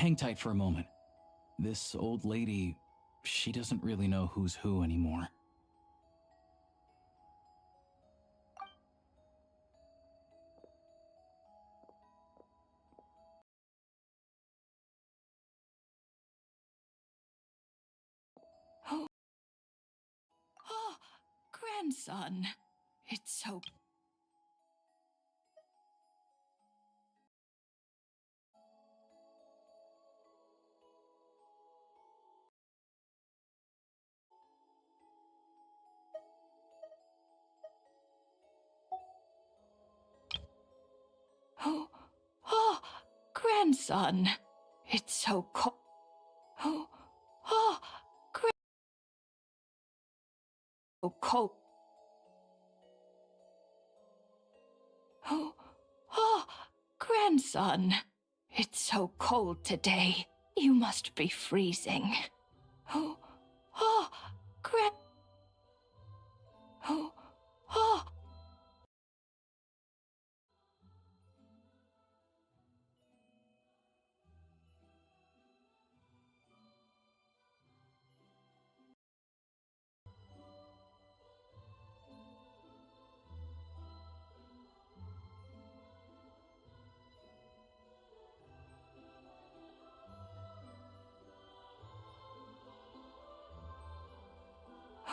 hang tight for a moment. This old lady, she doesn't really know who's who anymore. Oh, oh, grandson. It's so... Oh, oh, grandson. It's so cold. Oh, oh, so cold. Oh, oh, grandson. It's so cold today. You must be freezing. Oh, oh, oh, oh.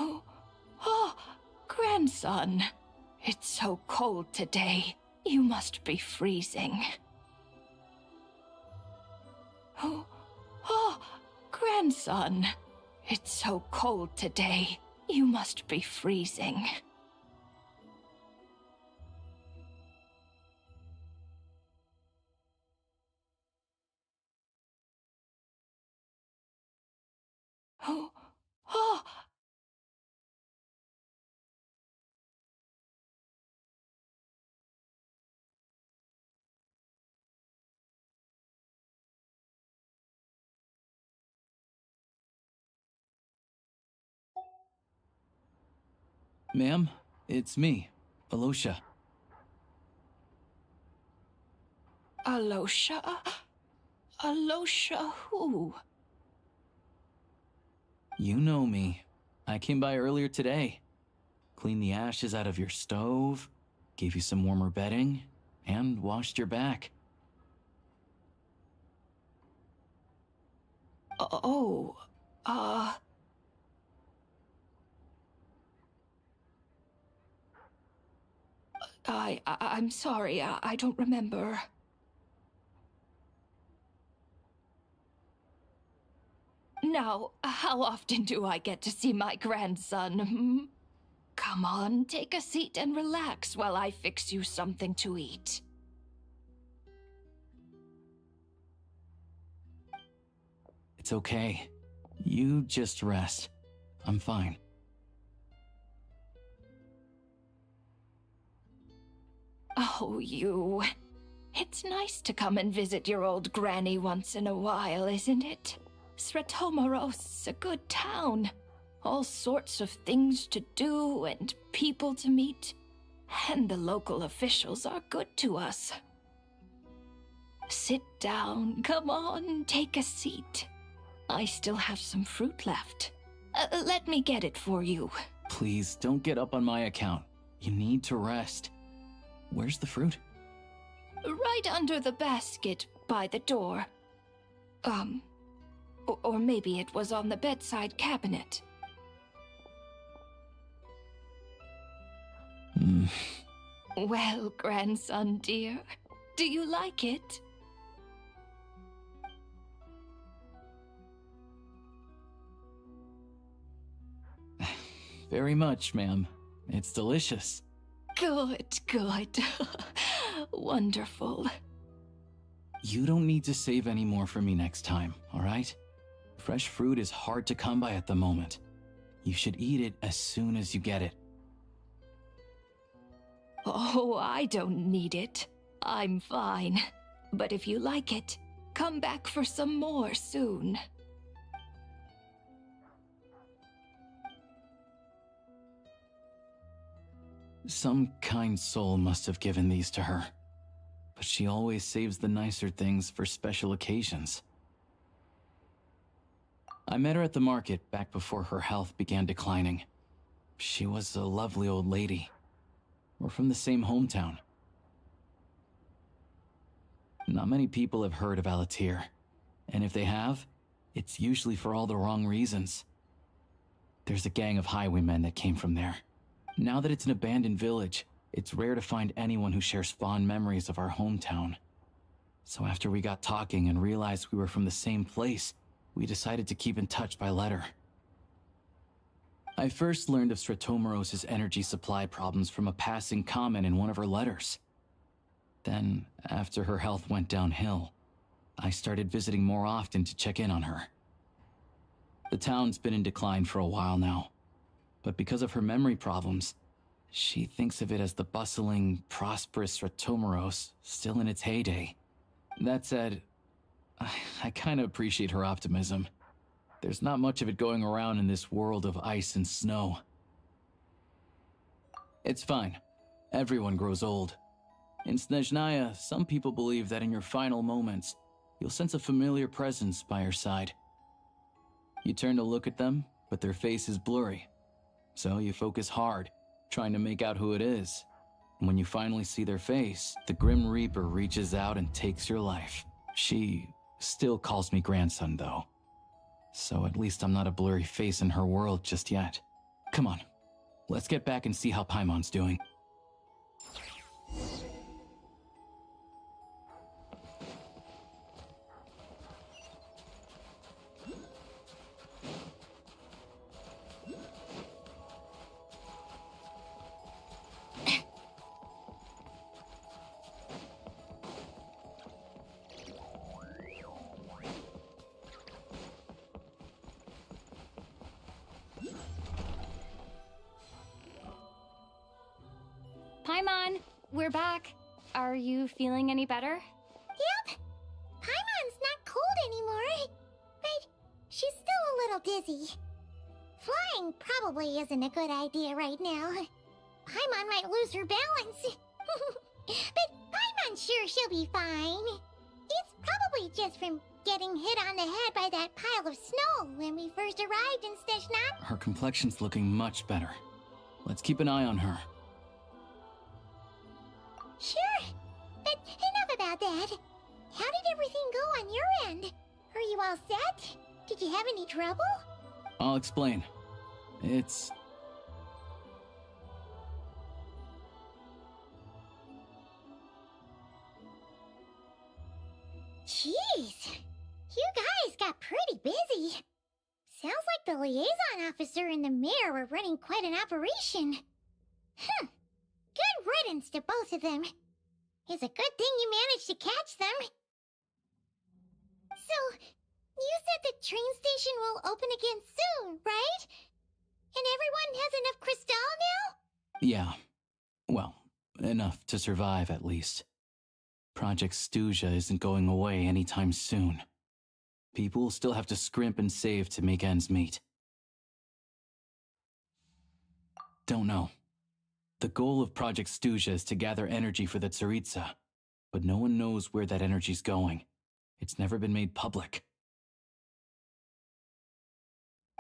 Oh, oh, grandson. It's so cold today. You must be freezing. Oh, oh, grandson. It's so cold today. You must be freezing. Oh, oh. Ma'am, it's me, Alosha. Alosha? Alosha who? You know me. I came by earlier today. Cleaned the ashes out of your stove, gave you some warmer bedding, and washed your back. Oh, I'm sorry, I don't remember. Now, how often do I get to see my grandson, hmm? Come on, take a seat and relax while I fix you something to eat. It's okay. You just rest. I'm fine. Oh, you. It's nice to come and visit your old granny once in a while, isn't it? Sretomaros's a good town. All sorts of things to do and people to meet. And the local officials are good to us. Sit down, come on, take a seat. I still have some fruit left. Let me get it for you. Please, don't get up on my account. You need to rest. Where's the fruit? Right under the basket by the door. Or maybe it was on the bedside cabinet. Well, grandson dear, do you like it? Very much, ma'am. It's delicious. Good, good. Wonderful. You don't need to save any more for me next time, all right? Fresh fruit is hard to come by at the moment. You should eat it as soon as you get it. Oh, I don't need it. I'm fine. But if you like it, come back for some more soon. Some kind soul must have given these to her. But she always saves the nicer things for special occasions. I met her at the market back before her health began declining. She was a lovely old lady. We're from the same hometown. Not many people have heard of Alatir, and if they have, it's usually for all the wrong reasons. There's a gang of highwaymen that came from there. Now that it's an abandoned village, it's rare to find anyone who shares fond memories of our hometown. So after we got talking and realized we were from the same place, we decided to keep in touch by letter. I first learned of Stratomoros's energy supply problems from a passing comment in one of her letters. Then, after her health went downhill, I started visiting more often to check in on her. The town's been in decline for a while now, but because of her memory problems, she thinks of it as the bustling, prosperous Stratomoros still in its heyday. That said, I kinda appreciate her optimism. There's not much of it going around in this world of ice and snow. It's fine. Everyone grows old. In Snezhnaya, some people believe that in your final moments, you'll sense a familiar presence by your side. You turn to look at them, but their face is blurry. So you focus hard, trying to make out who it is. And when you finally see their face, the Grim Reaper reaches out and takes your life. She still calls me grandson, though. So at least I'm not a blurry face in her world just yet. Come on, let's get back and see how Paimon's doing. Paimon, we're back. Are you feeling any better? Yep. Paimon's not cold anymore, but she's still a little dizzy. Flying probably isn't a good idea right now. Paimon might lose her balance. But Paimon's sure she'll be fine. It's probably just from getting hit on the head by that pile of snow when we first arrived in Snezhnaya. Her complexion's looking much better. Let's keep an eye on her. Sure, but enough about that. How did everything go on your end? Are you all set? Did you have any trouble? I'll explain. It's... Jeez, you guys got pretty busy. Sounds like the liaison officer and the mayor were running quite an operation. Good riddance to both of them. It's a good thing you managed to catch them. So, you said the train station will open again soon, right? And everyone has enough crystal now? Yeah. Well, enough to survive at least. Project Snezhnaya isn't going away anytime soon. People will still have to scrimp and save to make ends meet. Don't know. The goal of Project Snezhnaya is to gather energy for the Tsaritsa, but no one knows where that energy's going. It's never been made public.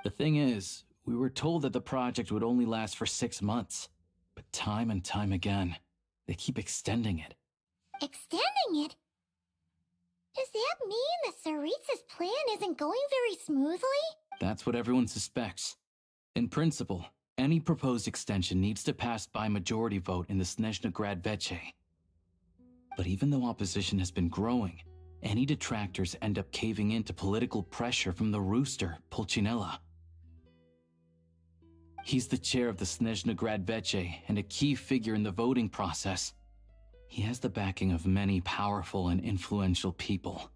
The thing is, we were told that the project would only last for 6 months, but time and time again, they keep extending it. Extending it? Does that mean the Tsaritsa's plan isn't going very smoothly? That's what everyone suspects. In principle, any proposed extension needs to pass by majority vote in the Snezhnaya Veche. But even though opposition has been growing, any detractors end up caving in to political pressure from the rooster, Pulcinella. He's the chair of the Snezhnaya Veche and a key figure in the voting process. He has the backing of many powerful and influential people.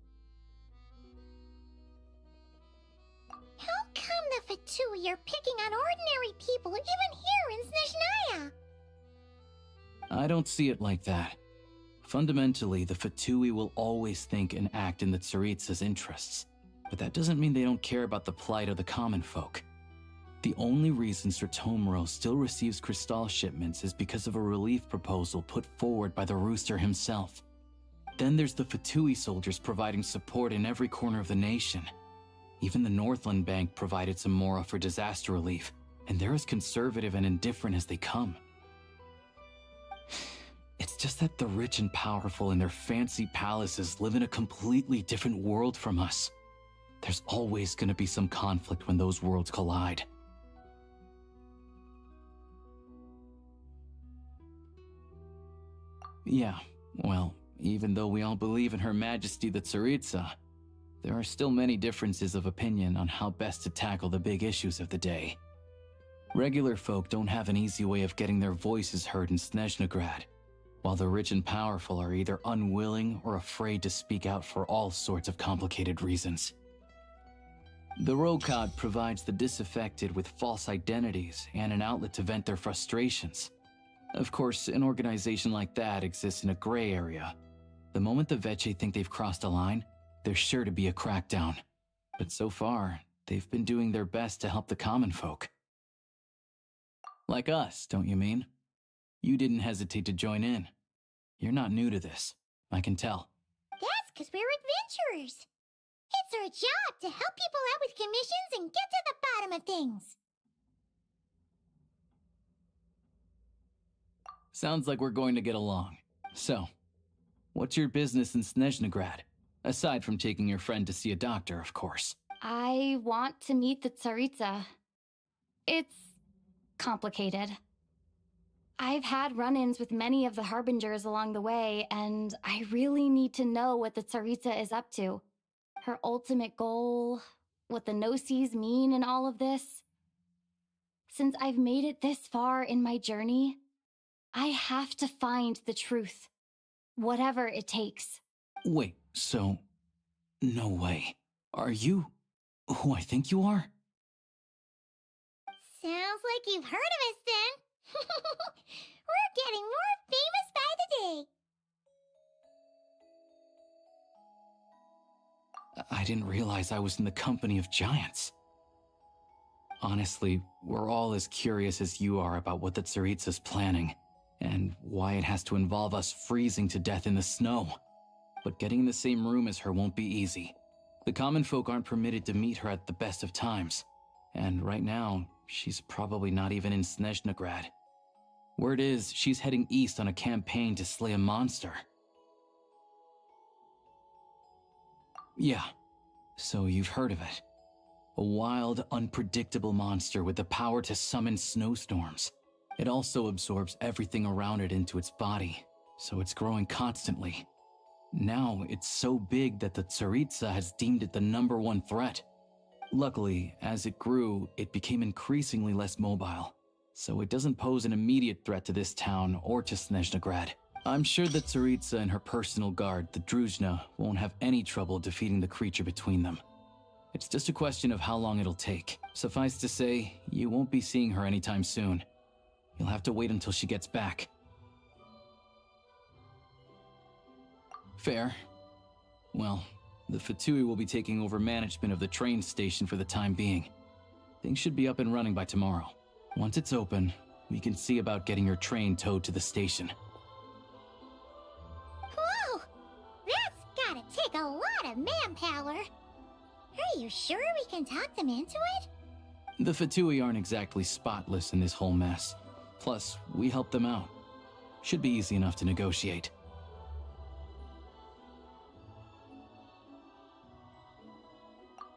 How come the Fatui are picking on ordinary people even here in Snezhnaya? I don't see it like that. Fundamentally, the Fatui will always think and act in the Tsaritsa's interests, but that doesn't mean they don't care about the plight of the common folk. The only reason Stratomoros still receives crystal shipments is because of a relief proposal put forward by the rooster himself. Then there's the Fatui soldiers providing support in every corner of the nation. Even the Northland Bank provided some mora for disaster relief, and they're as conservative and indifferent as they come. It's just that the rich and powerful in their fancy palaces live in a completely different world from us. There's always going to be some conflict when those worlds collide. Yeah, well, even though we all believe in Her Majesty the Tsaritsa, there are still many differences of opinion on how best to tackle the big issues of the day. Regular folk don't have an easy way of getting their voices heard in Snezhnagrad, while the rich and powerful are either unwilling or afraid to speak out for all sorts of complicated reasons. The Rokad provides the disaffected with false identities and an outlet to vent their frustrations. Of course, an organization like that exists in a gray area. The moment the Veche think they've crossed a line, there's sure to be a crackdown. But so far, they've been doing their best to help the common folk. Like us, don't you mean? You didn't hesitate to join in. You're not new to this, I can tell. That's because we're adventurers. It's our job to help people out with commissions and get to the bottom of things. Sounds like we're going to get along. So, what's your business in Snezhnagrad? Aside from taking your friend to see a doctor, of course. I want to meet the Tsaritsa. It's complicated. I've had run-ins with many of the Harbingers along the way, and I really need to know what the Tsaritsa is up to. Her ultimate goal, what the Gnosis mean in all of this. Since I've made it this far in my journey, I have to find the truth, whatever it takes. Wait, so... no way. Are you who I think you are? Sounds like you've heard of us then. We're getting more famous by the day. I didn't realize I was in the company of giants. Honestly, we're all as curious as you are about what the Tsaritsa's planning, and why it has to involve us freezing to death in the snow. But getting in the same room as her won't be easy. The common folk aren't permitted to meet her at the best of times, and right now, she's probably not even in Snezhnagrad. Word is, she's heading east on a campaign to slay a monster. Yeah, so you've heard of it. A wild, unpredictable monster with the power to summon snowstorms. It also absorbs everything around it into its body, so it's growing constantly. Now, it's so big that the Tsaritsa has deemed it the #1 threat. Luckily, as it grew, it became increasingly less mobile, so it doesn't pose an immediate threat to this town or to Snezhnagrad. I'm sure that Tsaritsa and her personal guard, the Druzhna, won't have any trouble defeating the creature between them. It's just a question of how long it'll take. Suffice to say, you won't be seeing her anytime soon. You'll have to wait until she gets back. Fair. Well, the Fatui will be taking over management of the train station for the time being. Things should be up and running by tomorrow. Once it's open, we can see about getting your train towed to the station. Whoa! That's gotta take a lot of manpower. Are you sure we can talk them into it? The Fatui aren't exactly spotless in this whole mess. Plus, we help them out. Should be easy enough to negotiate.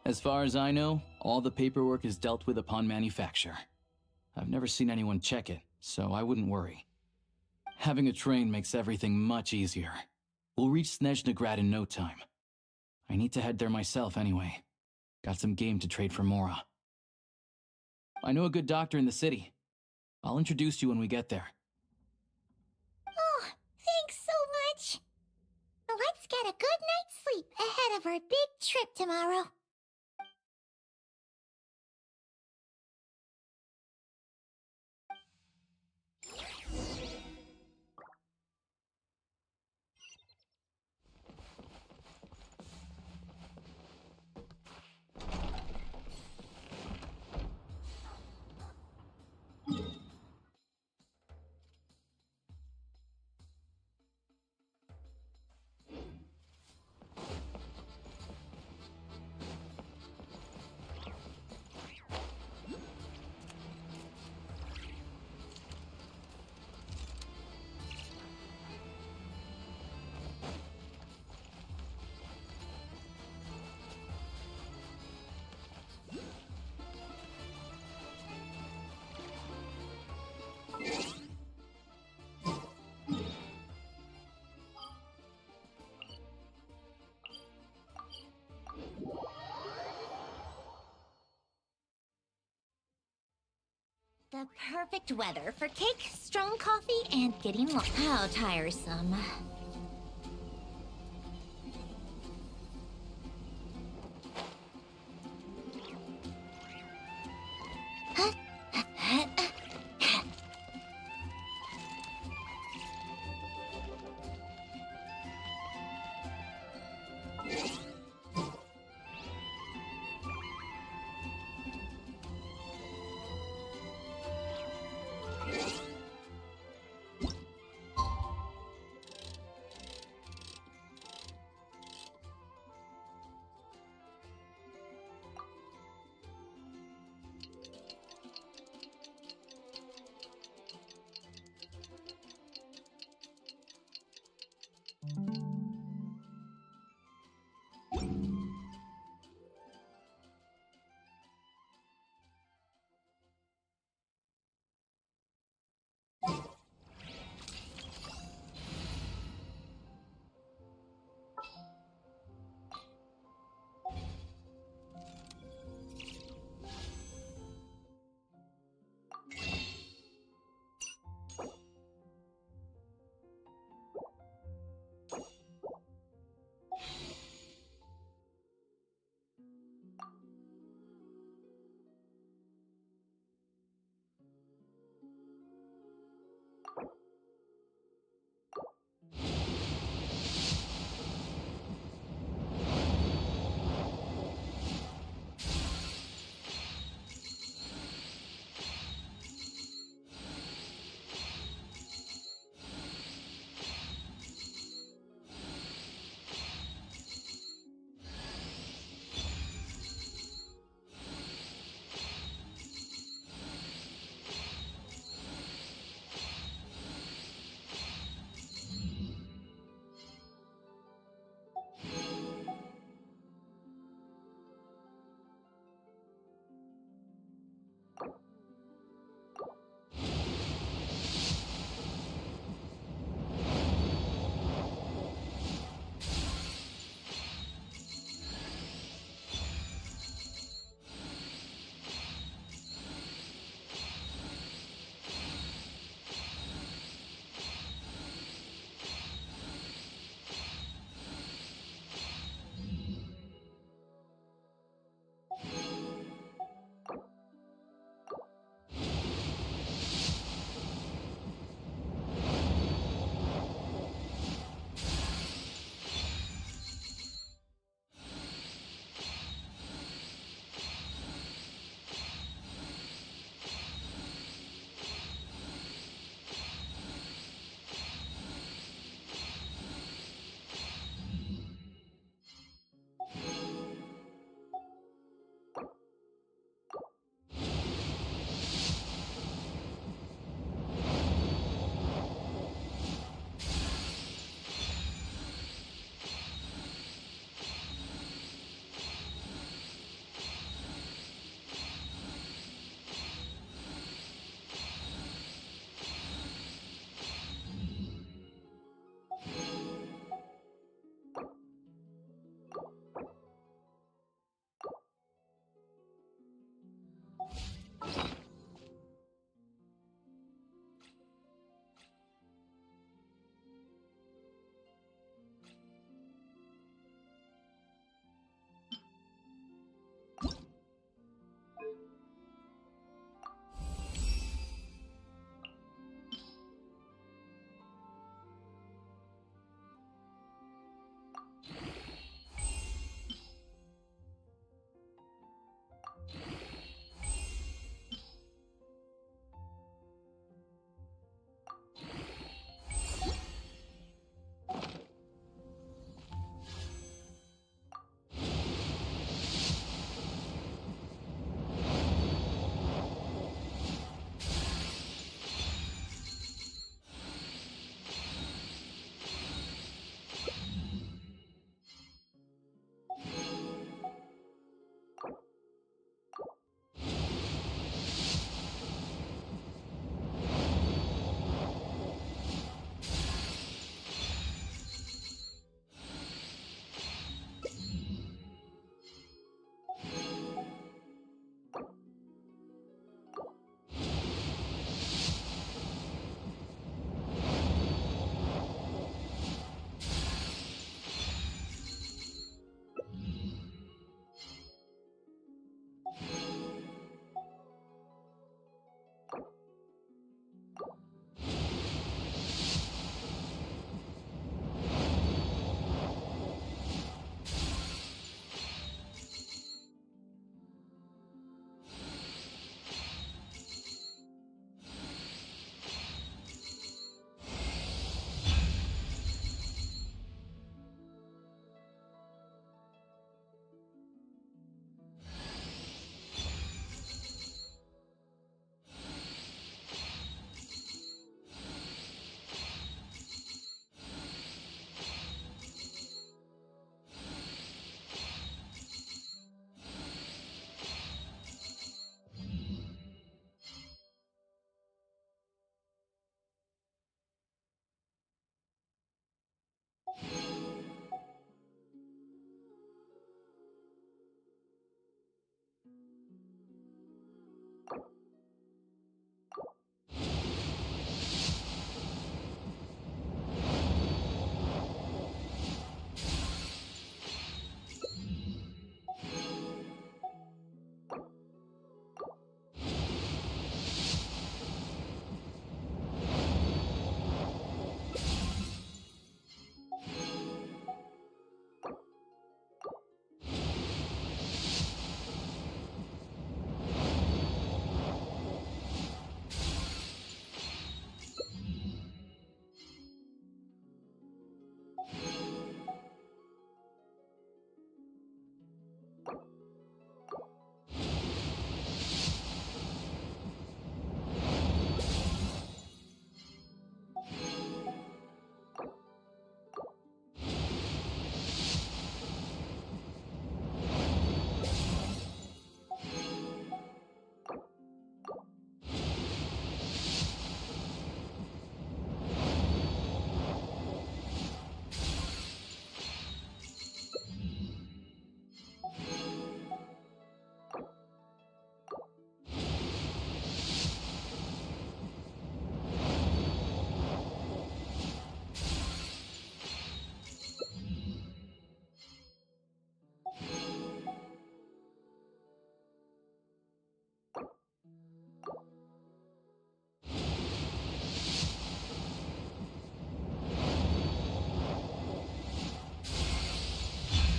As far as I know, all the paperwork is dealt with upon manufacture. I've never seen anyone check it, so I wouldn't worry. Having a train makes everything much easier. We'll reach Snezhnagrad in no time. I need to head there myself anyway. Got some game to trade for Mora. I know a good doctor in the city. I'll introduce you when we get there. Oh, thanks so much. Let's get a good night's sleep ahead of our big trip tomorrow. The perfect weather for cake, strong coffee, and getting lost. How tiresome.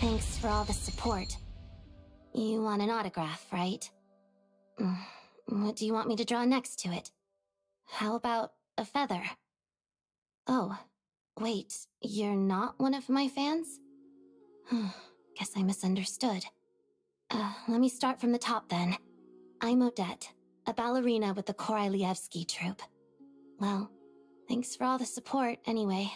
Thanks for all the support. You want an autograph, right? What do you want me to draw next to it? How about a feather? Oh, wait, you're not one of my fans? Guess I misunderstood. Let me start from the top then. I'm Odette, a ballerina with the Korylevsky troupe. Well, thanks for all the support, anyway.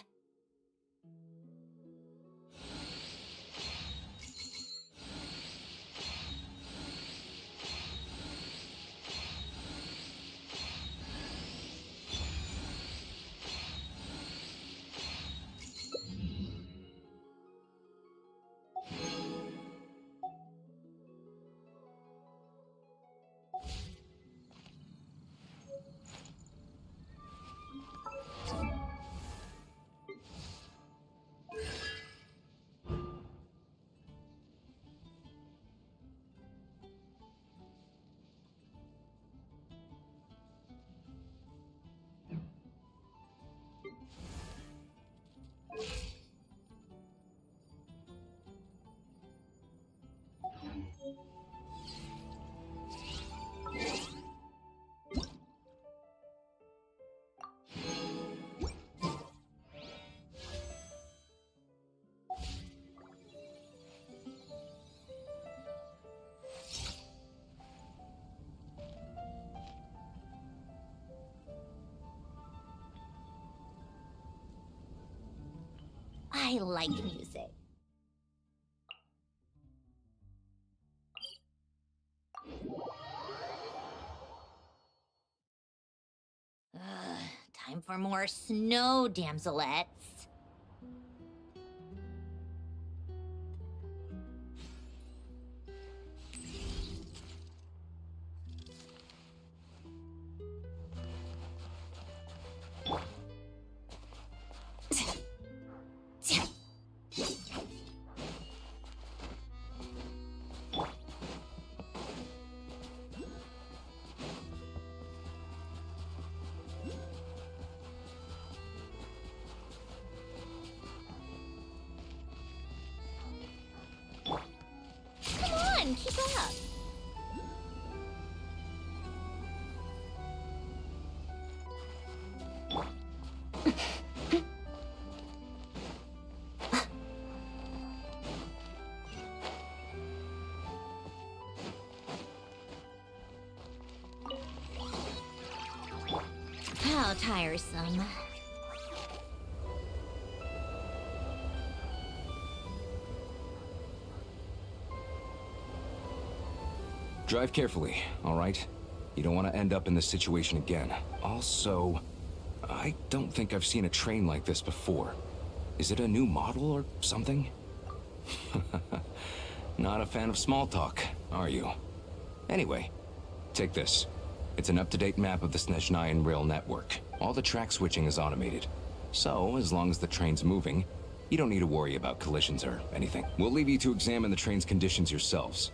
I like music. Time for more snow damselettes. Keep up. How tiresome. Drive carefully, all right? You don't want to end up in this situation again. Also, I don't think I've seen a train like this before. Is it a new model or something? Not a fan of small talk, are you? Anyway, take this. It's an up-to-date map of the Snezhnaya rail network. All the track switching is automated. So, as long as the train's moving, you don't need to worry about collisions or anything. We'll leave you to examine the train's conditions yourselves.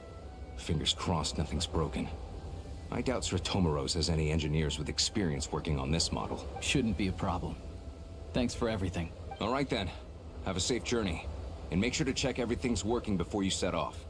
Fingers crossed nothing's broken. I doubt Sratomaros has any engineers with experience working on this model. Shouldn't be a problem. Thanks for everything. All right then. Have a safe journey. And make sure to check everything's working before you set off.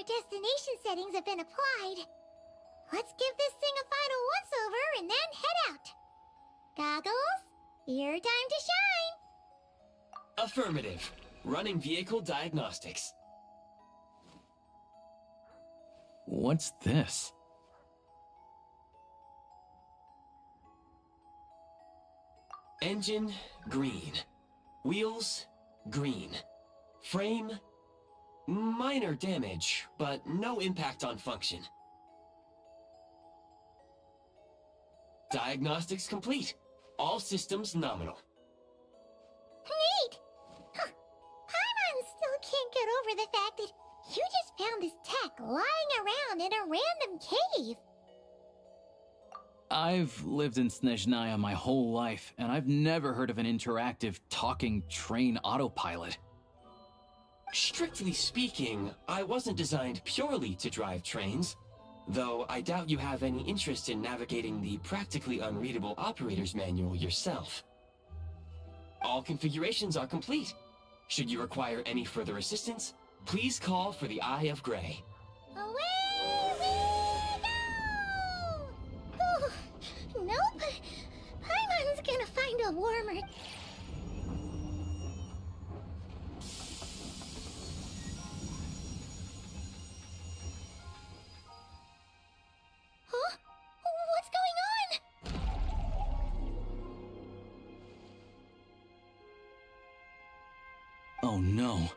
destination settings have been applied. Let's give this thing a final once-over and then head out. Goggles, your time to shine. Affirmative. Running vehicle diagnostics. What's this? Engine, green. Wheels, green. Frame, minor damage, but no impact on function. Diagnostics complete. All systems nominal. Neat! Huh. Paimon still can't get over the fact that you just found this tech lying around in a random cave. I've lived in Snezhnaya my whole life, and I've never heard of an interactive talking train autopilot. Strictly speaking, I wasn't designed purely to drive trains, though I doubt you have any interest in navigating the practically unreadable operator's manual yourself. All configurations are complete. Should you require any further assistance, please call for the Eye of Grey. Away we go! Oh, nope. Paimon's gonna find a warmer... Huh? What's going on? Oh no.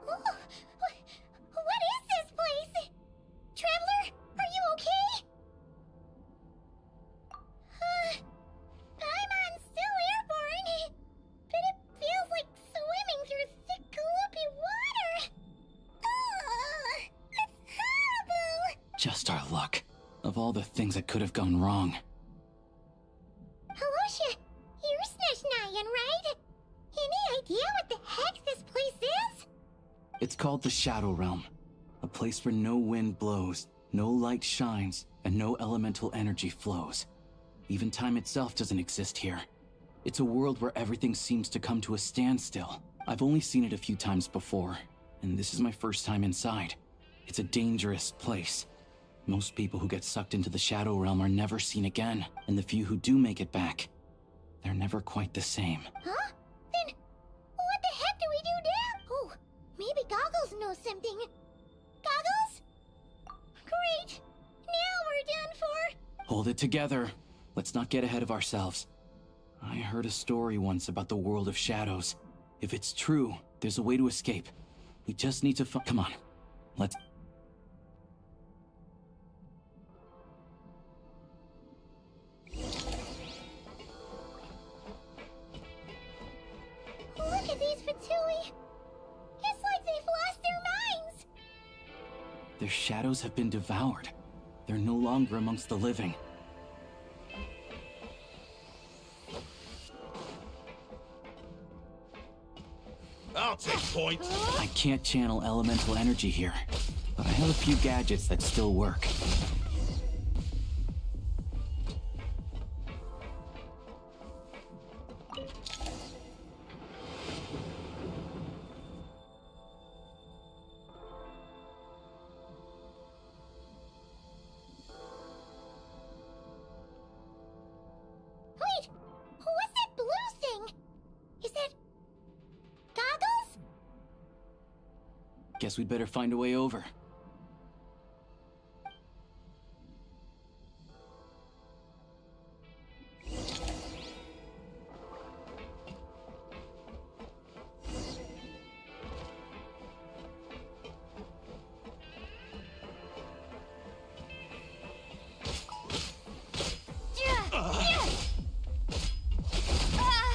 Oh, what is this place? Traveler, are you okay? Paimon's still airborne, but it feels like swimming through thick, gloopy water. It's horrible. Just our luck. Of all the things that could have gone wrong. Halosha, you're Snezhnayan, right? Any idea what the heck this place is? It's called the Shadow Realm. A place where no wind blows, no light shines, and no elemental energy flows. Even time itself doesn't exist here. It's a world where everything seems to come to a standstill. I've only seen it a few times before, and this is my first time inside. It's a dangerous place. Most people who get sucked into the Shadow Realm are never seen again, and the few who do make it back, they're never quite the same. Huh? Then, what the heck do we do now? Oh, maybe Goggles knows something. Goggles? Great! Now we're done for! Hold it together. Let's not get ahead of ourselves. I heard a story once about the world of shadows. If it's true, there's a way to escape. We just need to come on. Let's... Look at these Fatui! It's like they've lost their minds! Their shadows have been devoured. They're no longer amongst the living. I'll take point. I can't channel elemental energy here, but I have a few gadgets that still work. Wait! What's that blue thing? Is that... Goggles? Guess we'd better find a way over.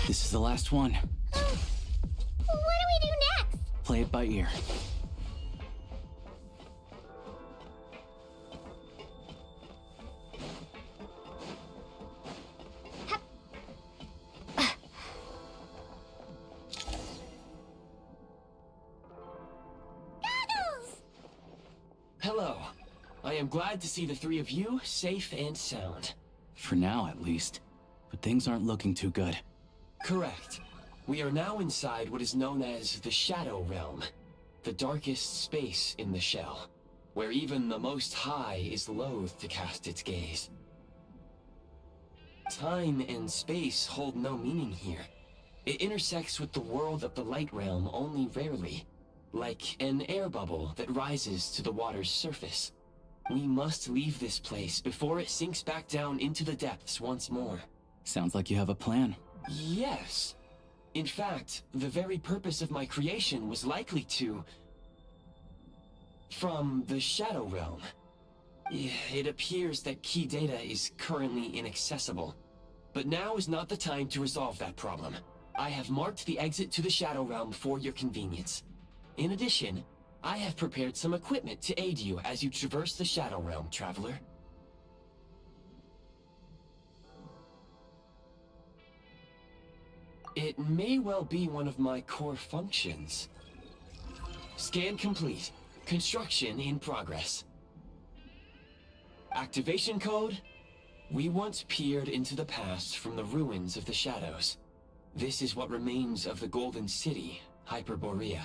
This is the last one. What do we do next? Play it by ear. Hello. I am glad to see the three of you safe and sound. For now, at least. But things aren't looking too good. Correct. We are now inside what is known as the Shadow Realm, the darkest space in the shell, where even the Most High is loath to cast its gaze. Time and space hold no meaning here. It intersects with the world of the Light Realm only rarely, like an air bubble that rises to the water's surface. We must leave this place before it sinks back down into the depths once more. Sounds like you have a plan. Yes. In fact, the very purpose of my creation was likely to... from the Shadow Realm. It appears that key data is currently inaccessible. But now is not the time to resolve that problem. I have marked the exit to the Shadow Realm for your convenience. In addition, I have prepared some equipment to aid you as you traverse the Shadow Realm, traveler. It may well be one of my core functions. Scan complete. Construction in progress. Activation code? We once peered into the past from the ruins of the shadows. This is what remains of the Golden City, Hyperborea.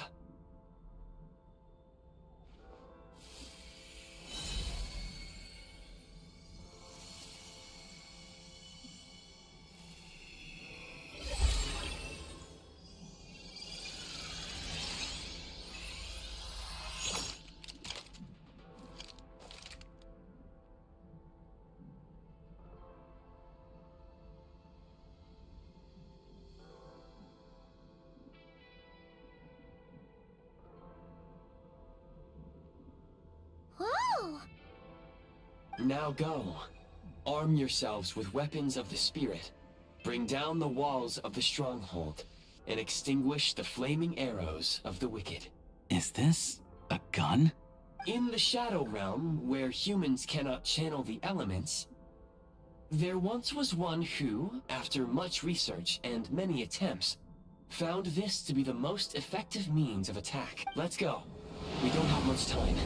Whoa! Now go. Arm yourselves with weapons of the spirit. Bring down the walls of the stronghold, and extinguish the flaming arrows of the wicked. Is this a gun? In the Shadow Realm, where humans cannot channel the elements, there once was one who, after much research and many attempts, found this to be the most effective means of attack. Let's go. We don't have much time.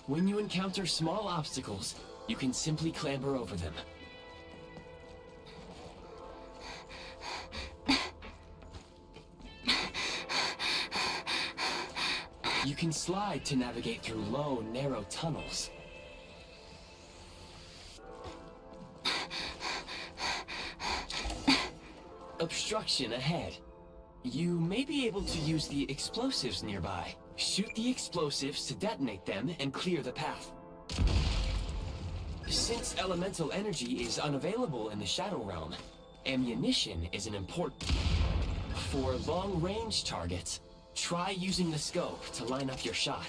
When you encounter small obstacles, you can simply clamber over them. You can slide to navigate through low, narrow tunnels. Obstruction ahead. You may be able to use the explosives nearby. Shoot the explosives to detonate them and clear the path. Since elemental energy is unavailable in the Shadow Realm, ammunition is an important... For long-range targets, try using the scope to line up your shot.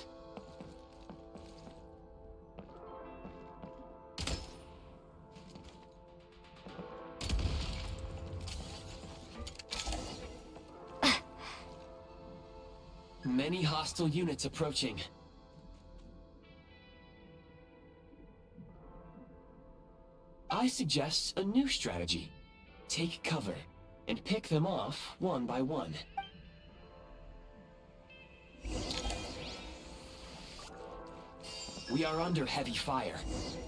Many hostile units approaching. I suggest a new strategy. Take cover, and pick them off one by one. We are under heavy fire.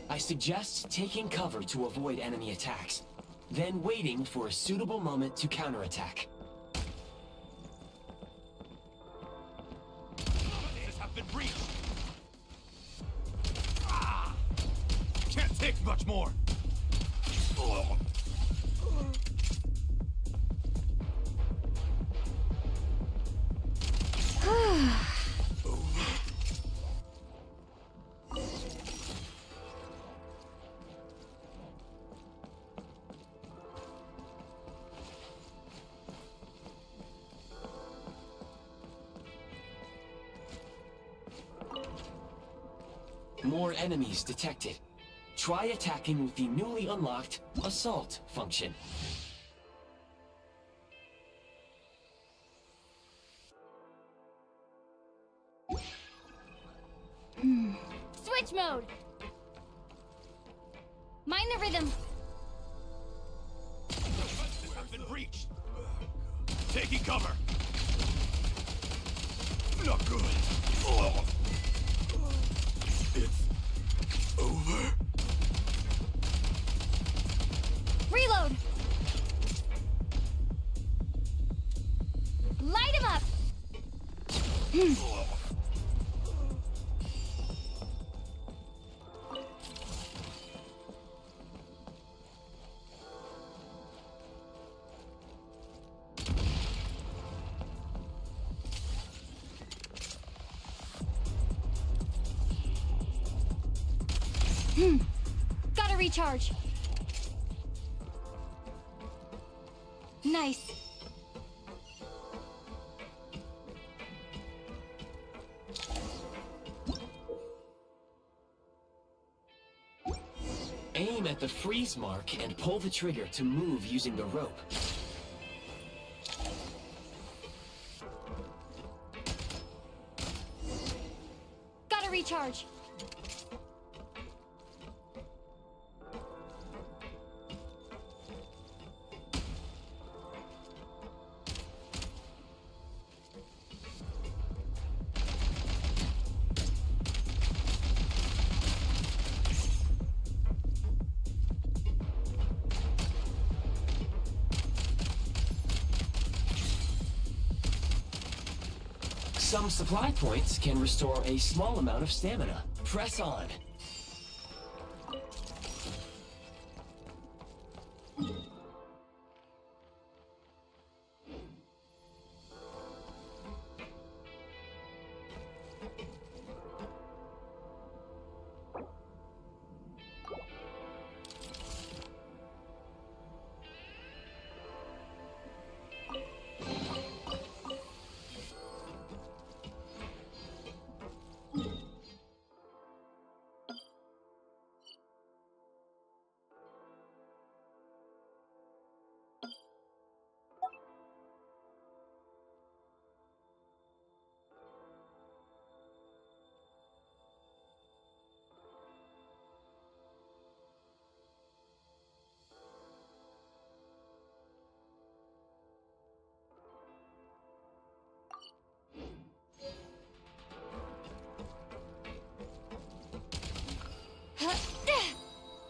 I suggest taking cover to avoid enemy attacks, then waiting for a suitable moment to counterattack. breach! Ah! Can't take much more! Ugh. More enemies detected. Try attacking with the newly unlocked Assault function. Switch mode! Mind the rhythm! Defenses have been breached! Taking cover! Not good! Ugh. It's over. Reload! Light him up! Gotta recharge. Nice. Aim at the freeze mark and pull the trigger to move using the rope. Gotta recharge. Some supply points can restore a small amount of stamina. Press on.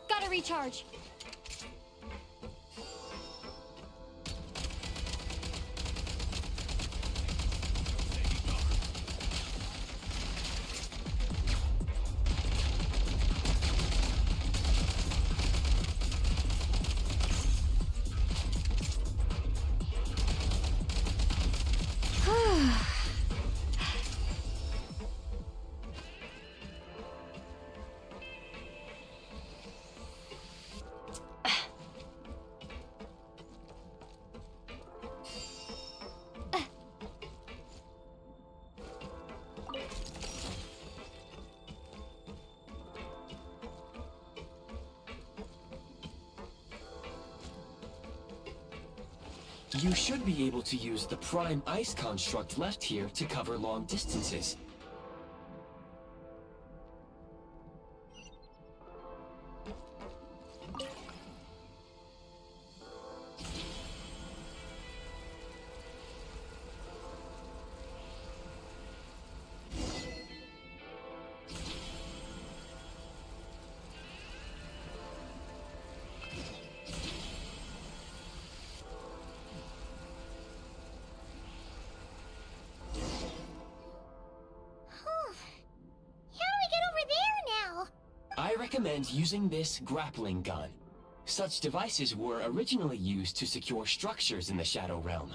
Gotta recharge. You should be able to use the Prime Ice construct left here to cover long distances. recommend using this grappling gun. Such devices were originally used to secure structures in the Shadow Realm.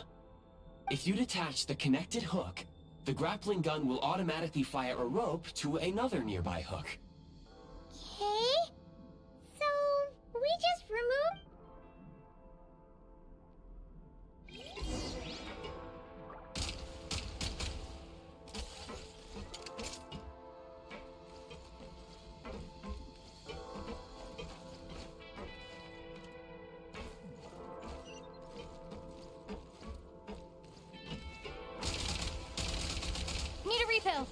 If you detach the connected hook, the grappling gun will automatically fire a rope to another nearby hook. Okay. So, we just remove... Need a refill.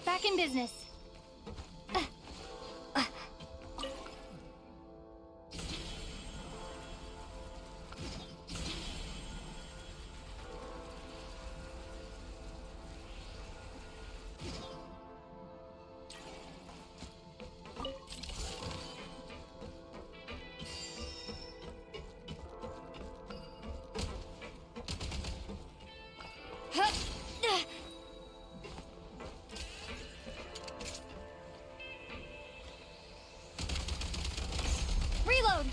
Back in business. Reload!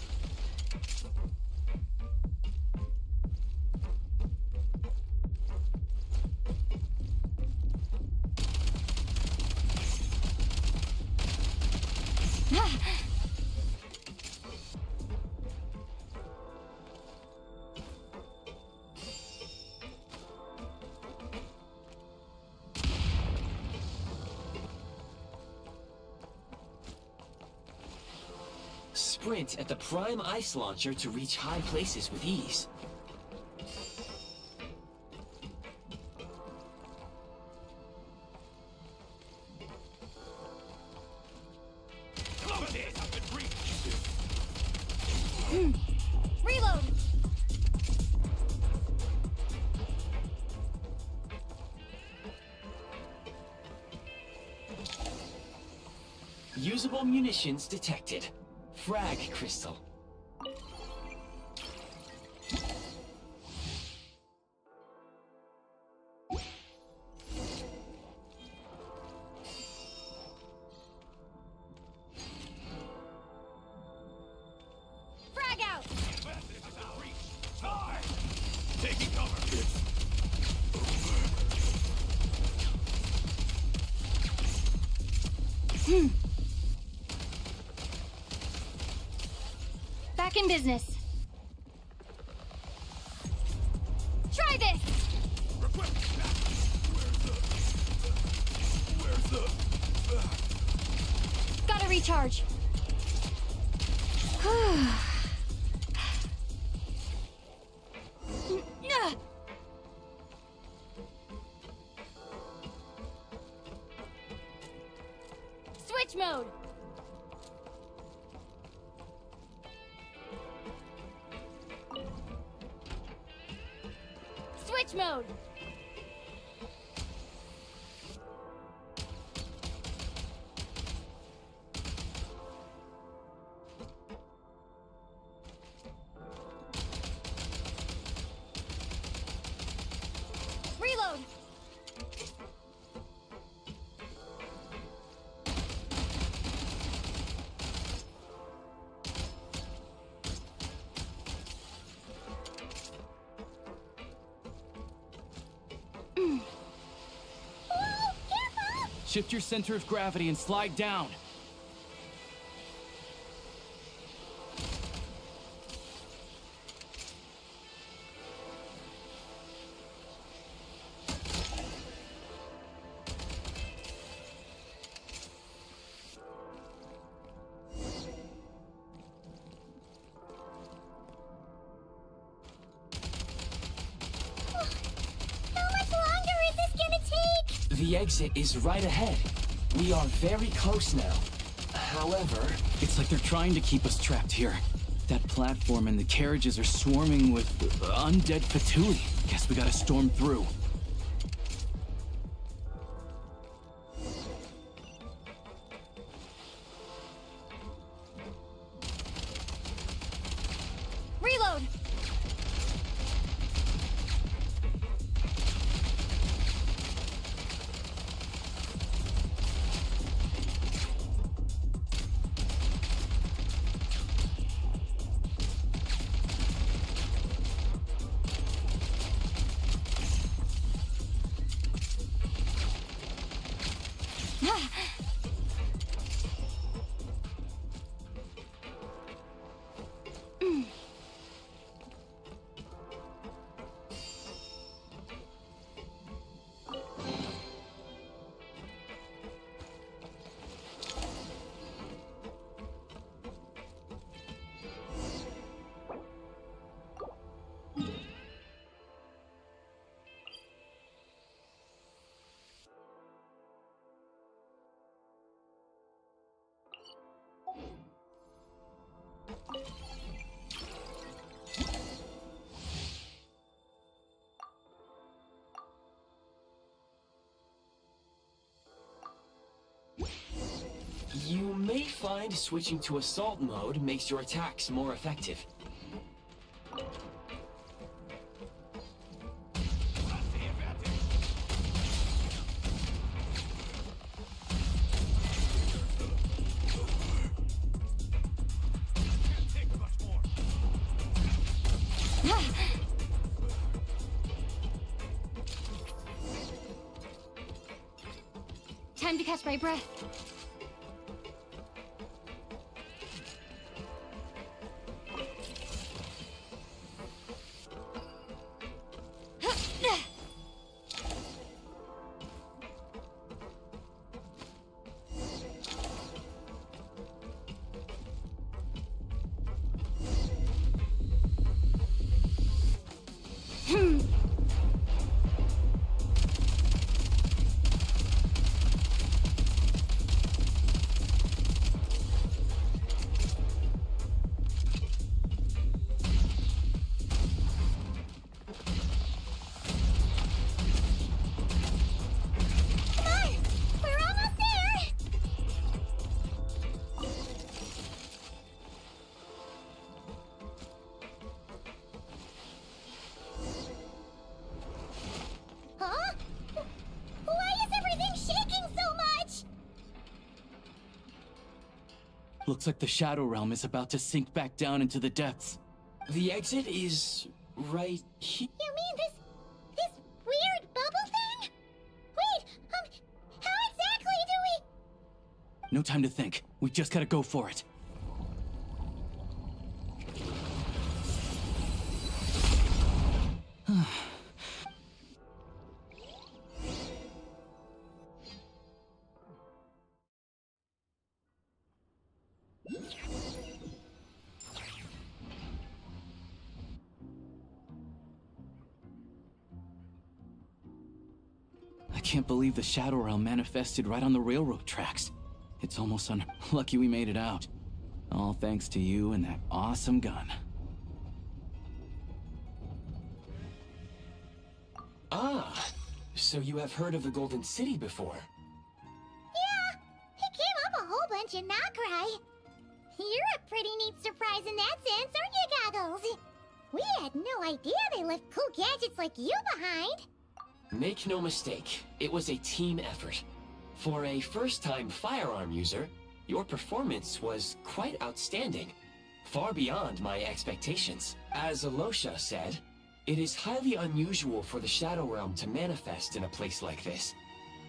Sprint at the prime ice launcher to reach high places with ease. Close it! I've been breached. Reload! Usable munitions detected. Frag crystal. Frag out! Message is out. Breach. Time! Taking cover. Back in business. Try this! Request back. Where's the... Gotta recharge. Switch mode. Switch mode. Reload. Shift your center of gravity and slide down. The exit is right ahead. We are very close now. However... It's like they're trying to keep us trapped here. That platform and the carriages are swarming with undead Fatui. Guess we gotta storm through. Reload! You may find switching to assault mode makes your attacks more effective. Time to catch my breath. Looks like the Shadow Realm is about to sink back down into the depths. The exit is right here. You mean this weird bubble thing? Wait, how exactly do we... No time to think. We just gotta go for it. I can't believe the Shadow Realm manifested right on the railroad tracks. It's almost unlucky we made it out. All thanks to you and that awesome gun. Ah, so you have heard of the Golden City before? Yeah, it came up a whole bunch in Nokrai. You're a pretty neat surprise in that sense, aren't you, Goggles? We had no idea they left cool gadgets like you behind. Make no mistake, it was a team effort. For a first-time firearm user, your performance was quite outstanding, far beyond my expectations. As Alosha said, it is highly unusual for the Shadow Realm to manifest in a place like this.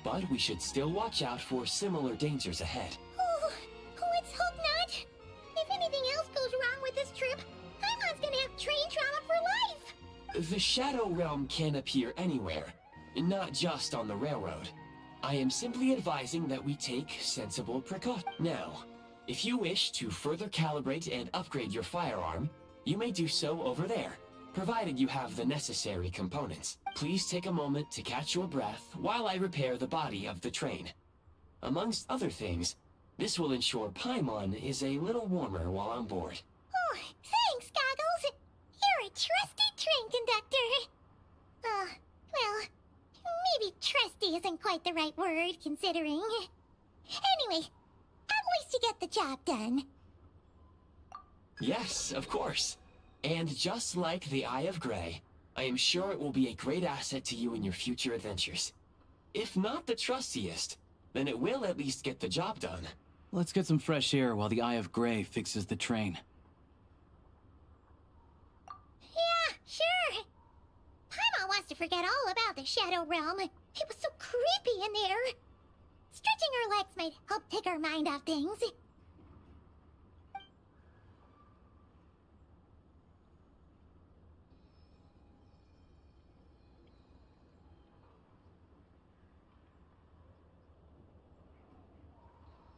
But we should still watch out for similar dangers ahead. Oh, let's hope not. If anything else goes wrong with this trip, Paimon's gonna have train trauma for life. The Shadow Realm can appear anywhere, not just on the railroad. I am simply advising that we take sensible precaution. Now, if you wish to further calibrate and upgrade your firearm, you may do so over there, provided you have the necessary components. Please take a moment to catch your breath while I repair the body of the train. Amongst other things, this will ensure Paimon is a little warmer while on board. Oh, thanks, Goggles. You're a trusty train conductor. Well, maybe trusty isn't quite the right word, considering. Anyway, at least you get the job done. Yes, of course. And just like the Eye of Grey, I am sure it will be a great asset to you in your future adventures. If not the trustiest, then it will at least get the job done. Let's get some fresh air while the Eye of Grey fixes the train. Yeah, sure. Paimon wants to forget all about the Shadow Realm. It was so creepy in there. Stretching her legs might help take her mind off things.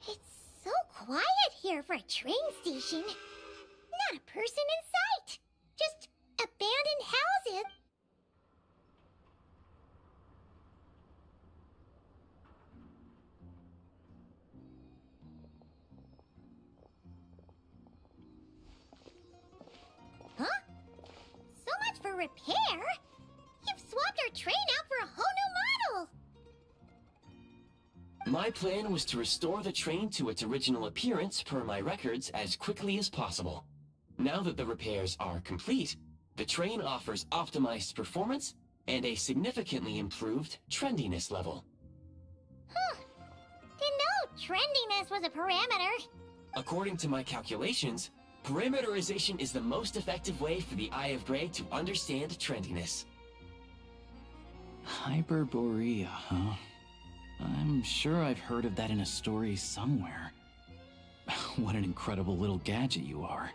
It's so quiet here for a train station. Not a person in sight. Just abandoned houses. Huh? So much for repair. You've swapped our train out for a whole new model. My plan was to restore the train to its original appearance per my records as quickly as possible. Now that the repairs are complete, the train offers optimized performance and a significantly improved trendiness level. Huh. Didn't know trendiness was a parameter. According to my calculations, perimeterization is the most effective way for the Eye of Grey to understand trendiness. Hyperborea, huh? I'm sure I've heard of that in a story somewhere. What an incredible little gadget you are.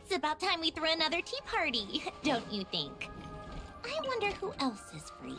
It's about time we threw another tea party, don't you think? I wonder who else is free.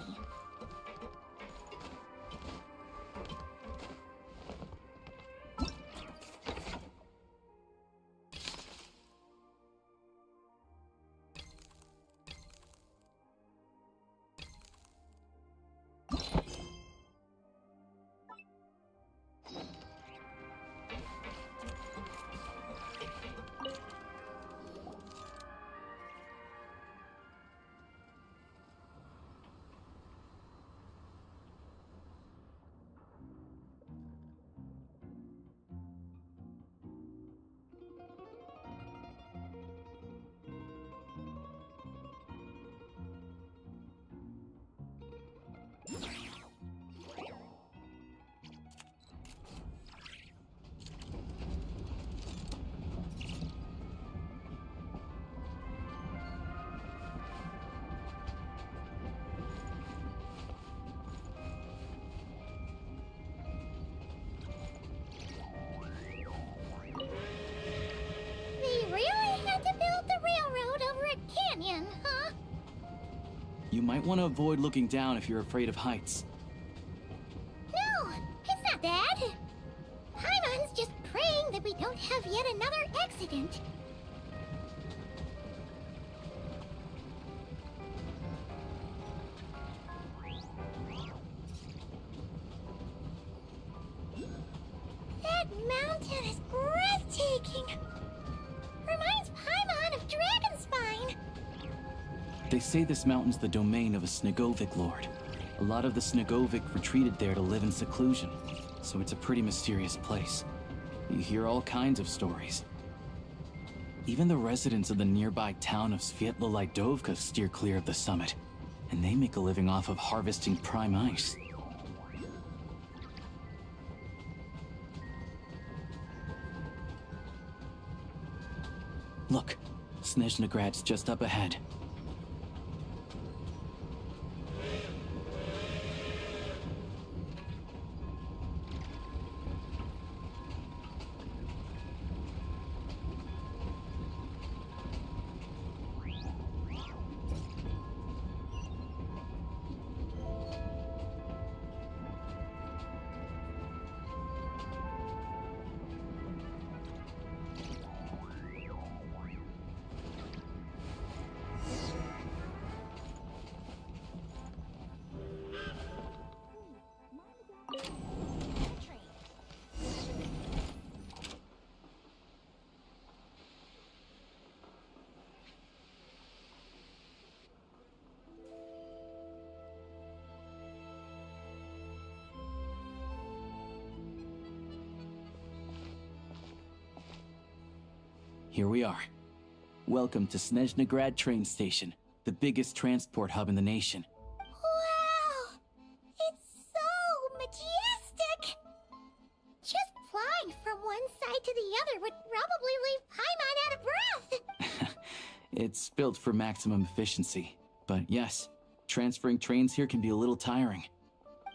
You might want to avoid looking down if you're afraid of heights. No, it's not that. Paimon's just praying that we don't have yet another accident. That mountain is breathtaking. Reminds Paimon of Dragonspine. They say this mountain's the domain of a Snegovic lord. A lot of the Snegovic retreated there to live in seclusion, so it's a pretty mysterious place. You hear all kinds of stories. Even the residents of the nearby town of Svietlo-Lidovka steer clear of the summit, and they make a living off of harvesting prime ice. Look, Snezhnagrad's just up ahead. Here we are. Welcome to Snezhnagrad train station, the biggest transport hub in the nation. Wow! It's so majestic! Just flying from one side to the other would probably leave Paimon out of breath! It's built for maximum efficiency, but yes, transferring trains here can be a little tiring.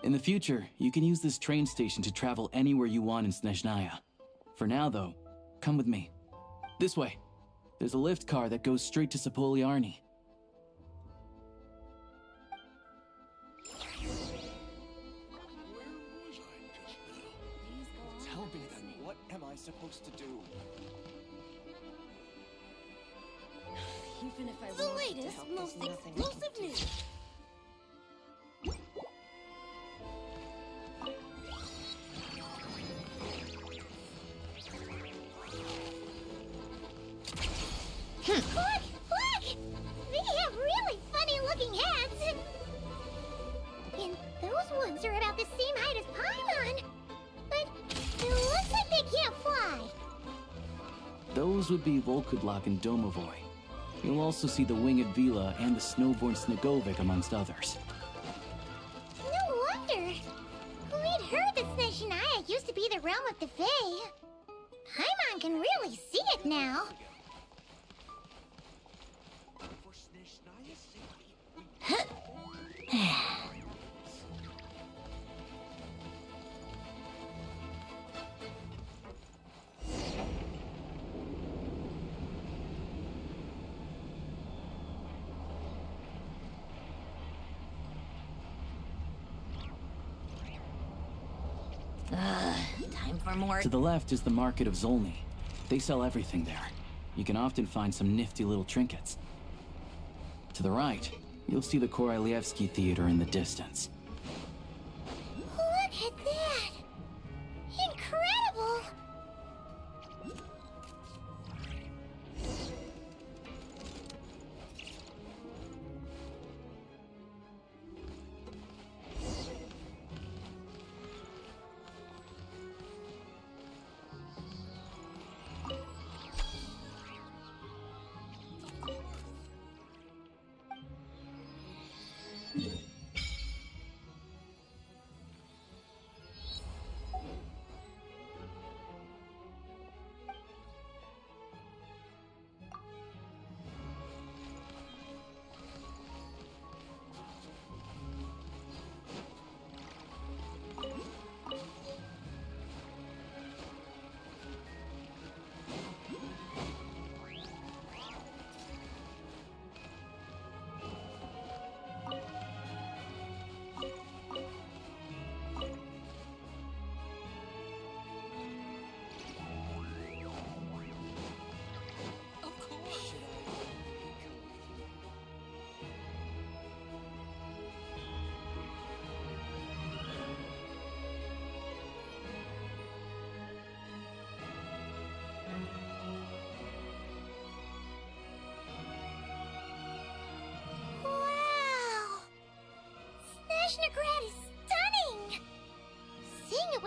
In the future, you can use this train station to travel anywhere you want in Snezhnaya. For now, though, come with me. This way. There's a lift car that goes straight to Sapoliarny. Where was I just now? Tell me then, what am I supposed to do? Even if I The wanted to latest, help, most there's nothing I can exclusive do. news. Look! Look! They have really funny-looking hats! And those ones are about the same height as Paimon! But it looks like they can't fly! Those would be Volkudlak and Domovoy. You'll also see the winged Vila and the snowborn Snegovic amongst others. No wonder! We'd heard that Snezhnaya used to be the realm of the Fae. Paimon can really see it now. For Snezhnaya's sake, Time for more. To the left is the market of Zolny. They sell everything there. You can often find some nifty little trinkets. To the right, you'll see the Korolyevsky Theater in the distance. Look at that! Incredible!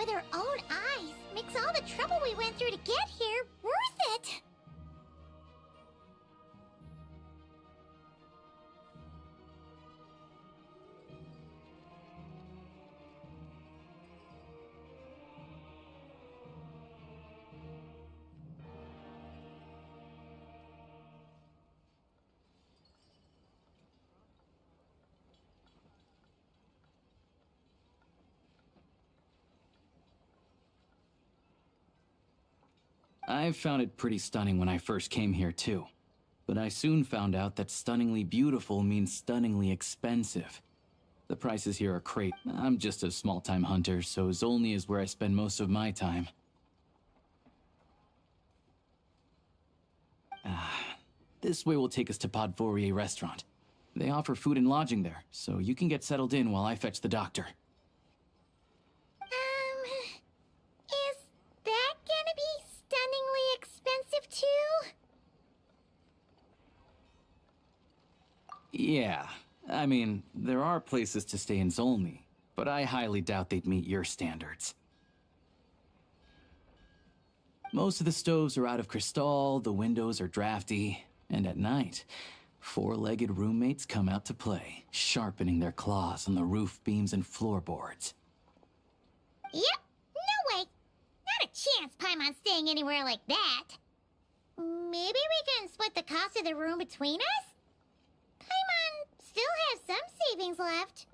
with her own eyes makes all the trouble we went through to get here worth it. I found it pretty stunning when I first came here too. But I soon found out that stunningly beautiful means stunningly expensive. The prices here are crazy. I'm just a small-time hunter, so Zolny is where I spend most of my time. This way will take us to Podvorier restaurant. They offer food and lodging there, so you can get settled in while I fetch the doctor. Is that gonna be stunningly expensive too? Yeah, I mean, there are places to stay in Zolny, but I highly doubt they'd meet your standards. Most of the stoves are out of crystal, the windows are drafty, and at night, four-legged roommates come out to play, sharpening their claws on the roof beams and floorboards. Yep, no way. Not a chance Paimon's staying anywhere like that. Maybe we can split the cost of the room between us? Paimon still has some savings left.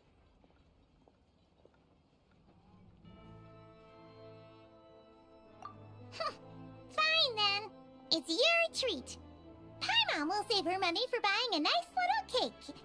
Fine then. It's your treat. Paimon will save her money for buying a nice little cake.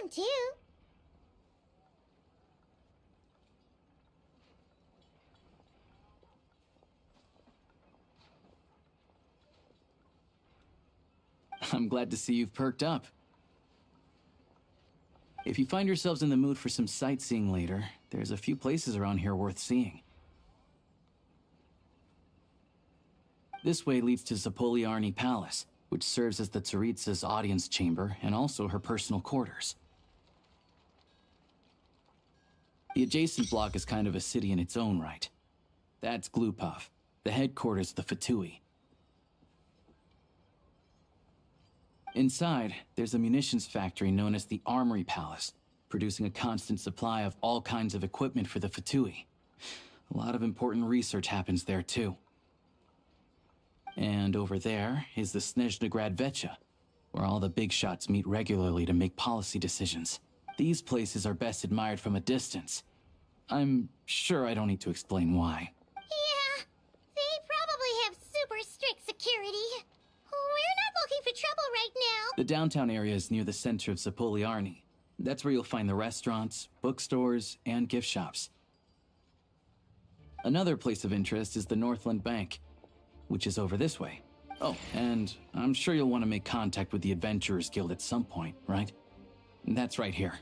them too. I'm glad to see you've perked up. If you find yourselves in the mood for some sightseeing later, there's a few places around here worth seeing. This way leads to Zapoliarny Palace, which serves as the Tsaritsa's audience chamber and also her personal quarters. The adjacent block is kind of a city in its own right. That's Glupov, the headquarters of the Fatui. Inside, there's a munitions factory known as the Armory Palace, producing a constant supply of all kinds of equipment for the Fatui. A lot of important research happens there, too. And over there is the Snezhnaya Vecha, where all the big shots meet regularly to make policy decisions. These places are best admired from a distance. I'm sure I don't need to explain why. Yeah, they probably have super strict security. We're not looking for trouble right now. The downtown area is near the center of Zapoliarny. That's where you'll find the restaurants, bookstores, and gift shops. Another place of interest is the Northland Bank, which is over this way. Oh, and I'm sure you'll want to make contact with the Adventurers Guild at some point, right? That's right here.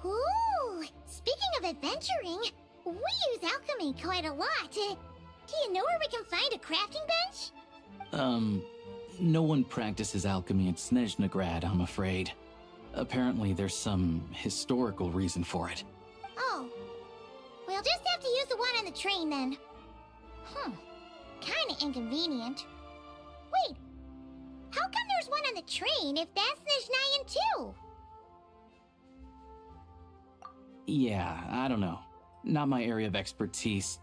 Ooh, speaking of adventuring, we use alchemy quite a lot. Do you know where we can find a crafting bench? No one practices alchemy at Snezhnaya, I'm afraid. Apparently there's some historical reason for it. Oh, we'll just have to use the one on the train then. Kinda inconvenient. Wait, how come there's one on the train if that's Snezhnayan too? Yeah, I don't know. Not my area of expertise.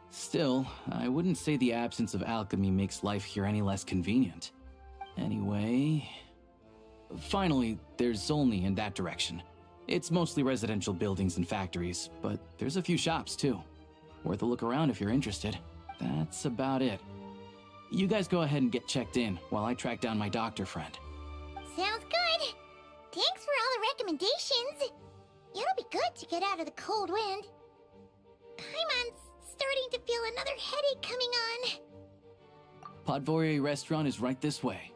Still, I wouldn't say the absence of alchemy makes life here any less convenient. Anyway... Finally, there's Zolny in that direction. It's mostly residential buildings and factories, but there's a few shops too. Worth a look around if you're interested. That's about it. You guys go ahead and get checked in while I track down my doctor friend. Sounds good. Thanks for all the recommendations. It'll be good to get out of the cold wind. Paimon's starting to feel another headache coming on. Podvorye restaurant is right this way.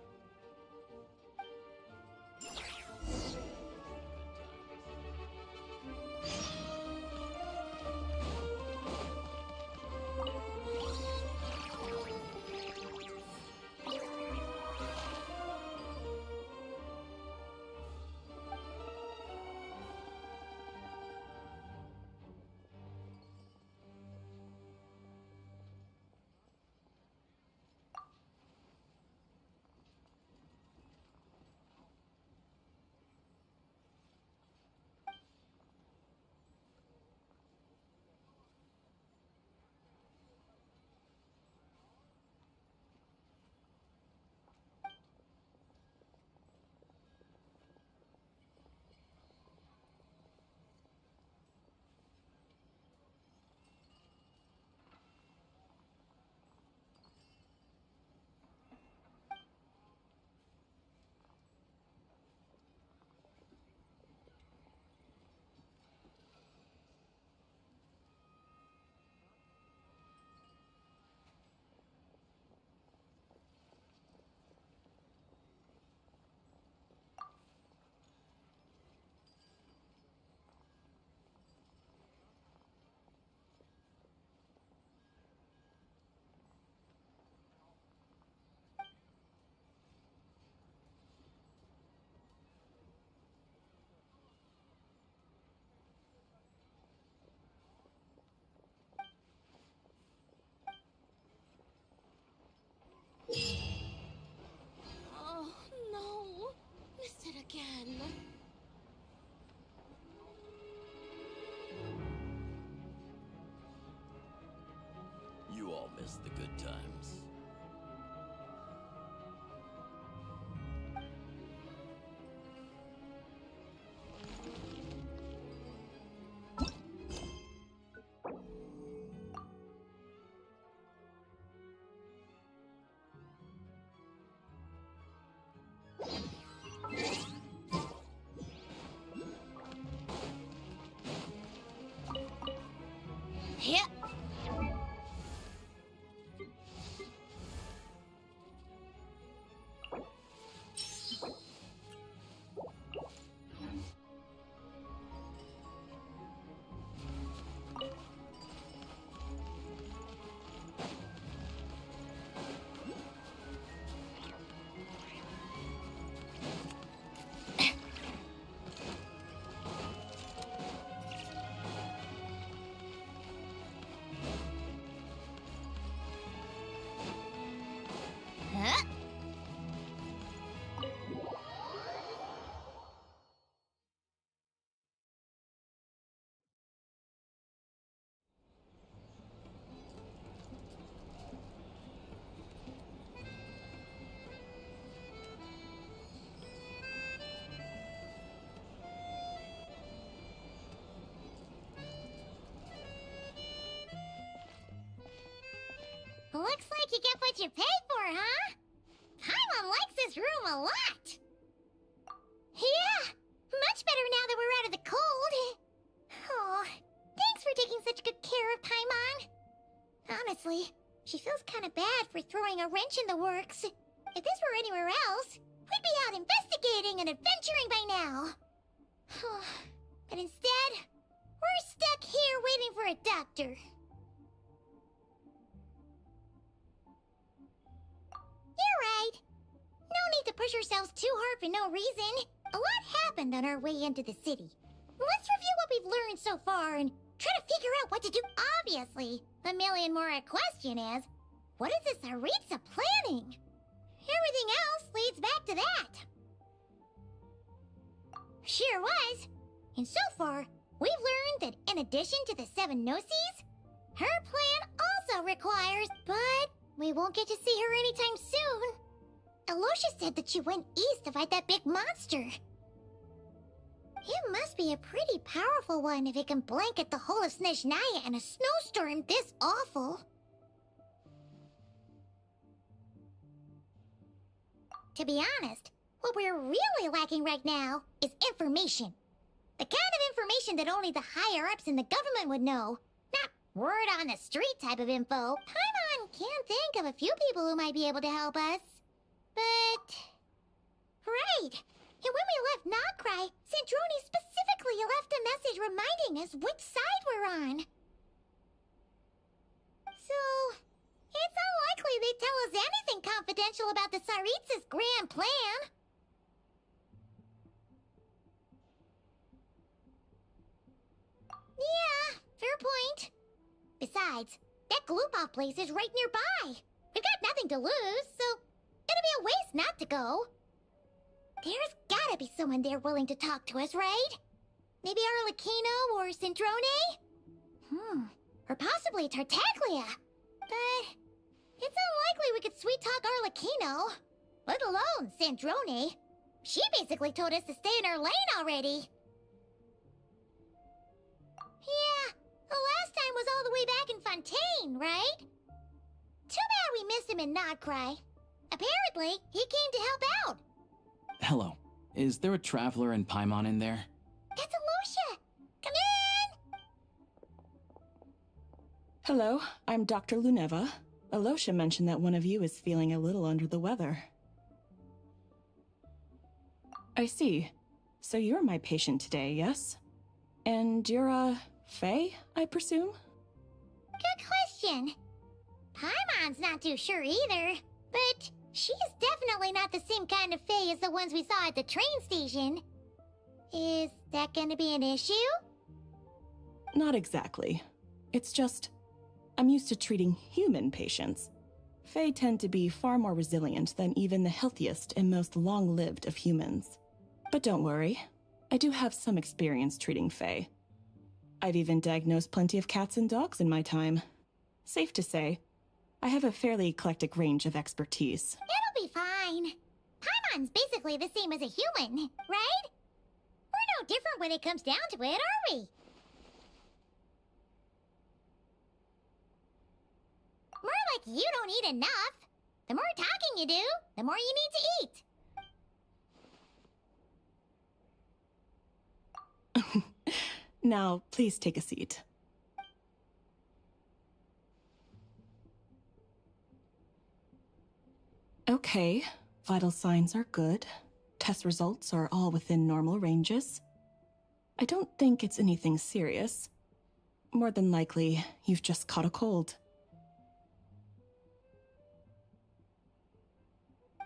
Oh, no. Missed it again. You all missed the good times. Yep. Huh? Looks like you get what you pay for, huh? Paimon likes this room a lot. Yeah, much better now that we're out of the cold. Oh, thanks for taking such good care of Paimon. Honestly, she feels kind of bad for throwing a wrench in the works. If this were anywhere else, we'd be out investigating and adventuring by now. But instead, we're stuck here waiting for a doctor. You're right. No need to push ourselves too hard for no reason. A lot happened on our way into the city. Let's review what we've learned so far and try to figure out what to do. Obviously, the million more question is, what is this Tsaritsa planning? Everything else leads back to that. Sure was. And so far, we've learned that in addition to the 7 Gnosis, her plan also requires, but we won't get to see her anytime soon. Alosha said that she went east to fight that big monster. It must be a pretty powerful one if it can blanket the whole of Snezhnaya in a snowstorm this awful. To be honest, what we're really lacking right now is information. The kind of information that only the higher-ups in the government would know. Not word on the street type of info. Paimon can think of a few people who might be able to help us. But... right. And when we left Nocrai, Snezhnaya specifically left a message reminding us which side we're on. So... it's unlikely they'd tell us anything confidential about the Tsaritsa's grand plan. Yeah, fair point. Besides, that Gloop-Off place is right nearby. We've got nothing to lose, so it'd be a waste not to go. There's gotta be someone there willing to talk to us, right? Maybe Arlecchino or Centrone? Or possibly Tartaglia. But it's unlikely we could sweet-talk Arlecchino. Let alone Centrone. She basically told us to stay in her lane already. Yeah, the last time was all the way back in Fontaine, right? Too bad we missed him in Nocrai. Apparently, he came to help out. Hello. Is there a traveler and Paimon in there? That's Alosha! Come in! Hello, I'm Dr. Luneva. Alosha mentioned that one of you is feeling a little under the weather. I see. So you're my patient today, yes? And you're, Faye, I presume? Good question. Paimon's not too sure either, but she's definitely not the same kind of Faye as the ones we saw at the train station. Is that gonna be an issue? Not exactly. It's just, I'm used to treating human patients. Fae tend to be far more resilient than even the healthiest and most long-lived of humans. But don't worry, I do have some experience treating Fae. I've even diagnosed plenty of cats and dogs in my time. Safe to say, I have a fairly eclectic range of expertise. It'll be fine. Paimon's basically the same as a human, right? We're no different when it comes down to it, are we? More like you don't eat enough. The more talking you do, the more you need to eat. Now, please take a seat. Okay, vital signs are good. Test results are all within normal ranges. I don't think it's anything serious. More than likely, you've just caught a cold.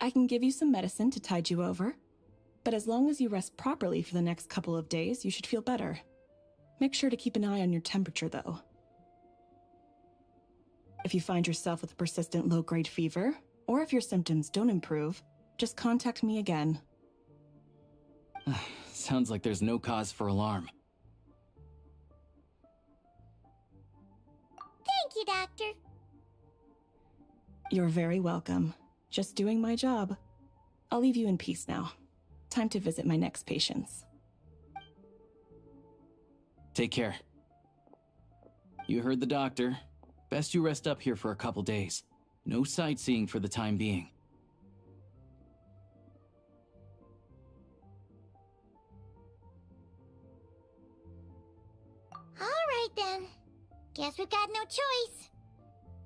I can give you some medicine to tide you over, but as long as you rest properly for the next couple of days, you should feel better. Make sure to keep an eye on your temperature, though. If you find yourself with a persistent low-grade fever, or if your symptoms don't improve, just contact me again. Sounds like there's no cause for alarm. Thank you, Doctor. You're very welcome. Just doing my job. I'll leave you in peace now. Time to visit my next patients. Take care. You heard the doctor. Best you rest up here for a couple days. No sightseeing for the time being. All right, then. Guess we've got no choice.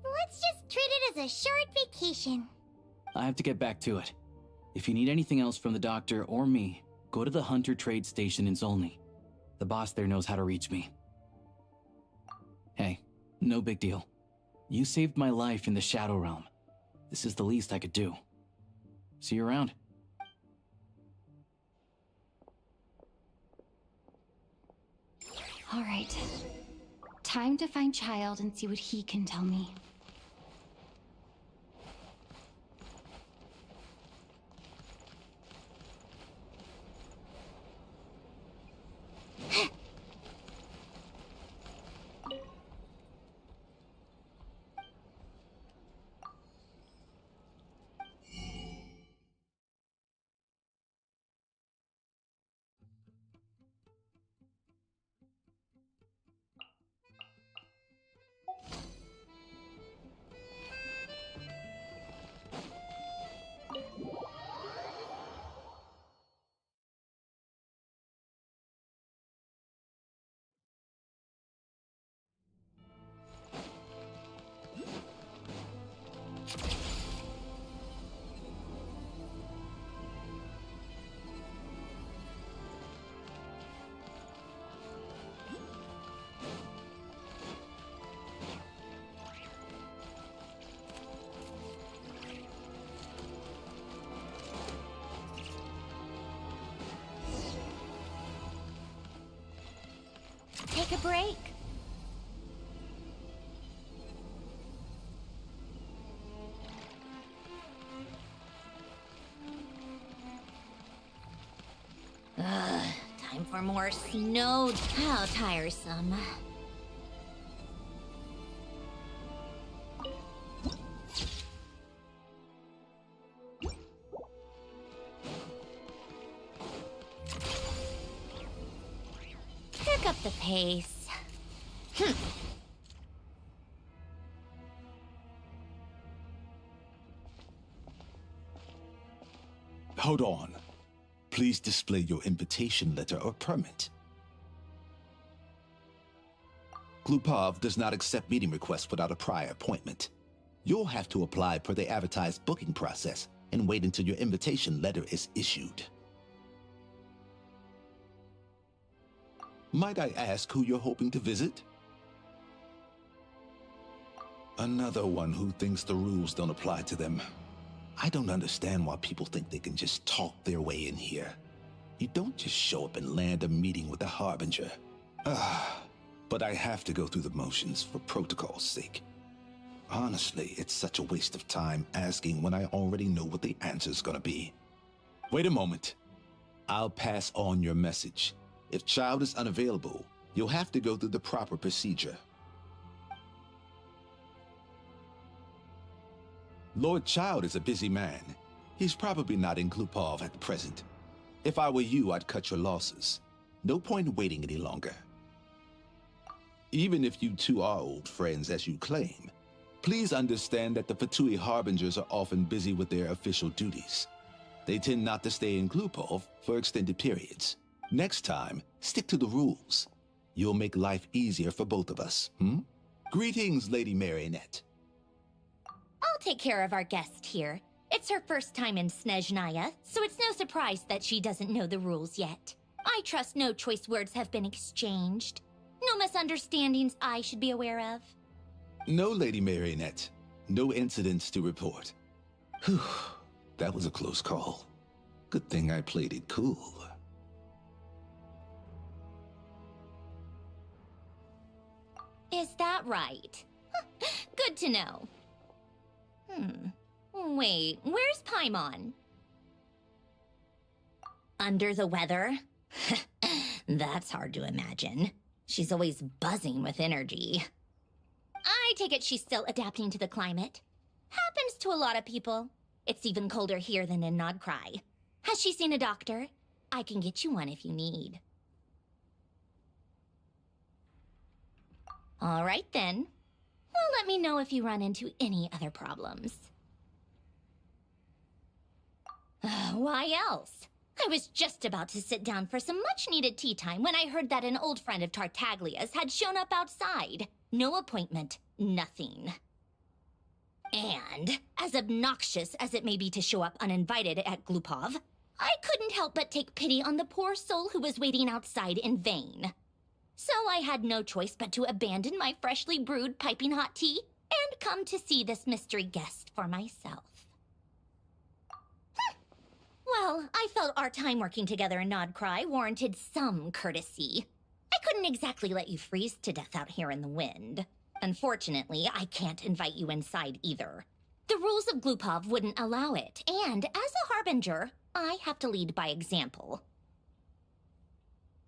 Let's just treat it as a short vacation. I have to get back to it. If you need anything else from the doctor or me, go to the Hunter Trade Station in Zolny. The boss there knows how to reach me. Hey, no big deal. You saved my life in the Shadow Realm. This is the least I could do. See you around. All right. Time to find Child and see what he can tell me. Take a break. Time for more snow. How tiresome. Pick up the pace. Hold on. Please display your invitation letter or permit. Glupov does not accept meeting requests without a prior appointment. You'll have to apply per the advertised booking process and wait until your invitation letter is issued. Might I ask who you're hoping to visit? Another one who thinks the rules don't apply to them. I don't understand why people think they can just talk their way in here. You don't just show up and land a meeting with the Harbinger. But I have to go through the motions for protocol's sake. Honestly, it's such a waste of time asking when I already know what the answer's gonna be. Wait a moment. I'll pass on your message. If Child is unavailable, you'll have to go through the proper procedure. Lord Child is a busy man. He's probably not in Glupov at present. If I were you, I'd cut your losses. No point in waiting any longer. Even if you two are old friends as you claim, please understand that the Fatui Harbingers are often busy with their official duties. They tend not to stay in Glupov for extended periods. Next time, stick to the rules. You'll make life easier for both of us, Greetings, Lady Marionette. I'll take care of our guest here. It's her first time in Snezhnaya, so it's no surprise that she doesn't know the rules yet. I trust no choice words have been exchanged. No misunderstandings I should be aware of. No, Lady Marionette. No incidents to report. Whew, that was a close call. Good thing I played it cool. Is that right? Good to know. Wait, where's Paimon? Under the weather? That's hard to imagine. She's always buzzing with energy. I take it she's still adapting to the climate. Happens to a lot of people. It's even colder here than in Nodcry. Has she seen a doctor? I can get you one if you need. All right then. Well, let me know if you run into any other problems. Why else? I was just about to sit down for some much-needed tea time when I heard that an old friend of Tartaglia's had shown up outside. No appointment, nothing. And, as obnoxious as it may be to show up uninvited at Glupov, I couldn't help but take pity on the poor soul who was waiting outside in vain. So I had no choice but to abandon my freshly brewed piping hot tea and come to see this mystery guest for myself. Well, I felt our time working together in Nodcry warranted some courtesy. I couldn't exactly let you freeze to death out here in the wind. Unfortunately, I can't invite you inside either. The rules of Glupov wouldn't allow it, and as a harbinger, I have to lead by example.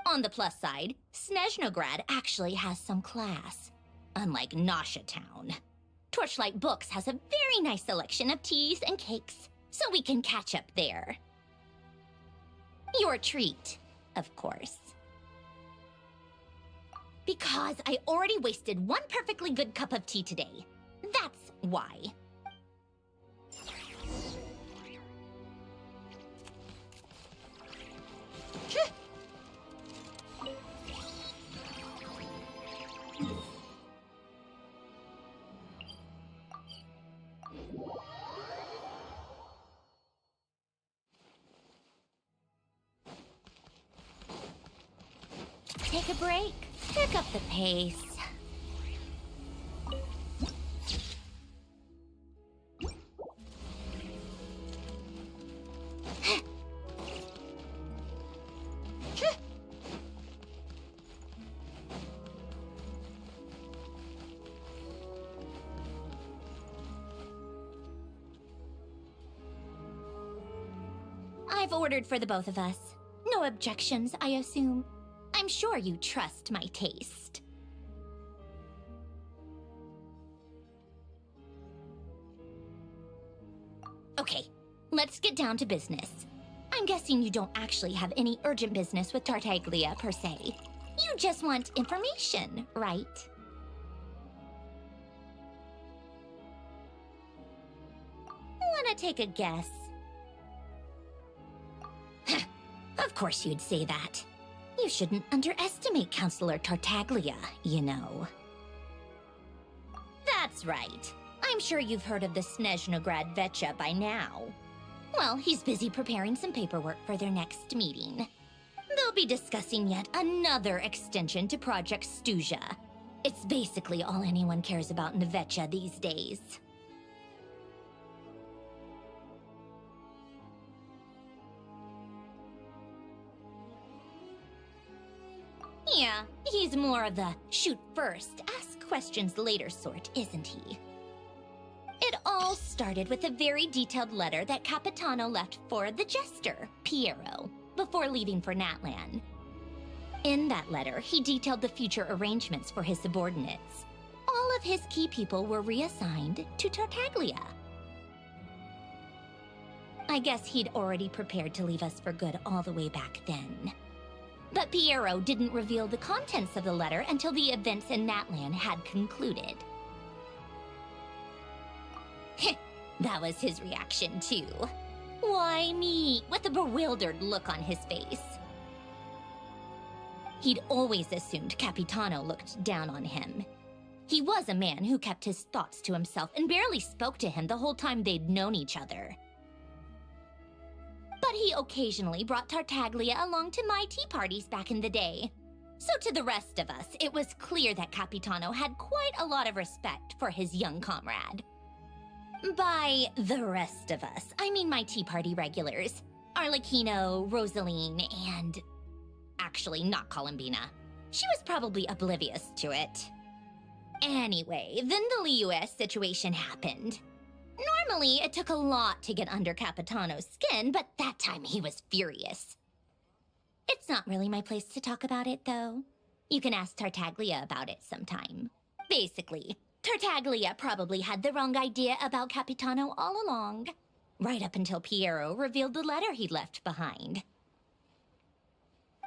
On the plus side, Snezhnograd actually has some class, unlike Nasha Town. Torchlight Books has a very nice selection of teas and cakes, so we can catch up there. Your treat, of course. Because I already wasted one perfectly good cup of tea today. That's why. Take a break, pick up the pace. I've ordered for the both of us. No objections, I assume. I'm sure you trust my taste. Okay, let's get down to business. I'm guessing you don't actually have any urgent business with Tartaglia per se. You just want information, right? Wanna take a guess? Of course you'd say that. You shouldn't underestimate Counselor Tartaglia, you know. That's right. I'm sure you've heard of the Snezhnograd Vecha by now. Well, he's busy preparing some paperwork for their next meeting. They'll be discussing yet another extension to Project Stuzha. It's basically all anyone cares about in the Vecha these days. Yeah, he's more of the shoot first, ask questions later sort, isn't he? It all started with a very detailed letter that Capitano left for the jester, Piero, before leaving for Natlan. In that letter, he detailed the future arrangements for his subordinates. All of his key people were reassigned to Tartaglia. I guess he'd already prepared to leave us for good all the way back then. But Piero didn't reveal the contents of the letter until the events in Natlan had concluded. That was his reaction, too. Why me? With a bewildered look on his face. He'd always assumed Capitano looked down on him. He was a man who kept his thoughts to himself and barely spoke to him the whole time they'd known each other. but he occasionally brought Tartaglia along to my tea parties back in the day. So to the rest of us, it was clear that Capitano had quite a lot of respect for his young comrade. By the rest of us, I mean my tea party regulars. Arlecchino, Rosaline, and... actually, not Columbina. She was probably oblivious to it. Anyway, then the Liu-S situation happened. Normally, it took a lot to get under Capitano's skin, but that time he was furious. It's not really my place to talk about it, though. You can ask Tartaglia about it sometime. Basically, Tartaglia probably had the wrong idea about Capitano all along, right up until Piero revealed the letter he'd left behind.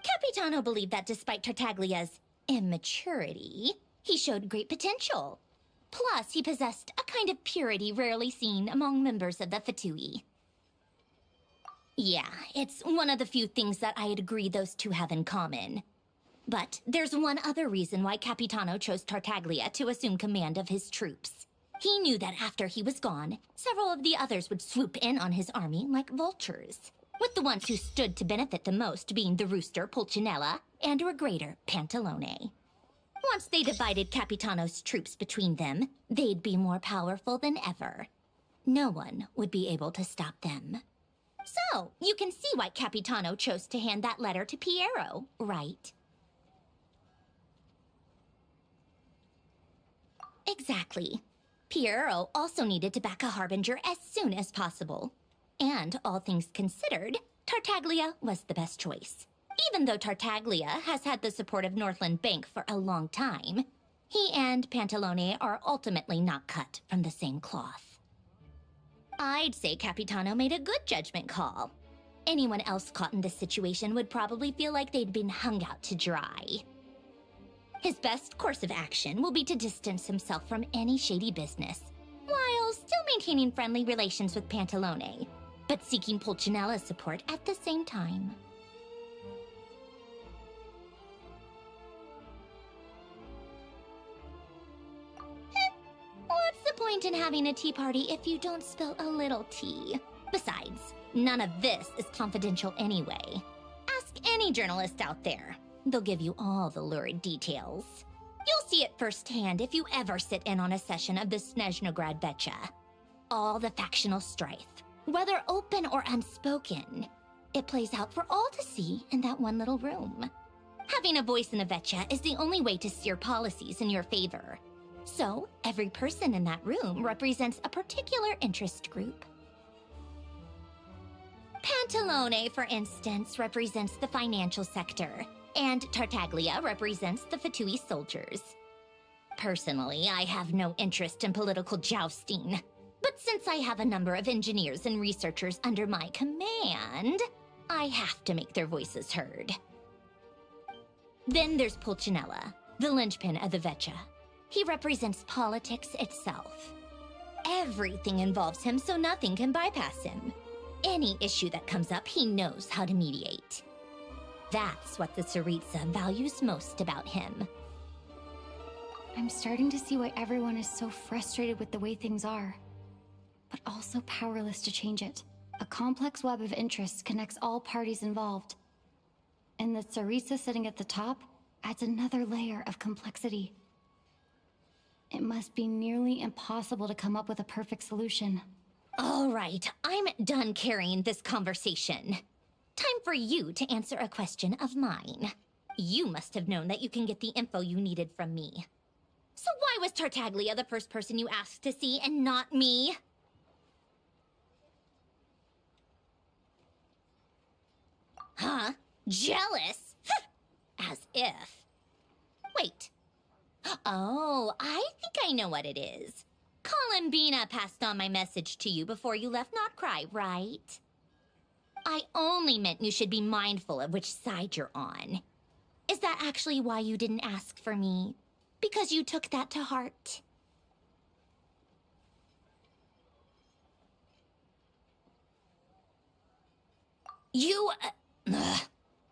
Capitano believed that despite Tartaglia's immaturity, he showed great potential. Plus, he possessed a kind of purity rarely seen among members of the Fatui. Yeah, it's one of the few things that I'd agree those two have in common. But there's one other reason why Capitano chose Tartaglia to assume command of his troops. He knew that after he was gone, several of the others would swoop in on his army like vultures, with the ones who stood to benefit the most being the rooster Pulcinella and Regrator Pantalone. Once they divided Capitano's troops between them, they'd be more powerful than ever. No one would be able to stop them. So, you can see why Capitano chose to hand that letter to Piero, right? Exactly. Piero also needed to back a Harbinger as soon as possible. And, all things considered, Tartaglia was the best choice. Even though Tartaglia has had the support of Northland Bank for a long time, he and Pantalone are ultimately not cut from the same cloth. I'd say Capitano made a good judgment call. Anyone else caught in this situation would probably feel like they'd been hung out to dry. His best course of action will be to distance himself from any shady business, while still maintaining friendly relations with Pantalone, but seeking Pulcinella's support at the same time. What's the point in having a tea party if you don't spill a little tea? Besides, none of this is confidential anyway. Ask any journalist out there. They'll give you all the lurid details. You'll see it firsthand if you ever sit in on a session of the Snezhnograd Vecha. All the factional strife, whether open or unspoken, it plays out for all to see in that one little room. Having a voice in the Vecha is the only way to steer policies in your favor. So, every person in that room represents a particular interest group. Pantalone, for instance, represents the financial sector, and Tartaglia represents the Fatui soldiers. Personally, I have no interest in political jousting, but since I have a number of engineers and researchers under my command, I have to make their voices heard. Then there's Pulcinella, the linchpin of the Vecha. He represents politics itself. Everything involves him, so nothing can bypass him. Any issue that comes up, he knows how to mediate. That's what the Tsaritsa values most about him. I'm starting to see why everyone is so frustrated with the way things are, but also powerless to change it. A complex web of interests connects all parties involved. And the Tsaritsa sitting at the top adds another layer of complexity. It must be nearly impossible to come up with a perfect solution. All right, I'm done carrying this conversation. Time for you to answer a question of mine. You must have known that you can get the info you needed from me. So why was Tartaglia the first person you asked to see and not me? Huh? Jealous? As if. Wait. Oh, I think I know what it is. Columbina passed on my message to you before you left Not Cry, right? I only meant you should be mindful of which side you're on. Is that actually why you didn't ask for me? Because you took that to heart?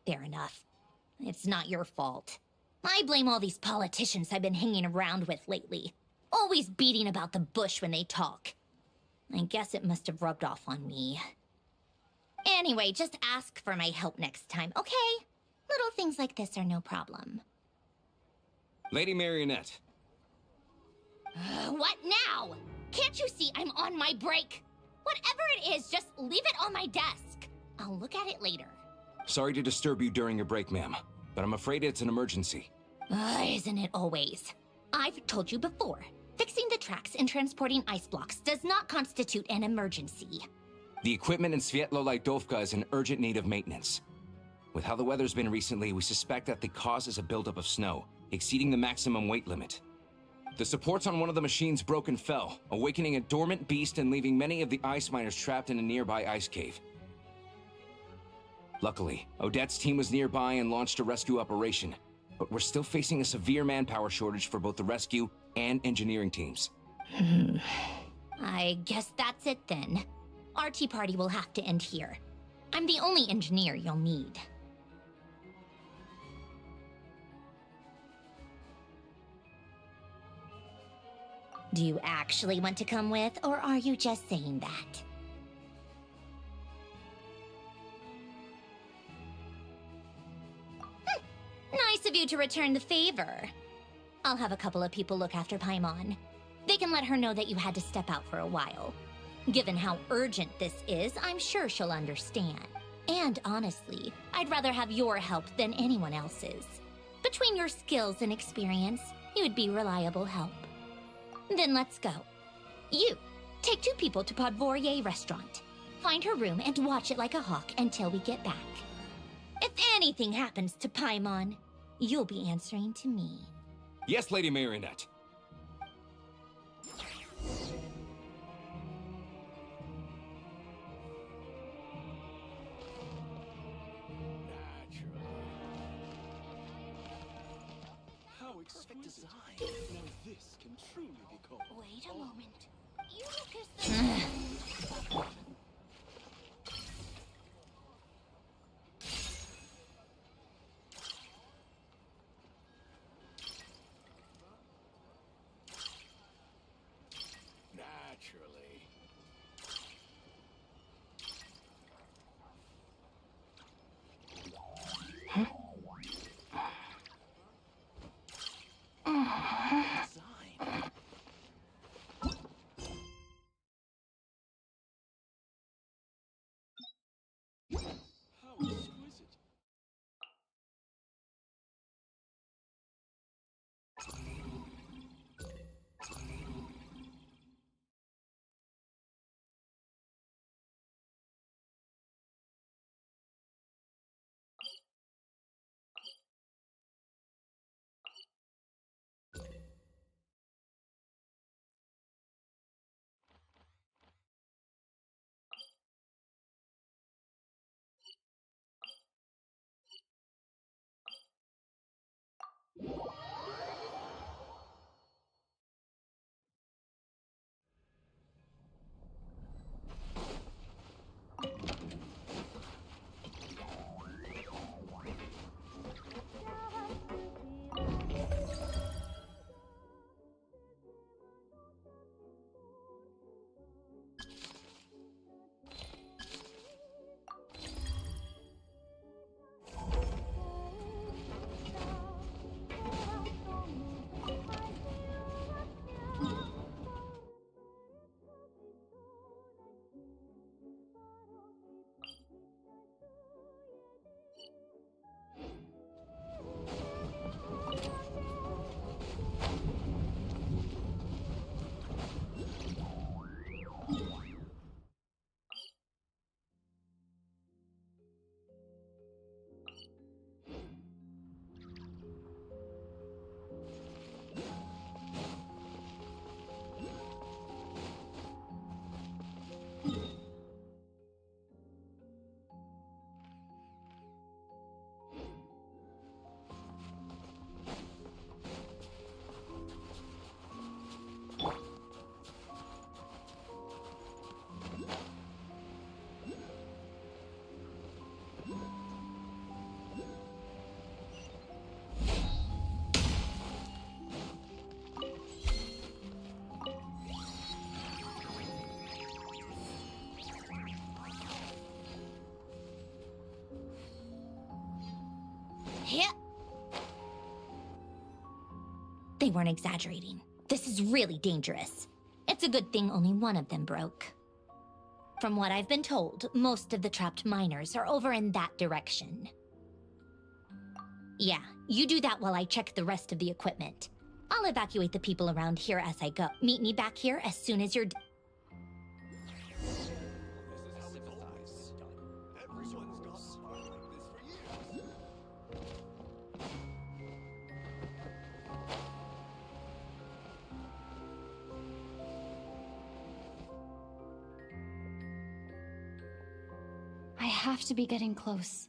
Fair enough. It's not your fault. I blame all these politicians I've been hanging around with lately. Always beating about the bush when they talk. I guess it must have rubbed off on me. Anyway, just ask for my help next time, okay? Little things like this are no problem. Lady Marionette. What now? Can't you see I'm on my break? Whatever it is, just leave it on my desk. I'll look at it later. Sorry to disturb you during your break, ma'am, but I'm afraid it's an emergency. Isn't it always? I've told you before, fixing the tracks and transporting ice blocks does not constitute an emergency. The equipment in Svietlolaidovka is in urgent need of maintenance. With how the weather's been recently, we suspect that the cause is a buildup of snow, exceeding the maximum weight limit. The supports on one of the machines broke and fell, awakening a dormant beast and leaving many of the ice miners trapped in a nearby ice cave. Luckily, Odette's team was nearby and launched a rescue operation, but we're still facing a severe manpower shortage for both the rescue and engineering teams. I guess that's it then. Our tea party will have to end here. I'm the only engineer you'll need. Do you actually want to come with, or are you just saying that? Nice of you to return the favor. I'll have a couple of people look after Paimon. They can let her know that you had to step out for a while. Given how urgent this is, I'm sure she'll understand. And honestly, I'd rather have your help than anyone else's. Between your skills and experience, you'd be reliable help. Then let's go. You, take 2 people to Podvorier restaurant. Find her room and watch it like a hawk until we get back. If anything happens to Paimon, you'll be answering to me. Yes, Lady Marionette. How exquisite design. Now this can truly be called. Wait a moment. You look as though... Yeah. They weren't exaggerating. This is really dangerous. It's a good thing only one of them broke. From what I've been told, most of the trapped miners are over in that direction. Yeah, you do that while I check the rest of the equipment. I'll evacuate the people around here as I go. Meet me back here as soon as you're done. I have to be getting close.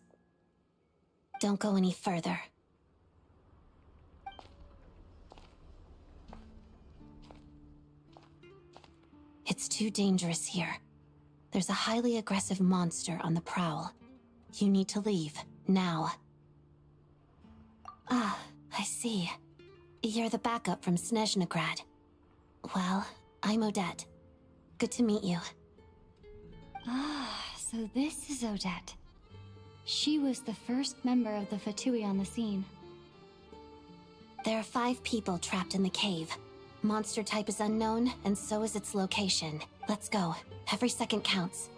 Don't go any further. It's too dangerous here. There's a highly aggressive monster on the prowl. You need to leave, now. Ah, I see. You're the backup from Snezhnaya. Well, I'm Odette. Good to meet you. Ah, so this is Odette. She was the first member of the Fatui on the scene. There are 5 people trapped in the cave. Monster type is unknown, and so is its location. Let's go. Every second counts.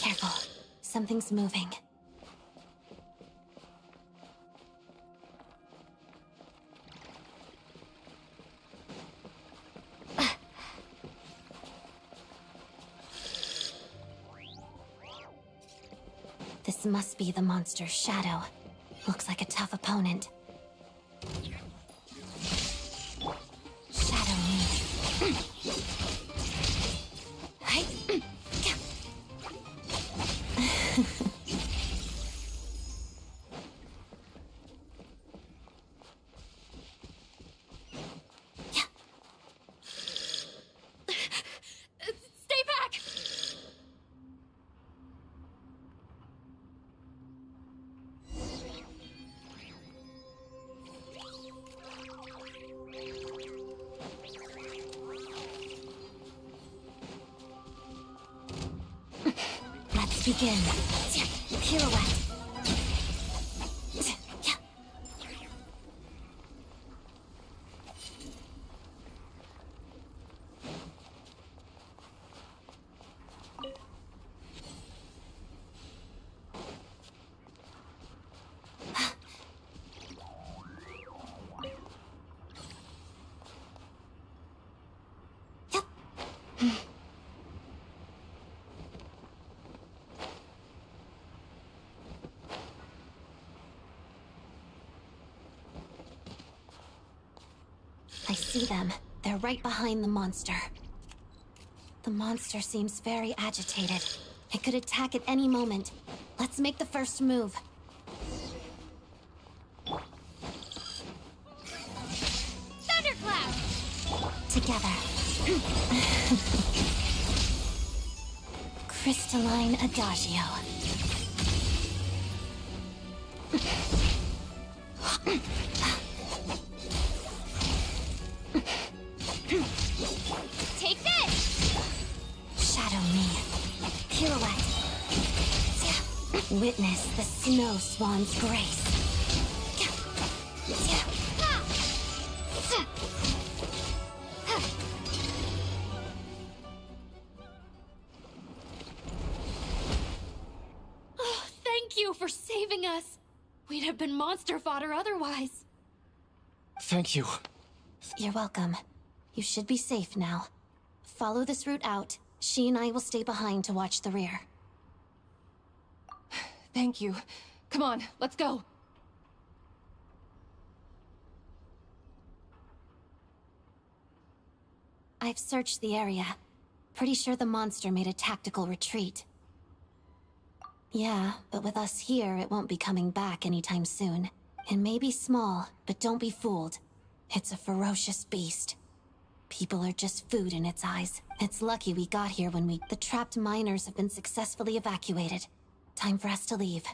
Careful. Something's moving. This must be the monster's shadow. Looks like a tough opponent. Shadow me. Stay back! Let's begin. Pirouette. I see them. They're right behind the monster. The monster seems very agitated. It could attack at any moment. Let's make the first move. Thunderclap! Together. Crystalline Adagio. Take this! Shadow me. Pirouette. Witness the snow swan's grace. Oh, thank you for saving us. We'd have been monster fodder otherwise. Thank you. You're welcome. You should be safe now. Follow this route out. She and I will stay behind to watch the rear. Thank you. Come on, let's go. I've searched the area. Pretty sure the monster made a tactical retreat. Yeah, but with us here, it won't be coming back anytime soon. It may be small, but don't be fooled. It's a ferocious beast. People are just food in its eyes. It's lucky we got here when the trapped miners have been successfully evacuated. Time for us to leave.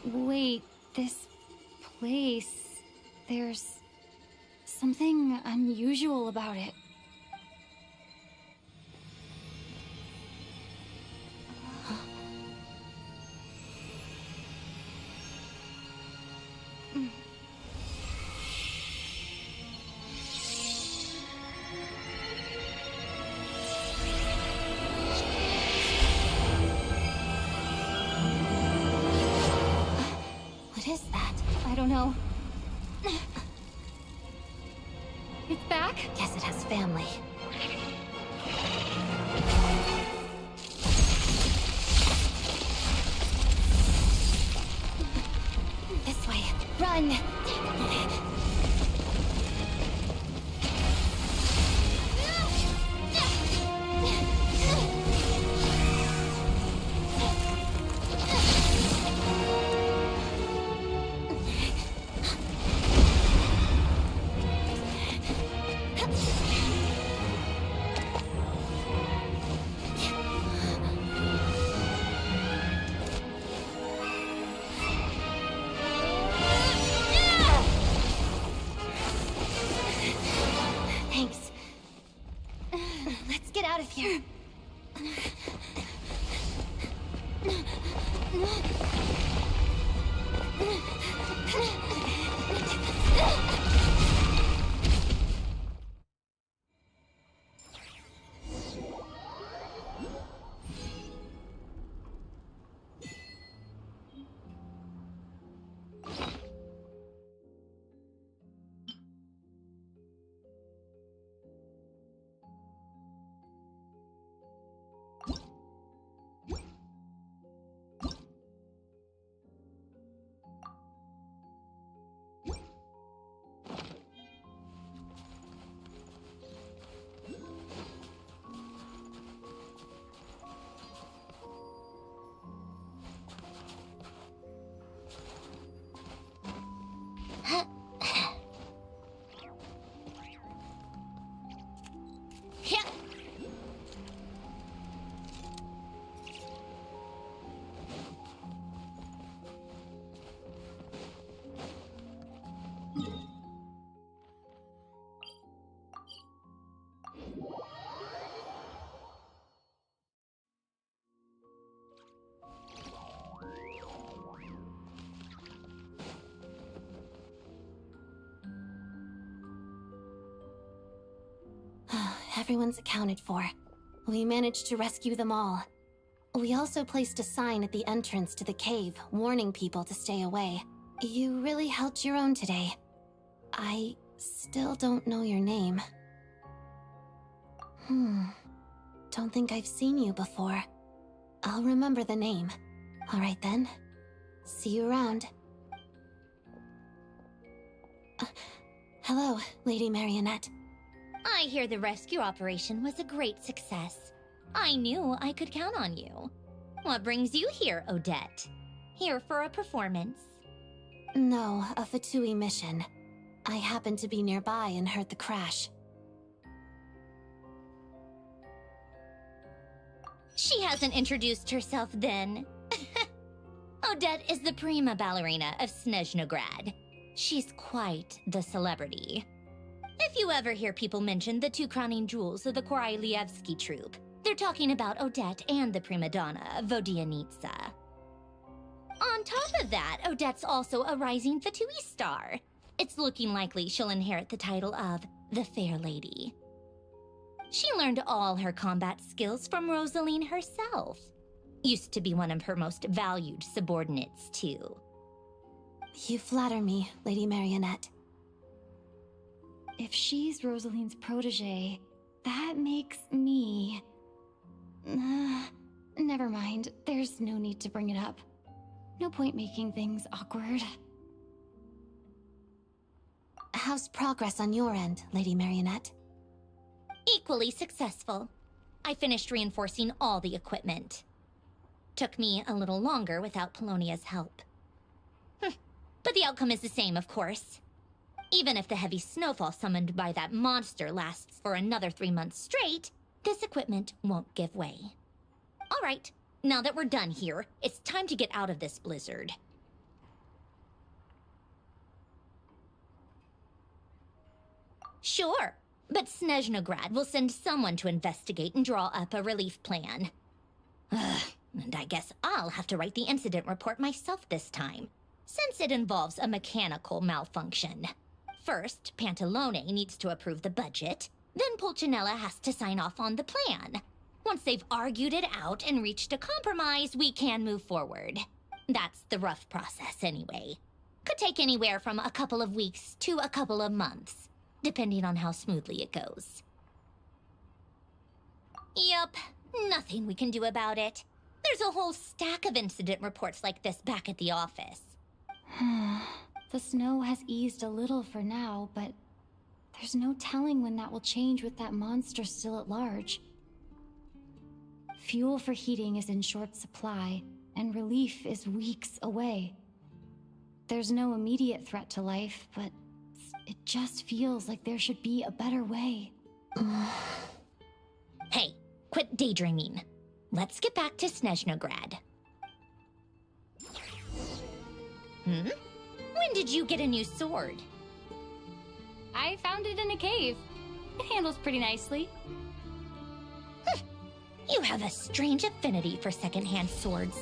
Wait, this place... There's something unusual about it. What is that? I don't know. It's back? Guess it has family. This way. Run! Thanks. Let's get out of here. Everyone's accounted for. We managed to rescue them all. We also placed a sign at the entrance to the cave, warning people to stay away. You really held your own today. I still don't know your name. Don't think I've seen you before. I'll remember the name. All right then. See you around. Hello, Lady Marionette. I hear the rescue operation was a great success. I knew I could count on you. What brings you here, Odette? Here for a performance? No, a Fatui mission. I happened to be nearby and heard the crash. She hasn't introduced herself then. Odette is the prima ballerina of Snezhnograd. She's quite the celebrity. If you ever hear people mention the two crowning jewels of the Korylevsky troupe, they're talking about Odette and the prima donna, Vodianitsa. On top of that, Odette's also a rising Fatui star. It's looking likely she'll inherit the title of the Fair Lady. She learned all her combat skills from Rosaline herself. Used to be one of her most valued subordinates, too. You flatter me, Lady Marionette. If she's Rosaline's protege, that makes me... Never mind. There's no need to bring it up. No point making things awkward. How's progress on your end, Lady Marionette? Equally successful. I finished reinforcing all the equipment. Took me a little longer without Polonia's help. But the outcome is the same, of course. Even if the heavy snowfall summoned by that monster lasts for another 3 months straight, this equipment won't give way. All right, Now that we're done here, it's time to get out of this blizzard. Sure, but Snezhnograd will send someone to investigate and draw up a relief plan. And I guess I'll have to write the incident report myself this time, since it involves a mechanical malfunction. First, Pantalone needs to approve the budget, then Pulcinella has to sign off on the plan. Once they've argued it out and reached a compromise, we can move forward. That's the rough process anyway. Could take anywhere from a couple of weeks to a couple of months, depending on how smoothly it goes. Yup, nothing we can do about it. There's a whole stack of incident reports like this back at the office. The snow has eased a little for now, but there's no telling when that will change with that monster still at large. Fuel for heating is in short supply, and relief is weeks away. There's no immediate threat to life, but it just feels like there should be a better way. Hey, quit daydreaming. Let's get back to Snezhnograd. When did you get a new sword? I found it in a cave. It handles pretty nicely. You have a strange affinity for secondhand swords.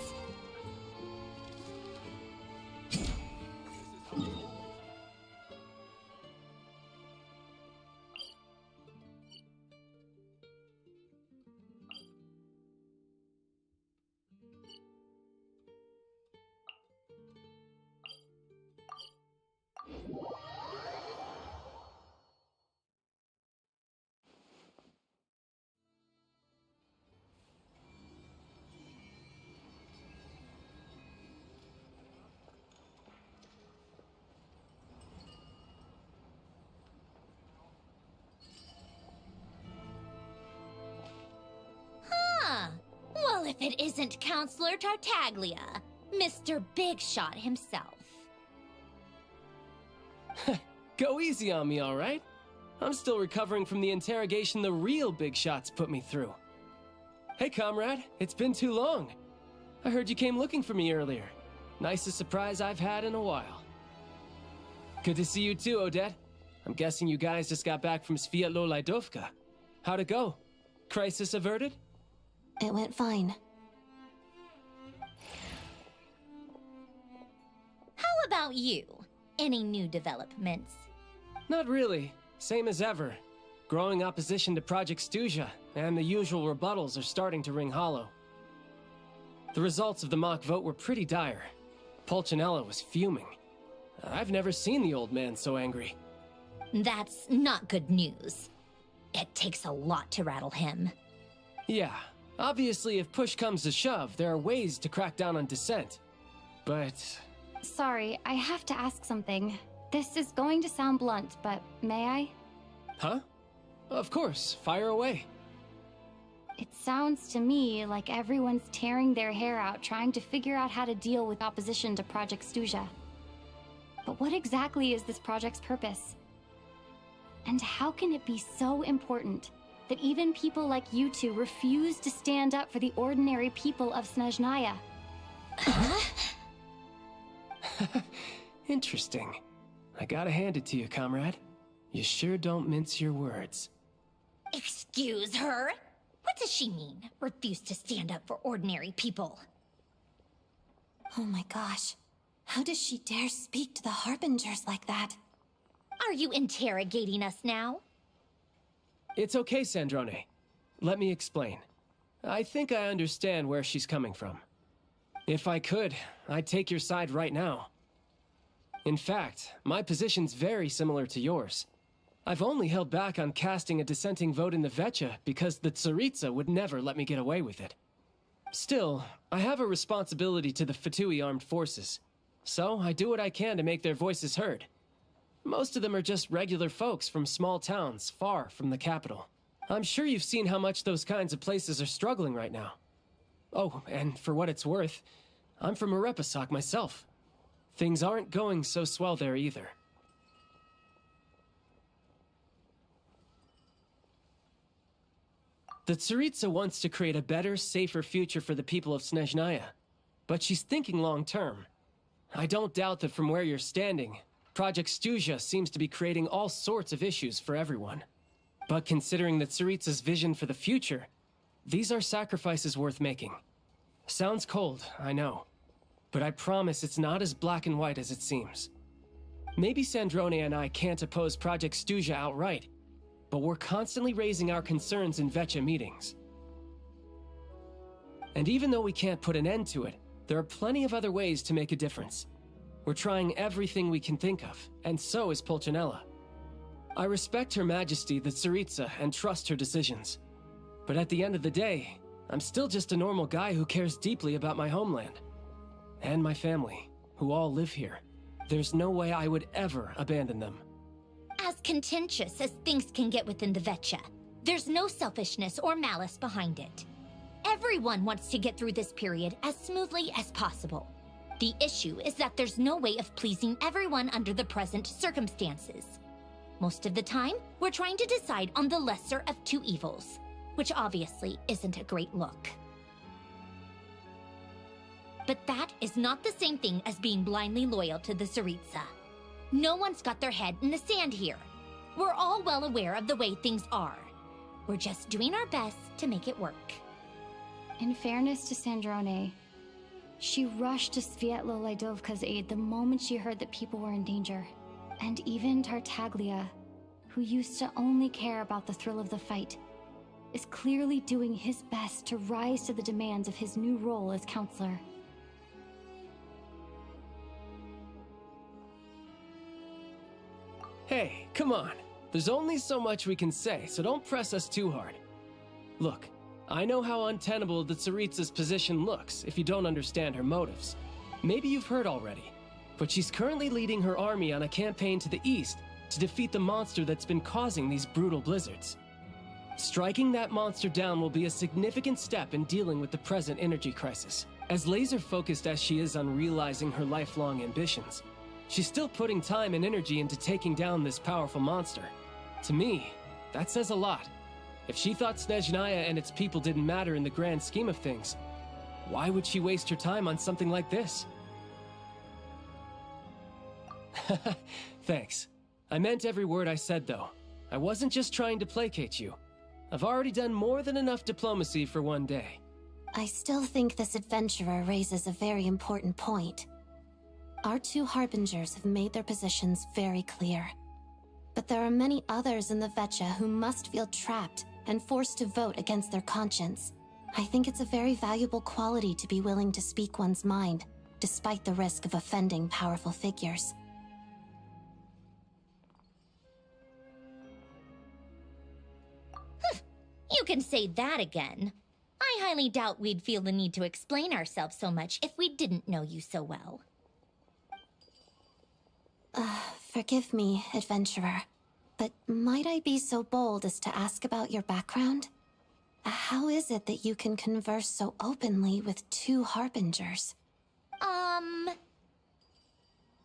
Well, if it isn't Counselor Tartaglia, Mr. Big Shot himself. Go easy on me, all right? I'm still recovering from the interrogation the real Big Shots put me through. Hey, comrade, it's been too long. I heard you came looking for me earlier. Nicest surprise I've had in a while. Good to see you too, Odette. I'm guessing you guys just got back from Sviatlo-Lajdovka. How'd it go? Crisis averted? It went fine. How about you? Any new developments? Not really. Same as ever. Growing opposition to Project Stuzha, and the usual rebuttals are starting to ring hollow. The results of the mock vote were pretty dire. Pulcinella was fuming. I've never seen the old man so angry. That's not good news. It takes a lot to rattle him. Yeah, obviously if push comes to shove, there are ways to crack down on dissent. But... Sorry, I have to ask something. This is going to sound blunt, but may I? Huh? Of course, fire away. It sounds to me like everyone's tearing their hair out trying to figure out how to deal with opposition to Project Stuzha. But what exactly is this project's purpose? And how can it be so important that even people like you two refuse to stand up for the ordinary people of Snezhnaya? Interesting. I gotta hand it to you, comrade. You sure don't mince your words. Excuse her? What does she mean, refuse to stand up for ordinary people? Oh my gosh. How does she dare speak to the Harbingers like that? Are you interrogating us now? It's okay, Sandrone. Let me explain. I think I understand where she's coming from. If I could, I'd take your side right now. In fact, my position's very similar to yours. I've only held back on casting a dissenting vote in the Vecha because the Tsaritsa would never let me get away with it. Still, I have a responsibility to the Fatui armed forces, so I do what I can to make their voices heard. Most of them are just regular folks from small towns far from the capital. I'm sure you've seen how much those kinds of places are struggling right now. Oh, and for what it's worth, I'm from Arepasak myself. Things aren't going so swell there either. The The Tsaritsa wants to create a better, safer future for the people of Snezhnaya, but she's thinking long-term. I don't doubt that from where you're standing, Project Stuzha seems to be creating all sorts of issues for everyone. But considering the Tsaritsa's vision for the future, these are sacrifices worth making. Sounds cold, I know, but I promise it's not as black and white as it seems. Maybe Snezhnaya and I can't oppose Project Stuzha outright, but we're constantly raising our concerns in Vecha meetings. And even though we can't put an end to it, there are plenty of other ways to make a difference. We're trying everything we can think of, and so is Pulcinella. I respect Her Majesty, the Tsaritsa, and trust her decisions. But at the end of the day, I'm still just a normal guy who cares deeply about my homeland. And my family, who all live here. There's no way I would ever abandon them. As contentious as things can get within the Vecha, there's no selfishness or malice behind it. Everyone wants to get through this period as smoothly as possible. The issue is that there's no way of pleasing everyone under the present circumstances. Most of the time, we're trying to decide on the lesser of two evils, which obviously isn't a great look. But that is not the same thing as being blindly loyal to the Tsaritsa. No one's got their head in the sand here. We're all well aware of the way things are. We're just doing our best to make it work. In fairness to Sandrone, she rushed to Svietlo Laidovka's aid the moment she heard that people were in danger. And even Tartaglia, who used to only care about the thrill of the fight, is clearly doing his best to rise to the demands of his new role as counselor. Hey, come on. There's only so much we can say, so don't press us too hard. Look, I know how untenable the Tsaritsa's position looks if you don't understand her motives. Maybe you've heard already, but she's currently leading her army on a campaign to the east to defeat the monster that's been causing these brutal blizzards. Striking that monster down will be a significant step in dealing with the present energy crisis. As laser-focused as she is on realizing her lifelong ambitions, she's still putting time and energy into taking down this powerful monster. To me, that says a lot. If she thought Snezhnaya and its people didn't matter in the grand scheme of things, why would she waste her time on something like this? Thanks. I meant every word I said, though. I wasn't just trying to placate you. I've already done more than enough diplomacy for one day. I still think this adventurer raises a very important point. Our two harbingers have made their positions very clear. But there are many others in the Vecha who must feel trapped and forced to vote against their conscience. I think it's a very valuable quality to be willing to speak one's mind, despite the risk of offending powerful figures. You can say that again. I highly doubt we'd feel the need to explain ourselves so much if we didn't know you so well. Forgive me, adventurer, but might I be so bold as to ask about your background? How is it that you can converse so openly with two harbingers?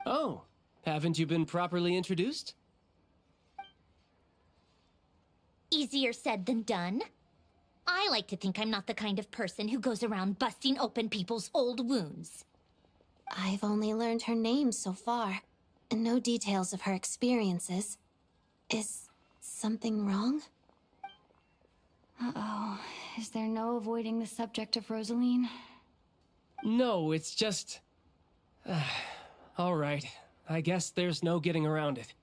Oh, haven't you been properly introduced? Easier said than done. I like to think I'm not the kind of person who goes around busting open people's old wounds. I've only learned her name so far, and no details of her experiences. Is something wrong? Uh-oh. Is there no avoiding the subject of Rosaline? No, it's just... all right. I guess there's no getting around it.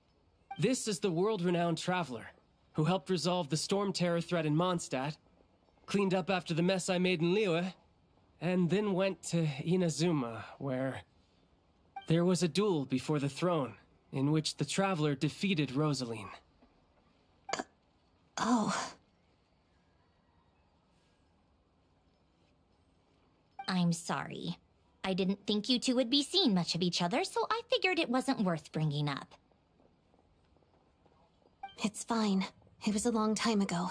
This is the world-renowned traveler, who helped resolve the storm terror threat in Mondstadt, cleaned up after the mess I made in Liyue, and then went to Inazuma, where there was a duel before the throne, in which the traveler defeated Rosaline. Oh. I'm sorry. I didn't think you two would be seeing much of each other, so I figured it wasn't worth bringing up. It's fine. It was a long time ago.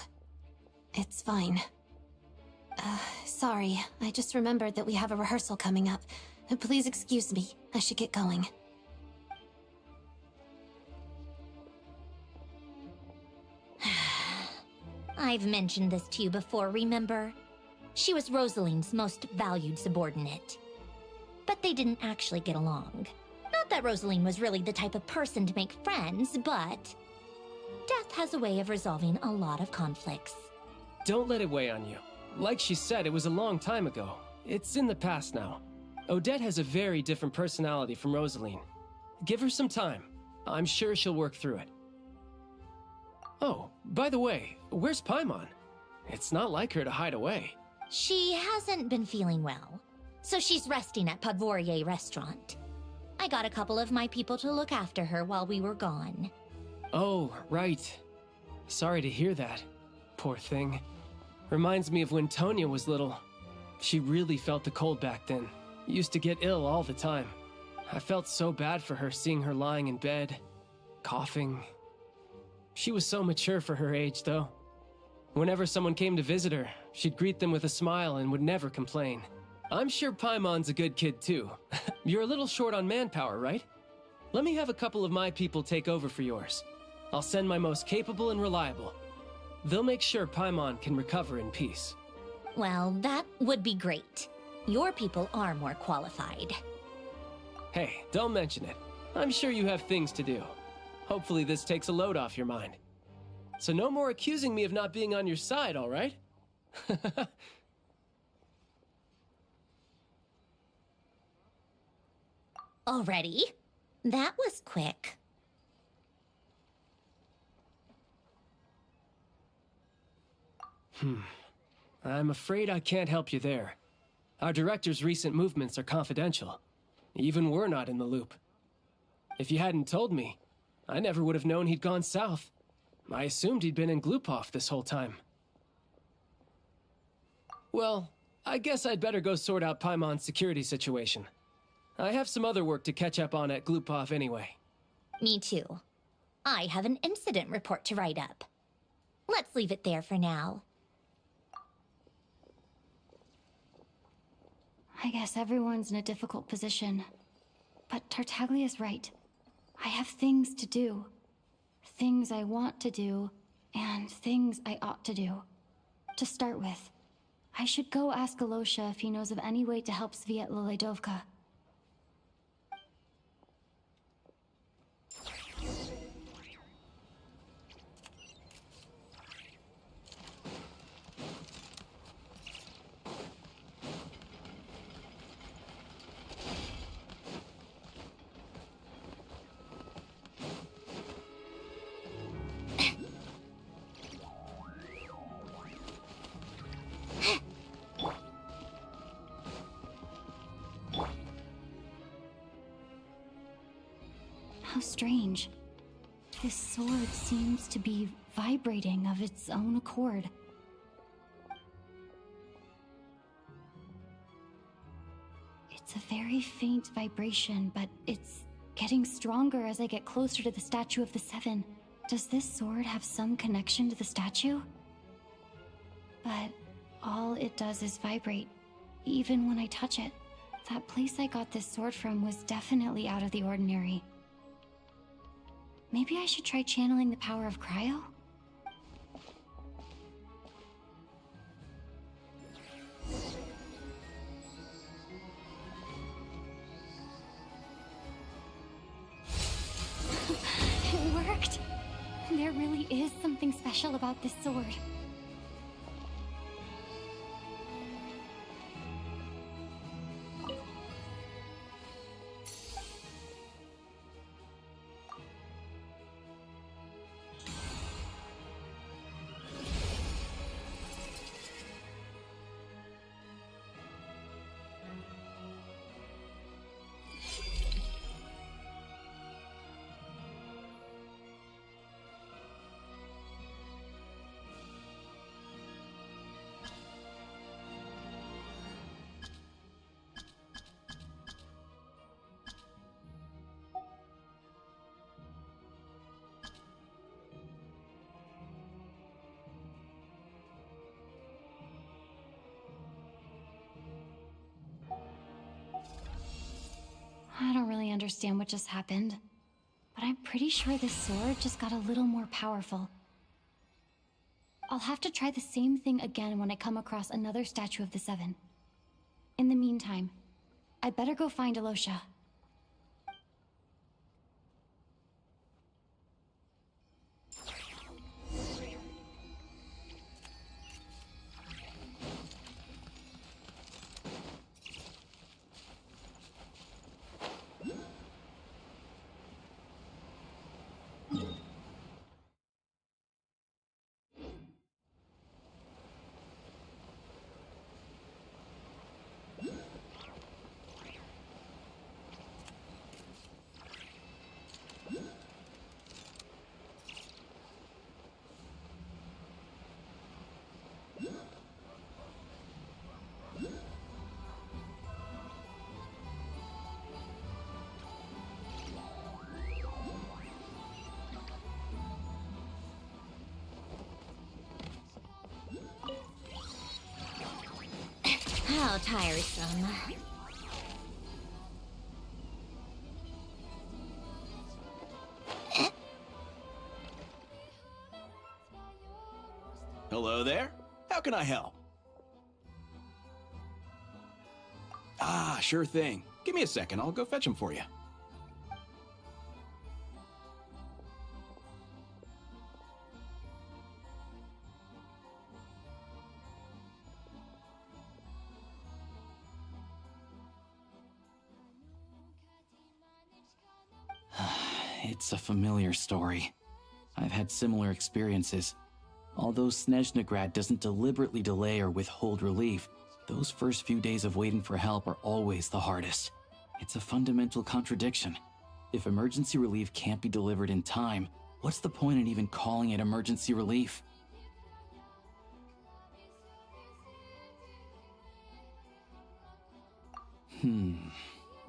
It's fine. Sorry. I just remembered that we have a rehearsal coming up. Please excuse me. I should get going. I've mentioned this to you before, remember? She was Rosaline's most valued subordinate. But they didn't actually get along. Not that Rosaline was really the type of person to make friends, but death has a way of resolving a lot of conflicts. Don't let it weigh on you. Like she said, it was a long time ago. It's in the past now. Odette has a very different personality from Rosaline. Give her some time. I'm sure she'll work through it. Oh, by the way, where's Paimon? It's not like her to hide away. She hasn't been feeling well, so she's resting at Podvorier Restaurant. I got a couple of my people to look after her while we were gone. Oh, right. Sorry to hear that. Poor thing. Reminds me of when Tonya was little. She really felt the cold back then. Used to get ill all the time. I felt so bad for her seeing her lying in bed, coughing. She was so mature for her age, though. Whenever someone came to visit her, she'd greet them with a smile and would never complain. I'm sure Paimon's a good kid, too. You're a little short on manpower, right? Let me have a couple of my people take over for yours. I'll send my most capable and reliable. They'll make sure Paimon can recover in peace. Well, that would be great. Your people are more qualified. Hey, don't mention it. I'm sure you have things to do. Hopefully this takes a load off your mind. So no more accusing me of not being on your side, all right? Already? That was quick. I'm afraid I can't help you there. Our director's recent movements are confidential. Even we're not in the loop. If you hadn't told me, I never would have known he'd gone south. I assumed he'd been in Glupov this whole time. Well, I guess I'd better go sort out Paimon's security situation. I have some other work to catch up on at Glupov anyway. Me too. I have an incident report to write up. Let's leave it there for now. I guess everyone's in a difficult position. But Tartaglia's right. I have things to do. Things I want to do, and things I ought to do. To start with, I should go ask Alosha if he knows of any way to help Sviatla Ledovka. How strange. This sword seems to be vibrating of its own accord. It's a very faint vibration, but it's getting stronger as I get closer to the Statue of the Seven. Does this sword have some connection to the statue? But all it does is vibrate, even when I touch it. That place I got this sword from was definitely out of the ordinary. Maybe I should try channeling the power of cryo? It worked! There really is something special about this sword. I don't really understand what just happened, but I'm pretty sure this sword just got a little more powerful. I'll have to try the same thing again when I come across another statue of the Seven. In the meantime, I'd better go find Alosha. How tiresome. Hello there. How can I help? Ah, sure thing. Give me a second. I'll go fetch him for you. It's a familiar story. I've had similar experiences. Although Snezhnaya doesn't deliberately delay or withhold relief, those first few days of waiting for help are always the hardest. It's a fundamental contradiction. If emergency relief can't be delivered in time, what's the point in even calling it emergency relief?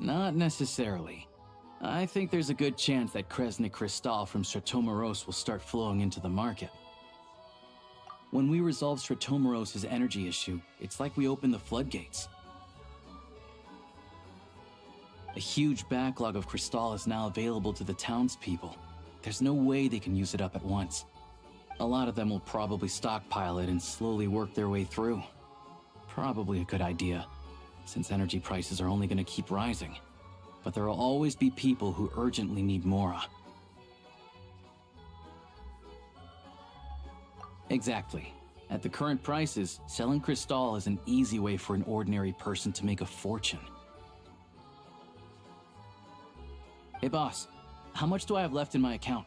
Not necessarily. I think there's a good chance that Kresnik Crystal from Stratomoros will start flowing into the market. When we resolve Stratomoros' energy issue, it's like we open the floodgates. A huge backlog of Crystal is now available to the townspeople. There's no way they can use it up at once. A lot of them will probably stockpile it and slowly work their way through. Probably a good idea, since energy prices are only going to keep rising. But there will always be people who urgently need Mora. Exactly. At the current prices, selling Crystal is an easy way for an ordinary person to make a fortune. Hey boss, how much do I have left in my account?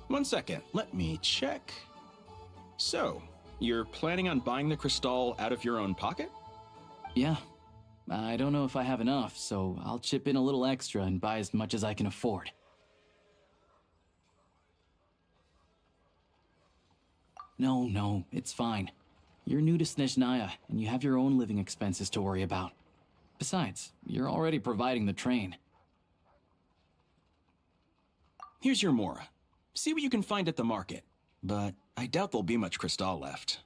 1 second, let me check. So, you're planning on buying the Crystal out of your own pocket? Yeah. I don't know if I have enough, so I'll chip in a little extra and buy as much as I can afford. No, it's fine. You're new to Snezhnaya, and you have your own living expenses to worry about. Besides, you're already providing the train. Here's your Mora. See what you can find at the market, but I doubt there'll be much Crystal left.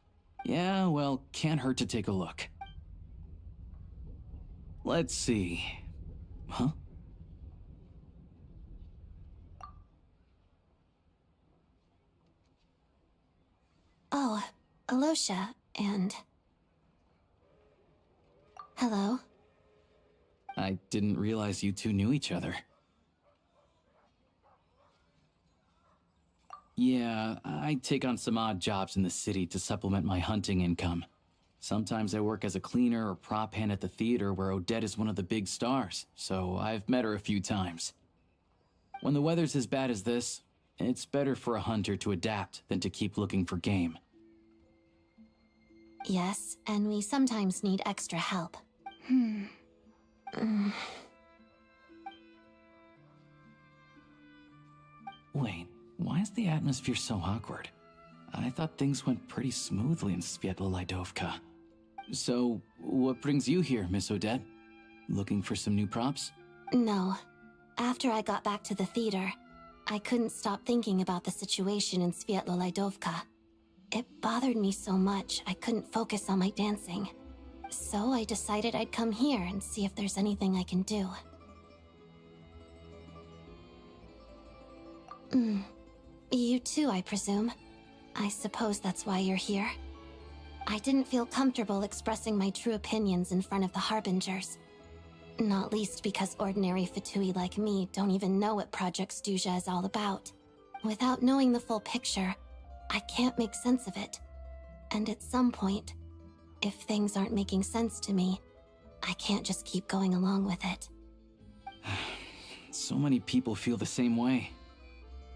Yeah, well, can't hurt to take a look. Let's see. Huh? Oh, Alosha, and... Hello? I didn't realize you two knew each other. Yeah, I take on some odd jobs in the city to supplement my hunting income. Sometimes I work as a cleaner or prop hand at the theater where Odette is one of the big stars, so I've met her a few times. When the weather's as bad as this, it's better for a hunter to adapt than to keep looking for game. Yes, and we sometimes need extra help. Wait, why is the atmosphere so awkward? I thought things went pretty smoothly in Svietlolidovka. So, what brings you here, Miss Odette? Looking for some new props? No. After I got back to the theater, I couldn't stop thinking about the situation in Svietlolidovka. It bothered me so much, I couldn't focus on my dancing. So I decided I'd come here and see if there's anything I can do. You too, I presume. I suppose that's why you're here. I didn't feel comfortable expressing my true opinions in front of the Harbingers. Not least because ordinary Fatui like me don't even know what Project Stuzha is all about. Without knowing the full picture, I can't make sense of it. And at some point, if things aren't making sense to me, I can't just keep going along with it. So many people feel the same way.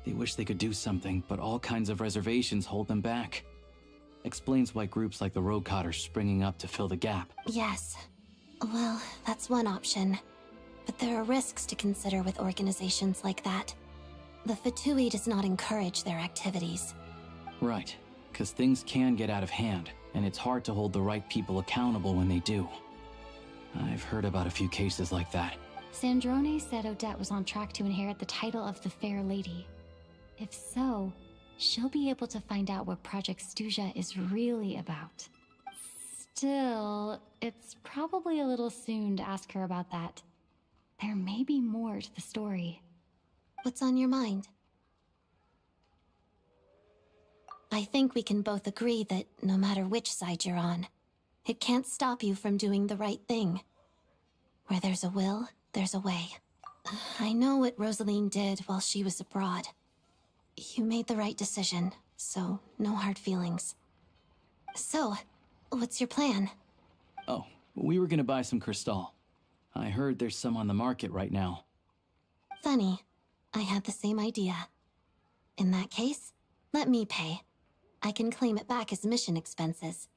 They wish they could do something, but all kinds of reservations hold them back. Explains why groups like the Rokot are springing up to fill the gap. Yes. Well, that's one option. But there are risks to consider with organizations like that. The Fatui does not encourage their activities. Right, because things can get out of hand, and it's hard to hold the right people accountable when they do. I've heard about a few cases like that. Sandrone said Odette was on track to inherit the title of the Fair Lady. If so, she'll be able to find out what Project Stuzha is really about. Still, it's probably a little soon to ask her about that. There may be more to the story. What's on your mind? I think we can both agree that no matter which side you're on, it can't stop you from doing the right thing. Where there's a will, there's a way. I know what Rosaline did while she was abroad. You made the right decision, so no hard feelings. So, what's your plan? Oh, we were gonna buy some Crystal. I heard there's some on the market right now. Funny. I had the same idea. In that case, let me pay. I can claim it back as mission expenses.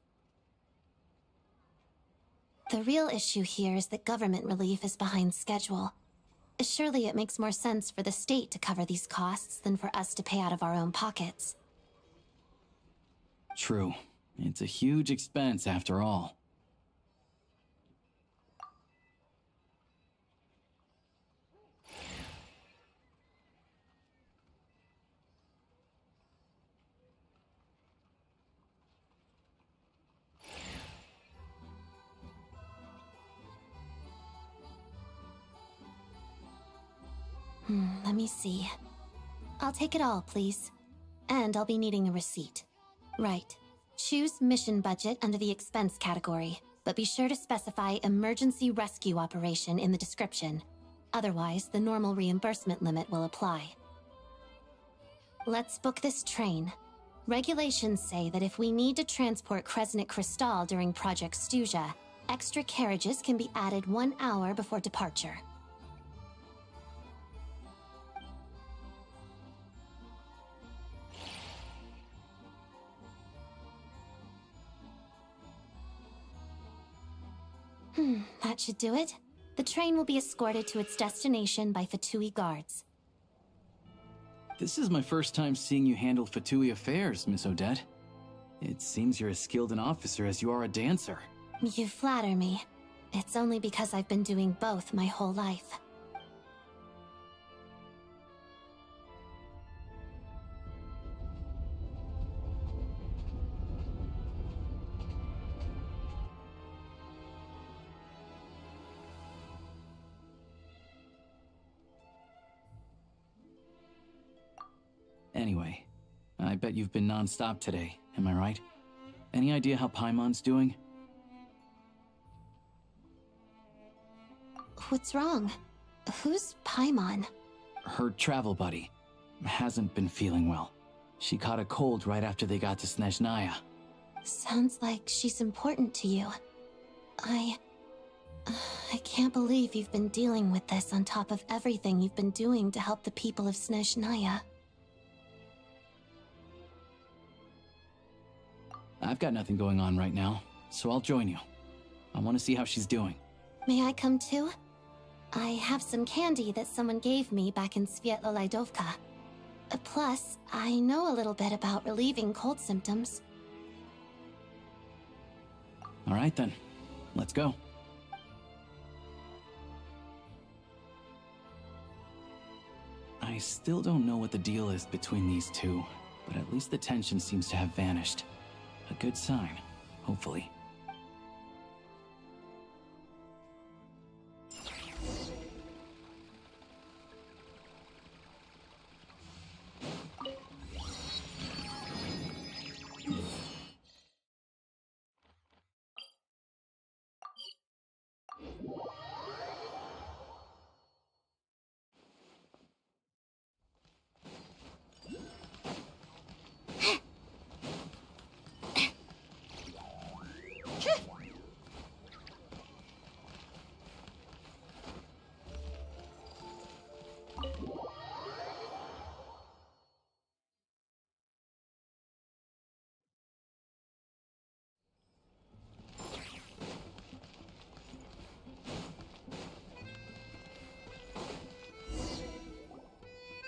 The real issue here is that government relief is behind schedule. Surely it makes more sense for the state to cover these costs than for us to pay out of our own pockets. True. It's a huge expense after all. Let me see. I'll take it all, please. And I'll be needing a receipt. Right. Choose mission budget under the expense category, but be sure to specify emergency rescue operation in the description. Otherwise, the normal reimbursement limit will apply. Let's book this train. Regulations say that if we need to transport Kresnik Crystal during Project Stuzha, extra carriages can be added 1 hour before departure. That should do it. The train will be escorted to its destination by Fatui guards. This is my first time seeing you handle Fatui affairs, Miss Odette. It seems you're as skilled an officer as you are a dancer. You flatter me. It's only because I've been doing both my whole life. Anyway, I bet you've been non-stop today, am I right? Any idea how Paimon's doing? What's wrong? Who's Paimon? Her travel buddy. Hasn't been feeling well. She caught a cold right after they got to Snezhnaya. Sounds like she's important to you. I can't believe you've been dealing with this on top of everything you've been doing to help the people of Snezhnaya. I've got nothing going on right now, so I'll join you. I want to see how she's doing. May I come too? I have some candy that someone gave me back in Svietlolaidovka. Plus, I know a little bit about relieving cold symptoms. All right then, let's go. I still don't know what the deal is between these two, but at least the tension seems to have vanished. A good sign, hopefully.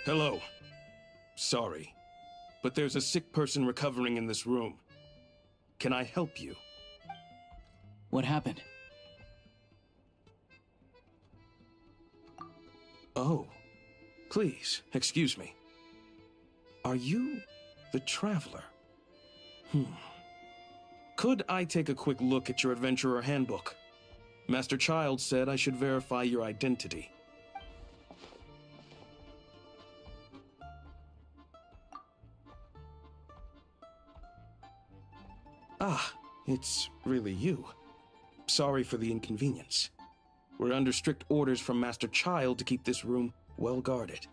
Hello. Sorry, but there's a sick person recovering in this room. Can I help you? What happened? Oh, please, excuse me. Are you the Traveler? Could I take a quick look at your Adventurer Handbook? Master Child said I should verify your identity. Ah, it's really you. Sorry for the inconvenience. We're under strict orders from Master Child to keep this room well guarded.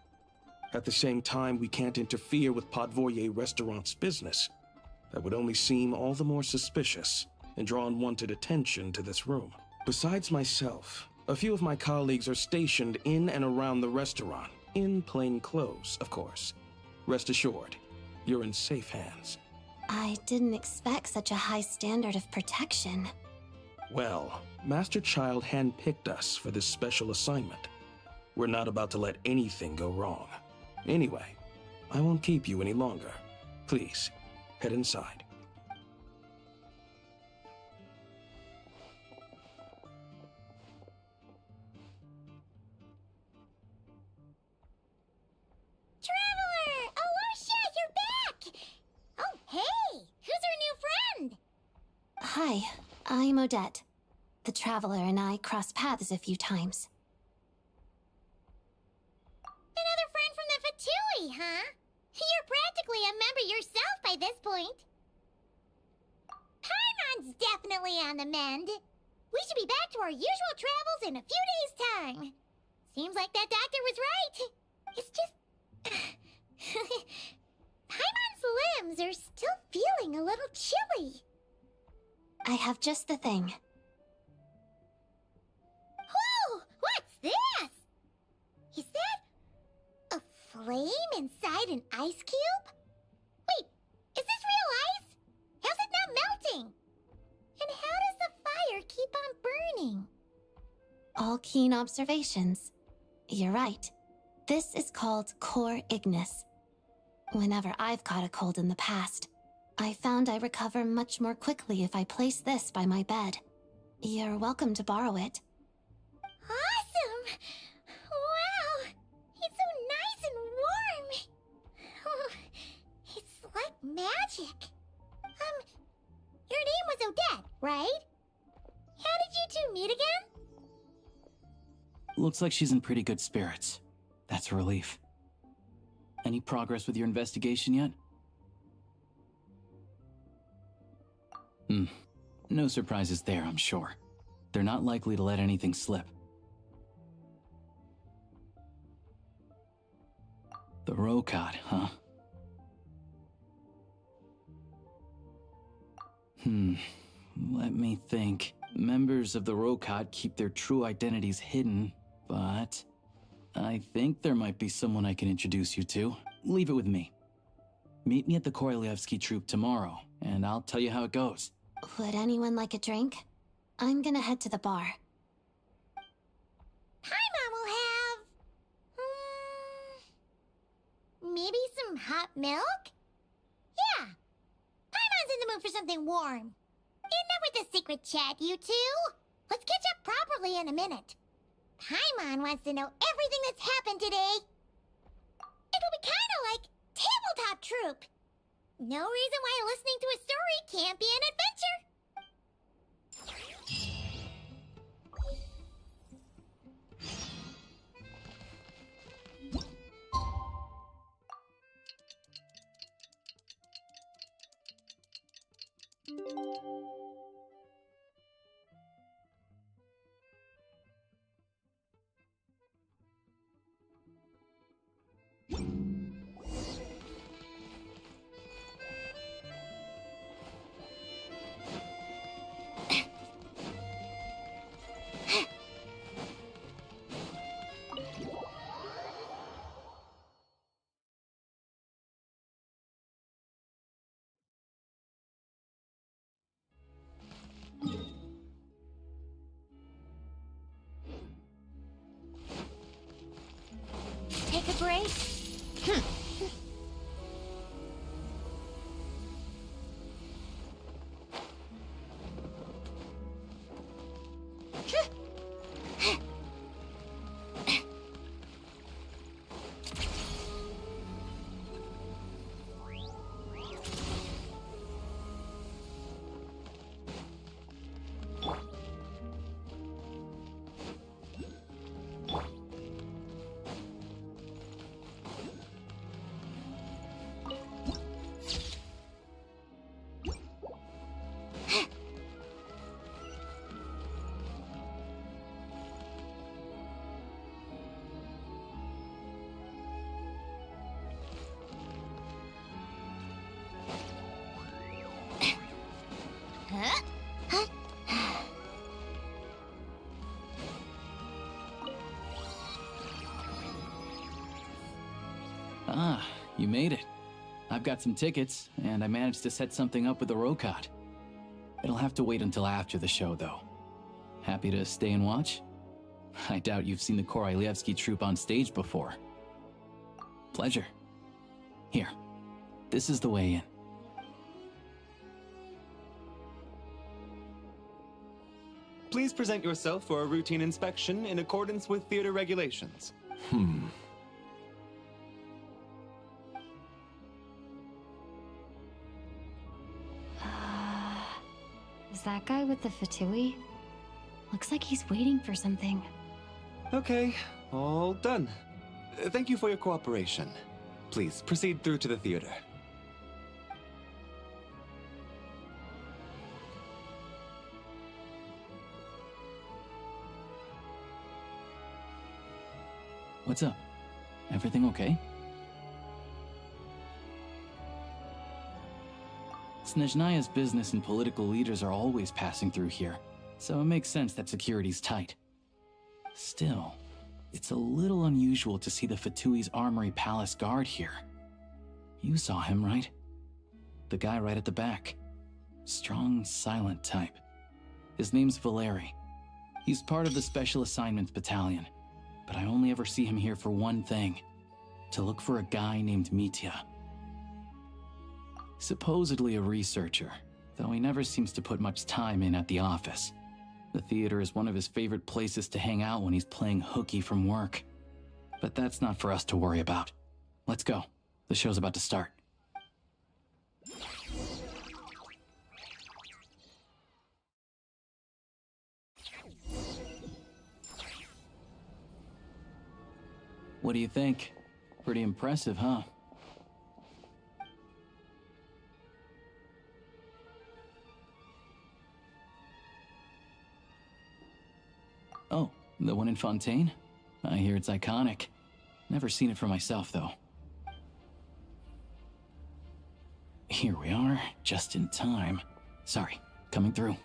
At the same time, we can't interfere with Podvoye Restaurant's business. That would only seem all the more suspicious and draw unwanted attention to this room. Besides myself, a few of my colleagues are stationed in and around the restaurant, in plain clothes, of course. Rest assured, you're in safe hands. I didn't expect such a high standard of protection. Well, Master Child handpicked us for this special assignment. We're not about to let anything go wrong. Anyway, I won't keep you any longer. Please, head inside. Traveler! Aloysia, you're back! Oh, hey! Who's our new friend? Hi, I'm Odette. The Traveler and I crossed paths a few times. Another friend from the Fatui, huh? You're practically a member yourself by this point. Paimon's definitely on the mend. We should be back to our usual travels in a few days' time. Seems like that doctor was right. It's just... Paimon's limbs are still feeling a little chilly. I have just the thing. Whoa! What's this? Is that a flame inside an ice cube? Wait, is this real ice? How's it not melting? And how does the fire keep on burning? All keen observations. You're right. This is called core ignis. Whenever I've caught a cold in the past, I found I recover much more quickly if I place this by my bed. You're welcome to borrow it. Awesome! Wow! It's so nice and warm! Oh, it's like magic. Your name was Odette, right? How did you two meet again? Looks like she's in pretty good spirits. That's a relief. Any progress with your investigation yet? No surprises there, I'm sure. They're not likely to let anything slip. The Rokad, huh? Let me think. Members of the Rokad keep their true identities hidden, but I think there might be someone I can introduce you to. Leave it with me. Meet me at the Korolyevsky troop tomorrow, and I'll tell you how it goes. Would anyone like a drink? I'm gonna head to the bar. Paimon will have... maybe some hot milk? Yeah. Paimon's in the mood for something warm. Enough with the secret chat, you two. Let's catch up properly in a minute. Paimon wants to know everything that's happened today. It'll be kind of like Tabletop Troop. No reason why listening to a story can't be an adventure. Ah, you made it. I've got some tickets, and I managed to set something up with the Rokot. It'll have to wait until after the show, though. Happy to stay and watch? I doubt you've seen the Korolyevsky troupe on stage before. Pleasure. Here, this is the way in. Please present yourself for a routine inspection in accordance with theater regulations. Is that guy with the fatui? Looks like he's waiting for something. Okay, all done. Thank you for your cooperation. Please proceed through to the theater. What's up? Everything okay? Snezhnaya's business and political leaders are always passing through here, so it makes sense that security's tight. Still, it's a little unusual to see the Fatui's Armory Palace guard here. You saw him, right? The guy right at the back. Strong, silent type. His name's Valeri. He's part of the Special Assignments Battalion, but I only ever see him here for one thing: to look for a guy named Mitya. Supposedly a researcher, though he never seems to put much time in at the office. The theater is one of his favorite places to hang out when he's playing hooky from work. But that's not for us to worry about. Let's go. The show's about to start. What do you think? Pretty impressive, huh? Oh, the one in Fontaine? I hear it's iconic. Never seen it for myself, though. Here we are, just in time. Sorry, coming through.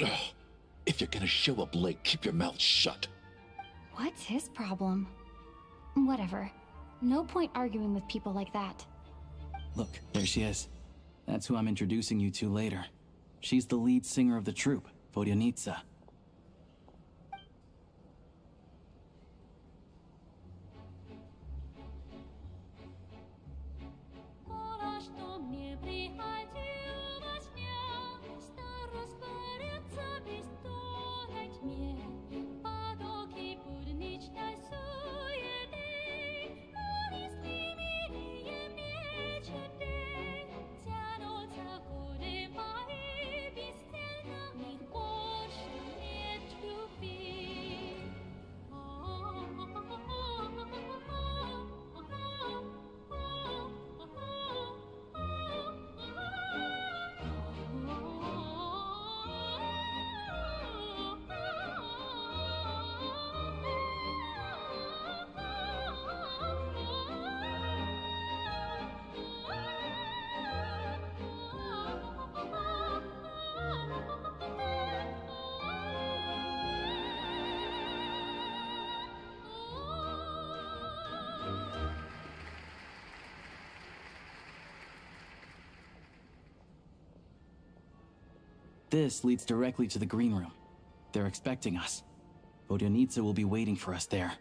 Ugh. If you're gonna show up late, keep your mouth shut. What's his problem? Whatever. No point arguing with people like that. Look, there she is. That's who I'm introducing you to later. She's the lead singer of the troupe, Vodyanitsa. This leads directly to the green room. They're expecting us. Vodyanitsa will be waiting for us there.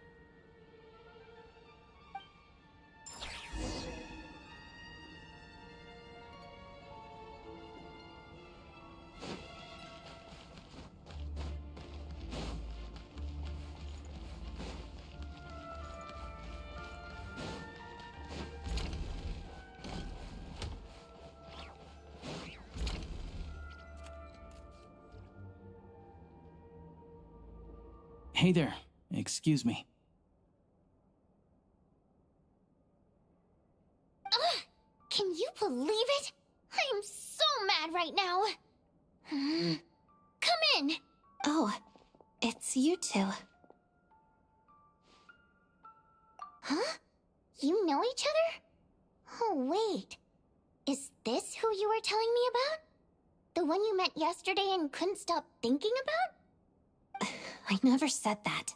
Hey there. Excuse me. Ugh, can you believe it? I am so mad right now. Come in. Oh, it's you two. Huh? You know each other? Oh, wait. Is this who you were telling me about? The one you met yesterday and couldn't stop thinking about? I never said that.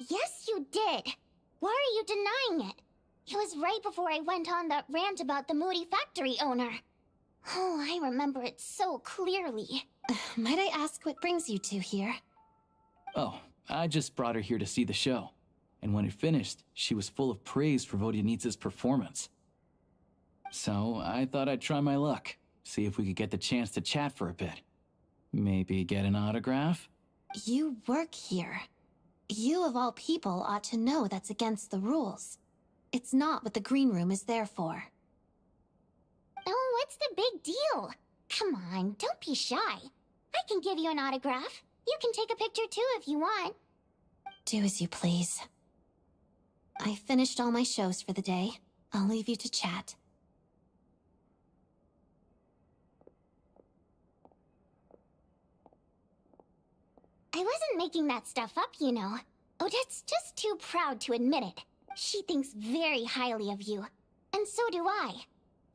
Yes, you did. Why are you denying it? It was right before I went on that rant about the moody factory owner. Oh, I remember it so clearly. Might I ask what brings you two here? Oh, I just brought her here to see the show. And when it finished, she was full of praise for Vodyanitsa's performance. So I thought I'd try my luck, see if we could get the chance to chat for a bit. Maybe get an autograph? You work here. You of all people ought to know that's against the rules. It's not what the green room is there for. Oh, what's the big deal? Come on, don't be shy. I can give you an autograph. You can take a picture too if you want. Do as you please. I finished all my shows for the day. I'll leave you to chat. I wasn't making that stuff up, you know. Odette's just too proud to admit it. She thinks very highly of you. And so do I.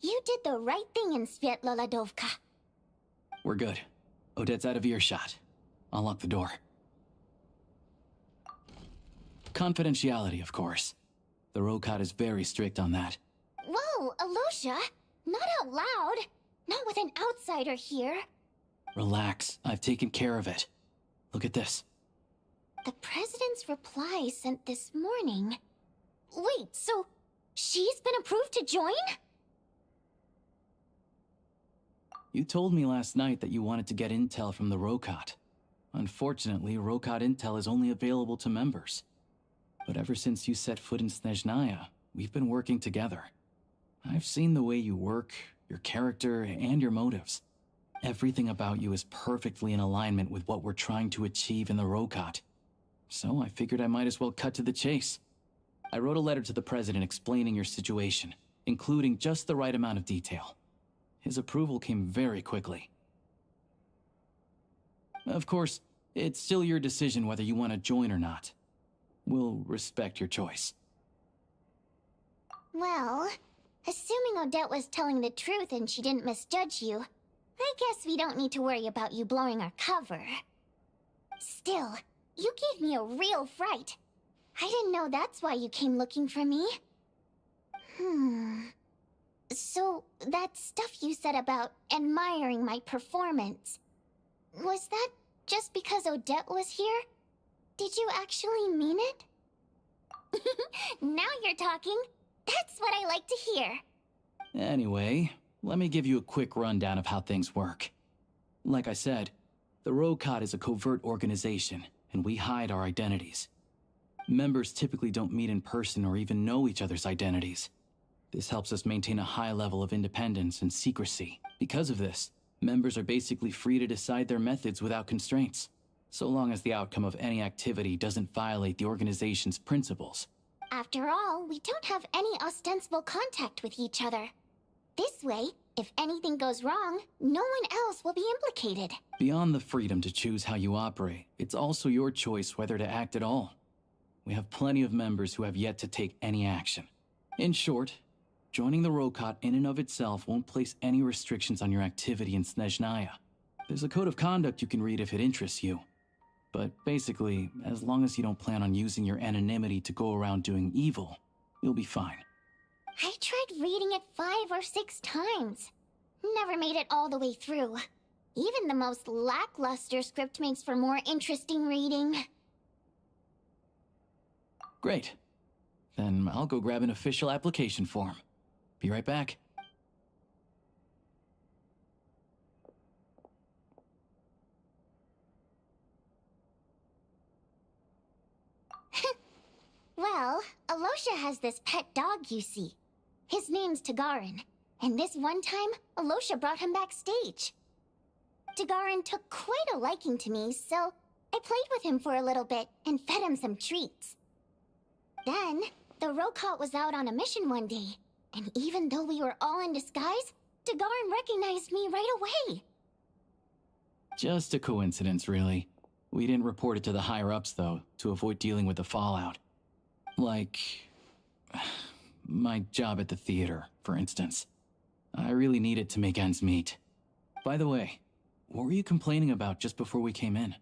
You did the right thing in Svietloladovka. We're good. Odette's out of earshot. I'll lock the door. Confidentiality, of course. The Rokot is very strict on that. Whoa, Alosha! Not out loud! Not with an outsider here! Relax, I've taken care of it. Look at this. The President's reply sent this morning. Wait, so she's been approved to join? You told me last night that you wanted to get intel from the Rokot. Unfortunately, Rokot intel is only available to members. But ever since you set foot in Snezhnaya, we've been working together. I've seen the way you work, your character, and your motives. Everything about you is perfectly in alignment with what we're trying to achieve in the Rokot. So I figured I might as well cut to the chase. I wrote a letter to the President explaining your situation, including just the right amount of detail. His approval came very quickly. Of course, it's still your decision whether you want to join or not. We'll respect your choice. Well, assuming Odette was telling the truth and she didn't misjudge you, I guess we don't need to worry about you blowing our cover. Still, you gave me a real fright. I didn't know that's why you came looking for me. So, that stuff you said about admiring my performance, was that just because Odette was here? Did you actually mean it? Now you're talking. That's what I like to hear. Anyway, let me give you a quick rundown of how things work. Like I said, the Rokot is a covert organization, and we hide our identities. Members typically don't meet in person or even know each other's identities. This helps us maintain a high level of independence and secrecy. Because of this, members are basically free to decide their methods without constraints, so long as the outcome of any activity doesn't violate the organization's principles. After all, we don't have any ostensible contact with each other. This way, if anything goes wrong, no one else will be implicated. Beyond the freedom to choose how you operate, it's also your choice whether to act at all. We have plenty of members who have yet to take any action. In short, joining the Rokot in and of itself won't place any restrictions on your activity in Snezhnaya. There's a code of conduct you can read if it interests you. But basically, as long as you don't plan on using your anonymity to go around doing evil, you'll be fine. I tried reading it 5 or 6 times. Never made it all the way through. Even the most lackluster script makes for more interesting reading. Great. Then I'll go grab an official application form. Be right back. Well, Alosha has this pet dog, you see. His name's Tagarin, and this one time, Alosha brought him backstage. Tagarin took quite a liking to me, so I played with him for a little bit and fed him some treats. Then, the Rokot was out on a mission one day, and even though we were all in disguise, Tagarin recognized me right away. Just a coincidence, really. We didn't report it to the higher-ups, though, to avoid dealing with the fallout. Like, my job at the theater, for instance. I really need it to make ends meet. By the way, what were you complaining about just before we came in?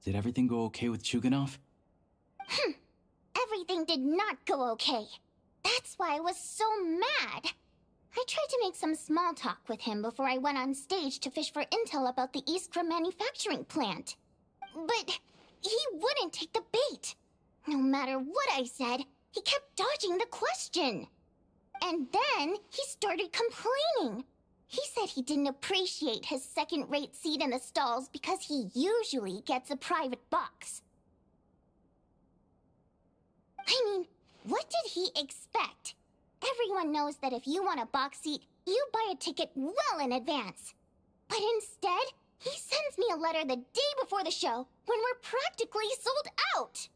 Did everything go okay with Chuganov? Everything did not go okay. That's why I was so mad. I tried to make some small talk with him before I went on stage to fish for intel about the Iskra manufacturing plant. But he wouldn't take the bait. No matter what I said, he kept dodging the question. And then he started complaining. He said he didn't appreciate his second-rate seat in the stalls because he usually gets a private box. I mean, what did he expect? Everyone knows that if you want a box seat, you buy a ticket well in advance. But instead, he sends me a letter the day before the show when we're practically sold out.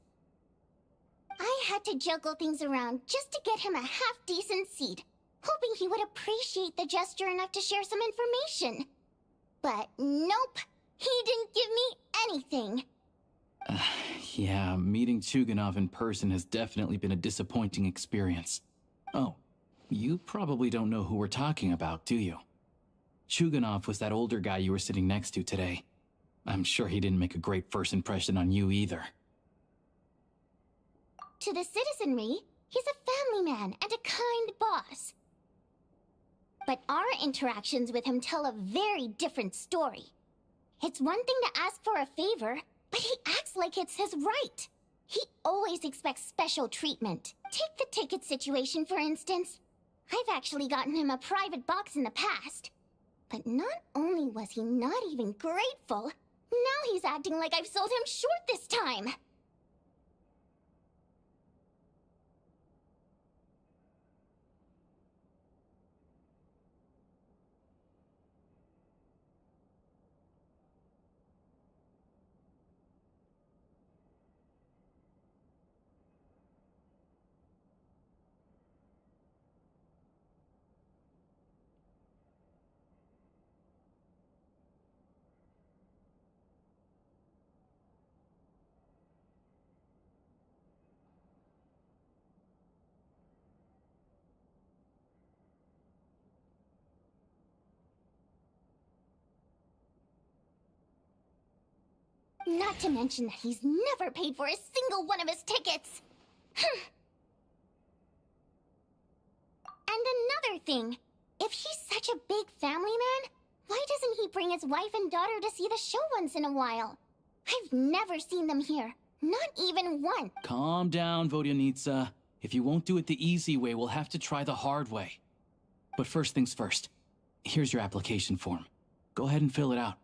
I had to juggle things around just to get him a half-decent seat, hoping he would appreciate the gesture enough to share some information. But nope, he didn't give me anything. Yeah, meeting Chuganov in person has definitely been a disappointing experience. Oh, you probably don't know who we're talking about, do you? Chuganov was that older guy you were sitting next to today. I'm sure he didn't make a great first impression on you either. To the citizenry, he's a family man and a kind boss. But our interactions with him tell a very different story. It's one thing to ask for a favor, but he acts like it's his right. He always expects special treatment. Take the ticket situation, for instance. I've actually gotten him a private box in the past. But not only was he not even grateful, now he's acting like I've sold him short this time. Not to mention that he's never paid for a single one of his tickets. And another thing, if he's such a big family man, why doesn't he bring his wife and daughter to see the show once in a while? I've never seen them here, not even once. Calm down, Vodyanitsa. If you won't do it the easy way, we'll have to try the hard way. But first things first, here's your application form. Go ahead and fill it out.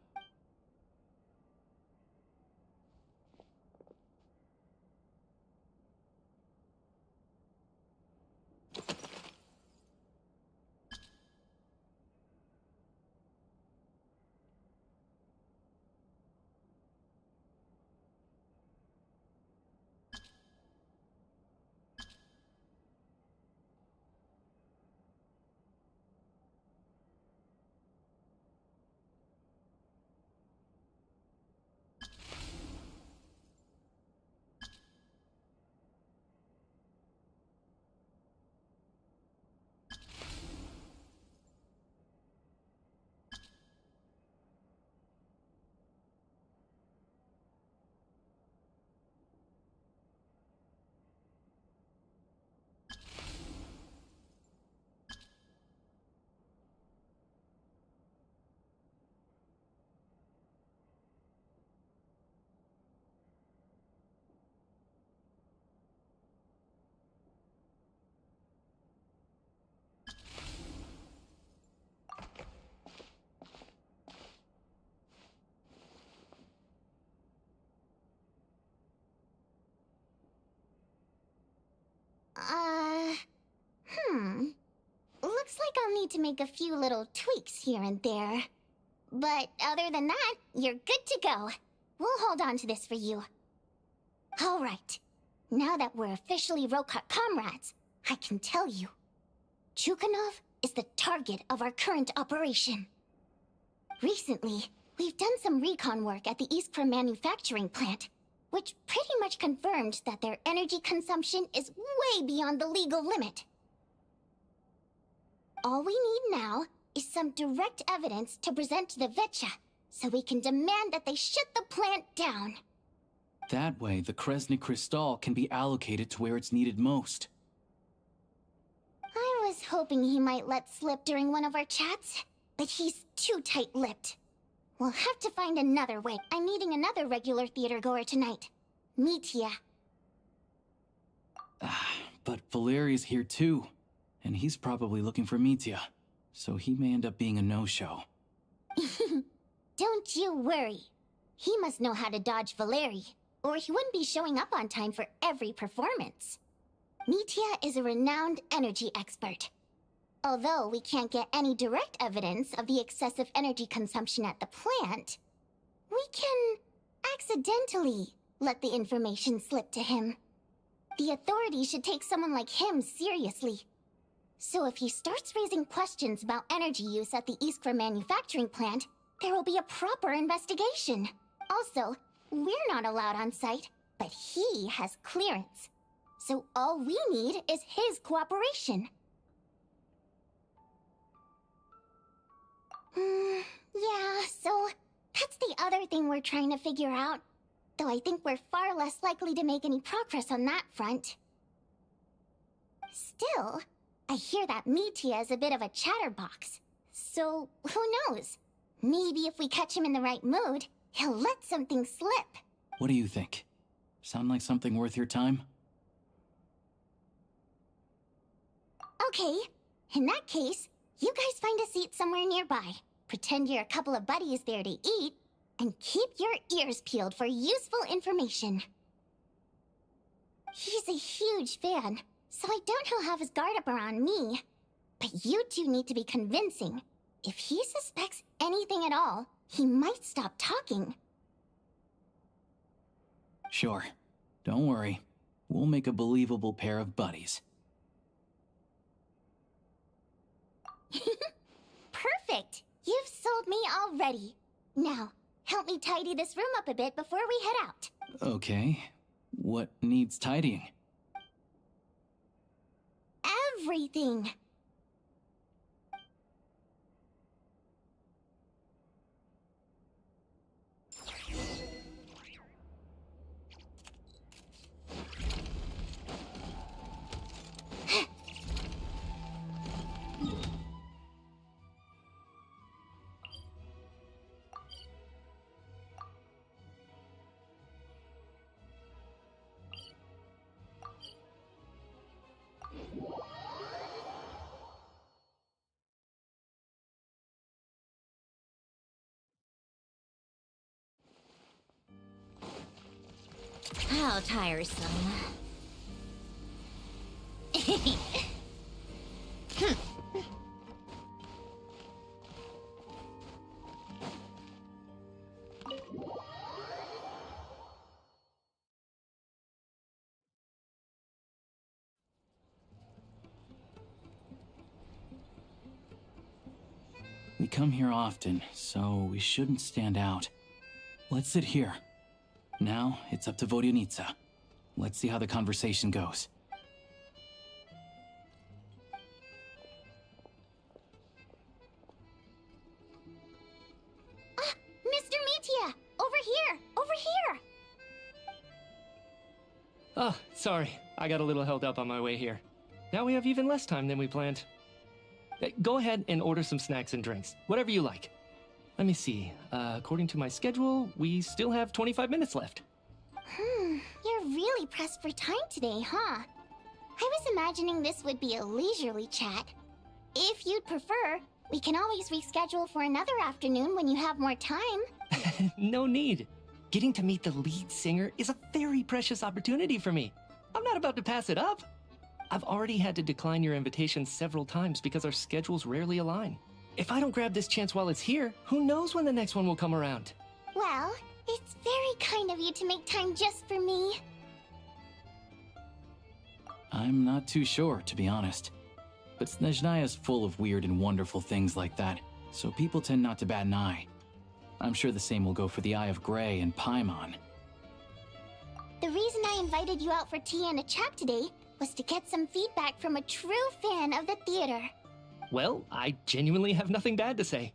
Looks like I'll need to make a few little tweaks here and there. But other than that, you're good to go. We'll hold on to this for you. Alright. Now that we're officially Rokot comrades, I can tell you. Chukhanov is the target of our current operation. Recently, we've done some recon work at the Iskra manufacturing plant, which pretty much confirmed that their energy consumption is way beyond the legal limit. All we need now is some direct evidence to present to the Vetcha, so we can demand that they shut the plant down. That way, the Kresny Crystal can be allocated to where it's needed most. I was hoping he might let slip during one of our chats, but he's too tight-lipped. We'll have to find another way. I'm meeting another regular theater-goer tonight. Mitya. But Valeria's here too, and he's probably looking for Mitya, so he may end up being a no-show. Don't you worry. He must know how to dodge Valeri, or he wouldn't be showing up on time for every performance. Mitya is a renowned energy expert. Although we can't get any direct evidence of the excessive energy consumption at the plant, we can accidentally let the information slip to him. The authorities should take someone like him seriously. So if he starts raising questions about energy use at the Iskra manufacturing plant, there will be a proper investigation. Also, we're not allowed on site, but he has clearance. So all we need is his cooperation. Yeah, so that's the other thing we're trying to figure out. Though I think we're far less likely to make any progress on that front. Still, I hear that Mitya is a bit of a chatterbox. So, who knows? Maybe if we catch him in the right mood, he'll let something slip. What do you think? Sound like something worth your time? Okay, in that case, you guys find a seat somewhere nearby. Pretend you're a couple of buddies there to eat, and keep your ears peeled for useful information. He's a huge fan, so I doubt he'll have his guard up around me. But you two need to be convincing. If he suspects anything at all, he might stop talking. Sure. Don't worry. We'll make a believable pair of buddies. Perfect! You've sold me already. Now, help me tidy this room up a bit before we head out. Okay. What needs tidying? Everything! How tiresome. We come here often, so we shouldn't stand out. Let's sit here. Now, it's up to Vodyanitsa. Let's see how the conversation goes. Mr. Mitya! Over here! Over here! Oh, sorry. I got a little held up on my way here. Now we have even less time than we planned. Go ahead and order some snacks and drinks. Whatever you like. Let me see. According to my schedule, we still have 25 minutes left. You're really pressed for time today, huh? I was imagining this would be a leisurely chat. If you'd prefer, we can always reschedule for another afternoon when you have more time. No need. Getting to meet the lead singer is a very precious opportunity for me. I'm not about to pass it up. I've already had to decline your invitation several times because our schedules rarely align. If I don't grab this chance while it's here, who knows when the next one will come around? Well, it's very kind of you to make time just for me. I'm not too sure, to be honest. But Snezhnaya is full of weird and wonderful things like that, so people tend not to bat an eye. I'm sure the same will go for the Eye of Grey and Paimon. The reason I invited you out for tea and a chat today was to get some feedback from a true fan of the theater. Well, I genuinely have nothing bad to say.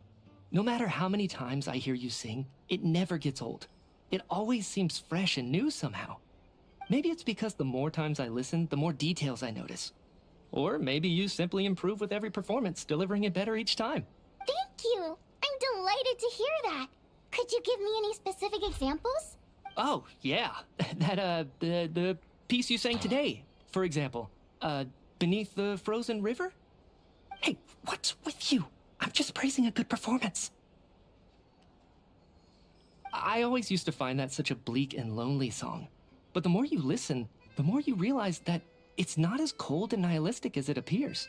No matter how many times I hear you sing, it never gets old. It always seems fresh and new somehow. Maybe it's because the more times I listen, the more details I notice. Or maybe you simply improve with every performance, delivering it better each time. Thank you! I'm delighted to hear that! Could you give me any specific examples? Oh, yeah. The piece you sang today, for example. Beneath the Frozen River? Hey, what's with you? I'm just praising a good performance. I always used to find that such a bleak and lonely song. But the more you listen, the more you realize that it's not as cold and nihilistic as it appears.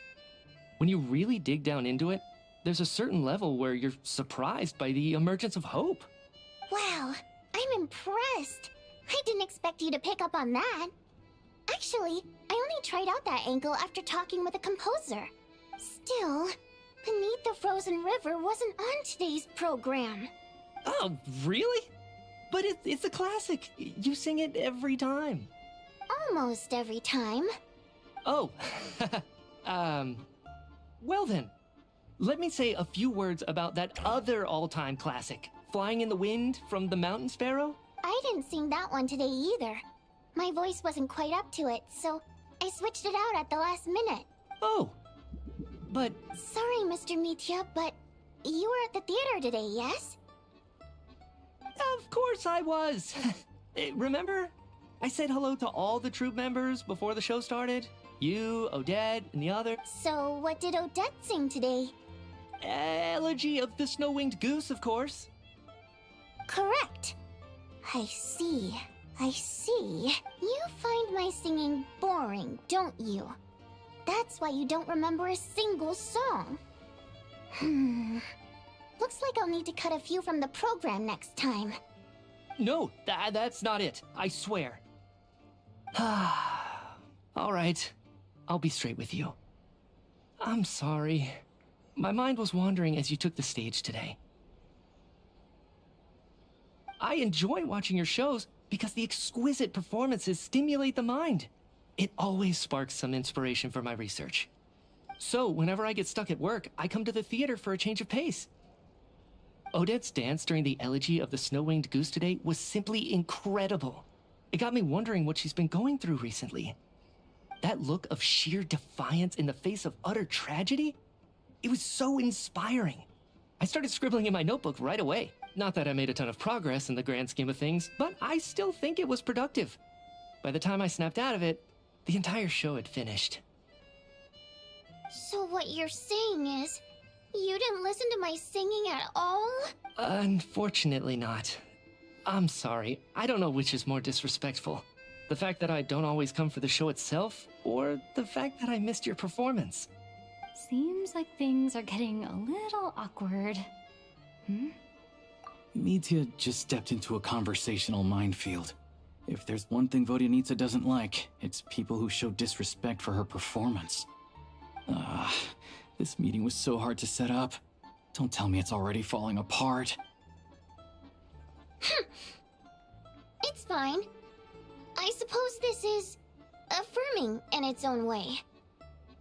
When you really dig down into it, there's a certain level where you're surprised by the emergence of hope. Wow, I'm impressed. I didn't expect you to pick up on that. Actually, I only tried out that angle after talking with a composer. Still, Beneath the Frozen River wasn't on today's program. Oh, really? But it's a classic. You sing it every time. Almost every time. Oh, well then. Let me say a few words about that other all-time classic, Flying in the Wind from the Mountain Sparrow. I didn't sing that one today either. My voice wasn't quite up to it, so I switched it out at the last minute. Oh, but... Sorry, Mr. Mitya, but you were at the theater today, yes? Of course I was. Remember? I said hello to all the troupe members before the show started. You, Odette, and the other. So what did Odette sing today? Elegy of the Snow-Winged Goose, of course. Correct. I see. You find my singing boring, don't you? That's why you don't remember a single song. Looks like I'll need to cut a few from the program next time. No, that's not it. I swear. All right. I'll be straight with you. I'm sorry. My mind was wandering as you took the stage today. I enjoy watching your shows because the exquisite performances stimulate the mind. It always sparks some inspiration for my research. So, whenever I get stuck at work, I come to the theater for a change of pace. Odette's dance during the Elegy of the Snow-Winged Goose today was simply incredible. It got me wondering what she's been going through recently. That look of sheer defiance in the face of utter tragedy? It was so inspiring. I started scribbling in my notebook right away. Not that I made a ton of progress in the grand scheme of things, but I still think it was productive. By the time I snapped out of it, the entire show had finished. So what you're saying is, you didn't listen to my singing at all? Unfortunately not. I'm sorry. I don't know which is more disrespectful. The fact that I don't always come for the show itself, or the fact that I missed your performance. Seems like things are getting a little awkward. Mitya just stepped into a conversational minefield. If there's one thing Vodyanitsa doesn't like, it's people who show disrespect for her performance. This meeting was so hard to set up. Don't tell me it's already falling apart. It's fine. I suppose this is affirming in its own way.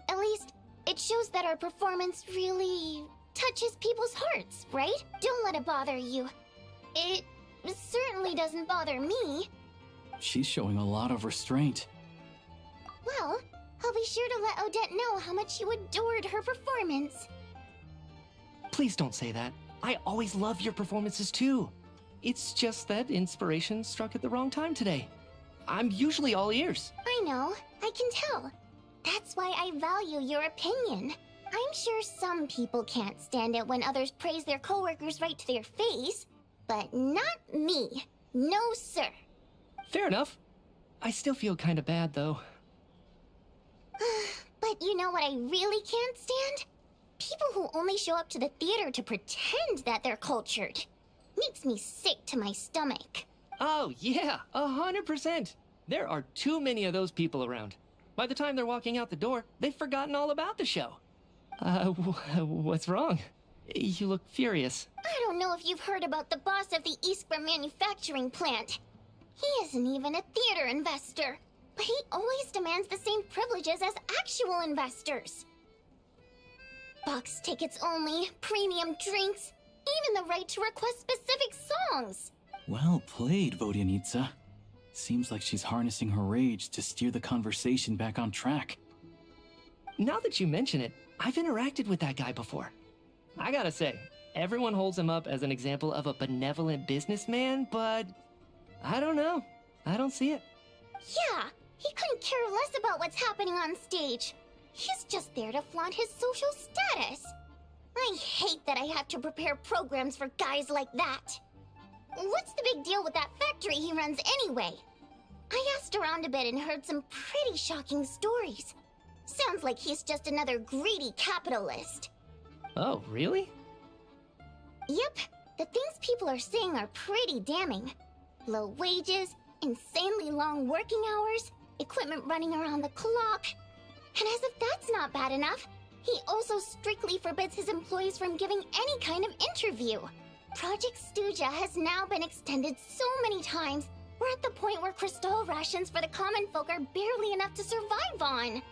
At least, it shows that our performance really touches people's hearts, right? Don't let it bother you. It certainly doesn't bother me. She's showing a lot of restraint. Well, I'll be sure to let Odette know how much you adored her performance. Please don't say that. I always love your performances too. It's just that inspiration struck at the wrong time today. I'm usually all ears. I know, I can tell. That's why I value your opinion. I'm sure some people can't stand it when others praise their coworkers right to their face, but not me. No, sir. Fair enough. I still feel kinda bad, though. But you know what I really can't stand? People who only show up to the theater to pretend that they're cultured. Makes me sick to my stomach. Oh, yeah, 100%. There are too many of those people around. By the time they're walking out the door, they've forgotten all about the show. What's wrong? You look furious. I don't know if you've heard about the boss of the Iskra manufacturing plant. He isn't even a theater investor, but he always demands the same privileges as actual investors. Box tickets only, premium drinks, even the right to request specific songs. Well played, Vodyanitsa. Seems like she's harnessing her rage to steer the conversation back on track. Now that you mention it, I've interacted with that guy before. I gotta say, everyone holds him up as an example of a benevolent businessman, but I don't know. I don't see it. Yeah, he couldn't care less about what's happening on stage. He's just there to flaunt his social status. I hate that I have to prepare programs for guys like that. What's the big deal with that factory he runs anyway? I asked around a bit and heard some pretty shocking stories. Sounds like he's just another greedy capitalist. Oh, really? Yep, the things people are saying are pretty damning. Low wages, insanely long working hours, equipment running around the clock. And as if that's not bad enough, he also strictly forbids his employees from giving any kind of interview. Project Stuja has now been extended so many times, we're at the point where crystal rations for the common folk are barely enough to survive on.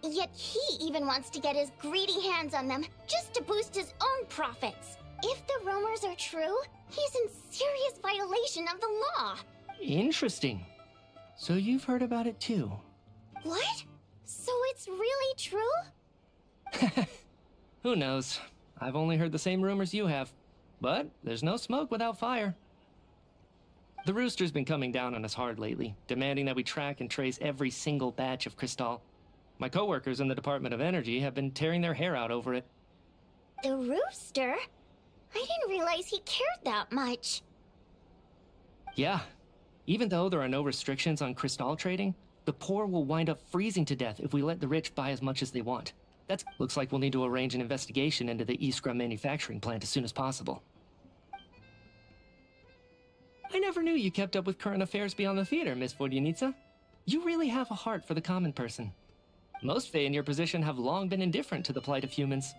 Yet he even wants to get his greedy hands on them just to boost his own profits. If the rumors are true, he's in serious violation of the law. Interesting. So you've heard about it too? What? So it's really true? Who knows? I've only heard the same rumors you have. But there's no smoke without fire. The Rooster's been coming down on us hard lately, demanding that we track and trace every single batch of Crystal. My coworkers in the Department of Energy have been tearing their hair out over it. The Rooster? I didn't realize he cared that much. Yeah. Even though there are no restrictions on Crystal trading, the poor will wind up freezing to death if we let the rich buy as much as they want. That looks like we'll need to arrange an investigation into the Iskra manufacturing plant as soon as possible. I never knew you kept up with current affairs beyond the theater, Miss Vodyanitsa. You really have a heart for the common person. Most Fae in your position have long been indifferent to the plight of humans.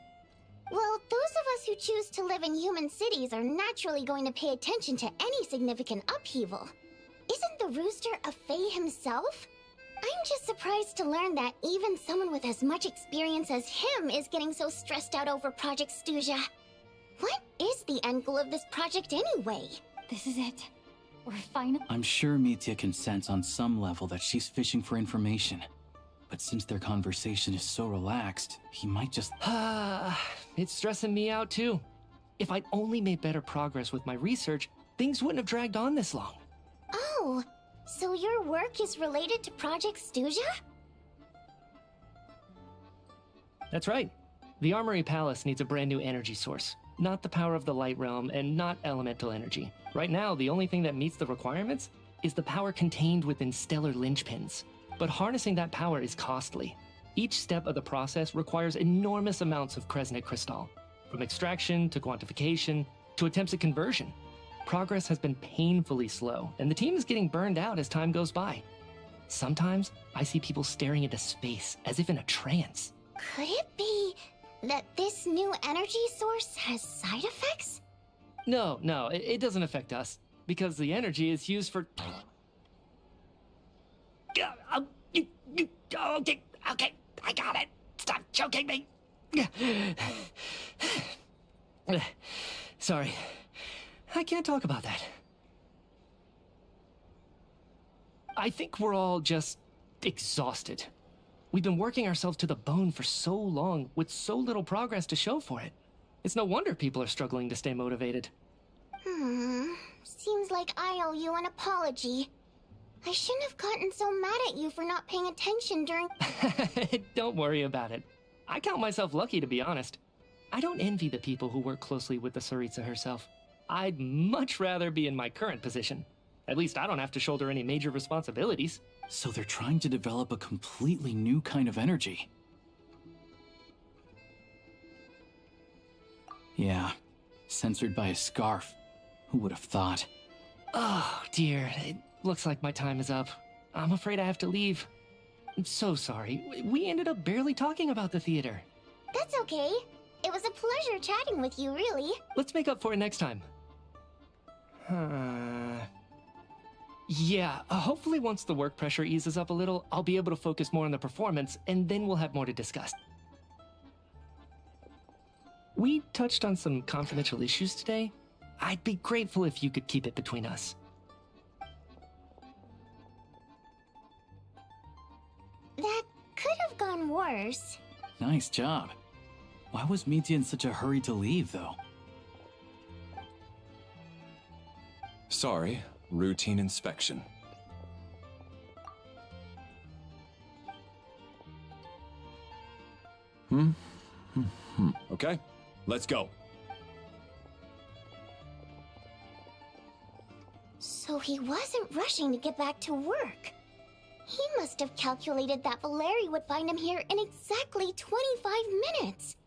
Well, those of us who choose to live in human cities are naturally going to pay attention to any significant upheaval. Isn't the Rooster a Fae himself? I'm just surprised to learn that even someone with as much experience as him is getting so stressed out over Project Stuja. What is the end goal of this project anyway? This is it. We're finally— I'm sure Mitya can sense on some level that she's fishing for information. But since their conversation is so relaxed, he might just— It's stressing me out too. If I'd only made better progress with my research, things wouldn't have dragged on this long. Oh, so your work is related to Project Stuja? That's right. The Armory Palace needs a brand new energy source. Not the power of the Light Realm, and not elemental energy. Right now, the only thing that meets the requirements is the power contained within stellar linchpins. But harnessing that power is costly. Each step of the process requires enormous amounts of Kresnik crystal, from extraction to quantification to attempts at conversion. Progress has been painfully slow, and the team is getting burned out as time goes by. Sometimes, I see people staring into space as if in a trance. Could it be that this new energy source has side effects? No, it doesn't affect us, because the energy is used for... Okay, I got it. Stop choking me. Sorry, I can't talk about that. I think we're all just exhausted. We've been working ourselves to the bone for so long with so little progress to show for it. It's no wonder people are struggling to stay motivated. Seems like I owe you an apology. I shouldn't have gotten so mad at you for not paying attention during— Don't worry about it. I count myself lucky, to be honest. I don't envy the people who work closely with the Tsaritsa herself. I'd much rather be in my current position. At least I don't have to shoulder any major responsibilities. So they're trying to develop a completely new kind of energy. Yeah, censored by a scarf. Who would have thought? Oh, dear. It looks like my time is up. I'm afraid I have to leave. I'm so sorry. We ended up barely talking about the theater. That's okay. It was a pleasure chatting with you, really. Let's make up for it next time. Yeah, hopefully once the work pressure eases up a little, I'll be able to focus more on the performance, and then we'll have more to discuss. We touched on some confidential issues today. I'd be grateful if you could keep it between us. That could have gone worse. Nice job. Why was Mitya in such a hurry to leave, though? Sorry, routine inspection. Okay, let's go. So he wasn't rushing to get back to work. He must have calculated that Valeri would find him here in exactly 25 minutes.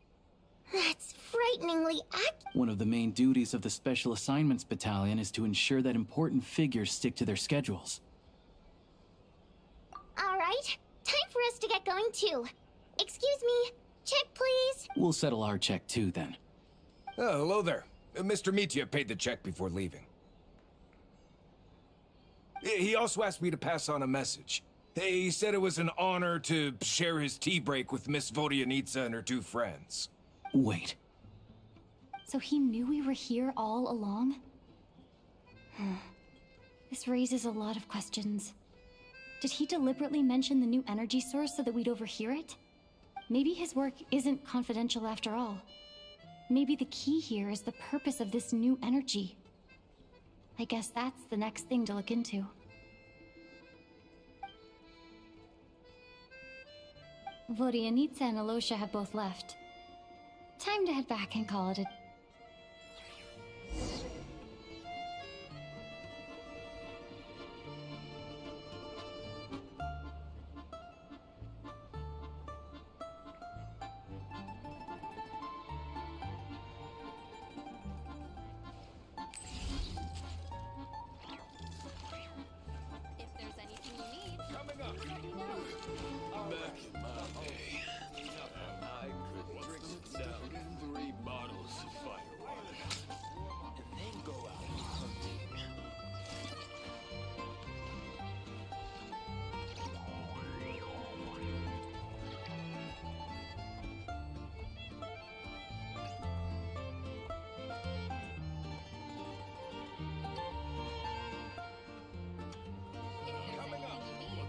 That's frighteningly accurate. One of the main duties of the Special Assignments Battalion is to ensure that important figures stick to their schedules. All right, time for us to get going too. Excuse me, check please. We'll settle our check too, then. Oh, hello there. Mr. Mitya paid the check before leaving. He also asked me to pass on a message. He said it was an honor to share his tea break with Miss Vodyanitsa and her two friends. Wait. So he knew we were here all along? This raises a lot of questions. Did he deliberately mention the new energy source so that we'd overhear it? Maybe his work isn't confidential after all. Maybe the key here is the purpose of this new energy. I guess that's the next thing to look into. Vodyanitsa and Alosha have both left. Time to head back and call it a...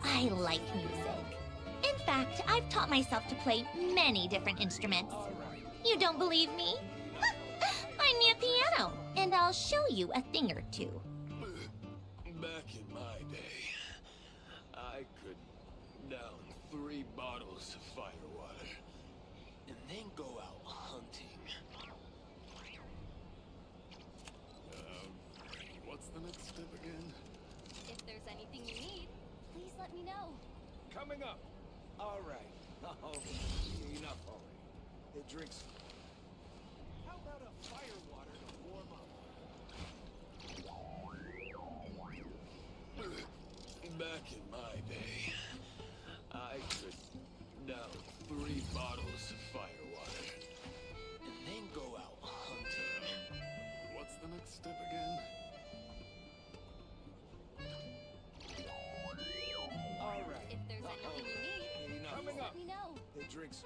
I like music. In fact, I've taught myself to play many different instruments. You don't believe me? Find me a piano, and I'll show you a thing or two. Back in my day, I could down 3 bottles of firewater and then go out hunting. What's the next step again? If there's anything you need, please let me know. Coming up. All right. Oh, enough already. The drinks. How about a firewater to warm up? Back in my day, I could down 3 bottles of firewater and then go out hunting. What's the next step again? All right. If there's anything you need, Enough. please let me know. The drinks.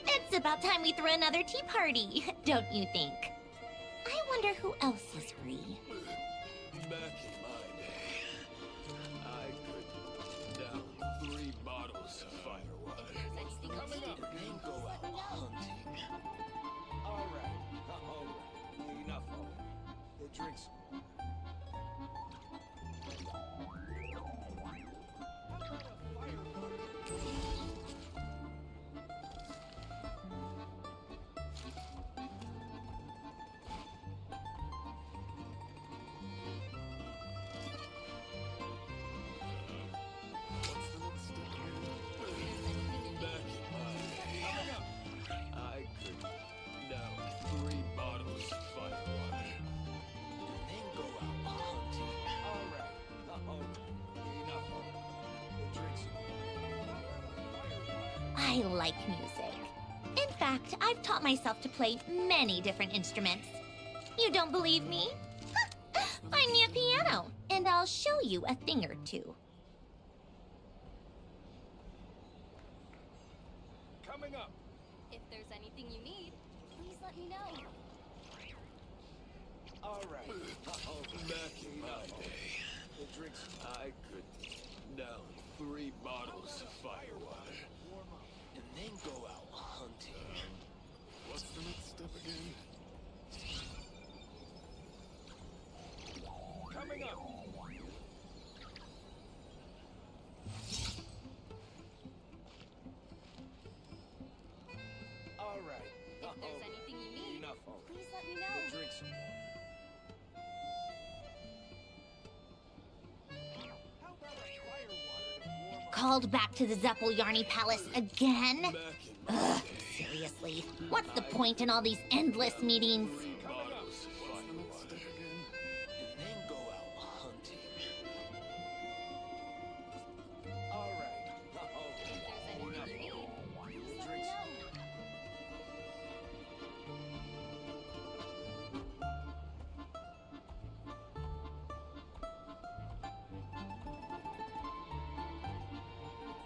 It's about time we threw another tea party, don't you think? I wonder who else is free. Back in my day, I could down 3 bottles of firewater and then go out hunting. All right. Enough already. The drinks. I like music. In fact, I've taught myself to play many different instruments. You don't believe me? Find me a piano, and I'll show you a thing or two. Coming up. If there's anything you need, please let me know. All right. Back in my day, the drinks I could down 3 bottles of firewater and then go out hunting. What's the next step again? Coming up. All right. If there's anything you need, Enough already. please let me know. The drinks. How about a firewater to warm up? Called back to the Zeppeljärny Palace again? Back in my Ugh, day. seriously, what's the point in all these endless meetings? 3 bottles of firewater and then go out hunting. All right. If there's anything you need, please let me Drinks. know.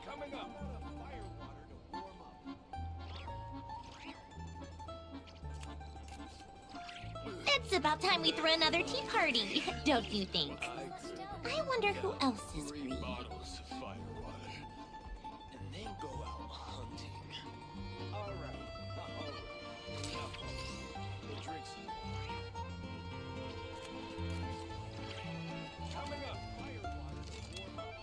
Coming up. How about a firewater to warm up? It's about time we threw another tea party, don't you think? I wonder who else is 3 free. bottles of firewater and then go out hunting. All right. Enough already. The drinks. Coming up. Firewater to warm up.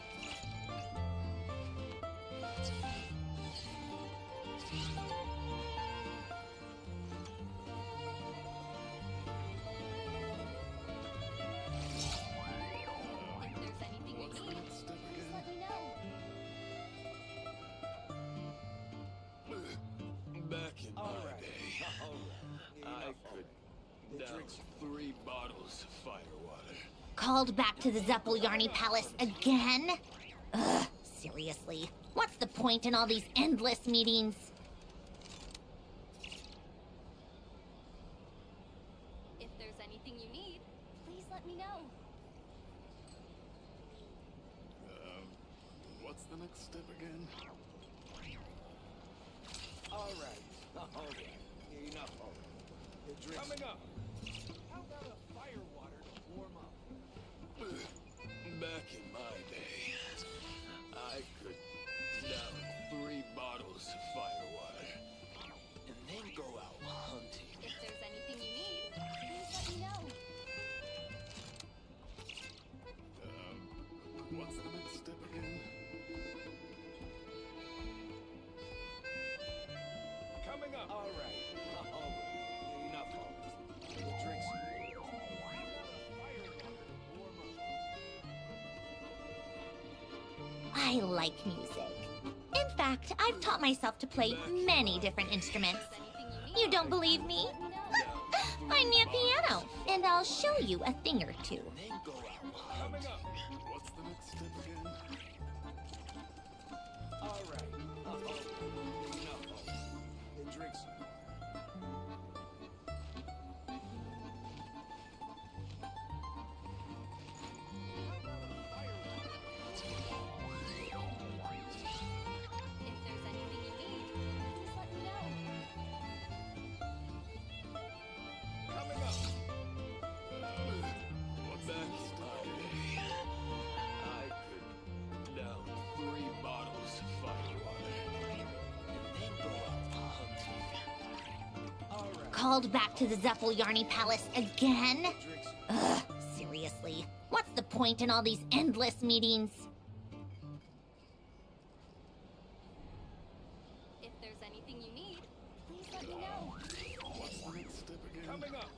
If there's anything you need, please let me know. Back in my day, I could down 3 bottles of firewater. Called back to the Zeppeljärny Palace again? Ugh, seriously, what's the point in all these endless meetings? If there's anything you need, please let me know. What's the next step again? All right. Enough already. The drinks. Coming up. How about a firewater to warm up? Back in my day, I could down 3 bottles of firewater and then go out hunting. If there's anything you need, please let me know. What's the next step again? Coming up. All right. Enough already. The drinks. How about a firewater to warm up? I like music. In fact, I've taught myself to play many different instruments. You don't believe me? Find me a piano, and I'll show you a thing or two. Then go out hunting. What's the next step again? All right. Enough already. The drinks. If there's anything you need, please let me know. Coming up. Back in my day, I could down 3 bottles of firewater and then go out hunting. All right. Called back to the Zeppeljärny Palace again? Drinks. Ugh, seriously, what's the point in all these endless meetings? If there's anything you need, please let me know. What's the next step again? Coming up.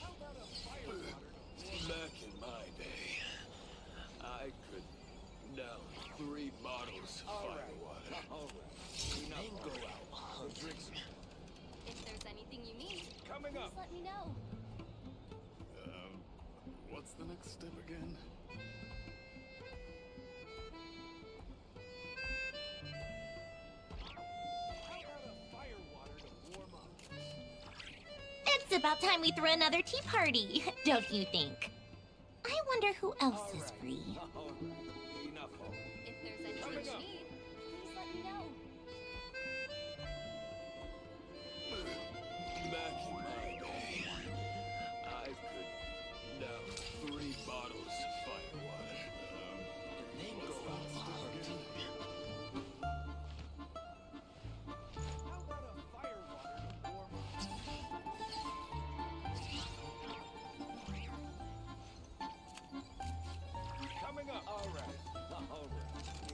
How about a firewater to warm up? Back in my day, I could down 3 bottles of firewater and then go out hunting. If there's anything you need, Coming please up. let me know. What's the next step again? It's about time we threw another tea party, don't you think? I wonder who else is free. Enough already. If there's anything you need, please let me know. Back in my day, I could down 3 bottles of firewater, and then go out hunting. How about a firewater to warm up? Coming up. All right.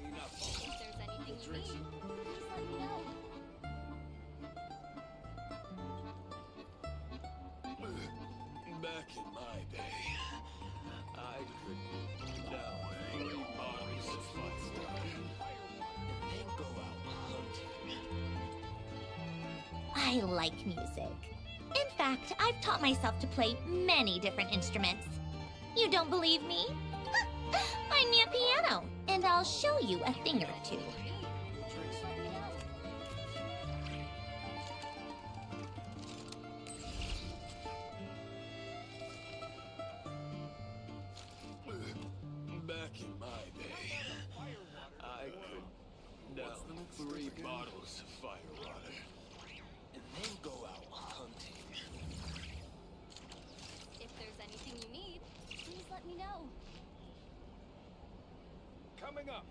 Enough If already. there's anything you Drinks. need, please let me know. Back in my day, I could down 3 bottles of firewater, and then go out hunting. I like music. In fact, I've taught myself to play many different instruments. You don't believe me? Find me a piano, and I'll show you a thing or two. Back in my day, I could down 3 bottles of firewater, and then go out hunting. If there's anything you need, please let me know. Coming up.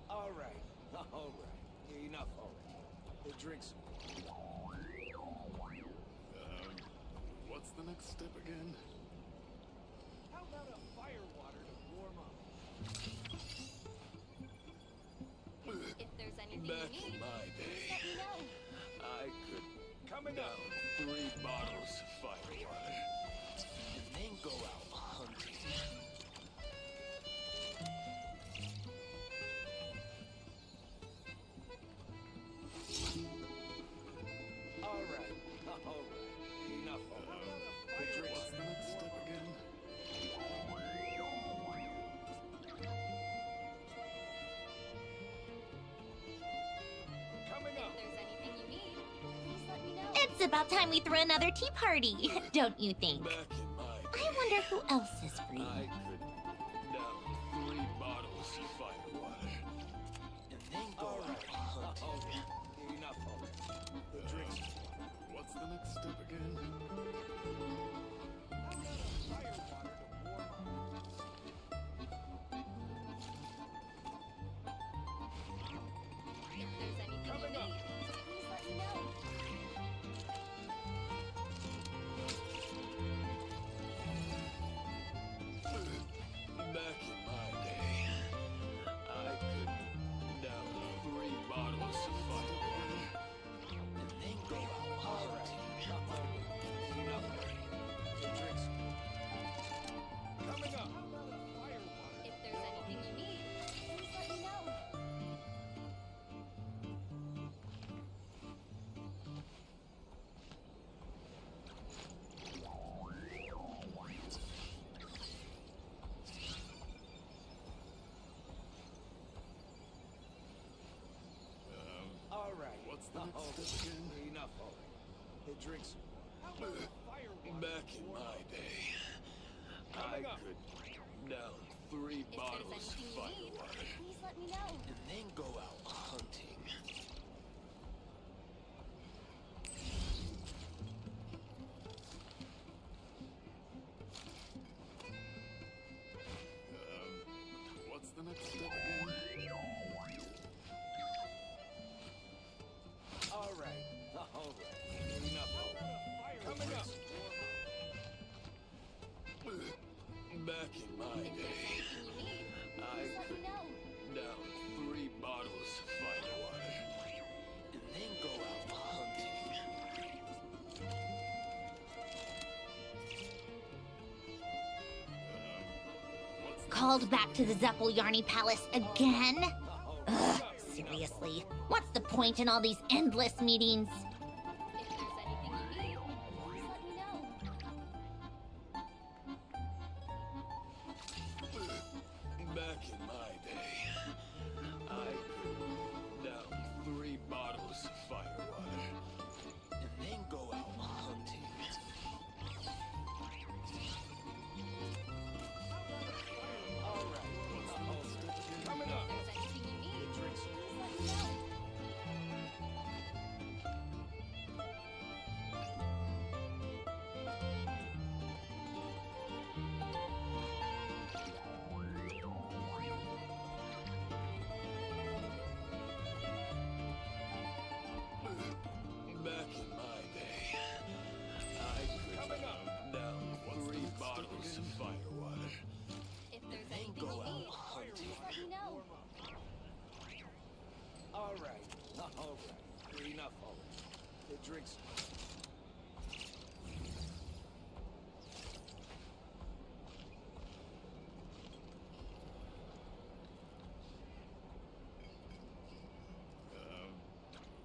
All right. All right. Enough already. The drinks. What's the next step again? How about a firewater to warm up? If there's anything Back you in need, my please day, let me know. I could Coming up. down 3 bottles of firewater, and then go out hunting. All right. All right. Enough already. The drinks. What's the next step again? Coming If up. there's anything you need, please let me know. It's about time we threw another tea party, don't you think? Back in my day, I wonder who else is free. I could down 3 bottles of firewater, and then go All out right. hunting. All right. Enough already. The drinks. What's the next step again? How about a firewater to warm up? If there's anything you Coming up. need, please let me know. Back in my day, I could down 3 bottles of firewater, and then go out hunting. Enough already. The drinks. Coming up. How about a firewater? If there's anything you need, please let me know. All right. What's the next step again? Enough already. The drinks. How about a firewater? Back in my day, I Coming up. could down 3 If there's bottles of anything you need, firewater, please let me know. and then go out hunting. What's the next step again? All right. All right. Enough already. Coming up. Back in my If there's day, anything you need, I please let me could know. down 3 bottles of firewater, and then go out hunting. Called back to the Zeppeljärni Palace again? Ugh, seriously. What's the point in all these endless meetings? If there's anything you need, please let me know. Enough already. The drinks.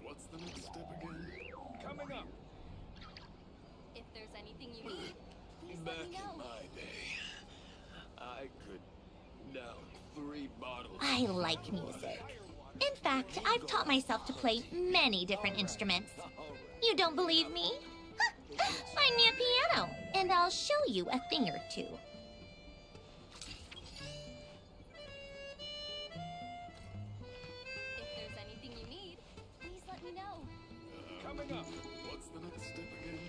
What's the next step again? Coming up. If there's anything you need, please Back let me know. in my day, I could down 3 bottles. I like music. In fact, I've taught myself to play many different instruments. You don't believe me? Huh, find me a piano, and I'll show you a thing or two. If there's anything you need, please let me know. Coming up. What's the next step again?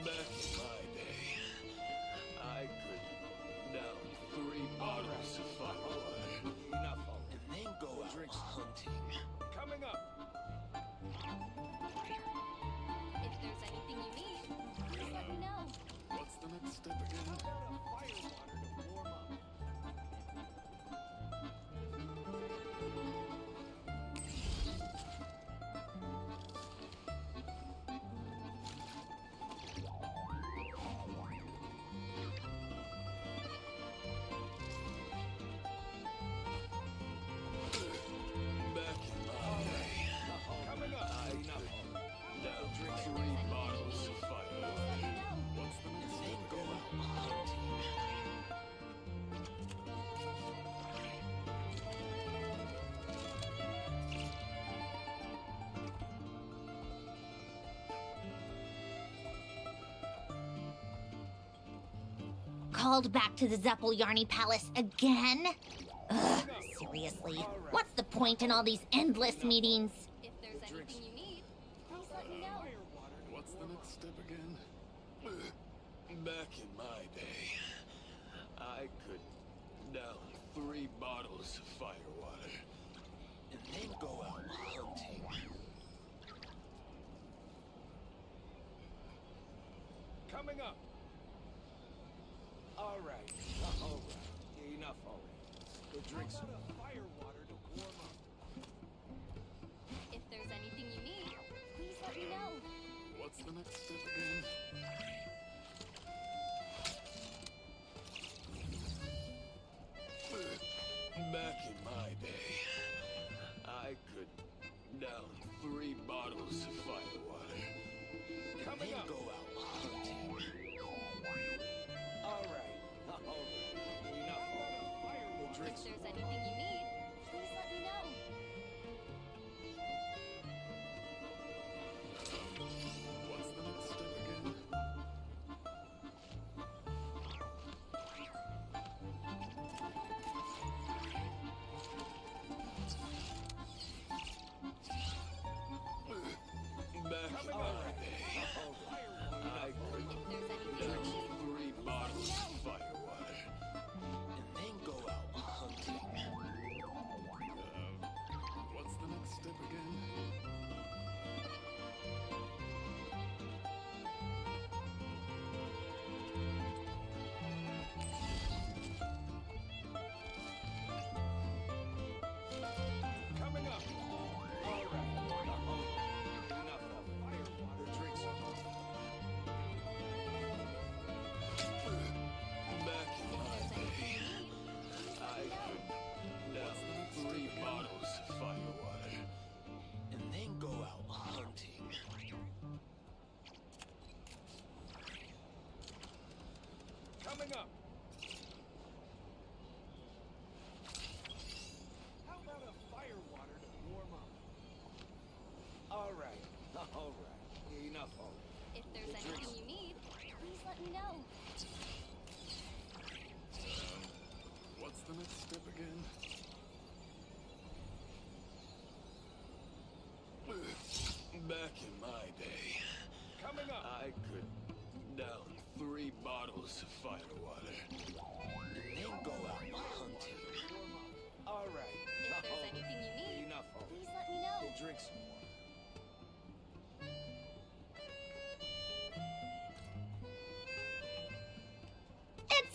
Back in my day, I could down 3 bottles of firewater. Enough already. And then go out Drinks. hunting. Coming up. If there's anything you need, please let me know. What's the next step again? Firewater to warm up. Back in my day, Coming up. Enough already. down 3 bottles of firewater. What's the next step? Then go out hunting. Called back to the Zeppel-Yarny Palace again? Ugh, seriously. What's the point in all these endless meetings? If there's anything you need, please let me know. What's the next step again? Back in my day, I could down 3 bottles of firewater. And then go out hunting. Coming up. All right. All right. Enough already. The drinks. Firewater to warm up. If there's anything you need, please let me know. What's the next step again? Back in my day, I could down 3 bottles of firewater. Coming And up. then go out hunting. All right. Enough already. The If drinks. there's anything you need, please let me know. What's the next step again? Back in my day, I could If there's anything you need, 3 bottles of firewater. And then go out hunting. What's the next step again? Coming up. All right. Enough already. The drinks. Back in my day, I could down 3 bottles of firewater. And then go out hunting. Coming up. How about a firewater to warm up? All right. All right. Enough already. if there's anything you need, please let me know. What's the next step again? Back in my day, Coming up. I could down 3 bottles of firewater. And then go out hunting. All right. If there's anything you need, Enough already. please let me know. The drinks.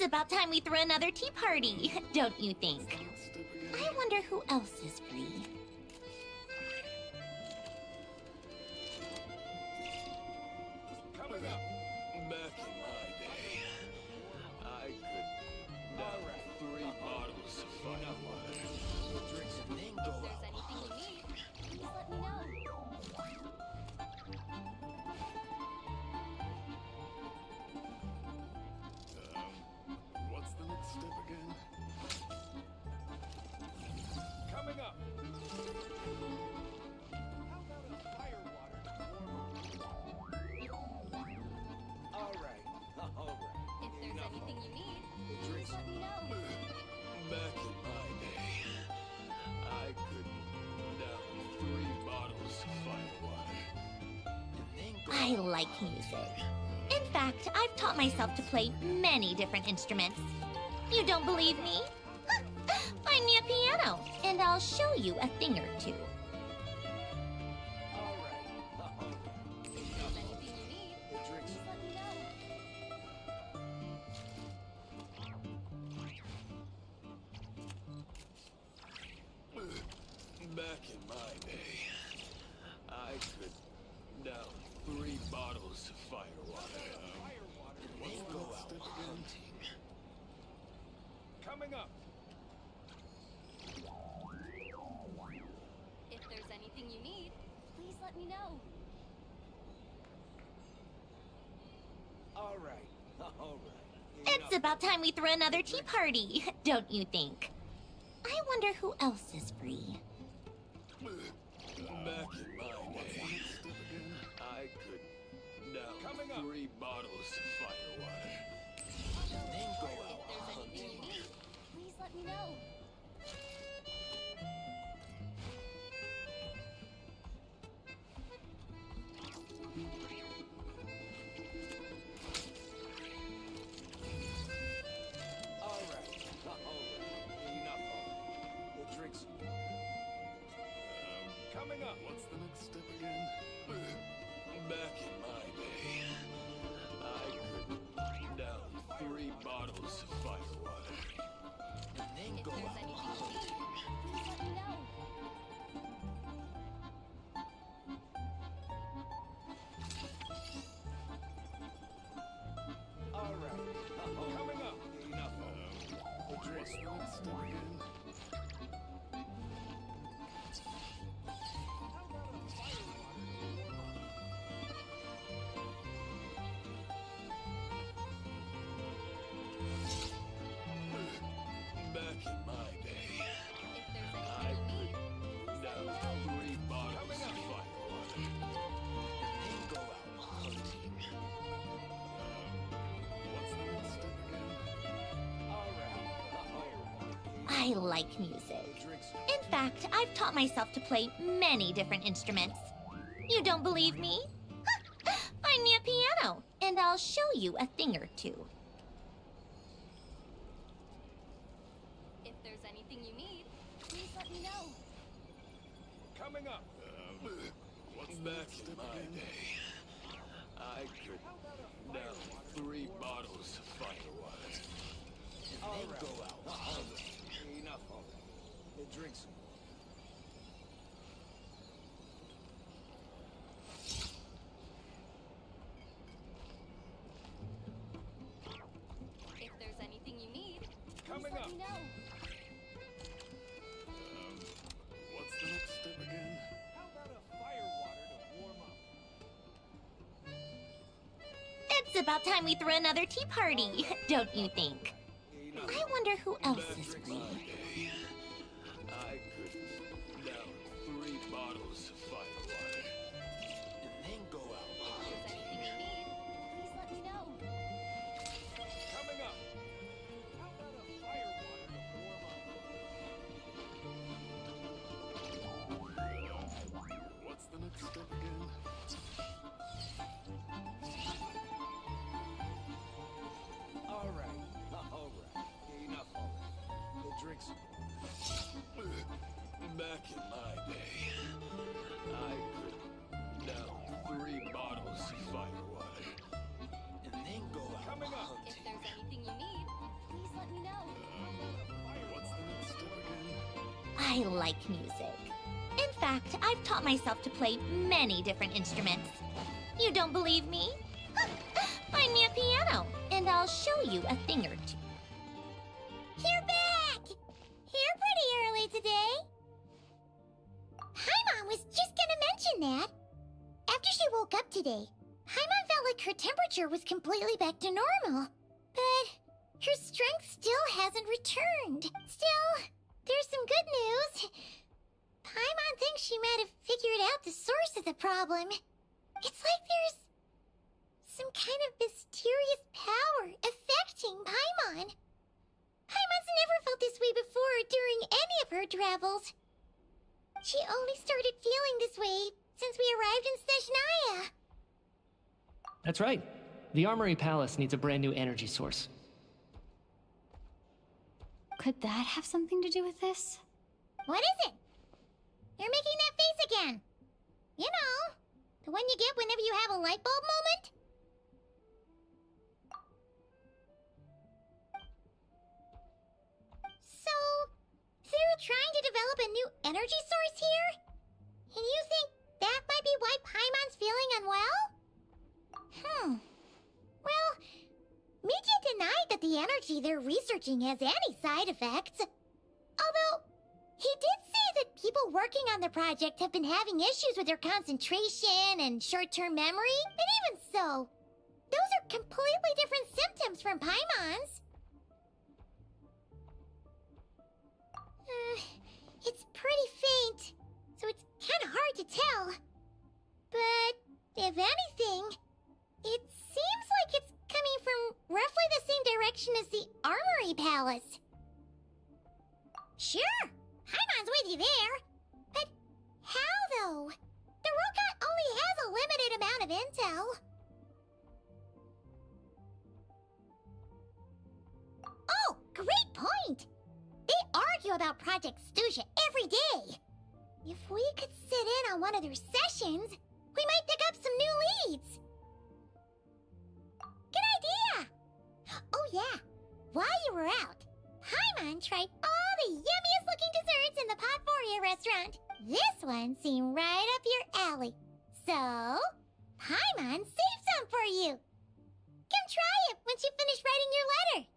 It's about time we threw another tea party, don't you think? I wonder who else is free. Coming up. Back in my day, I could down 3 bottles of fire water, drinks, and then go out hunting. Please let me know. What's the next step again? Coming up. How about a fire water to warm up? All right. If there's anything you need, Drinks. please let me know. Back in my day, I could down 3 bottles of fire water, and then go I like music. In fact, I've taught myself to play many different instruments. You don't believe me? Find me a piano, and I'll show you a thing or two. All right. If there's anything you need, Drinks. please let me know. Back in my day, I could down 3 bottles of fire water, and then go out hunting. Coming up. If there's anything you need, please let me know. All right. It's about time we threw another tea party, don't you think? I wonder who else is free. Back in my day, I could down 3 bottles of fire water, and then go out If there's anything you hunting. need, please let me know. All right. Enough of it. The drinks. Coming up. What's the next step again? Back in my day, I could down 3 bottles of fire water, and then If go there's out anything you hunting. need, please let me know. All right. Coming up. Enough of the drinks. What's the next step again? Back in my day, If there's I anything you could need, down 3 bottles of fire water, and then go out hunting. What's the next step again? All right. I like music. In fact, I've taught myself to play many different instruments. You don't believe me? Find me a piano, and I'll show you a thing or two. if there's anything you need, please let me know. Coming up. Back in my day, I could down 3 bottles of fire water, and then go out hunting. Enough of it. The drinks. If there's anything you need, please Coming let up. me know. What's the next step again? How about a fire water to warm up? It's about time we threw another tea party, don't you think? I wonder who else is free. I could down 3 bottles of fire water, and then go out If there's anything you need, please let me know. Coming up. How about a fire water to warm up? What's the next step again? All right. Enough of it. The drinks. Back in my day, I could down 3 bottles of fire water, and then go out hunting. If there's anything you need, I like music. In fact, I've taught myself to play many different instruments. You don't believe me? Find me a piano, and I'll show you a thing or two. You're back! Here pretty early today. Paimon was just gonna mention that. After she woke up today, Paimon felt like her temperature was completely back to normal. But her strength still hasn't returned. Still, there's some good news. Paimon thinks she might have figured out the source of the problem. It's like there's some kind of mysterious power affecting Paimon. Paimon's never felt this way before during any of her travels. She only started feeling this way since we arrived in Snezhnaya. That's right. The Armory Palace needs a brand new energy source. Could that have something to do with this? What is it? You're making that face again. You know, the one you get whenever you have a light bulb moment? So, they're trying to develop a new energy source here? And you think that might be why Paimon's feeling unwell? Well, Mija denied that the energy they're researching has any side effects. Although, he did say that people working on the project have been having issues with their concentration and short-term memory. But even so, those are completely different symptoms from Paimon's. It's pretty faint, so it's kind of hard to tell. But if anything, it seems like it's coming from roughly the same direction as the Armory Palace. Sure, Paimon's with you there. But how, though? The robot only has a limited amount of intel. Oh, great point! They argue about Project Stuja every day. If we could sit in on one of their sessions, we might pick up some new leads. Good idea! Oh yeah, while you were out, Paimon tried all the yummiest looking desserts in the Potforia restaurant. This one seemed right up your alley. So, Paimon saved some for you. Come try it once you finish writing your letter.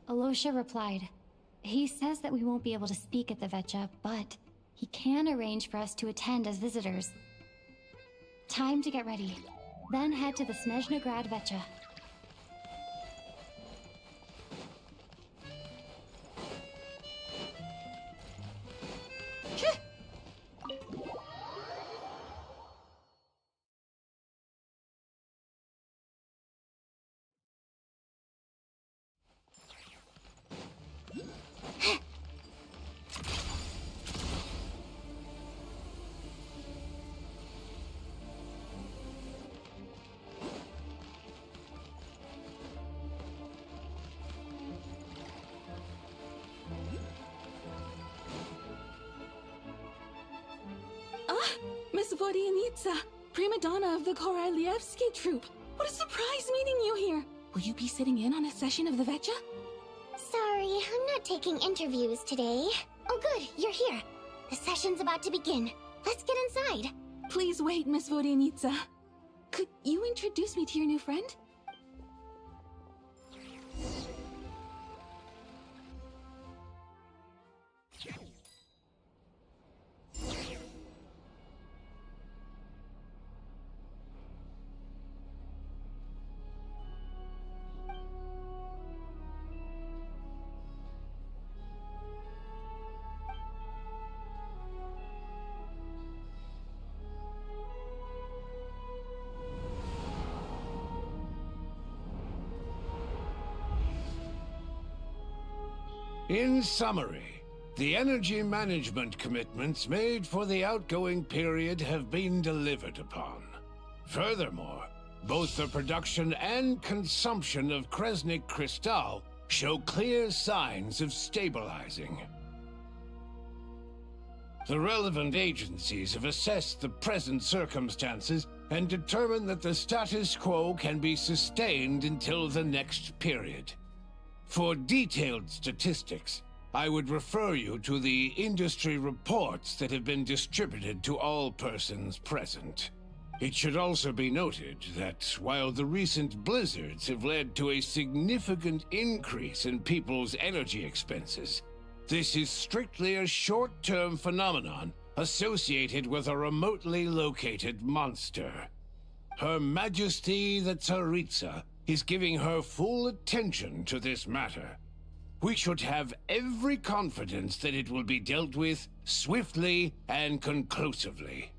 Alosha replied. He says that we won't be able to speak at the Vetcha, but he can arrange for us to attend as visitors. Time to get ready. Then head to the Snezhnaya Vetcha. Miss Vodianitsa, prima donna of the Korolievsky troupe. What a surprise meeting you here. Will you be sitting in on a session of the Vetcha? Sorry, I'm not taking interviews today. Oh good, you're here. The session's about to begin. Let's get inside. Please wait, Miss Vodianitsa. Could you introduce me to your new friend? In summary, The energy management commitments made for the outgoing period have been delivered upon. Furthermore, both the production and consumption of Kresnik Crystal show clear signs of stabilizing. The relevant agencies have assessed the present circumstances and determined that the status quo can be sustained until the next period. For detailed statistics, I would refer you to the industry reports that have been distributed to all persons present. It should also be noted that while the recent blizzards have led to a significant increase in people's energy expenses, this is strictly a short-term phenomenon associated with a remotely located monster. Her Majesty the Tsaritsa is giving her full attention to this matter. We should have every confidence that it will be dealt with swiftly and conclusively.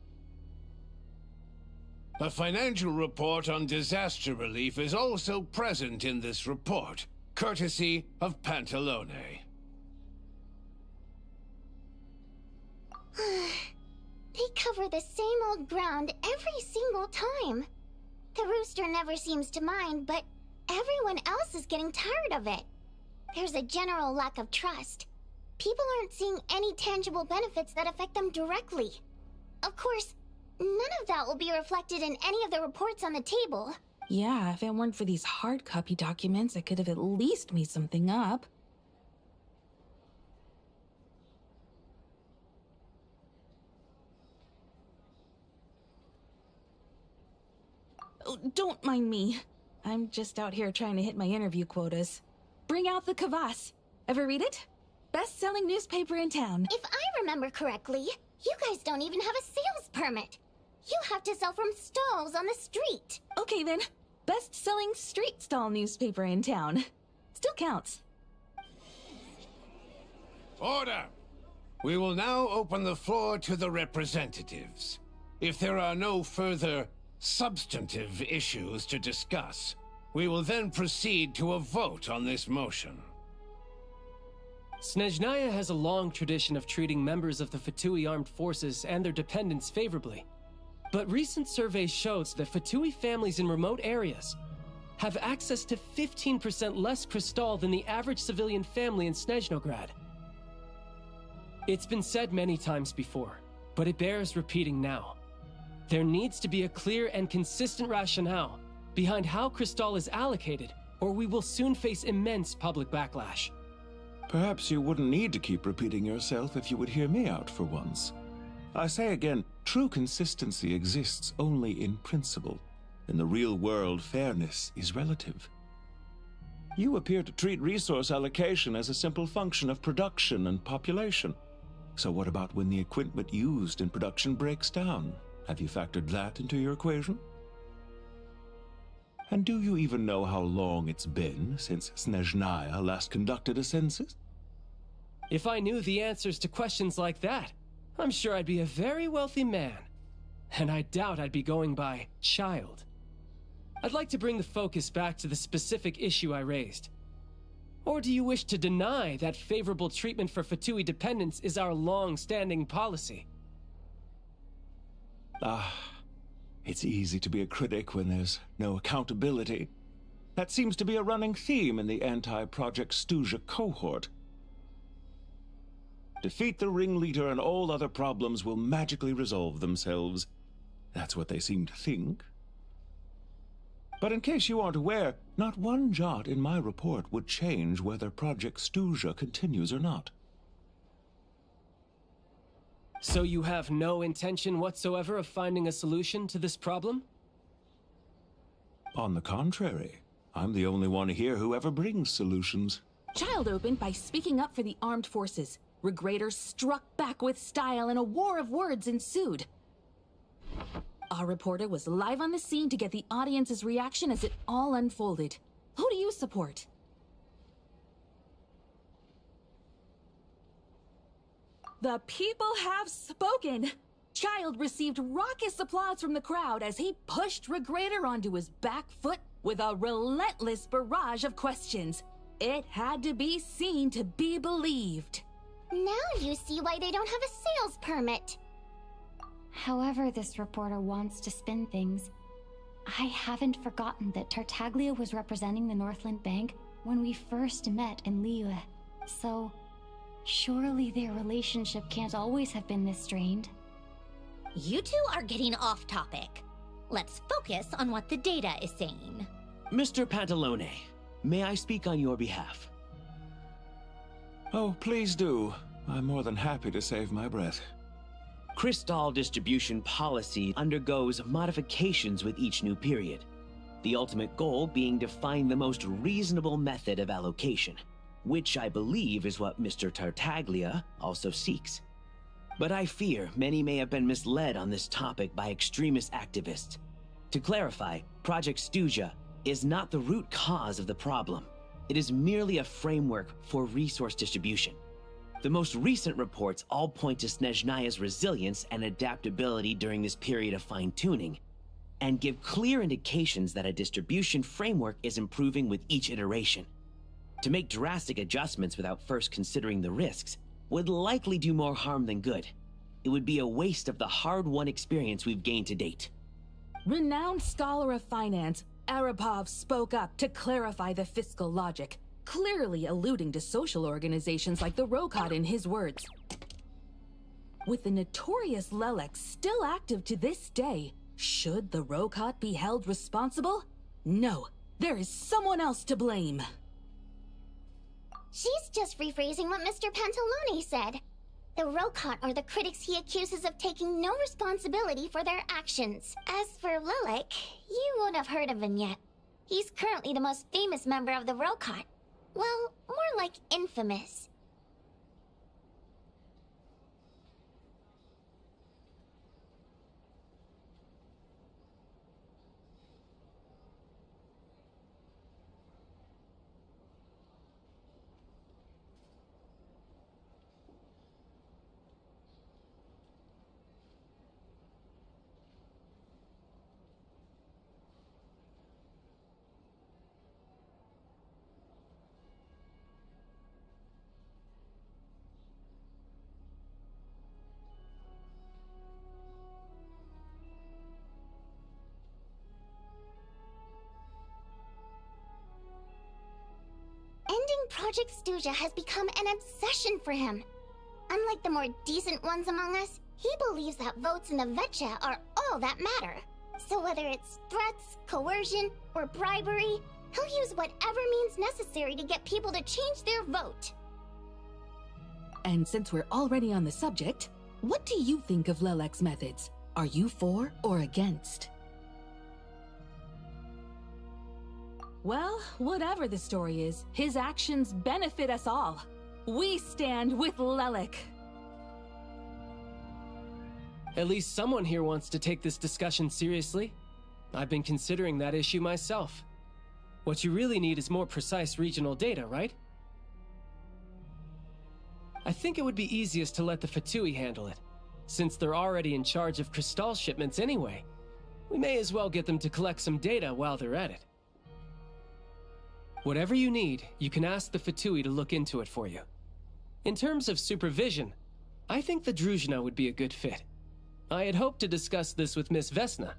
A financial report on disaster relief is also present in this report, courtesy of Pantalone. They cover the same old ground every single time. The rooster never seems to mind, but everyone else is getting tired of it. There's a general lack of trust. People aren't seeing any tangible benefits that affect them directly. Of course, none of that will be reflected in any of the reports on the table. Yeah, if it weren't for these hard copy documents, I could have at least made something up. Oh, don't mind me. I'm just out here trying to hit my interview quotas. Bring out the kvass. Ever read it? Best-selling newspaper in town. If I remember correctly, you guys don't even have a sales permit. You have to sell from stalls on the street. Okay then. Best-selling street stall newspaper in town. Still counts. Order! We will now open the floor to the representatives. If there are no further substantive issues to discuss, we will then proceed to a vote on this motion. Snezhnaya has a long tradition of treating members of the Fatui armed forces and their dependents favorably. But recent surveys shows that Fatui families in remote areas have access to 15% less crystal than the average civilian family in Snezhnograd. It's been said many times before, but it bears repeating now. There needs to be a clear and consistent rationale behind how crystal is allocated, or we will soon face immense public backlash. Perhaps you wouldn't need to keep repeating yourself if you would hear me out for once. I say again, true consistency exists only in principle. In the real world, fairness is relative. You appear to treat resource allocation as a simple function of production and population. So what about when the equipment used in production breaks down? Have you factored that into your equation? And do you even know how long it's been since Snezhnaya last conducted a census? If I knew the answers to questions like that, I'm sure I'd be a very wealthy man. And I doubt I'd be going by child. I'd like to bring the focus back to the specific issue I raised. Or do you wish to deny that favorable treatment for Fatui dependents is our long-standing policy? It's easy to be a critic when there's no accountability. That seems to be a running theme in the anti-Project Stuja cohort. Defeat the ringleader and all other problems will magically resolve themselves. That's what they seem to think. But in case you aren't aware, not one jot in my report would change whether Project Stuja continues or not. So you have no intention whatsoever of finding a solution to this problem? On the contrary, I'm the only one here who ever brings solutions. Child opened by speaking up for the armed forces. Regraders struck back with style and a war of words ensued. Our reporter was live on the scene to get the audience's reaction as it all unfolded. Who do you support? The people have spoken! Child received raucous applause from the crowd as he pushed Regrader onto his back foot with a relentless barrage of questions. It had to be seen to be believed. Now you see why they don't have a sales permit. However this reporter wants to spin things, I haven't forgotten that Tartaglia was representing the Northland Bank when we first met in Liyue. So, surely their relationship can't always have been this strained. You two are getting off topic. Let's focus on what the data is saying. Mr. Pantalone, may I speak on your behalf? Oh, please do. I'm more than happy to save my breath. Crystal distribution policy undergoes modifications with each new period. The ultimate goal being to find the most reasonable method of allocation, which I believe is what Mr. Tartaglia also seeks. But I fear many may have been misled on this topic by extremist activists. To clarify, Project Stuja is not the root cause of the problem. It is merely a framework for resource distribution. The most recent reports all point to Snezhnaya's resilience and adaptability during this period of fine-tuning, and give clear indications that a distribution framework is improving with each iteration. To make drastic adjustments without first considering the risks would likely do more harm than good. It would be a waste of the hard-won experience we've gained to date. Renowned scholar of finance, Arapov spoke up to clarify the fiscal logic, clearly alluding to social organizations like the Rokot in his words. With the notorious Lelek still active to this day, should the Rokot be held responsible? No, there is someone else to blame. She's just rephrasing what Mr. Pantalone said. The Rokot are the critics he accuses of taking no responsibility for their actions. As for Lelek, you won't have heard of him yet. He's currently the most famous member of the Rokot. Well, more like infamous. Ending Project Stuja has become an obsession for him. Unlike the more decent ones among us, he believes that votes in the Vetcha are all that matter. So whether it's threats, coercion, or bribery, he'll use whatever means necessary to get people to change their vote. And since we're already on the subject, what do you think of Lelek's methods? Are you for or against? Well, whatever the story is, his actions benefit us all. We stand with Lelek. At least someone here wants to take this discussion seriously. I've been considering that issue myself. What you really need is more precise regional data, right? I think it would be easiest to let the Fatui handle it, since they're already in charge of Crystal shipments anyway. We may as well get them to collect some data while they're at it. Whatever you need, you can ask the Fatui to look into it for you. In terms of supervision, I think the Druzhna would be a good fit. I had hoped to discuss this with Miss Vesna,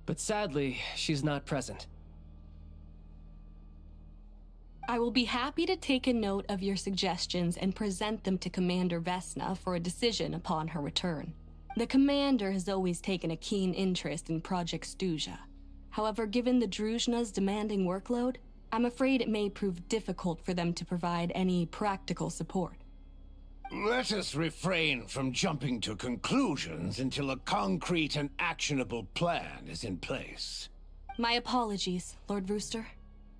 but sadly, she's not present. I will be happy to take a note of your suggestions and present them to Commander Vesna for a decision upon her return. The Commander has always taken a keen interest in Project Stuja. However, given the Druzhna's demanding workload, I'm afraid it may prove difficult for them to provide any practical support. Let us refrain from jumping to conclusions until a concrete and actionable plan is in place. My apologies, Lord Rooster.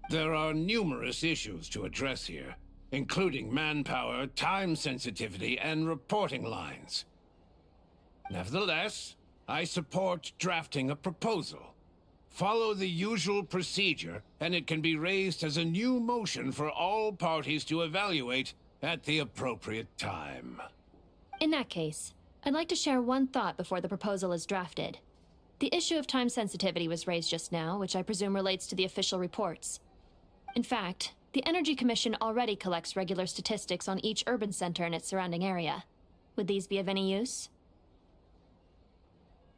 There are numerous issues to address here, including manpower, time sensitivity, and reporting lines. Nevertheless, I support drafting a proposal. Follow the usual procedure, and it can be raised as a new motion for all parties to evaluate at the appropriate time. In that case, I'd like to share one thought before the proposal is drafted. The issue of time sensitivity was raised just now, which I presume relates to the official reports. In fact, The Energy Commission already collects regular statistics on each urban center and its surrounding area. Would these be of any use?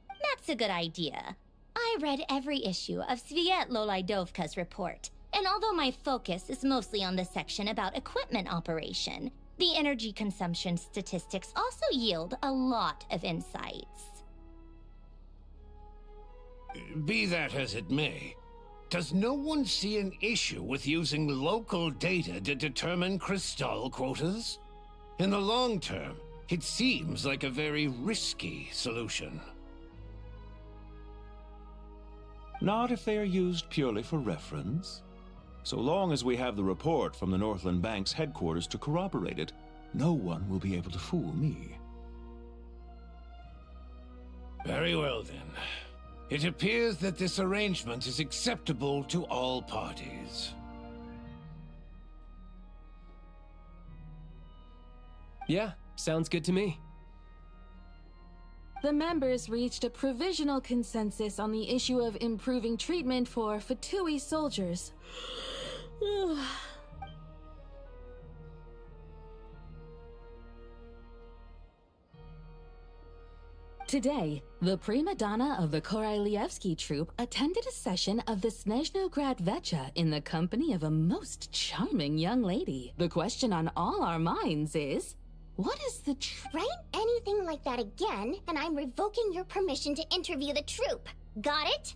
That's a good idea. I read every issue of Sviet report, and although my focus is mostly on the section about equipment operation, the energy consumption statistics also yield a lot of insights. Be that as it may, does no one see an issue with using local data to determine crystal quotas? In the long term, it seems like a very risky solution. Not if they are used purely for reference. So long as we have the report from the Northland Bank's headquarters to corroborate it, no one will be able to fool me. Very well then. It appears that this arrangement is acceptable to all parties. Yeah, sounds good to me. The members reached a provisional consensus on the issue of improving treatment for Fatui soldiers. Today, the prima donna of the Korailievsky troupe attended a session of the Snezhnograd Vecha in the company of a most charming young lady. The question on all our minds is, what is the Write anything like that again, and I'm revoking your permission to interview the troupe. Got it?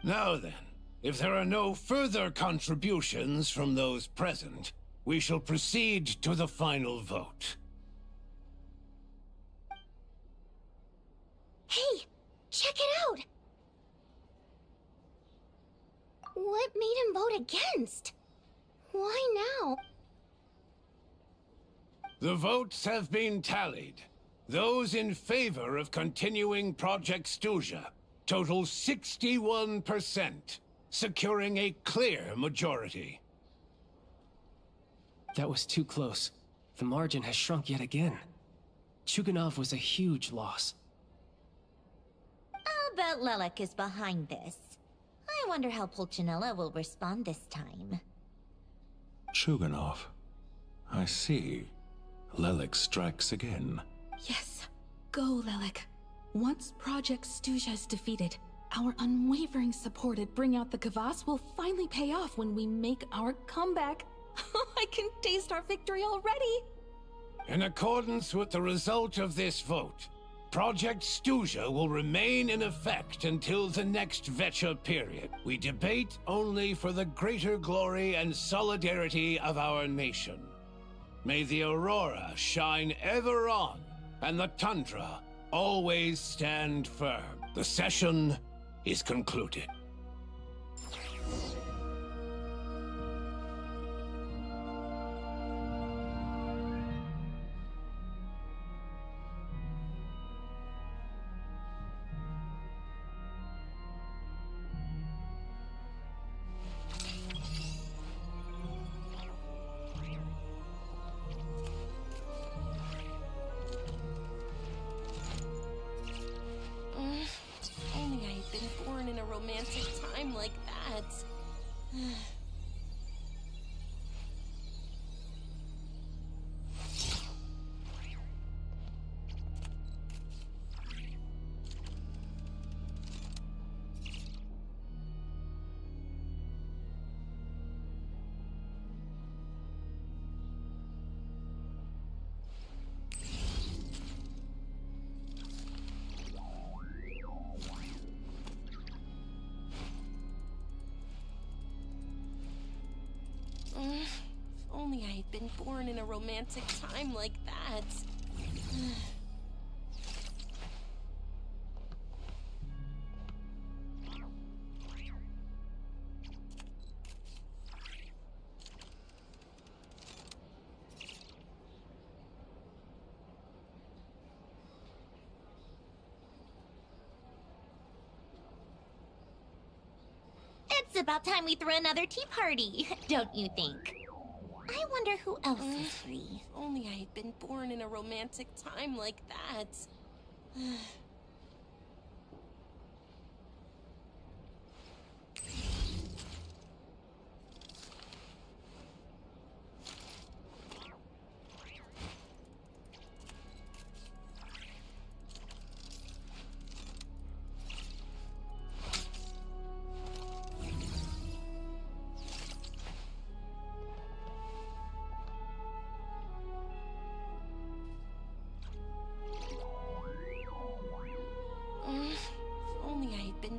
Now then, if there are no further contributions from those present, we shall proceed to the final vote. Hey, check it out! What made him vote against? Why now? The votes have been tallied. Those in favor of continuing Project Stuja total 61%, securing a clear majority. That was too close. The margin has shrunk yet again. Chuganov was a huge loss. I'll bet Lelek is behind this. I wonder how Pulcinella will respond this time. Chuganov. I see. Lelek strikes again. Yes, go, Lelek. Once Project Stuja is defeated, our unwavering support at Bring Out the Kvass will finally pay off when we make our comeback. I can taste our victory already! In accordance with the result of this vote, Project Stuja will remain in effect until the next Vecha period. We debate only for the greater glory and solidarity of our nation. May the aurora shine ever on, and the tundra always stand firm. The session is concluded. Only I had been born in a romantic time like that. Only I had been born in a romantic time like that. It's about time we threw another tea party, don't you think? I wonder who else is free. If only I had been born in a romantic time like that.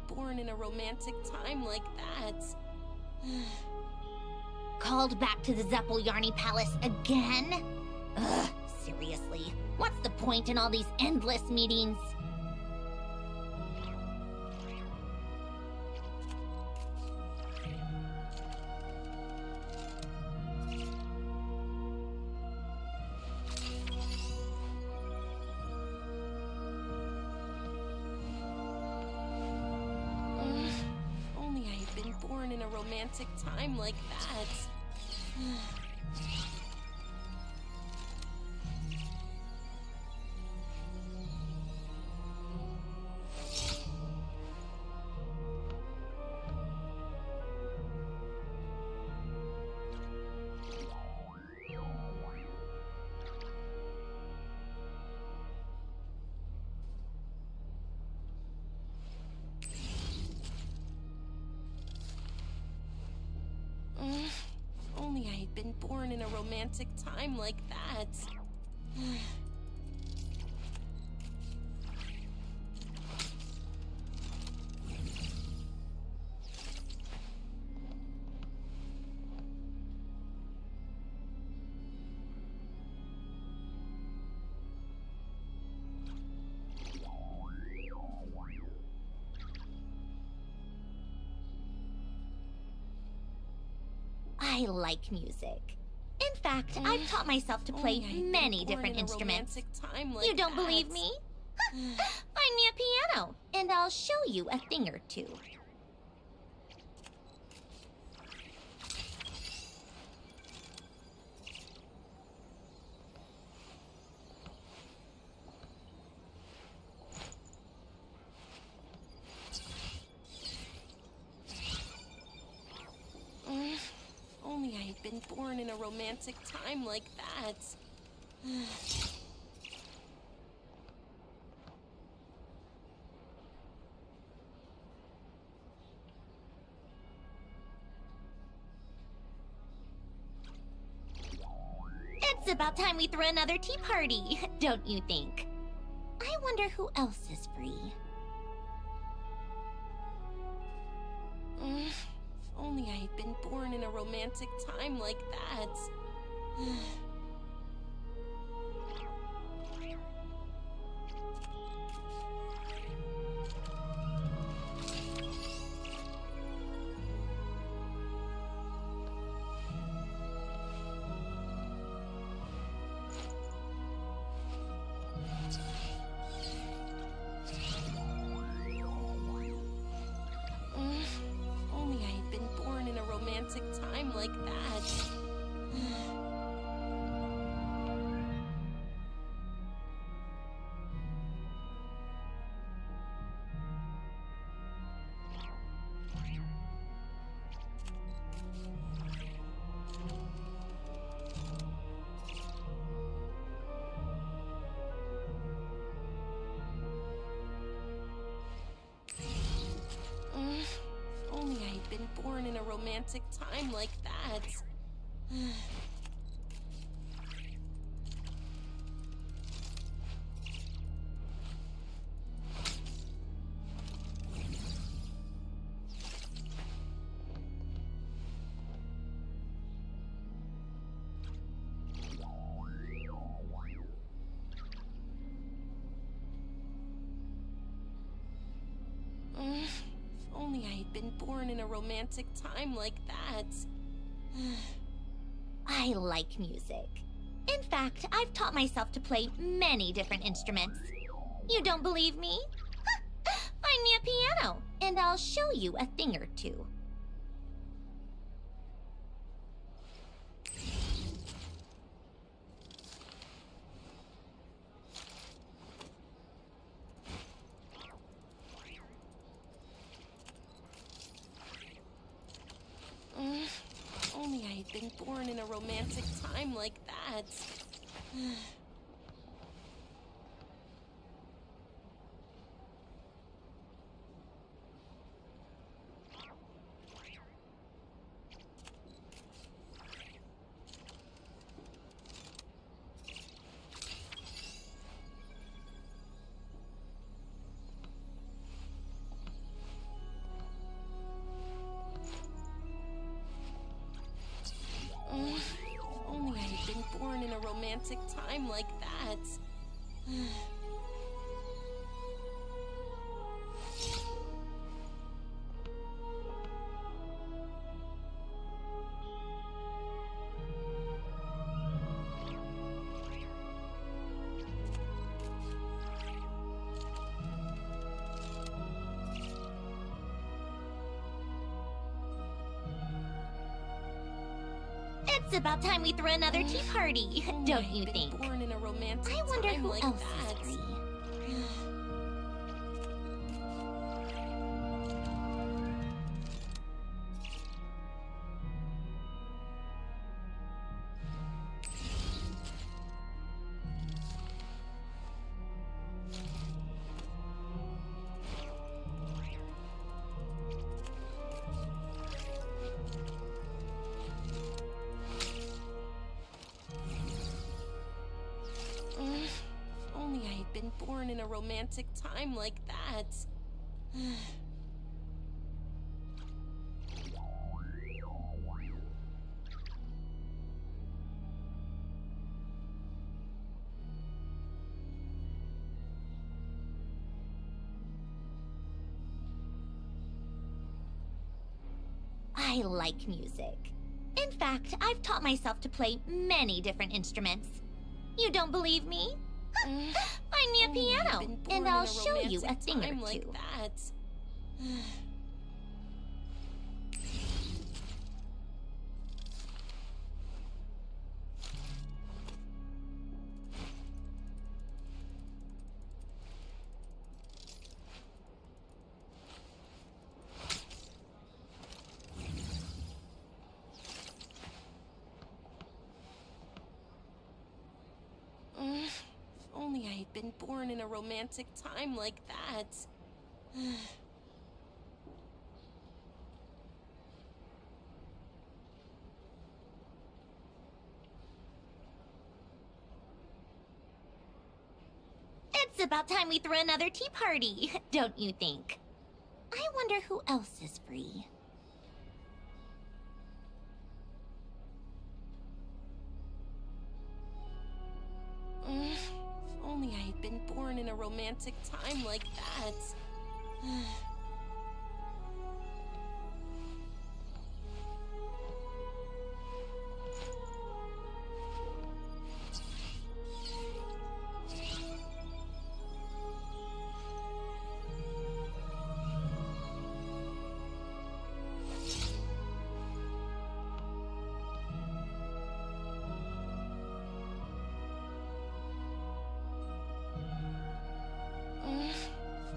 Born in a romantic time like that. Called back to the Zeppeljärni Palace again? Ugh, seriously. What's the point in all these endless meetings? Romantic time like that. Only I had been born in a romantic time like that. I like music. In fact, I've taught myself to play many different instruments. Like you don't believe me? Find me a piano, and I'll show you a thing or two. Only I had been born in a romantic time like that. It's about time we threw another tea party, don't you think? I wonder who else is free. If only I had been born in a romantic time like that. Only I had been born in a romantic time like that. Only I had been born in a romantic time like that. Only I had been born in a romantic time like that. I like music. In fact, I've taught myself to play many different instruments. You don't believe me? Find me a piano, and I'll show you a thing or two. born in a romantic time like that. Only I had been born in a romantic time like that. It's about time we threw another tea party, don't you think? Born in a romantic I wonder time who like else that. is free. Only I had been born in a romantic time like that. I like music. In fact, I've taught myself to play many different instruments. You don't believe me? Find me a piano, and I'll show you a thing or two. Like that. Only I had been born in a romantic time like that. It's about time we threw another tea party, don't you think? I wonder who else is free. Only I had been born in a romantic time like that.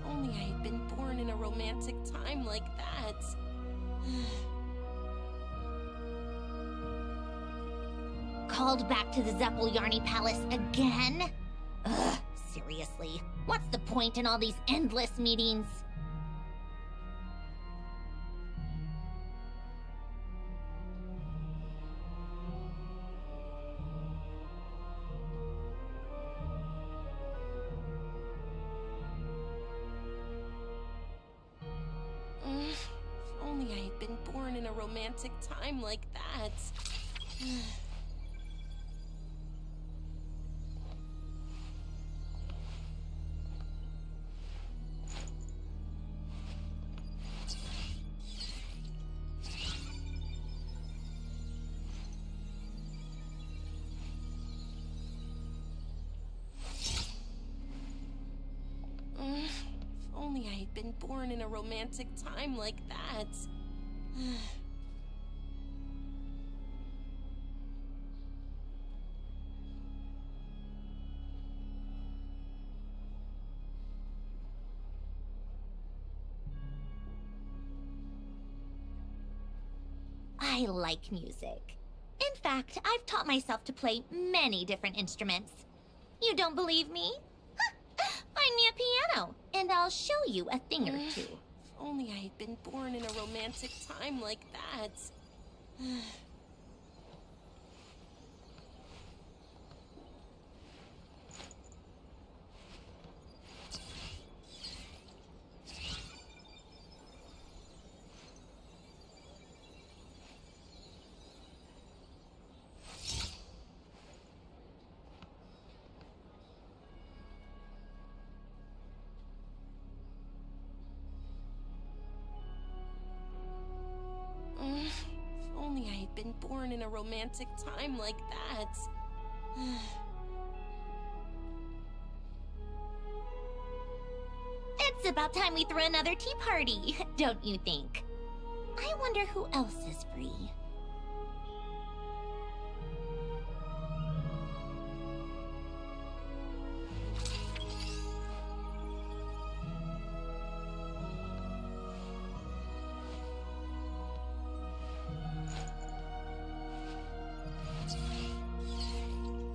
Only I had been born in a romantic time like that. Called back to the Zeppeljärni Palace again? Ugh, seriously. What's the point in all these endless meetings? Only I had been born in a romantic time like that. Only I had been born in a romantic time like that. I like music. In fact, I've taught myself to play many different instruments. You don't believe me? Find me a piano, and I'll show you a thing or two. If only I had been born in a romantic time like that. If only I had been born in a romantic time like that. It's about time we threw another tea party, don't you think? I wonder who else is free.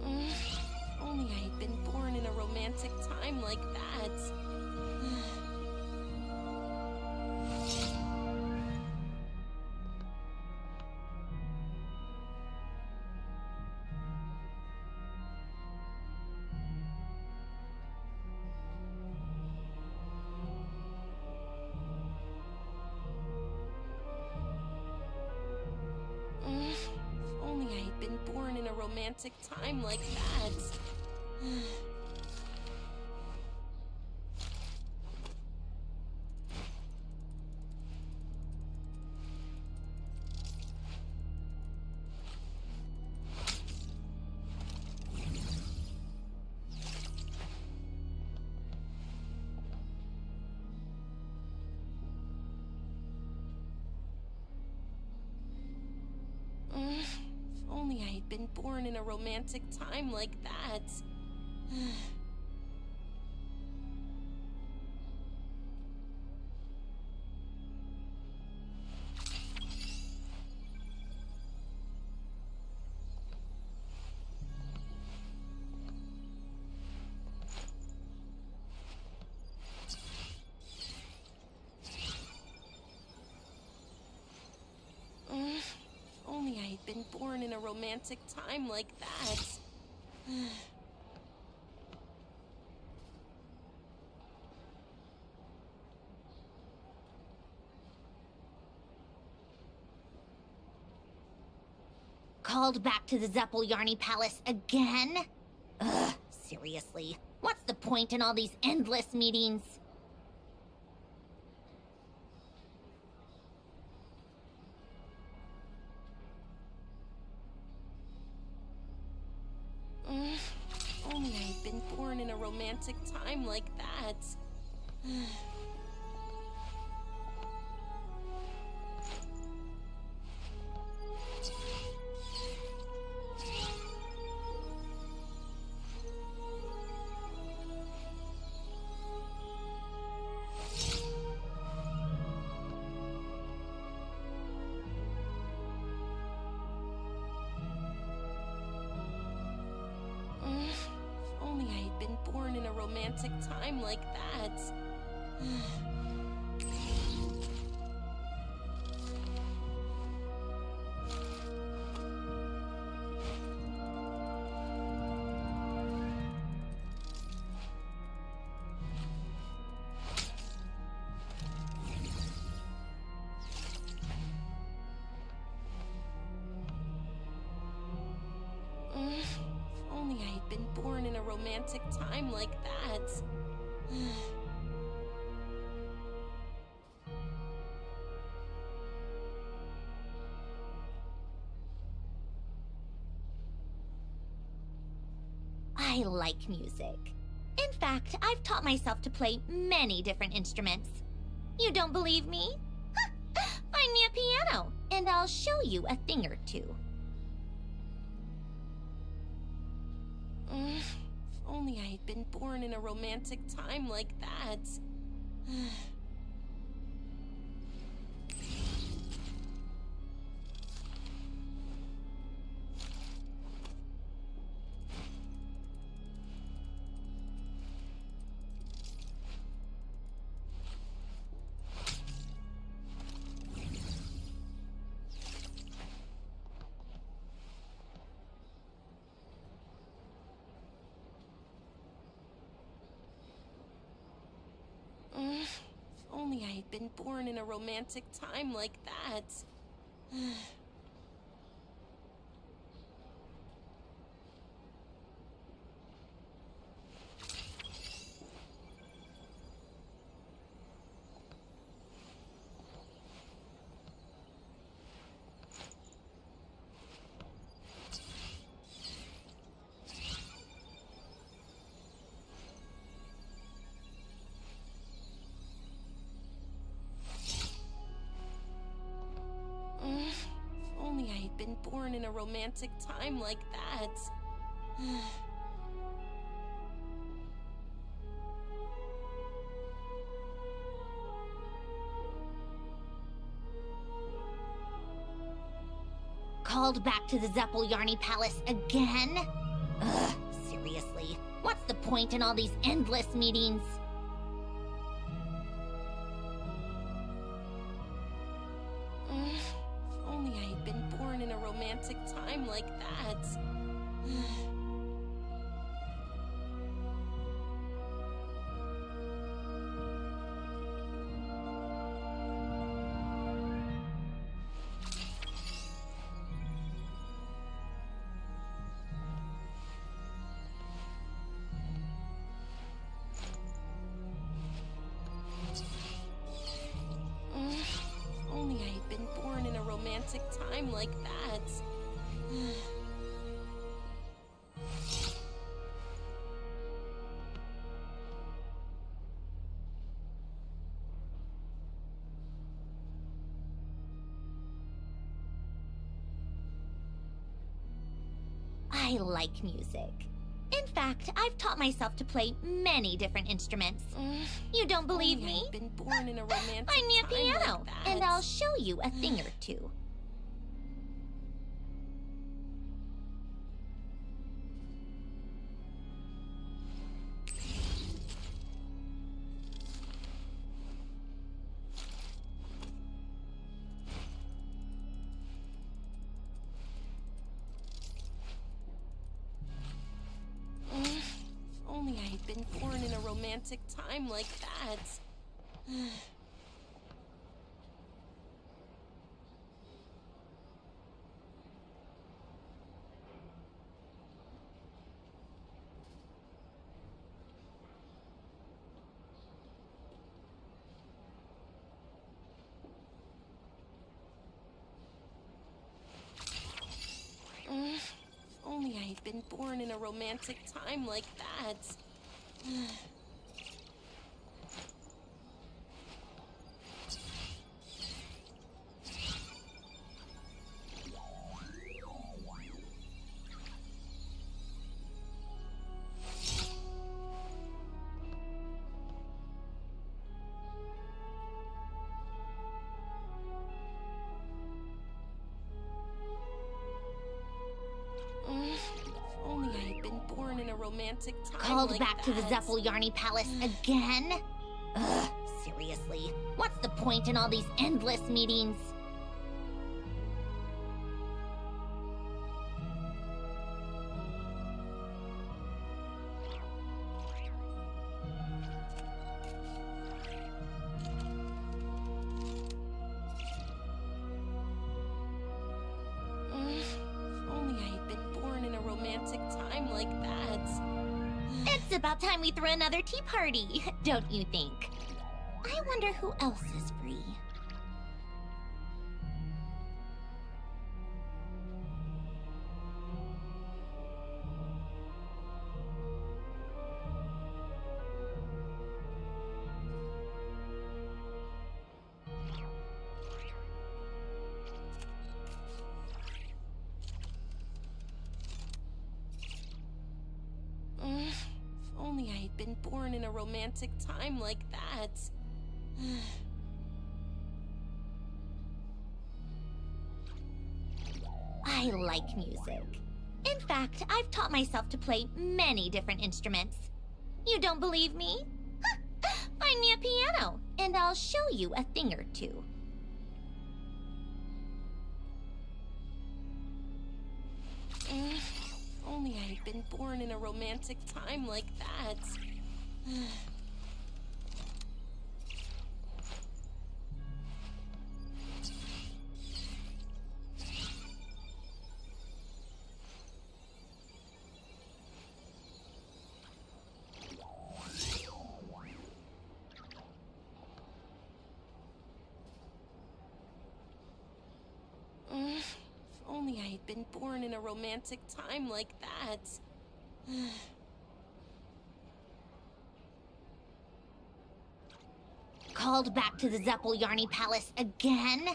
If only I had been born in a romantic time like that. If only I had been born in a romantic time like that. If only I had been born in a romantic time like that. If only I had been born in a romantic time like that. Called back to the Zeppeljärni Palace again? Ugh, seriously. What's the point in all these endless meetings? If only I had been born in a romantic time like that. If only I had been born in a romantic time like that. If only I had been born in a romantic time like that. I like music. In fact, I've taught myself to play many different instruments. You don't believe me? Find me a piano, and I'll show you a thing or two. If only I had been born in a romantic time like that. been born in a romantic time like that. Only I had been born in a romantic time like that. Called back to the Zeppeljärny Palace again? Ugh, seriously. What's the point in all these endless meetings? Only I had been born in a romantic time like that. Only I had been born in a romantic time like that. I like music. In fact, I've taught myself to play many different instruments. You don't believe Only me? I'd been born in a romantic Find me a time piano, like that. and I'll show you a thing or two. Only I had been born in a romantic time like that. Only I had been born in a romantic time like that. Only I had been born in a romantic time Called like back to the that. Zeppeljärny Palace again? Ugh, seriously. What's the point in all these endless meetings? Only I had been born in a romantic time like that. It's about time we threw another tea party, don't you think? I wonder who else is free. Only I had been born in a romantic time like that. I like music. In fact, I've taught myself to play many different instruments. You don't believe me? Find me a piano, and I'll show you a thing or two. Only I had been born in a romantic time like that. in a romantic time like that. Called back to the Zeppeljärni Palace again?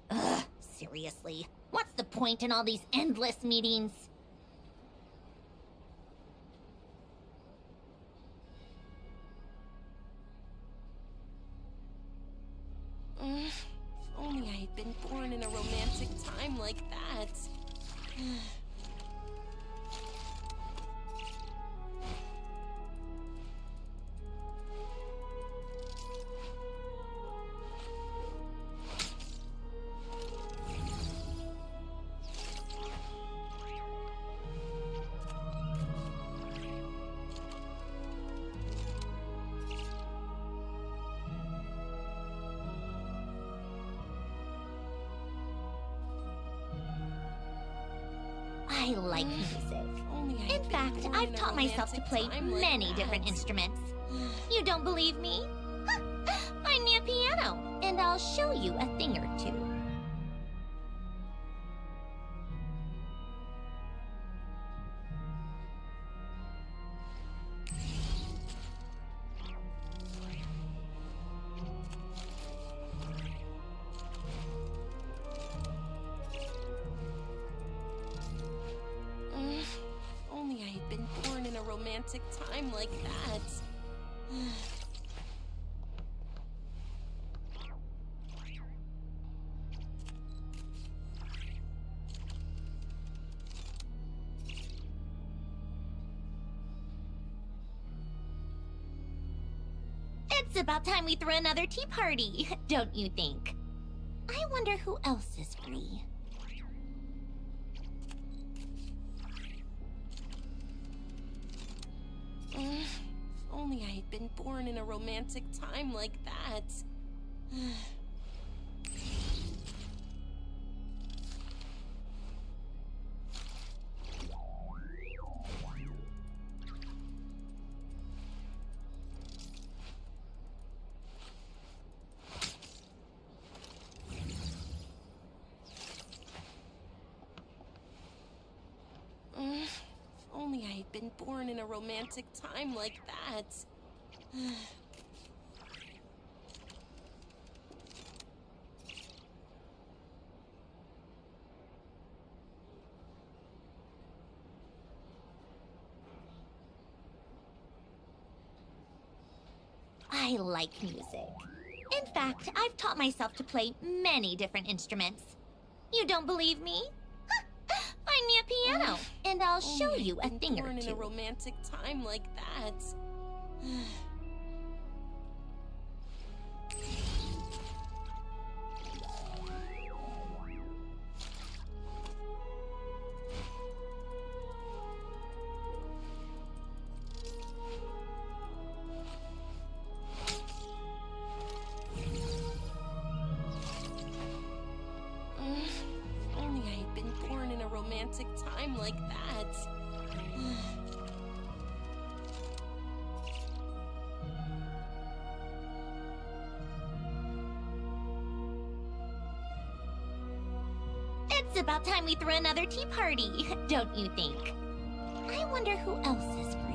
Ugh, seriously. What's the point in all these endless meetings? If only I had been born in a romantic time like that. I like music. In fact, I've taught myself to play many different instruments. You don't believe me? Find me a piano, and I'll show you a thing or two. Only I had been born in a romantic time like that. It's about time we threw another tea party, don't you think? I wonder who else is free. If only I had been born in a romantic time like that. If only I had been born in a romantic time like that. I like music. In fact, I've taught myself to play many different instruments. You don't believe me? Find me a piano, and I'll show you a thing or Born in a two. romantic time like that. If only I had been born in a romantic time like that. It's about time we threw another tea party, don't you think? I wonder who else is free.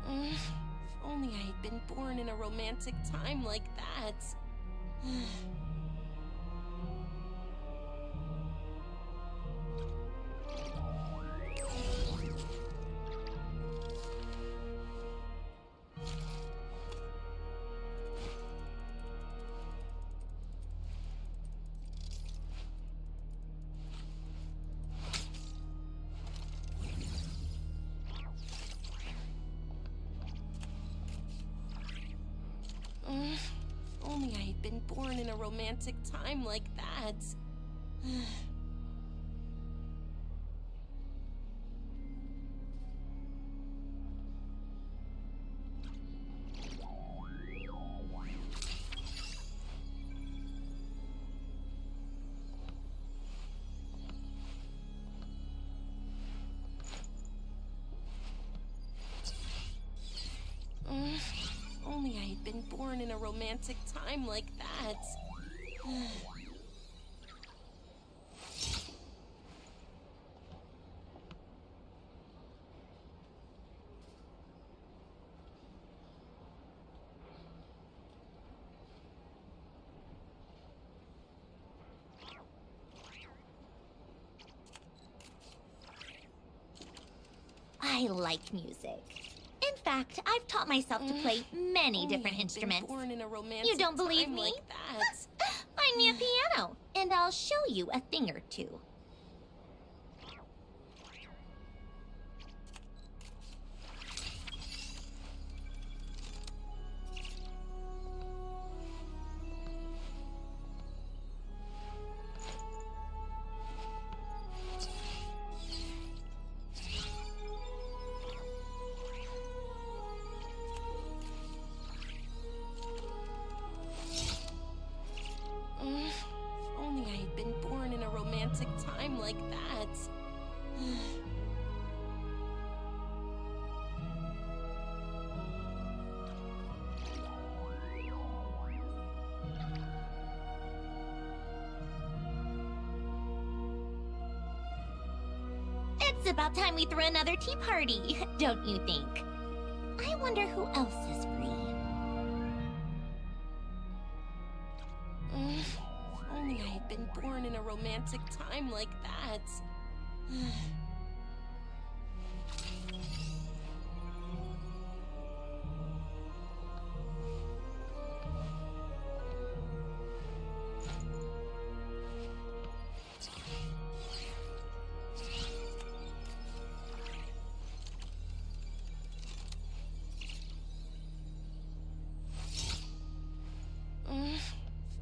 If only I had been born in a romantic time like that. If only I had been born in a romantic time like that. If only I had been born in a romantic time like that. I like music. In fact, I've taught myself to play many different instruments. You don't believe me? Like that. Find me a piano, and I'll show you a thing or two. Only I had been born in a romantic time like that. It's about time we threw another tea party, don't you think? I wonder who else is free. Only I had been born in a romantic time like that.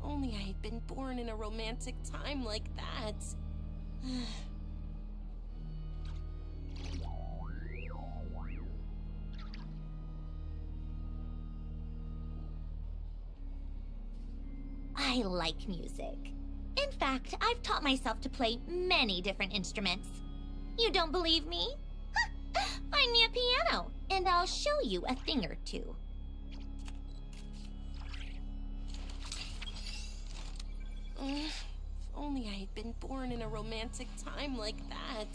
Only I had been born in a romantic time like that. I like music. In fact, I've taught myself to play many different instruments. You don't believe me? Find me a piano, and I'll show you a thing or two. Only I had been born in a romantic time like that.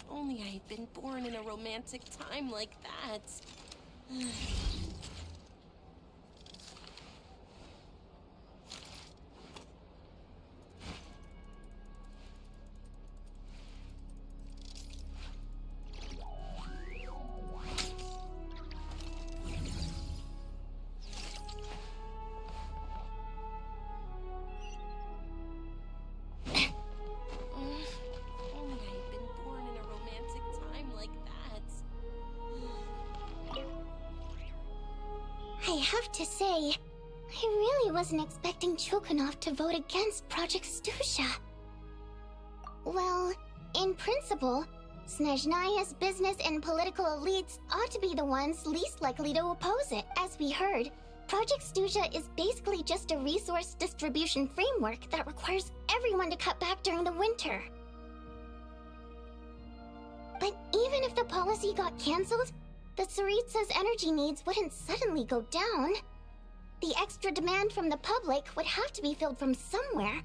Only I had been born in a romantic time like that. I have to say, I really wasn't expecting Chulkanov to vote against Project Stusha. Well, in principle, Snezhnaya's business and political elites ought to be the ones least likely to oppose it. As we heard, Project Stusha is basically just a resource distribution framework that requires everyone to cut back during the winter. But even if the policy got cancelled, the Tsaritsa's energy needs wouldn't suddenly go down. The extra demand from the public would have to be filled from somewhere.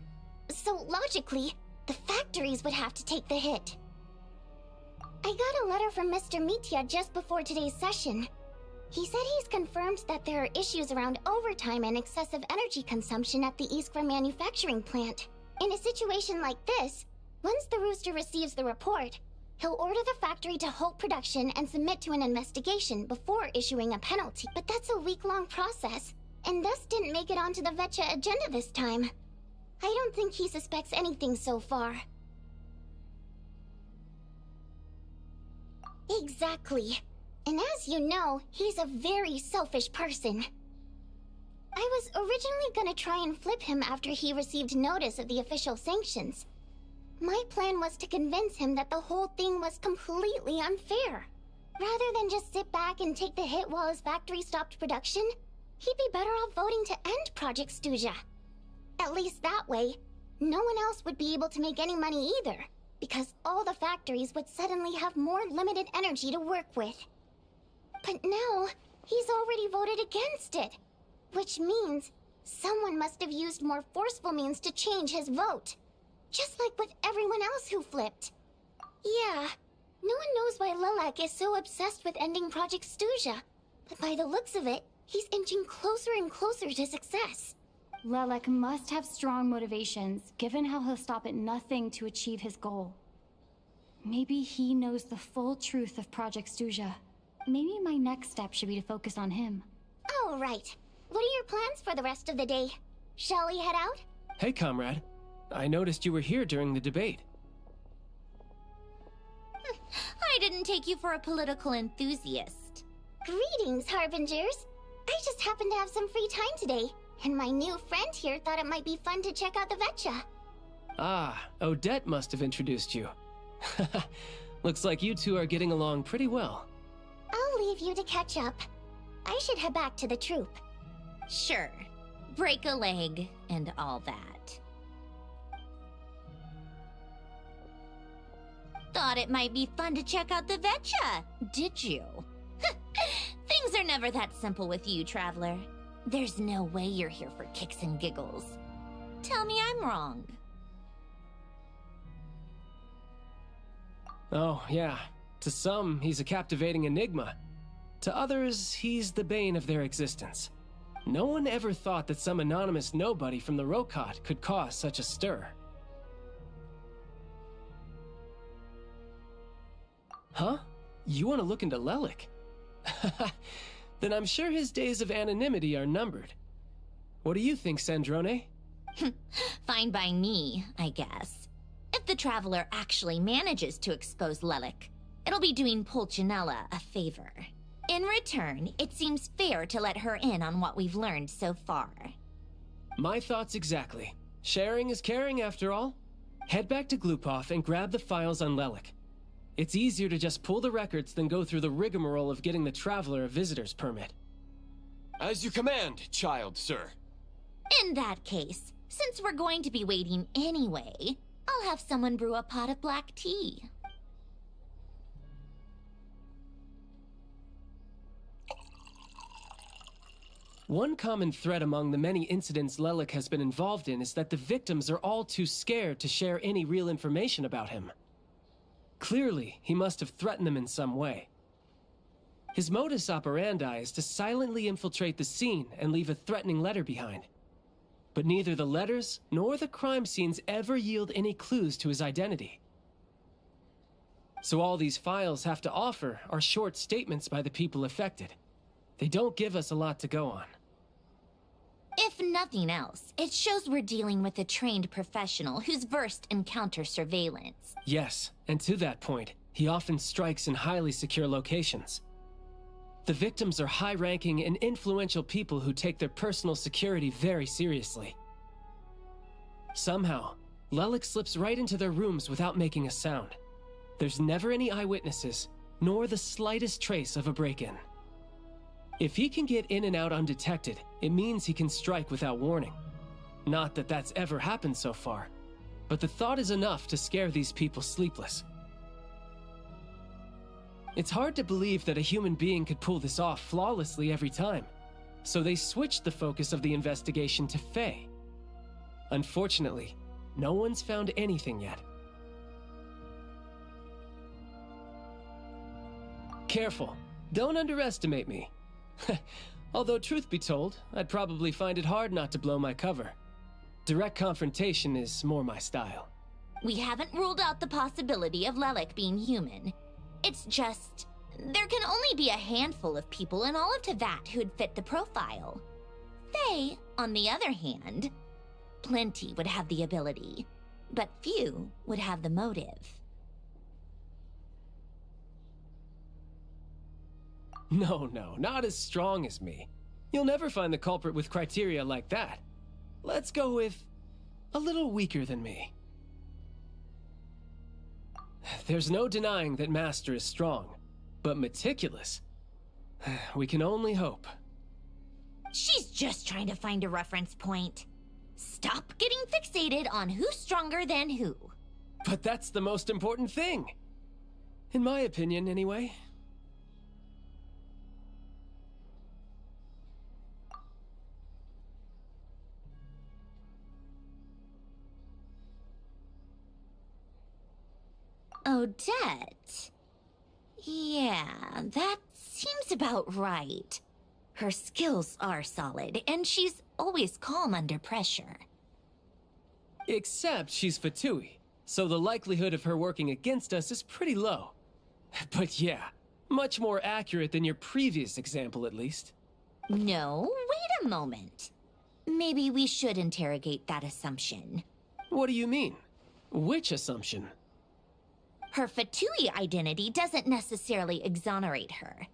So logically, the factories would have to take the hit. I got a letter from Mr. Mitya just before today's session. He said he's confirmed that there are issues around overtime and excessive energy consumption at the Iskra manufacturing plant. In a situation like this, once the Rooster receives the report, he'll order the factory to halt production and submit to an investigation before issuing a penalty. But that's a week-long process, and thus didn't make it onto the Vetcha agenda this time. I don't think he suspects anything so far. Exactly. And as you know, he's a very selfish person. I was originally gonna try and flip him after he received notice of the official sanctions. My plan was to convince him that the whole thing was completely unfair. Rather than just sit back and take the hit while his factory stopped production, he'd be better off voting to end Project Stuja. At least that way, no one else would be able to make any money either, because all the factories would suddenly have more limited energy to work with. But now, he's already voted against it, which means someone must have used more forceful means to change his vote. Just like with everyone else who flipped. Yeah, no one knows why Lilac is so obsessed with ending Project Stuja, but by the looks of it, he's inching closer and closer to success. Lilac must have strong motivations, given how he'll stop at nothing to achieve his goal. Maybe he knows the full truth of Project Stuja. Maybe my next step should be to focus on him. Oh, right. What are your plans for the rest of the day? Shall we head out? Hey, comrade. I noticed you were here during the debate. I didn't take you for a political enthusiast. Greetings, Harbingers. I just happened to have some free time today, and my new friend here thought it might be fun to check out the Vetcha. Ah, Odette must have introduced you. Looks like you two are getting along pretty well. I'll leave you to catch up. I should head back to the troop. Sure. Break a leg and all that. Thought it might be fun to check out the Vetcha, did you? Things are never that simple with you, Traveler. There's no way you're here for kicks and giggles. Tell me I'm wrong. Oh, yeah. To some, he's a captivating enigma. To others, he's the bane of their existence. No one ever thought that some anonymous nobody from the Rokot could cause such a stir. Huh? You want to look into Lelik? Then I'm sure his days of anonymity are numbered. What do you think, Sandrone? Fine by me, I guess. If the Traveler actually manages to expose Lelik, it'll be doing Pulcinella a favor. In return, it seems fair to let her in on what we've learned so far. My thoughts exactly. Sharing is caring, after all. Head back to Glupov and grab the files on Lelik. It's easier to just pull the records than go through the rigmarole of getting the Traveler a visitor's permit. As you command, child, sir. In that case, since we're going to be waiting anyway, I'll have someone brew a pot of black tea. One common thread among the many incidents Lelik has been involved in is that the victims are all too scared to share any real information about him. Clearly, he must have threatened them in some way. His modus operandi is to silently infiltrate the scene and leave a threatening letter behind. But neither the letters nor the crime scenes ever yield any clues to his identity. So all these files have to offer are short statements by the people affected. They don't give us a lot to go on. If nothing else, it shows we're dealing with a trained professional who's versed in counter-surveillance. Yes, and to that point, he often strikes in highly secure locations. The victims are high-ranking and influential people who take their personal security very seriously. Somehow, Lelik slips right into their rooms without making a sound. There's never any eyewitnesses, nor the slightest trace of a break-in. If he can get in and out undetected, it means he can strike without warning. Not that that's ever happened so far, but the thought is enough to scare these people sleepless. It's hard to believe that a human being could pull this off flawlessly every time, so they switched the focus of the investigation to Faye. Unfortunately, no one's found anything yet. Careful, don't underestimate me. Although truth be told, I'd probably find it hard not to blow my cover. Direct confrontation is more my style. We haven't ruled out the possibility of Lelik being human. It's just, there can only be a handful of people in all of Teyvat who'd fit the profile. Faye, on the other hand, plenty would have the ability, but few would have the motive. No, not as strong as me. You'll never find the culprit with criteria like that. Let's go with a little weaker than me. There's no denying that Master is strong, but meticulous. We can only hope. She's just trying to find a reference point. Stop getting fixated on who's stronger than who. But that's the most important thing. In my opinion, anyway. Odette. Yeah, that seems about right. Her skills are solid, and she's always calm under pressure. Except she's Fatui, so the likelihood of her working against us is pretty low. But yeah, much more accurate than your previous example, at least. No, wait a moment. Maybe we should interrogate that assumption. What do you mean? Which assumption? Her Fatui identity doesn't necessarily exonerate her.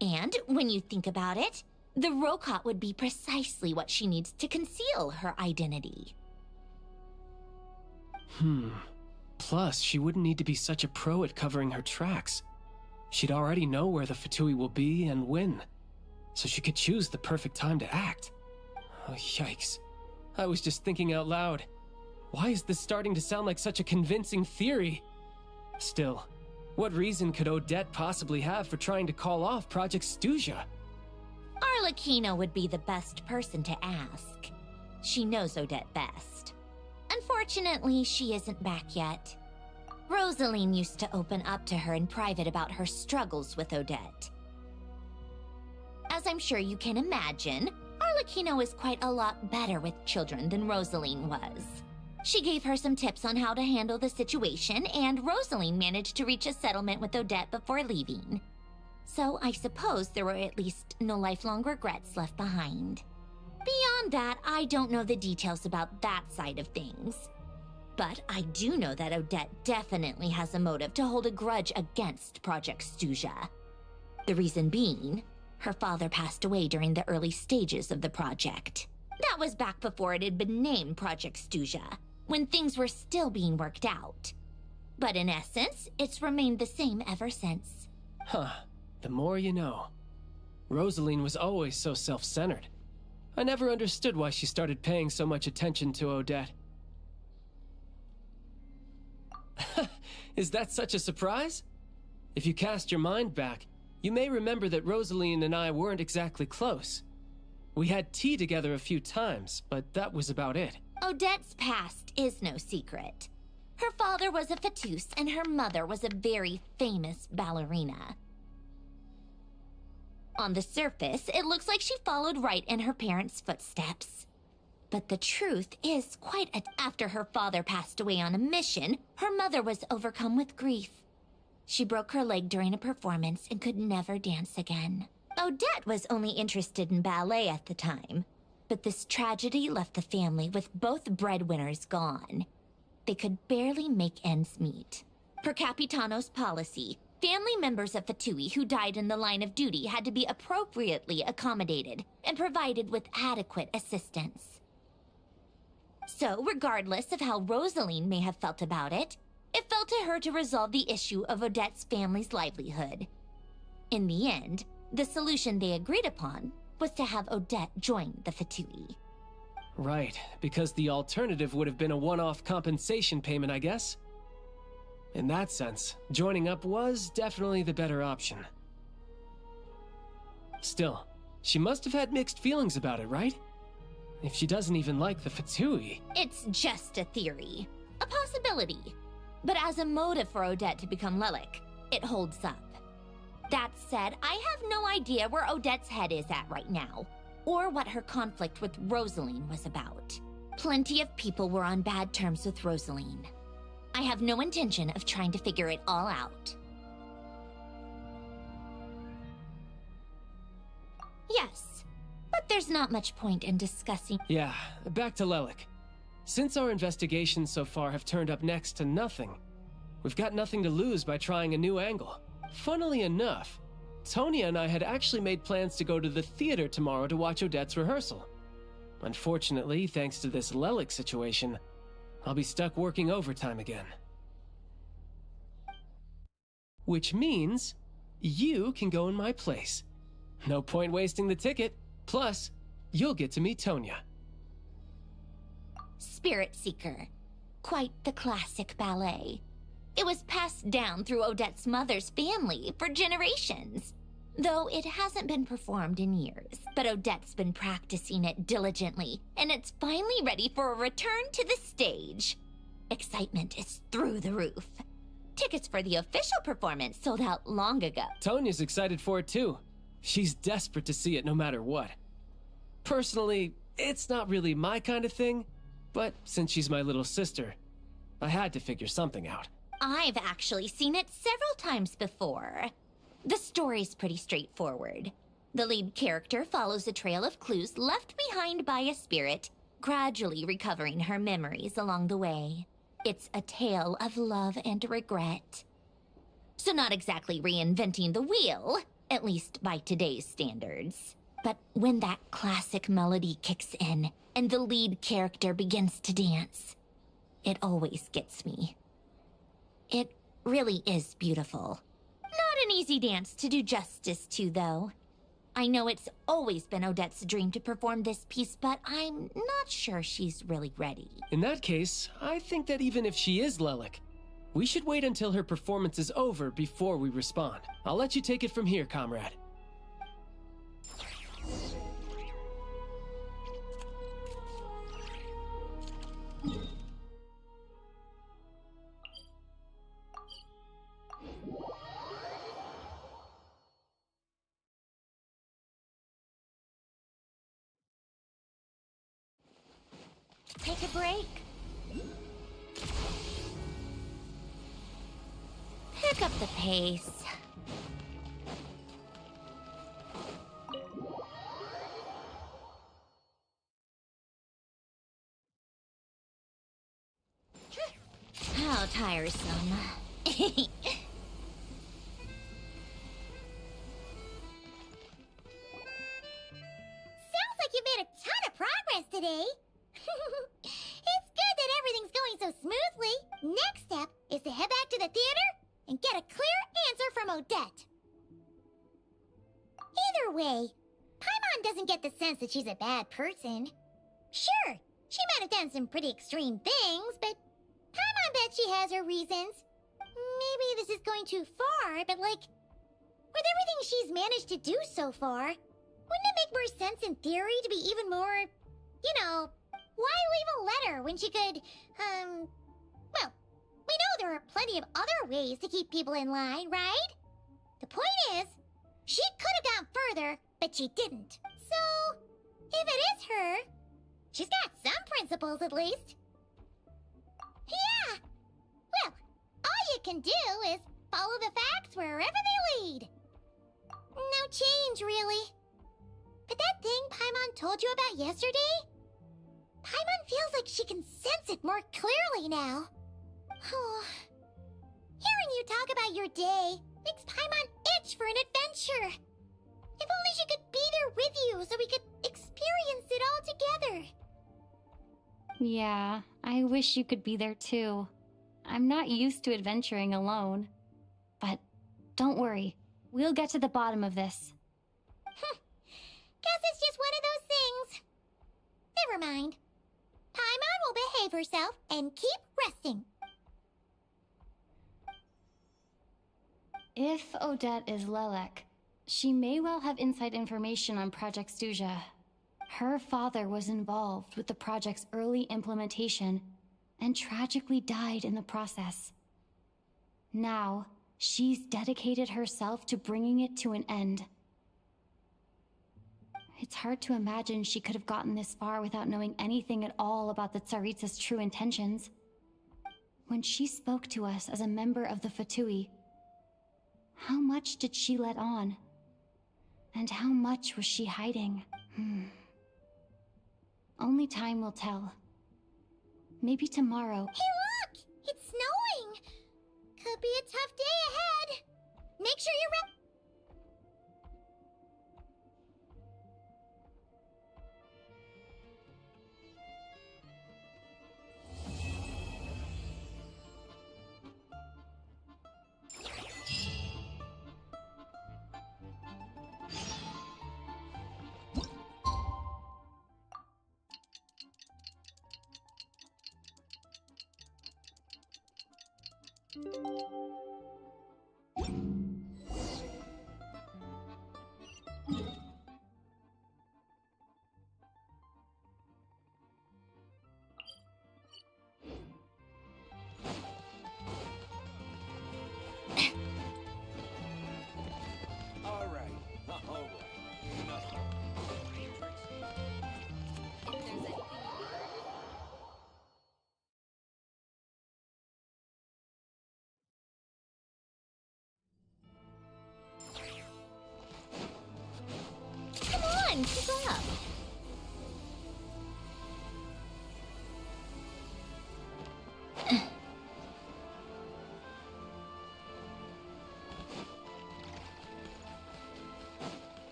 And when you think about it, the Rokot would be precisely what she needs to conceal her identity. Plus, she wouldn't need to be such a pro at covering her tracks. She'd already know where the Fatui will be and when, so she could choose the perfect time to act. Oh, yikes. I was just thinking out loud. Why is this starting to sound like such a convincing theory? Still, what reason could Odette possibly have for trying to call off Project Stuzha? Arlecchino would be the best person to ask. She knows Odette best. Unfortunately, she isn't back yet. Rosaline used to open up to her in private about her struggles with Odette. As I'm sure you can imagine, Arlecchino is quite a lot better with children than Rosaline was. She gave her some tips on how to handle the situation, and Rosaline managed to reach a settlement with Odette before leaving. So I suppose there were at least no lifelong regrets left behind. Beyond that, I don't know the details about that side of things. But I do know that Odette definitely has a motive to hold a grudge against Project Stuzha. The reason being, her father passed away during the early stages of the project. That was back before it had been named Project Stuzha, when things were still being worked out. But in essence, it's remained the same ever since. Huh. The more you know. Rosaline was always so self-centered. I never understood why she started paying so much attention to Odette. Is that such a surprise? If you cast your mind back, you may remember that Rosaline and I weren't exactly close. We had tea together a few times, but that was about it. Odette's past is no secret. Her father was a Fatus, and her mother was a very famous ballerina. On the surface, it looks like she followed right in her parents' footsteps. But the truth is after her father passed away on a mission, her mother was overcome with grief. She broke her leg during a performance and could never dance again. Odette was only interested in ballet at the time, but this tragedy left the family with both breadwinners gone. They could barely make ends meet. Per Capitano's policy, family members of Fatui who died in the line of duty had to be appropriately accommodated and provided with adequate assistance. So, regardless of how Rosaline may have felt about it, it fell to her to resolve the issue of Odette's family's livelihood. In the end, the solution they agreed upon was to have Odette join the Fatui. Right, because the alternative would have been a one-off compensation payment, I guess. In that sense, joining up was definitely the better option. Still, she must have had mixed feelings about it, right? If she doesn't even like the Fatui... It's just a theory. A possibility. But as a motive for Odette to become Lelik, it holds up. That said, I have no idea where Odette's head is at right now, or what her conflict with Rosaline was about. Plenty of people were on bad terms with Rosaline. I have no intention of trying to figure it all out. Yes, but there's not much point in discussing... Yeah, back to Lelik. Since our investigations so far have turned up next to nothing, we've got nothing to lose by trying a new angle. Funnily enough, Tonya and I had actually made plans to go to the theater tomorrow to watch Odette's rehearsal. Unfortunately, thanks to this Lelik situation, I'll be stuck working overtime again. which means you can go in my place. No point wasting the ticket. Plus, you'll get to meet Tonya. Spirit Seeker. Quite the classic ballet. It was passed down through Odette's mother's family for generations. Though it hasn't been performed in years, but Odette's been practicing it diligently, and it's finally ready for a return to the stage. Excitement is through the roof. Tickets for the official performance sold out long ago. Tonya's excited for it too. She's desperate to see it no matter what. Personally, it's not really my kind of thing, but since she's my little sister, I had to figure something out. I've actually seen it several times before. The story's pretty straightforward. The lead character follows a trail of clues left behind by a spirit, gradually recovering her memories along the way. It's a tale of love and regret. So not exactly reinventing the wheel, at least by today's standards. But when that classic melody kicks in and the lead character begins to dance, it always gets me. It really is beautiful. Not an easy dance to do justice to, though. I know it's always been Odette's dream to perform this piece, but I'm not sure she's really ready. In that case, I think that even if she is Lelik, we should wait until her performance is over before we respond. I'll let you take it from here, comrade. Take a break. Pick up the pace. How tiresome. Sounds like you made a ton of progress today. It's good that everything's going so smoothly. Next step is to head back to the theater and get a clear answer from Odette. Either way, Paimon doesn't get the sense that she's a bad person. Sure, she might have done some pretty extreme things, but Paimon bet she has her reasons. Maybe this is going too far, but like, with everything she's managed to do so far, wouldn't it make more sense in theory to be even more, you know, why leave a letter when she could, well, we know there are plenty of other ways to keep people in line, right? The point is, she could have gone further, but she didn't. So, if it is her, she's got some principles at least. Yeah! Well, all you can do is follow the facts wherever they lead. No change, really. But that thing Paimon told you about yesterday? Paimon feels like she can sense it more clearly now. Hearing you talk about your day makes Paimon itch for an adventure. If only she could be there with you so we could experience it all together. Yeah, I wish you could be there too. I'm not used to adventuring alone. But don't worry, we'll get to the bottom of this. Guess it's just one of those things. Never mind. Paimon will behave herself and keep resting. If Odette is Lelek, she may well have inside information on Project Stuja. Her father was involved with the project's early implementation and tragically died in the process. Now, she's dedicated herself to bringing it to an end. It's hard to imagine she could have gotten this far without knowing anything at all about the Tsaritsa's true intentions. When she spoke to us as a member of the Fatui, how much did she let on? And how much was she hiding? Only time will tell. Maybe tomorrow. Hey, look! It's snowing! Could be a tough day ahead. Make sure you're ready. on, keep up.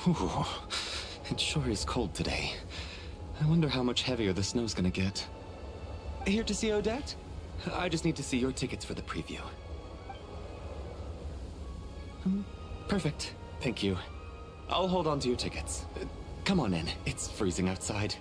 Ooh, it sure is cold today. I wonder how much heavier the snow's gonna get. Here to see Odette? I just need to see your tickets for the preview. Perfect. Thank you. I'll hold on to your tickets. Come on in. It's freezing outside.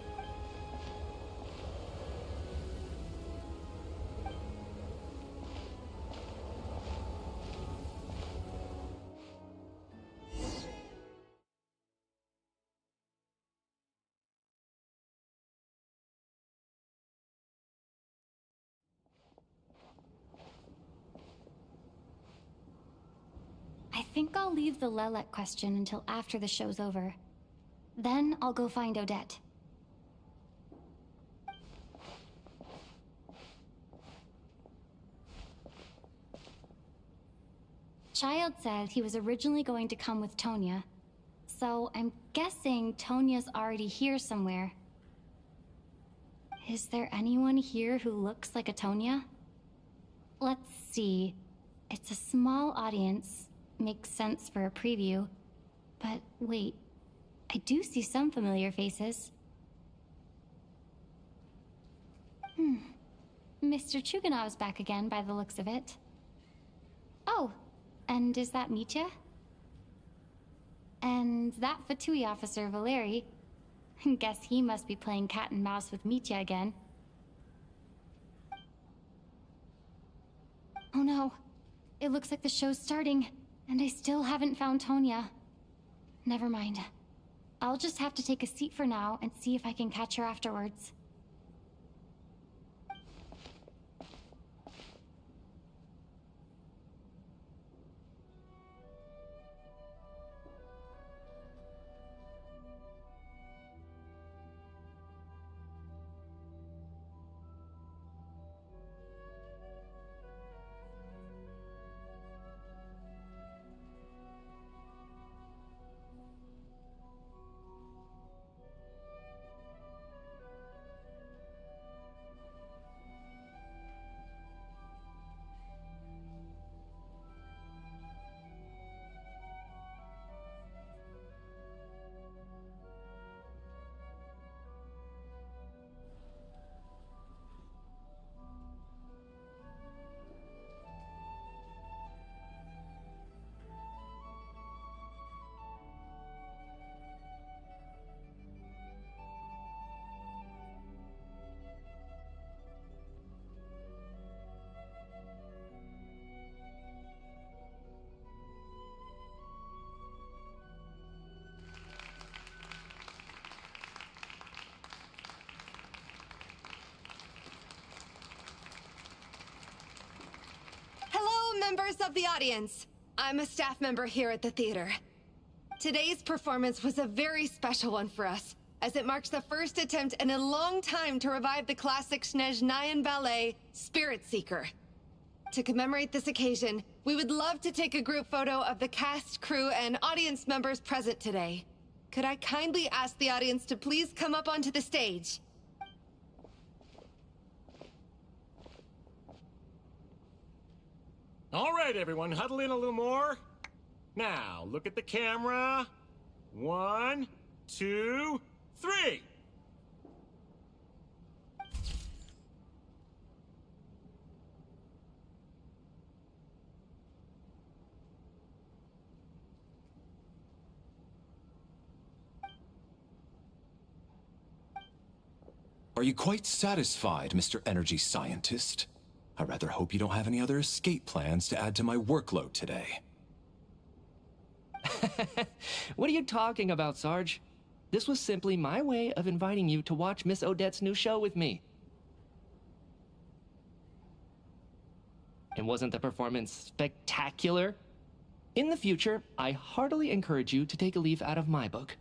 I think I'll leave the Lelek question until after the show's over. Then I'll go find Odette. Child said he was originally going to come with Tonya, so I'm guessing Tonya's already here somewhere. Is there anyone here who looks like a Tonya? Let's see. It's a small audience. Makes sense for a preview. But wait, I do see some familiar faces. Mr. Chuganov's back again by the looks of it. Oh, and is that Mitya? And that Fatui officer, Valeri. Guess he must be playing cat and mouse with Mitya again. Oh no, it looks like the show's starting. And I still haven't found Tonya. Never mind. I'll just have to take a seat for now and see if I can catch her afterwards. Members of the audience, I'm a staff member here at the theater. Today's performance was a very special one for us, as it marks the first attempt in a long time to revive the classic Snezhnayan ballet, Spirit Seeker. To commemorate this occasion, we would love to take a group photo of the cast, crew, and audience members present today. Could I kindly ask the audience to please come up onto the stage? All right. right, everyone, huddle in a little more. Now, look at the camera. 1, 2, 3. Are you quite satisfied, Mr. Energy Scientist? I rather hope you don't have any other escape plans to add to my workload today. What are you talking about, Sarge? This was simply my way of inviting you to watch Miss Odette's new show with me. And wasn't the performance spectacular? In the future, I heartily encourage you to take a leaf out of my book.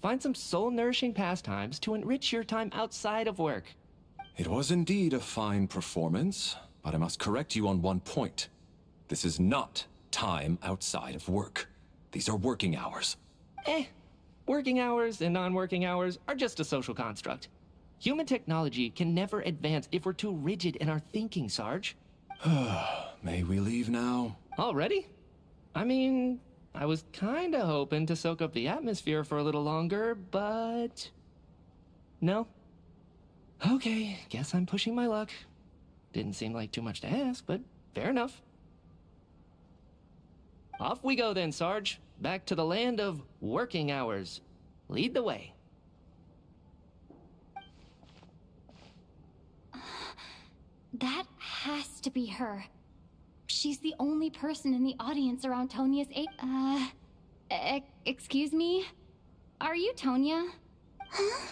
Find some soul-nourishing pastimes to enrich your time outside of work. It was indeed a fine performance, but I must correct you on one point. This is not time outside of work. These are working hours. Working hours and non-working hours are just a social construct. Human technology can never advance if we're too rigid in our thinking, Sarge. May we leave now? Already? I mean, I was kinda hoping to soak up the atmosphere for a little longer, but... No? Okay, guess I'm pushing my luck. Didn't seem like too much to ask, but fair enough. Off we go then, Sarge. Back to the land of working hours. Lead the way. That has to be her. She's the only person in the audience around Tonia's excuse me? Are you Tonia? Huh?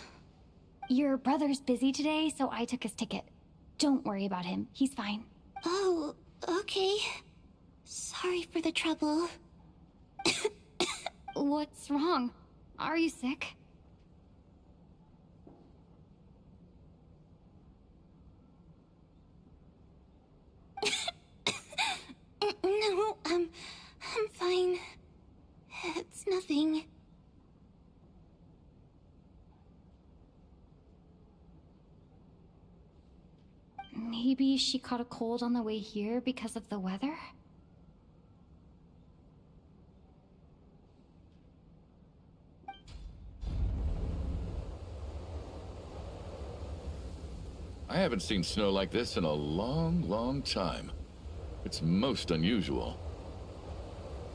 Your brother's busy today, so I took his ticket. Don't worry about him. He's fine. Oh, okay. Sorry for the trouble. What's wrong? Are you sick? No, I'm fine. It's nothing. Maybe she caught a cold on the way here because of the weather? I haven't seen snow like this in a long, long time. It's most unusual.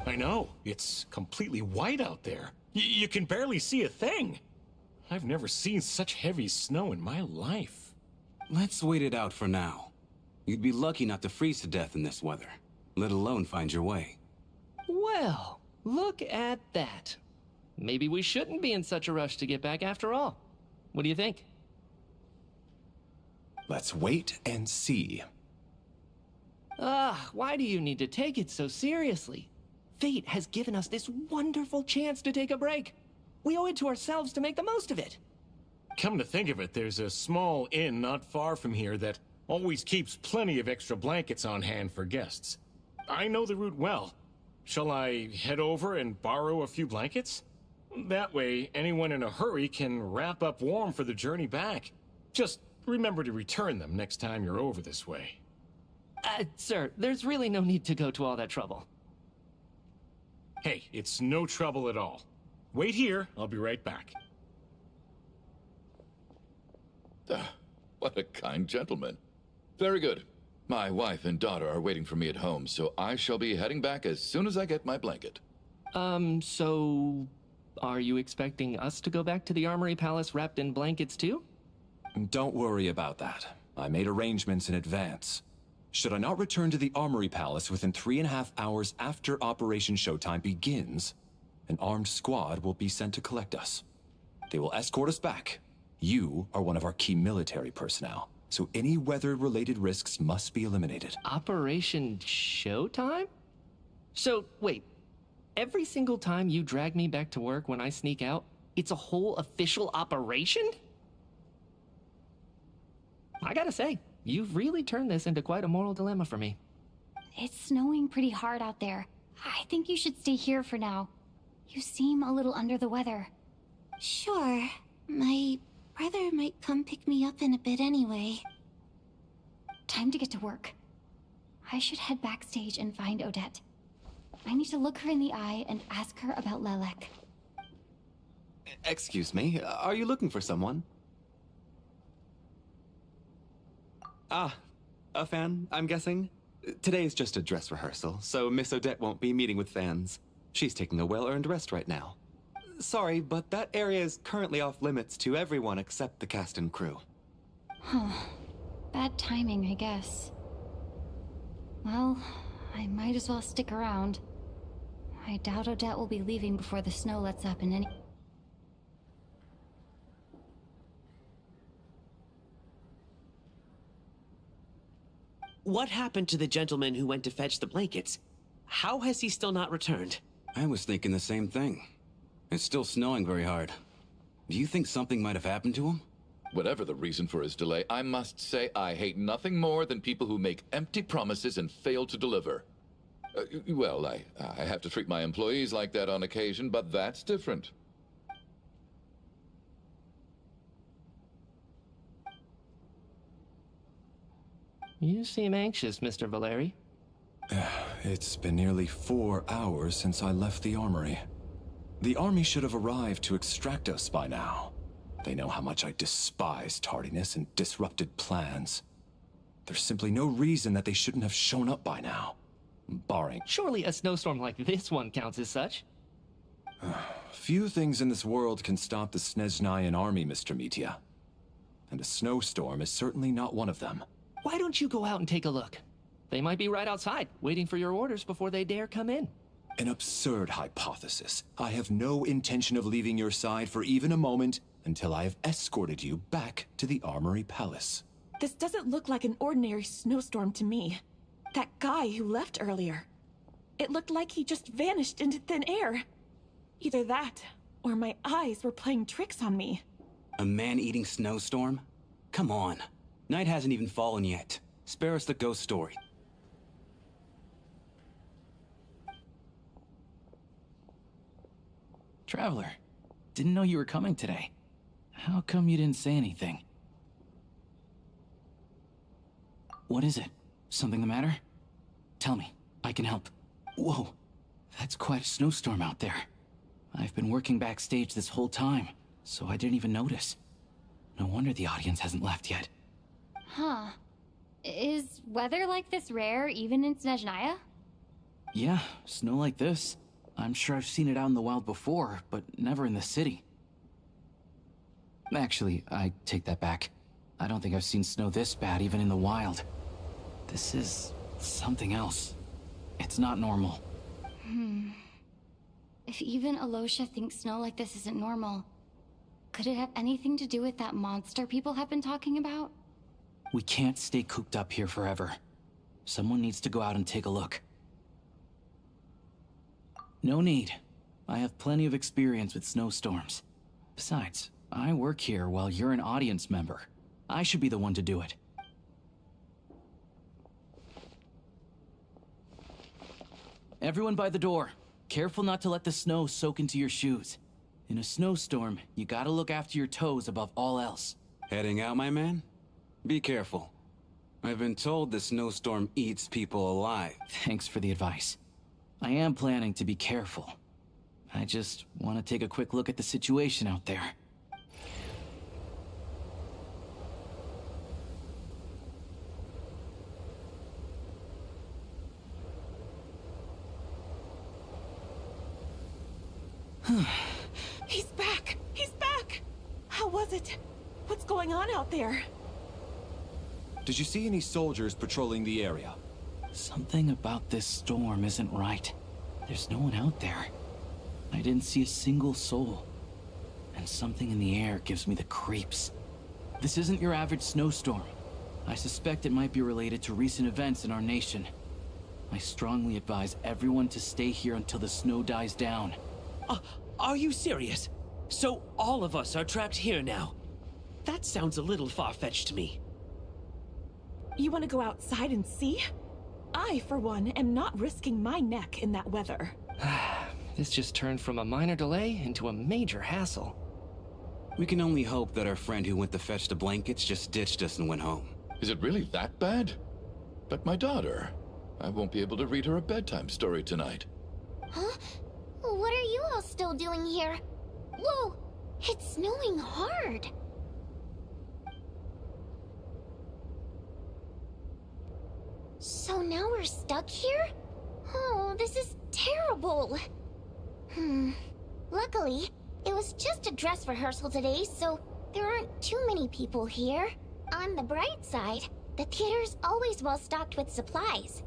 I know. It's completely white out there. You can barely see a thing. I've never seen such heavy snow in my life. Let's wait it out for now. You'd be lucky not to freeze to death in this weather, let alone find your way. Well, look at that. Maybe we shouldn't be in such a rush to get back after all. What do you think? Let's wait and see. Why do you need to take it so seriously? Fate has given us this wonderful chance to take a break. We owe it to ourselves to make the most of it. Come to think of it, there's a small inn not far from here that always keeps plenty of extra blankets on hand for guests. I know the route well. Shall I head over and borrow a few blankets? That way, anyone in a hurry can wrap up warm for the journey back. Just remember to return them next time you're over this way. Sir, there's really no need to go to all that trouble. Hey, it's no trouble at all. Wait here, I'll be right back. What a kind gentleman. Very good. My wife and daughter are waiting for me at home, so I shall be heading back as soon as I get my blanket. So... are you expecting us to go back to the Armory Palace wrapped in blankets too? Don't worry about that. I made arrangements in advance. Should I not return to the Armory Palace within 3.5 hours after Operation Showtime begins, an armed squad will be sent to collect us. They will escort us back. You are one of our key military personnel, so any weather-related risks must be eliminated. Operation Showtime? So, wait. Every single time you drag me back to work when I sneak out, it's a whole official operation? I gotta say, you've really turned this into quite a moral dilemma for me. It's snowing pretty hard out there. I think you should stay here for now. You seem a little under the weather. Sure. My brother might come pick me up in a bit anyway. Time to get to work. I should head backstage and find Odette. I need to look her in the eye and ask her about Lelek. Excuse me, are you looking for someone? Ah, a fan, I'm guessing? Today is just a dress rehearsal, so Miss Odette won't be meeting with fans. She's taking a well-earned rest right now. Sorry, but that area is currently off limits to everyone except the cast and crew. Huh. Bad timing, I guess. Well, I might as well stick around. I doubt Odette will be leaving before the snow lets up in any... What happened to the gentleman who went to fetch the blankets? How has he still not returned? I was thinking the same thing. It's still snowing very hard. Do you think something might have happened to him? Whatever the reason for his delay, I must say I hate nothing more than people who make empty promises and fail to deliver. Well, I have to treat my employees like that on occasion, but that's different. You seem anxious, Mr. Valeri. It's been nearly 4 hours since I left the armory. The army should have arrived to extract us by now. They know how much I despise tardiness and disrupted plans. There's simply no reason that they shouldn't have shown up by now. Barring... Surely a snowstorm like this one counts as such. Few things in this world can stop the Snezhnayan army, Mr. Mitya. And a snowstorm is certainly not one of them. Why don't you go out and take a look? They might be right outside, waiting for your orders before they dare come in. An absurd hypothesis. I have no intention of leaving your side for even a moment until I have escorted you back to the Armory Palace. This doesn't look like an ordinary snowstorm to me. That guy who left earlier. It looked like he just vanished into thin air. Either that, or my eyes were playing tricks on me. A man-eating snowstorm? Come on. Night hasn't even fallen yet. Spare us the ghost story. Traveler, didn't know you were coming today. How come you didn't say anything? What is it? Something the matter? Tell me, I can help. Whoa, that's quite a snowstorm out there. I've been working backstage this whole time, so I didn't even notice. No wonder the audience hasn't left yet. Huh. Is weather like this rare even in Snezhnaya? Yeah, snow like this. I'm sure I've seen it out in the wild before, but never in the city. Actually, I take that back. I don't think I've seen snow this bad even in the wild. This is something else. It's not normal. If even Alosha thinks snow like this isn't normal, could it have anything to do with that monster people have been talking about? We can't stay cooped up here forever. Someone needs to go out and take a look. No need. I have plenty of experience with snowstorms. Besides, I work here while you're an audience member. I should be the one to do it. Everyone by the door. Careful not to let the snow soak into your shoes. In a snowstorm, you gotta look after your toes above all else. Heading out, my man? Be careful. I've been told the snowstorm eats people alive. Thanks for the advice. I am planning to be careful. I just want to take a quick look at the situation out there. He's back! He's back! How was it? What's going on out there? Did you see any soldiers patrolling the area? Something about this storm isn't right. There's no one out there. I didn't see a single soul. And something in the air gives me the creeps. This isn't your average snowstorm. I suspect it might be related to recent events in our nation. I strongly advise everyone to stay here until the snow dies down. Are you serious? So all of us are trapped here now? That sounds a little far-fetched to me. You want to go outside and see? I, for one, am not risking my neck in that weather. This just turned from a minor delay into a major hassle. We can only hope that our friend who went to fetch the blankets just ditched us and went home. Is it really that bad? But my daughter... I won't be able to read her a bedtime story tonight. Huh? What are you all still doing here? Whoa! It's snowing hard! So now we're stuck here? Oh, this is terrible! Luckily, it was just a dress rehearsal today, so there aren't too many people here. On the bright side, the theater's always well stocked with supplies.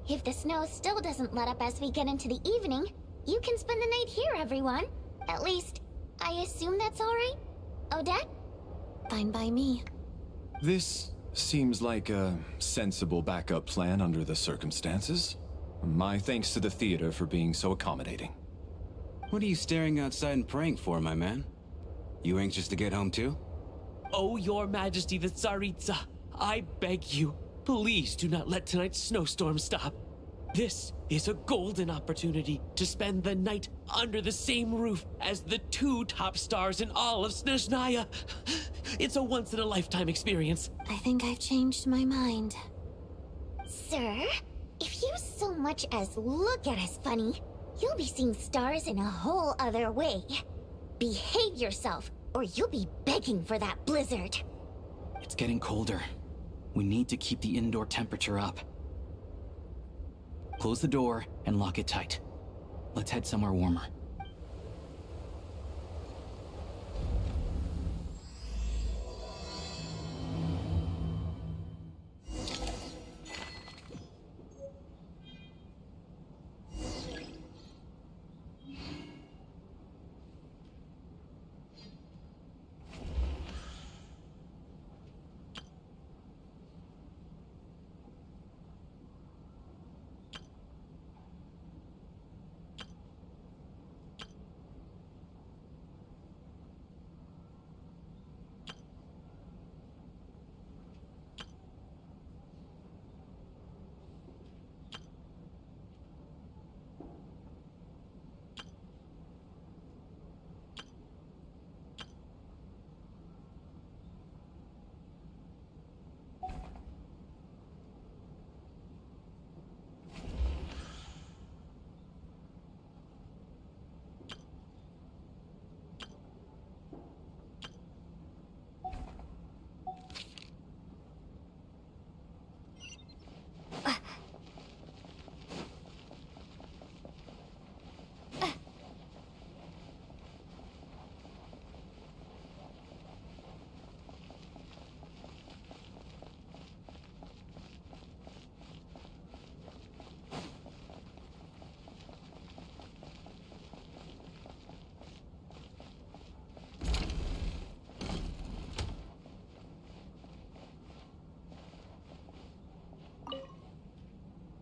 If the snow still doesn't let up as we get into the evening, you can spend the night here, everyone. At least, I assume that's alright? Odette? Fine by me. This seems like a sensible backup plan under the circumstances. My thanks to the theater for being so accommodating. What are you staring outside and praying for, my man? You anxious to get home too? Oh, Your Majesty the Tsaritsa, I beg you, please do not let tonight's snowstorm stop. This is a golden opportunity to spend the night under the same roof as the 2 top stars in all of Snezhnaya. It's a once-in-a-lifetime experience. I think I've changed my mind. Sir, if you so much as look at us funny, you'll be seeing stars in a whole other way. Behave yourself, or you'll be begging for that blizzard. It's getting colder. We need to keep the indoor temperature up. Close the door and lock it tight. Let's head somewhere warmer.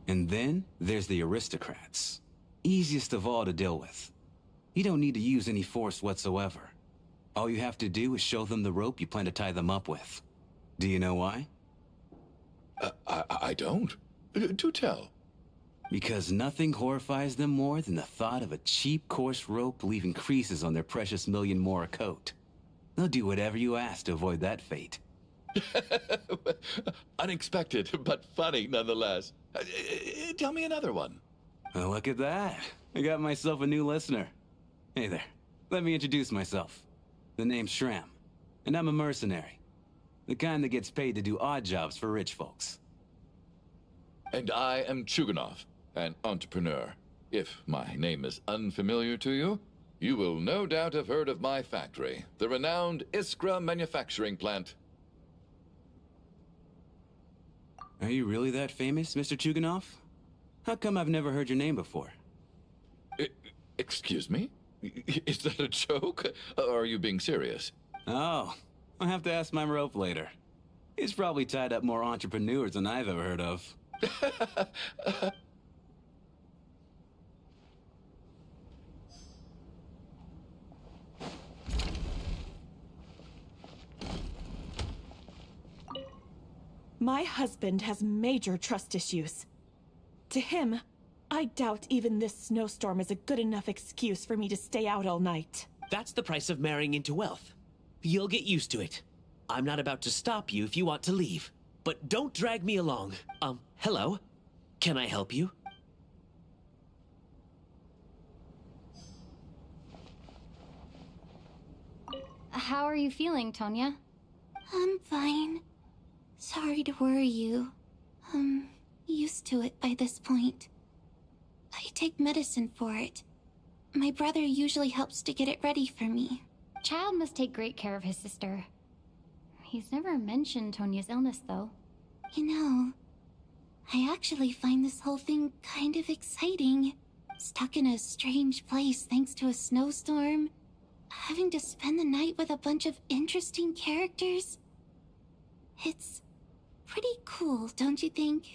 And then there's the aristocrats. Easiest of all to deal with. You don't need to use any force whatsoever. All you have to do is show them the rope you plan to tie them up with. Do you know why? I don't. Do tell. Because nothing horrifies them more than the thought of a cheap, coarse rope leaving creases on their precious million Mora coat. They'll do whatever you ask to avoid that fate. Unexpected, but funny nonetheless. Tell me another one. Well, look at that. I got myself a new listener. Hey there. Let me introduce myself. The name's Shram, and I'm a mercenary. The kind that gets paid to do odd jobs for rich folks. And I am Chuganov, an entrepreneur. If my name is unfamiliar to you, you will no doubt have heard of my factory, the renowned Iskra manufacturing plant. Are you really that famous, Mr. Chuganov? How come I've never heard your name before? Excuse me? Is that a joke? Or are you being serious? Oh, I'll have to ask my rope later. He's probably tied up more entrepreneurs than I've ever heard of. My husband has major trust issues. To him, I doubt even this snowstorm is a good enough excuse for me to stay out all night. That's the price of marrying into wealth. You'll get used to it. I'm not about to stop you if you want to leave. But don't drag me along. Hello? Can I help you? How are you feeling, Tonya? I'm fine. Sorry to worry you. I'm used to it by this point. I take medicine for it. My brother usually helps to get it ready for me. Child must take great care of his sister. He's never mentioned Tonya's illness, though. You know, I actually find this whole thing kind of exciting. Stuck in a strange place thanks to a snowstorm. Having to spend the night with a bunch of interesting characters. It's pretty cool, don't you think?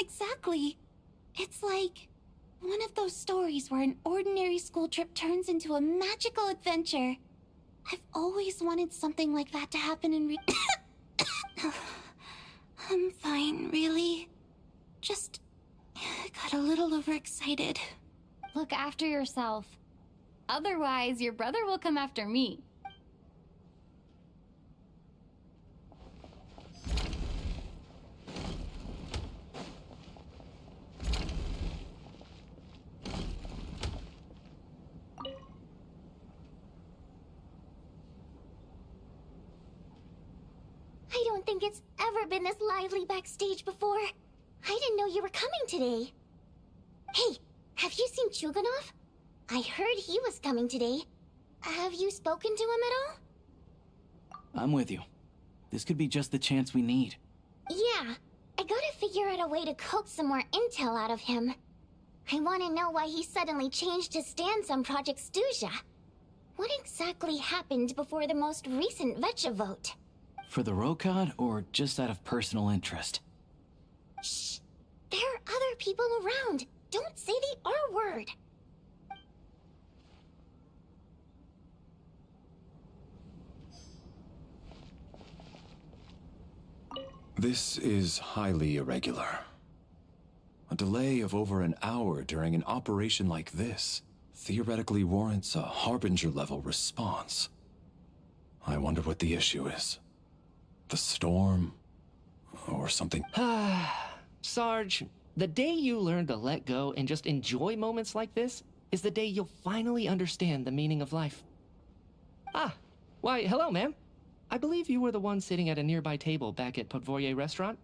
Exactly. It's like one of those stories where an ordinary school trip turns into a magical adventure. I've always wanted something like that to happen in I'm fine, really. Just got a little overexcited. Look after yourself. Otherwise, your brother will come after me. I don't think it's ever been this lively backstage before. I didn't know you were coming today. Hey, have you seen Chuganov? I heard he was coming today. Have you spoken to him at all? I'm with you. This could be just the chance we need. Yeah, I gotta figure out a way to coax some more intel out of him. I want to know why he suddenly changed his stance on Project Stuzha. What exactly happened before the most recent Vetcha vote? For the Rokad, or just out of personal interest? Shh! There are other people around. Don't say the R word. This is highly irregular. A delay of over an hour during an operation like this theoretically warrants a Harbinger-level response. I wonder what the issue is. The storm? Or something? Sarge, the day you learn to let go and just enjoy moments like this is the day you'll finally understand the meaning of life. Ah, why, hello, ma'am. I believe you were the one sitting at a nearby table back at Podvorye Restaurant.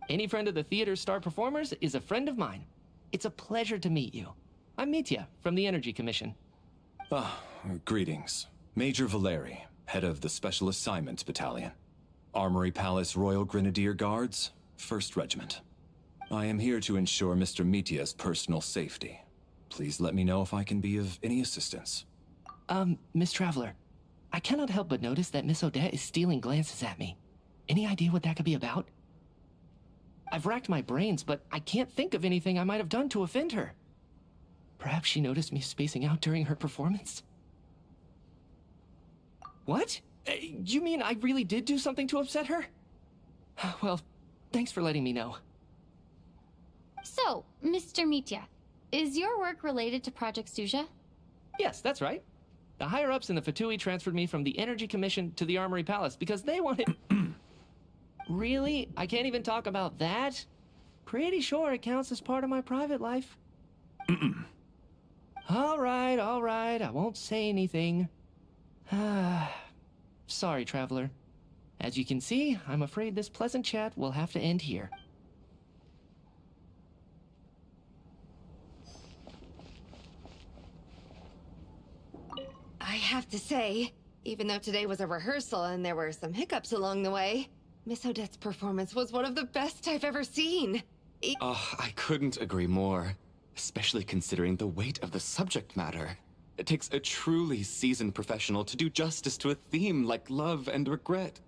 Any friend of the theater's star performers is a friend of mine. It's a pleasure to meet you. I'm Mitya from the Energy Commission. Greetings. Major Valeri, head of the Special Assignments Battalion. Armory Palace Royal Grenadier Guards, 1st Regiment. I am here to ensure Mr. Mitya's personal safety. Please let me know if I can be of any assistance. Miss Traveler, I cannot help but notice that Miss Odette is stealing glances at me. Any idea what that could be about? I've racked my brains, but I can't think of anything I might have done to offend her. Perhaps she noticed me spacing out during her performance? What? You mean I really did do something to upset her? Well, thanks for letting me know. So, Mr. Mitya, is your work related to Project Stuzha? Yes, that's right. The higher-ups in the Fatui transferred me from the Energy Commission to the Armory Palace because they wanted... Really? I can't even talk about that? Pretty sure it counts as part of my private life. All right, I won't say anything. Sorry, Traveler. As you can see, I'm afraid this pleasant chat will have to end here. I have to say, even though today was a rehearsal and there were some hiccups along the way, Miss Odette's performance was one of the best I've ever seen. I couldn't agree more, especially considering the weight of the subject matter. It takes a truly seasoned professional to do justice to a theme like love and regret.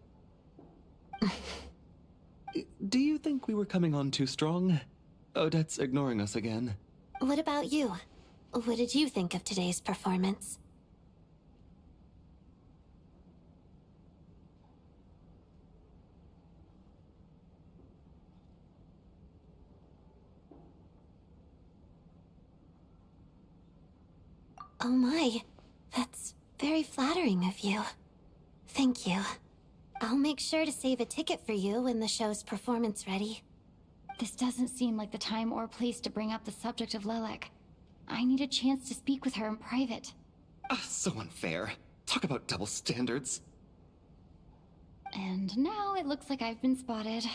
Do you think we were coming on too strong? Odette's ignoring us again. What about you? What did you think of today's performance? Oh my, that's very flattering of you. Thank you. I'll make sure to save a ticket for you when the show's performance ready. This doesn't seem like the time or place to bring up the subject of Lelek. I need a chance to speak with her in private. So unfair. Talk about double standards. And now it looks like I've been spotted.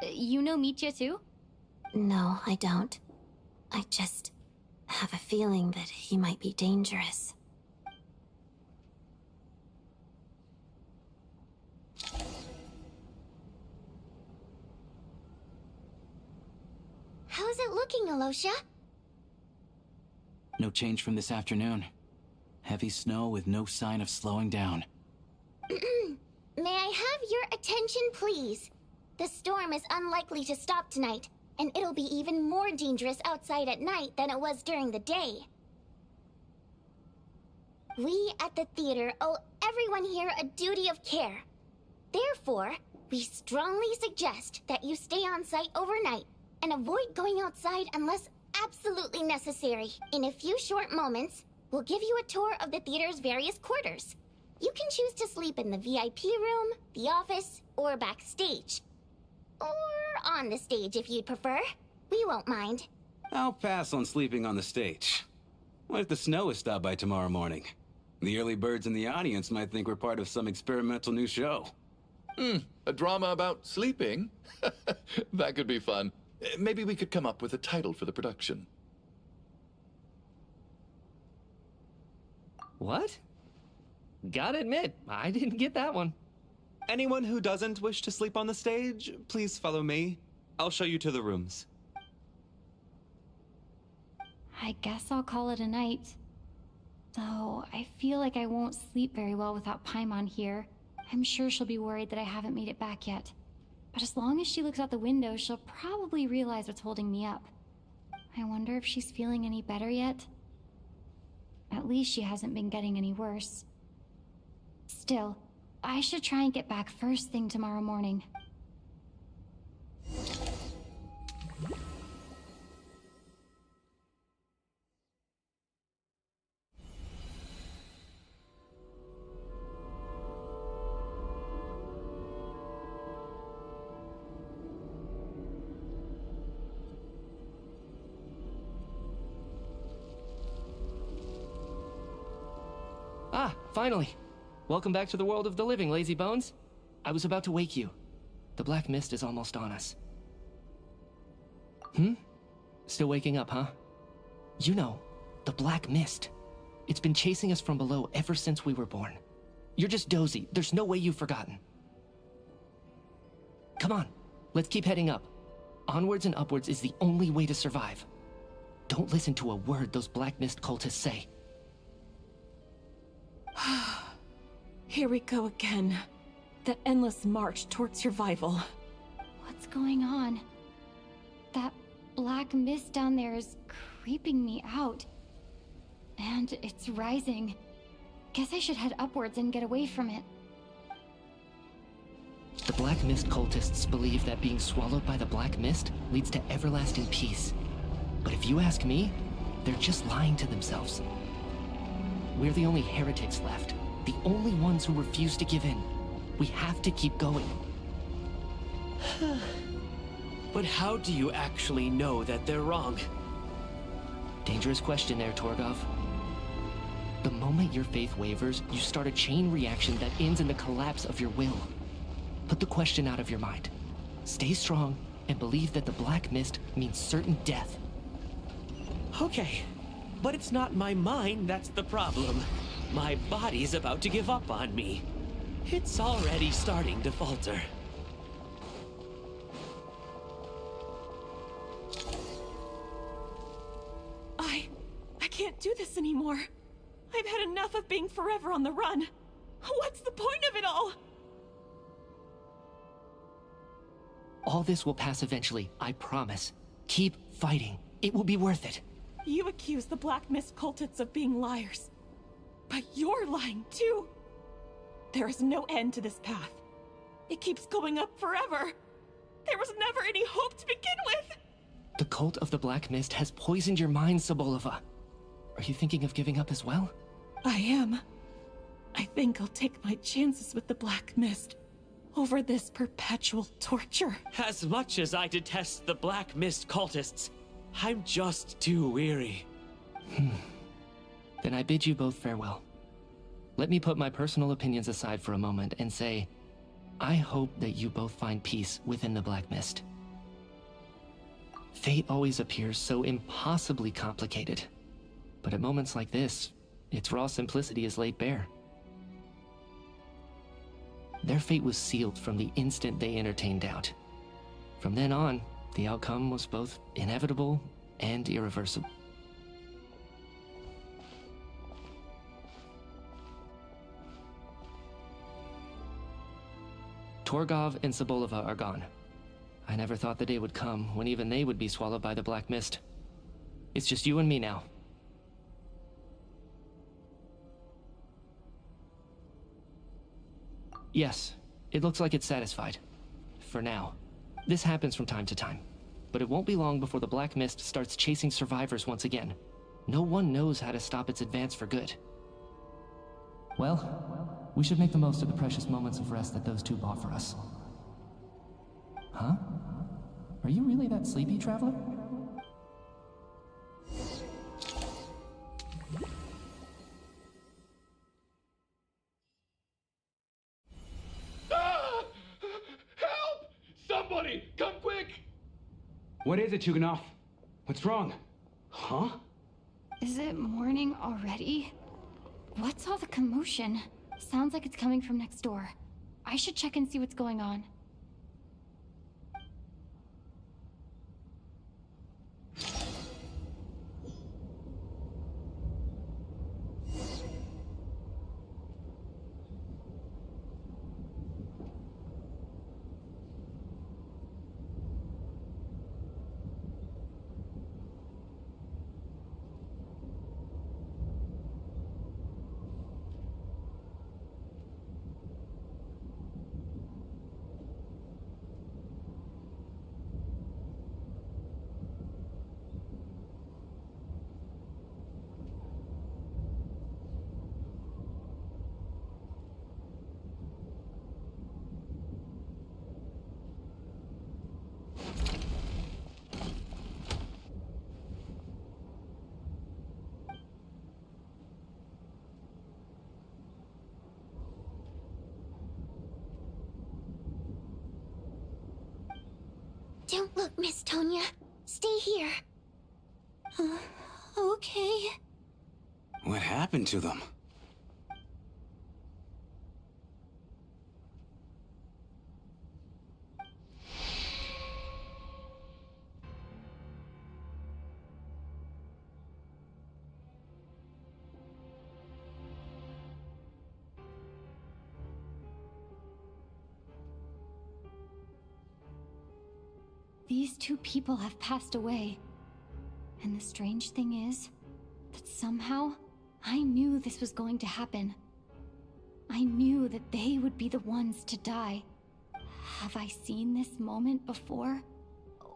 You know Mitya too? No, I don't. I just have a feeling that he might be dangerous. How's it looking, Alosha? No change from this afternoon. Heavy snow with no sign of slowing down. May I have your attention, please? The storm is unlikely to stop tonight, and it'll be even more dangerous outside at night than it was during the day. We at the theater owe everyone here a duty of care. Therefore, we strongly suggest that you stay on site overnight and avoid going outside unless absolutely necessary. In a few short moments, we'll give you a tour of the theater's various quarters. You can choose to sleep in the VIP room, the office, or backstage. Or on the stage if you'd prefer. We won't mind. I'll pass on sleeping on the stage. What if the snow is stopped by tomorrow morning? The early birds in the audience might think we're part of some experimental new show. A drama about sleeping? That could be fun. Maybe we could come up with a title for the production. What? Gotta admit, I didn't get that one. Anyone who doesn't wish to sleep on the stage, please follow me. I'll show you to the rooms. I guess I'll call it a night. Though, I feel like I won't sleep very well without Paimon here. I'm sure she'll be worried that I haven't made it back yet. But as long as she looks out the window, she'll probably realize what's holding me up. I wonder if she's feeling any better yet? At least she hasn't been getting any worse. Still, I should try and get back first thing tomorrow morning. Ah, finally. Welcome back to the world of the living, lazy bones. I was about to wake you. The black mist is almost on us. Still waking up, huh? You know, the black mist. It's been chasing us from below ever since we were born. You're just dozy. There's no way you've forgotten. Come on, let's keep heading up. Onwards and upwards is the only way to survive. Don't listen to a word those black mist cultists say. Here we go again. That endless march toward survival. What's going on? That black mist down there is creeping me out. And it's rising. Guess I should head upwards and get away from it. The black mist cultists believe that being swallowed by the black mist leads to everlasting peace. But if you ask me, they're just lying to themselves. We're the only heretics left. The only ones who refuse to give in. We have to keep going. But how do you actually know that they're wrong? Dangerous question there, Torgov. The moment your faith wavers, you start a chain reaction that ends in the collapse of your will. Put the question out of your mind. Stay strong and believe that the black mist means certain death. Okay, but it's not my mind that's the problem. My body's about to give up on me. It's already starting to falter. I can't do this anymore. I've had enough of being forever on the run. What's the point of it all? All this will pass eventually, I promise. Keep fighting. It will be worth it. You accuse the Black Mist cultists of being liars. But you're lying too. There is no end to this path. It keeps going up forever. There was never any hope to begin with. The cult of the Black Mist has poisoned your mind, Sobolova. Are you thinking of giving up as well? I am. I think I'll take my chances with the Black Mist over this perpetual torture. As much as I detest the Black Mist cultists, I'm just too weary. Then I bid you both farewell. Let me put my personal opinions aside for a moment and say, I hope that you both find peace within the Black Mist. Fate always appears so impossibly complicated. But at moments like this, its raw simplicity is laid bare. Their fate was sealed from the instant they entertained doubt. From then on, the outcome was both inevitable and irreversible. Torgov and Sobolova are gone. I never thought the day would come when even they would be swallowed by the Black Mist. It's just you and me now. Yes, it looks like it's satisfied. For now. This happens from time to time. But it won't be long before the Black Mist starts chasing survivors once again. No one knows how to stop its advance for good. Well, we should make the most of the precious moments of rest that those two bought for us. Huh? Are you really that sleepy, Traveler? Help! Somebody, come quick! What is it, Chuganov? What's wrong? Huh? Is it morning already? What's all the commotion? Sounds like it's coming from next door. I should check and see what's going on. Don't look, Miss Tonya. Stay here. Okay. What happened to them? These two people have passed away. And the strange thing is that somehow I knew this was going to happen. I knew that they would be the ones to die. Have I seen this moment before?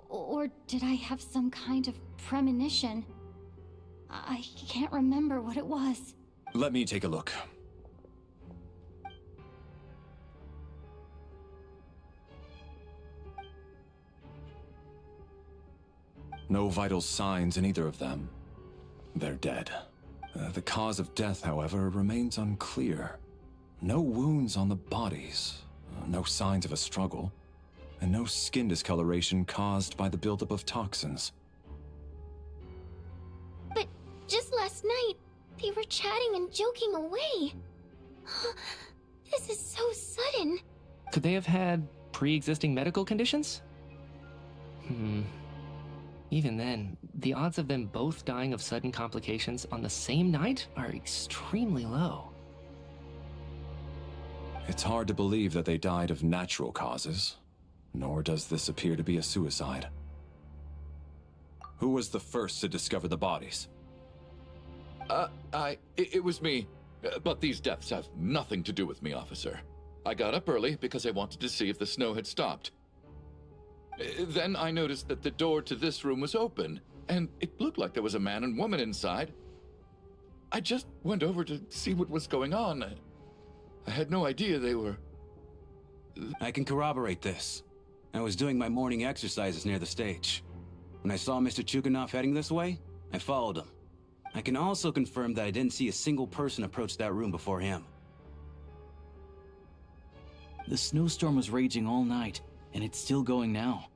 Or did I have some kind of premonition? I can't remember what it was. Let me take a look. No vital signs in either of them. They're dead. The cause of death, however, remains unclear. No wounds on the bodies, no signs of a struggle, and no skin discoloration caused by the buildup of toxins. But just last night, they were chatting and joking away. This is so sudden. Could they have had pre-existing medical conditions? Even then, the odds of them both dying of sudden complications on the same night are extremely low. It's hard to believe that they died of natural causes, nor does this appear to be a suicide. Who was the first to discover the bodies? It was me. But these deaths have nothing to do with me, officer. I got up early because I wanted to see if the snow had stopped. Then I noticed that the door to this room was open, and it looked like there was a man and woman inside. I just went over to see what was going on. I had no idea they were... I can corroborate this. I was doing my morning exercises near the stage. When I saw Mr. Chuganov heading this way, I followed him. I can also confirm that I didn't see a single person approach that room before him. The snowstorm was raging all night, and it's still going now.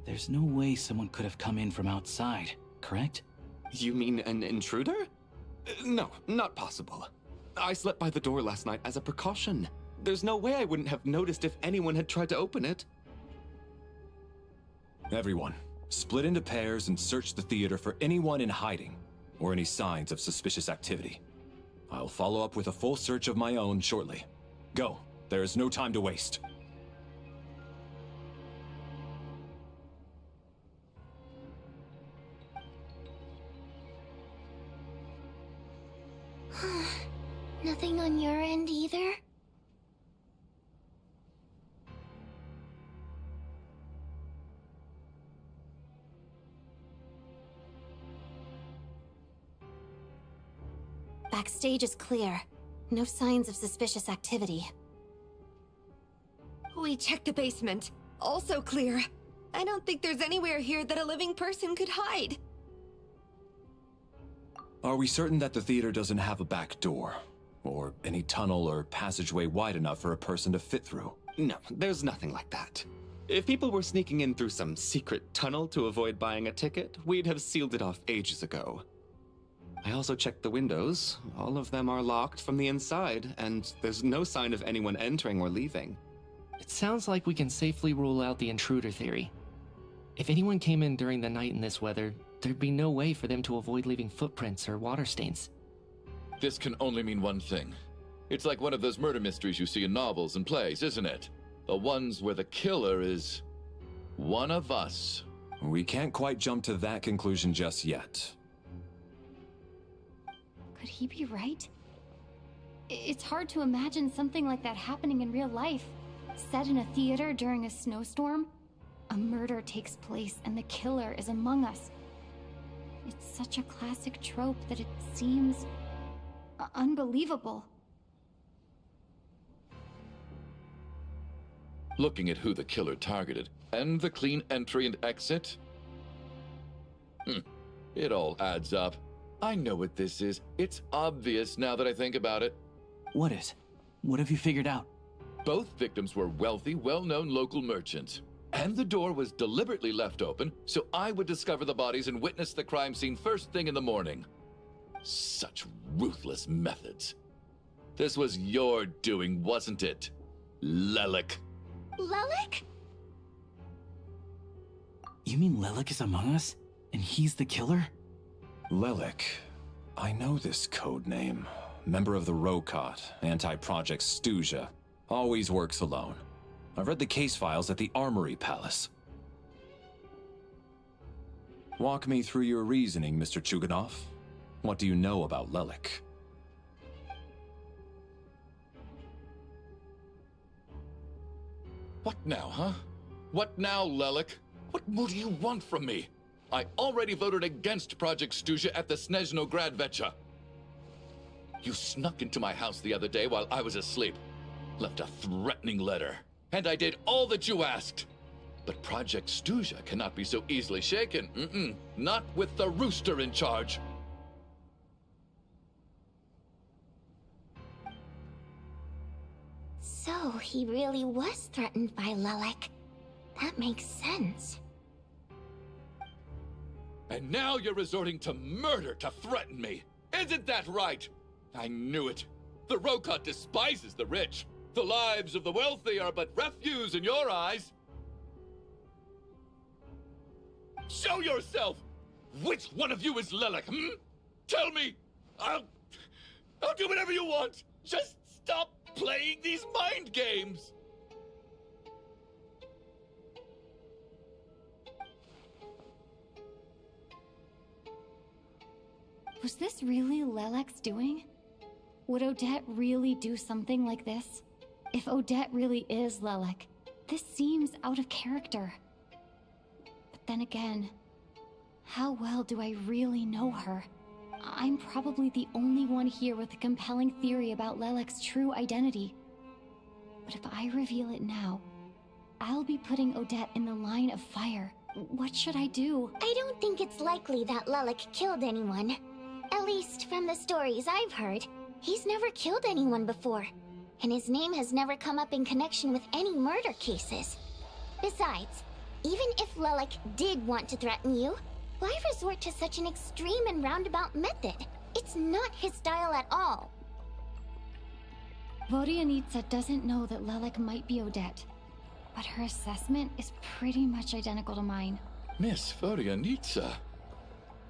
There's no way someone could have come in from outside, correct? You mean an intruder? No, not possible. I slept by the door last night as a precaution. There's no way I wouldn't have noticed if anyone had tried to open it. Everyone, split into pairs and search the theater for anyone in hiding, or any signs of suspicious activity. I'll follow up with a full search of my own shortly. Go. There is no time to waste. Nothing on your end either? Backstage is clear. No signs of suspicious activity. We checked the basement. Also clear. I don't think there's anywhere here that a living person could hide. Are we certain that the theater doesn't have a back door? Or any tunnel or passageway wide enough for a person to fit through? No, there's nothing like that. If people were sneaking in through some secret tunnel to avoid buying a ticket, we'd have sealed it off ages ago. I also checked the windows. All of them are locked from the inside, and there's no sign of anyone entering or leaving. It sounds like we can safely rule out the intruder theory. If anyone came in during the night in this weather, there'd be no way for them to avoid leaving footprints or water stains. This can only mean one thing. It's like one of those murder mysteries you see in novels and plays, isn't it? The ones where the killer is... one of us. We can't quite jump to that conclusion just yet. Could he be right? It's hard to imagine something like that happening in real life. Set in a theater during a snowstorm, a murder takes place and the killer is among us. It's such a classic trope that it seems unbelievable. Looking at who the killer targeted, and the clean entry and exit? It all adds up. I know what this is. It's obvious now that I think about it. What is? What have you figured out? Both victims were wealthy, well-known local merchants. And the door was deliberately left open so I would discover the bodies and witness the crime scene first thing in the morning. Such ruthless methods. This was your doing, wasn't it, Lelik? Lelik? You mean Lelik is among us? And he's the killer? Lelik. I know this code name. Member of the Rokot, anti-Project Snezhnaya. Always works alone. I've read the case files at the Armory Palace. Walk me through your reasoning, Mr. Chuganov. What do you know about Lelik? What now, huh? What now, Lelik? What more do you want from me? I already voted against Project Snezhnaya at the Snezhnograd. You snuck into my house the other day while I was asleep. Left a threatening letter. And I did all that you asked. But Project Snezhnaya cannot be so easily shaken. Not with the rooster in charge. So he really was threatened by Lelik. That makes sense. And now you're resorting to murder to threaten me. Isn't that right? I knew it. The Rokot despises the rich. The lives of the wealthy are but refuse in your eyes. Show yourself! Which one of you is Lelik, Tell me! I'll do whatever you want! Just stop playing these mind games! Was this really Lelik's doing? Would Odette really do something like this? If Odette really is Lelik, this seems out of character. But then again, how well do I really know her? I'm probably the only one here with a compelling theory about Lelek's true identity. But if I reveal it now, I'll be putting Odette in the line of fire. What should I do? I don't think it's likely that Lelek killed anyone. At least from the stories I've heard, he's never killed anyone before. And his name has never come up in connection with any murder cases. Besides, even if Lelek did want to threaten you, why resort to such an extreme and roundabout method? It's not his style at all. Vodianitsa doesn't know that Lelek might be Odette, but her assessment is pretty much identical to mine. Miss Vodianitsa,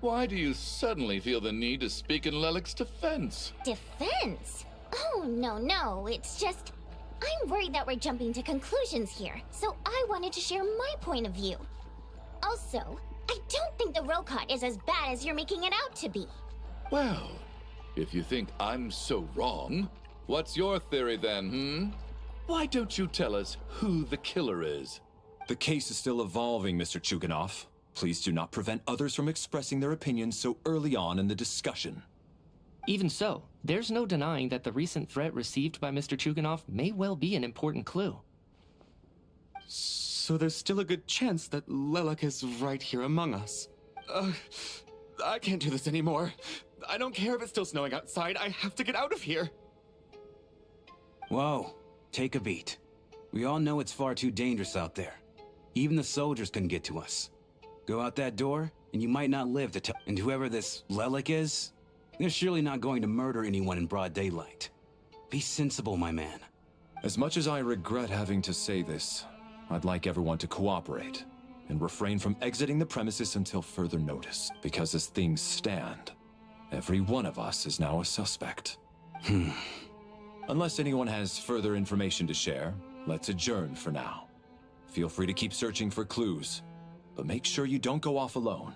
why do you suddenly feel the need to speak in Lelek's defense? Defense? Oh, no, it's just... I'm worried that we're jumping to conclusions here, so I wanted to share my point of view. Also, I don't think the Rokot is as bad as you're making it out to be. Well, if you think I'm so wrong, what's your theory then, Why don't you tell us who the killer is? The case is still evolving, Mr. Chuganov. Please do not prevent others from expressing their opinions so early on in the discussion. Even so, there's no denying that the recent threat received by Mr. Chuganov may well be an important clue. So there's still a good chance that Lelek is right here among us. I can't do this anymore. I don't care if it's still snowing outside. I have to get out of here. Whoa, take a beat. We all know it's far too dangerous out there. Even the soldiers can get to us. Go out that door, and you might not live to tell. And whoever this Lelek is, they're surely not going to murder anyone in broad daylight. Be sensible, my man. As much as I regret having to say this, I'd like everyone to cooperate and refrain from exiting the premises until further notice. Because as things stand, every one of us is now a suspect. Unless anyone has further information to share, let's adjourn for now. Feel free to keep searching for clues, but make sure you don't go off alone.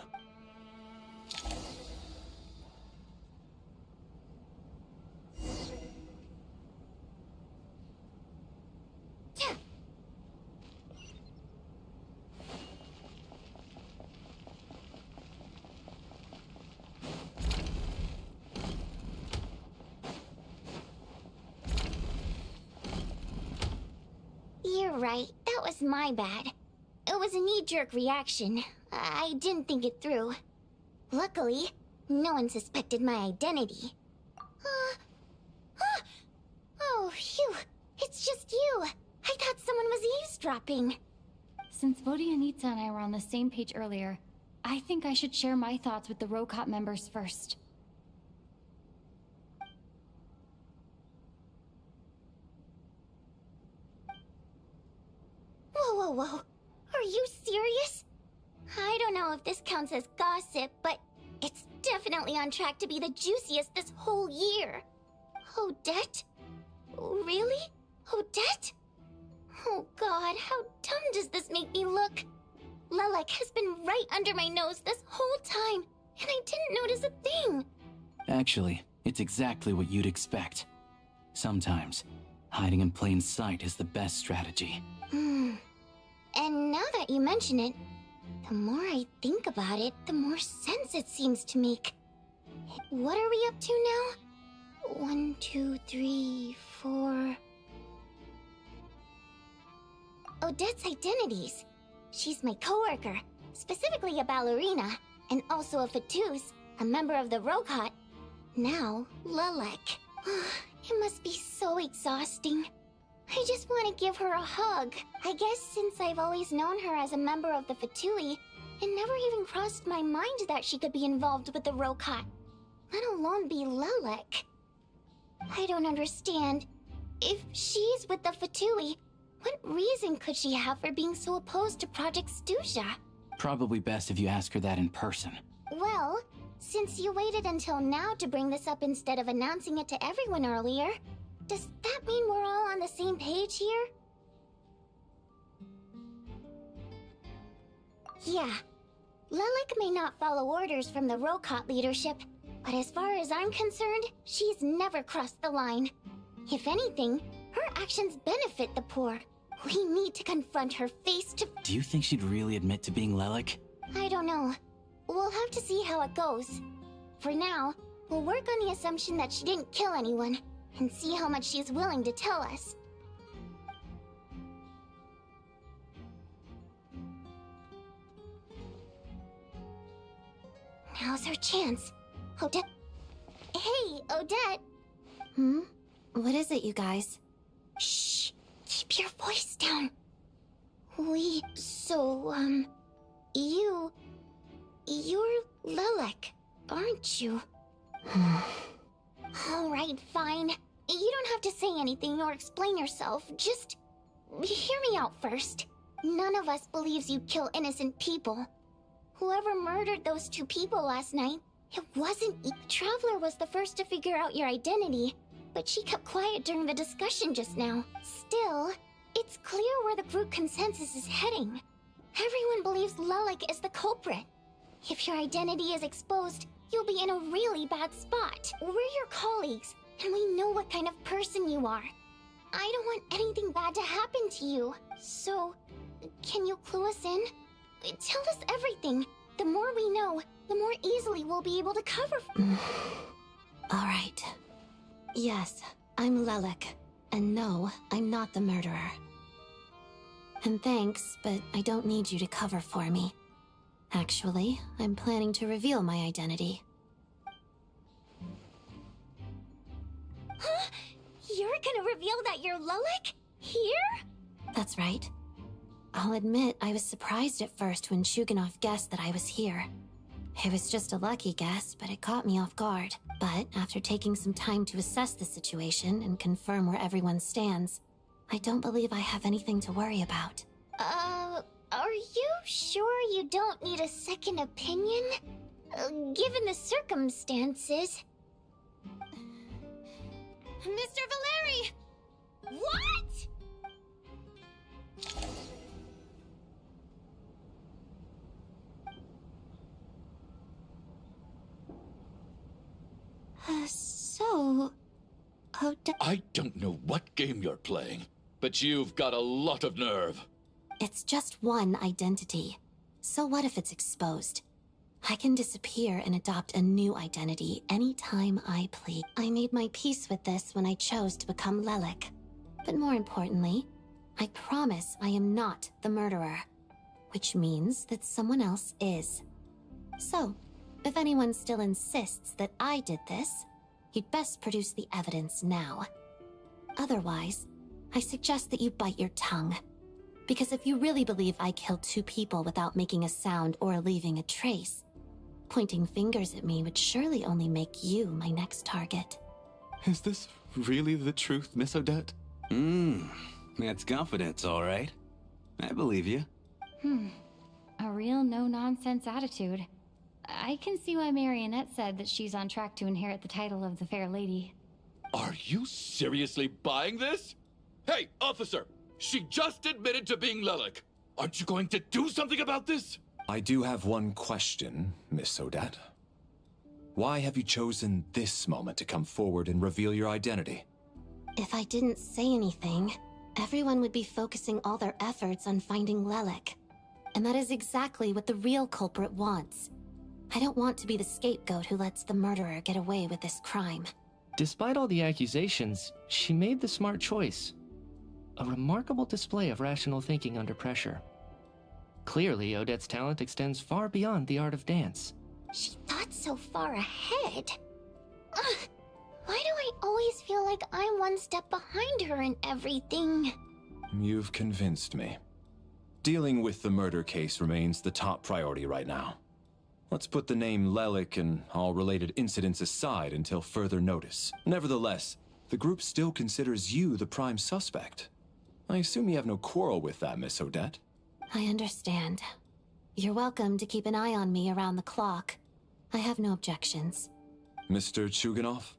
You're right, that was my bad. It was a knee-jerk reaction. I didn't think it through. Luckily, no one suspected my identity. Oh, phew. It's just you. I thought someone was eavesdropping. Since Vodianitsa and I were on the same page earlier, I think I should share my thoughts with the Rokot members first. Whoa. Are you serious? I don't know if this counts as gossip, but it's definitely on track to be the juiciest this whole year. Odette? Really? Odette? Oh god, how dumb does this make me look? Lelek has been right under my nose this whole time, and I didn't notice a thing. Actually, it's exactly what you'd expect. Sometimes, hiding in plain sight is the best strategy. And now that you mention it, the more I think about it, the more sense it seems to make. What are we up to now? 1, 2, 3, 4... Odette's identities. She's my coworker, specifically a ballerina, and also a Fatuz, a member of the Rokot. Now, Lelek. It must be so exhausting. I just want to give her a hug. I guess since I've always known her as a member of the Fatui, it never even crossed my mind that she could be involved with the Rokot, let alone be Lelek. I don't understand. If she's with the Fatui, what reason could she have for being so opposed to Project Stusha? Probably best if you ask her that in person. Well, since you waited until now to bring this up instead of announcing it to everyone earlier, does that mean we're all on the same page here? Yeah. Lelek may not follow orders from the Rokot leadership, but as far as I'm concerned, she's never crossed the line. If anything, her actions benefit the poor. We need to confront her face to... Do you think she'd really admit to being Lelek? I don't know. We'll have to see how it goes. For now, We'll work on the assumption that she didn't kill anyone, and see how much she's willing to tell us. Now's our chance. Odette. Hey, Odette. What is it, you guys? Shh. Keep your voice down. You're Lelek, aren't you? Alright, fine. You don't have to say anything or explain yourself. Just hear me out first. None of us believes you kill innocent people. Whoever murdered those 2 people last night, it wasn't The Traveler was the first to figure out your identity, but she kept quiet during the discussion just now. Still, it's clear where the group consensus is heading. Everyone believes Lelek is the culprit. If your identity is exposed, you'll be in a really bad spot. We're your colleagues, and we know what kind of person you are. I don't want anything bad to happen to you. So, can you clue us in? Tell us everything. The more we know, the more easily we'll be able to cover. All right. Yes, I'm Lelek. And no, I'm not the murderer. And thanks, but I don't need you to cover for me. Actually, I'm planning to reveal my identity. Huh? You're gonna reveal that you're Lelek? Here? That's right. I'll admit I was surprised at first when Chuganov guessed that I was here. It was just a lucky guess, but it caught me off guard. But after taking some time to assess the situation and confirm where everyone stands, I don't believe I have anything to worry about. Are you sure you don't need a second opinion? Given the circumstances. Mr. Valeri! What? I don't know what game you're playing, but you've got a lot of nerve. It's just one identity. So what if it's exposed? I can disappear and adopt a new identity anytime I please. I made my peace with this when I chose to become Lelek. But more importantly, I promise I am not the murderer. Which means that someone else is. So, if anyone still insists that I did this, you'd best produce the evidence now. Otherwise, I suggest that you bite your tongue. Because if you really believe I killed 2 people without making a sound or leaving a trace, pointing fingers at me would surely only make you my next target. Is this really the truth, Miss Odette? That's confidence, all right. I believe you. A real no-nonsense attitude. I can see why Marionette said that she's on track to inherit the title of the Fair Lady. Are you seriously buying this? Hey, officer! She just admitted to being Lelek. Aren't you going to do something about this? I do have one question, Miss Odette. Why have you chosen this moment to come forward and reveal your identity? If I didn't say anything, everyone would be focusing all their efforts on finding Lelek. And that is exactly what the real culprit wants. I don't want to be the scapegoat who lets the murderer get away with this crime. Despite all the accusations, she made the smart choice. A remarkable display of rational thinking under pressure. Clearly, Odette's talent extends far beyond the art of dance. She thought so far ahead. Why do I always feel like I'm one step behind her in everything? You've convinced me. Dealing with the murder case remains the top priority right now. Let's put the name Lelek and all related incidents aside until further notice. Nevertheless, the group still considers you the prime suspect. I assume you have no quarrel with that, Miss Odette? I understand. You're welcome to keep an eye on me around the clock. I have no objections. Mr. Chuganov?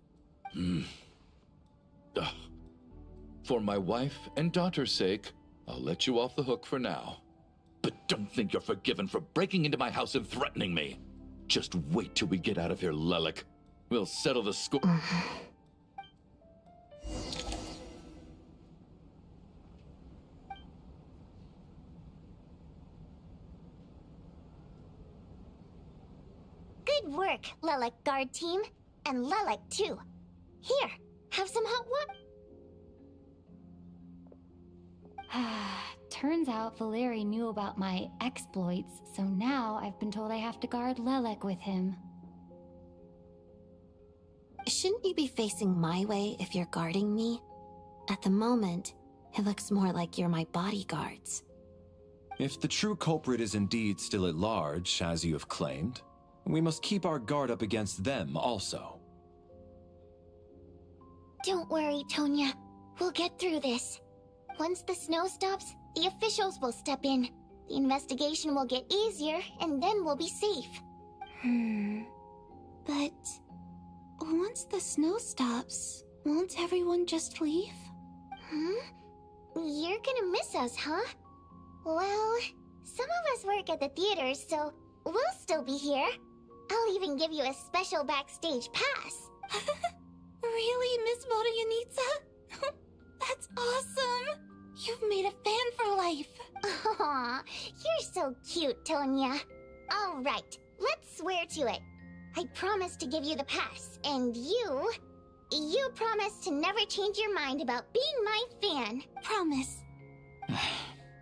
For my wife and daughter's sake, I'll let you off the hook for now. But don't think you're forgiven for breaking into my house and threatening me. Just wait till we get out of here, Lelek. We'll settle the score. Good work, Lelek Guard Team. and Lilac too. Here, have some hot water. Turns out Valeri knew about my exploits, so now I've been told I have to guard Lilac with him. Shouldn't you be facing my way if you're guarding me? At the moment, it looks more like you're my bodyguards. If the true culprit is indeed still at large, as you have claimed, we must keep our guard up against them also. Don't worry, Tonya. We'll get through this. Once the snow stops, the officials will step in. The investigation will get easier, and then we'll be safe. But once the snow stops, won't everyone just leave? You're gonna miss us, huh? Well, some of us work at the theaters, so we'll still be here. I'll even give you a special backstage pass. Really, Miss Vodyanitsa? That's awesome! You've made a fan for life. Aw, you're so cute, Tonya. All right, let's swear to it. I promise to give you the pass, and you promise to never change your mind about being my fan. Promise.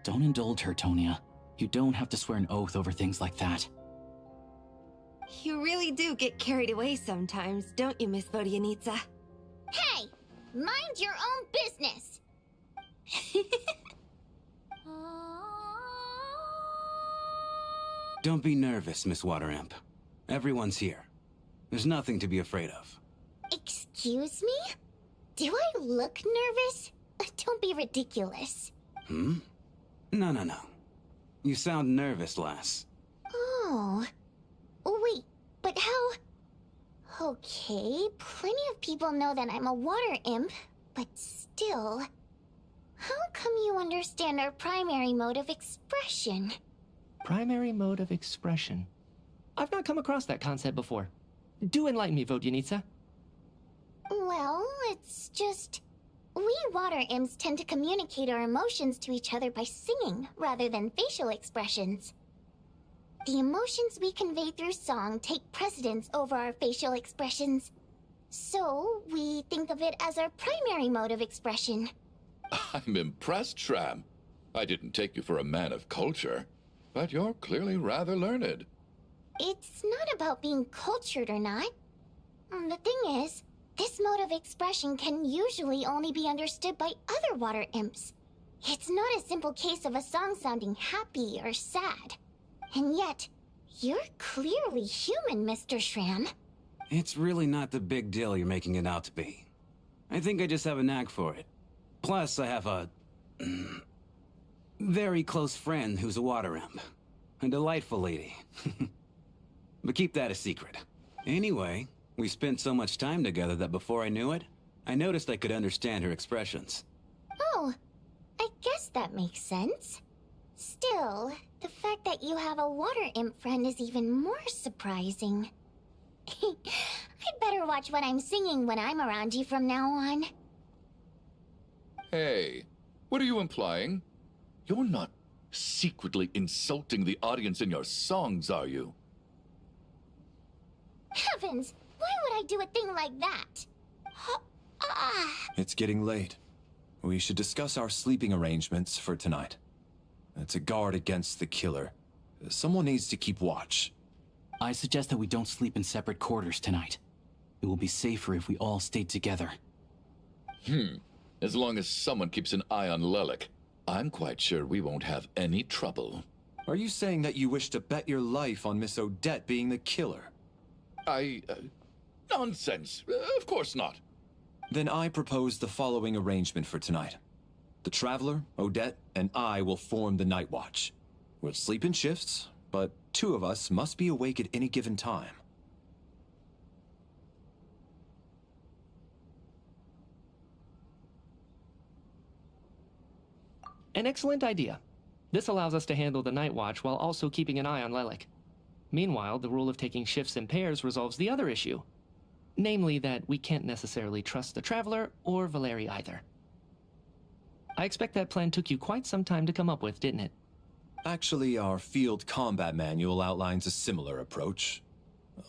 Don't indulge her, Tonya. You don't have to swear an oath over things like that. You really do get carried away sometimes, don't you, Miss Vodyanitsa? Hey! Mind your own business! Don't be nervous, Miss Water Imp. Everyone's here. There's nothing to be afraid of. Excuse me? Do I look nervous? Don't be ridiculous. No. You sound nervous, lass. Oh. Wait, but how... Okay, plenty of people know that I'm a water imp, but still... How come you understand our primary mode of expression? Primary mode of expression? I've not come across that concept before. Do enlighten me, Vodyanitsa. Well, it's just... We water imps tend to communicate our emotions to each other by singing, rather than facial expressions. The emotions we convey through song take precedence over our facial expressions. So, we think of it as our primary mode of expression. I'm impressed, Shram. I didn't take you for a man of culture, but you're clearly rather learned. It's not about being cultured or not. The thing is, this mode of expression can usually only be understood by other water imps. It's not a simple case of a song sounding happy or sad. And yet, you're clearly human, Mr. Shram. It's really not the big deal you're making it out to be. I think I just have a knack for it. Plus, I have a... very close friend who's a water imp. A delightful lady. But keep that a secret. Anyway, we spent so much time together that before I knew it, I noticed I could understand her expressions. Oh, I guess that makes sense. Still, the fact that you have a water imp friend is even more surprising. I'd better watch what I'm singing when I'm around you from now on. Hey, what are you implying? You're not secretly insulting the audience in your songs, are you? Heavens, why would I do a thing like that? It's getting late. We should discuss our sleeping arrangements for tonight. To guard against the killer, someone needs to keep watch. I suggest that we don't sleep in separate quarters tonight. It will be safer if we all stay together. As long as someone keeps an eye on Lilac, I'm quite sure we won't have any trouble. Are you saying that you wish to bet your life on Miss Odette being the killer? Nonsense. Of course not. Then I propose the following arrangement for tonight. The Traveler, Odette, and I will form the Night Watch. We'll sleep in shifts, but 2 of us must be awake at any given time. An excellent idea. This allows us to handle the Night Watch while also keeping an eye on Lilac. Meanwhile, the rule of taking shifts in pairs resolves the other issue. Namely that we can't necessarily trust the Traveler or Valeri either. I expect that plan took you quite some time to come up with, didn't it? Actually, our field combat manual outlines a similar approach.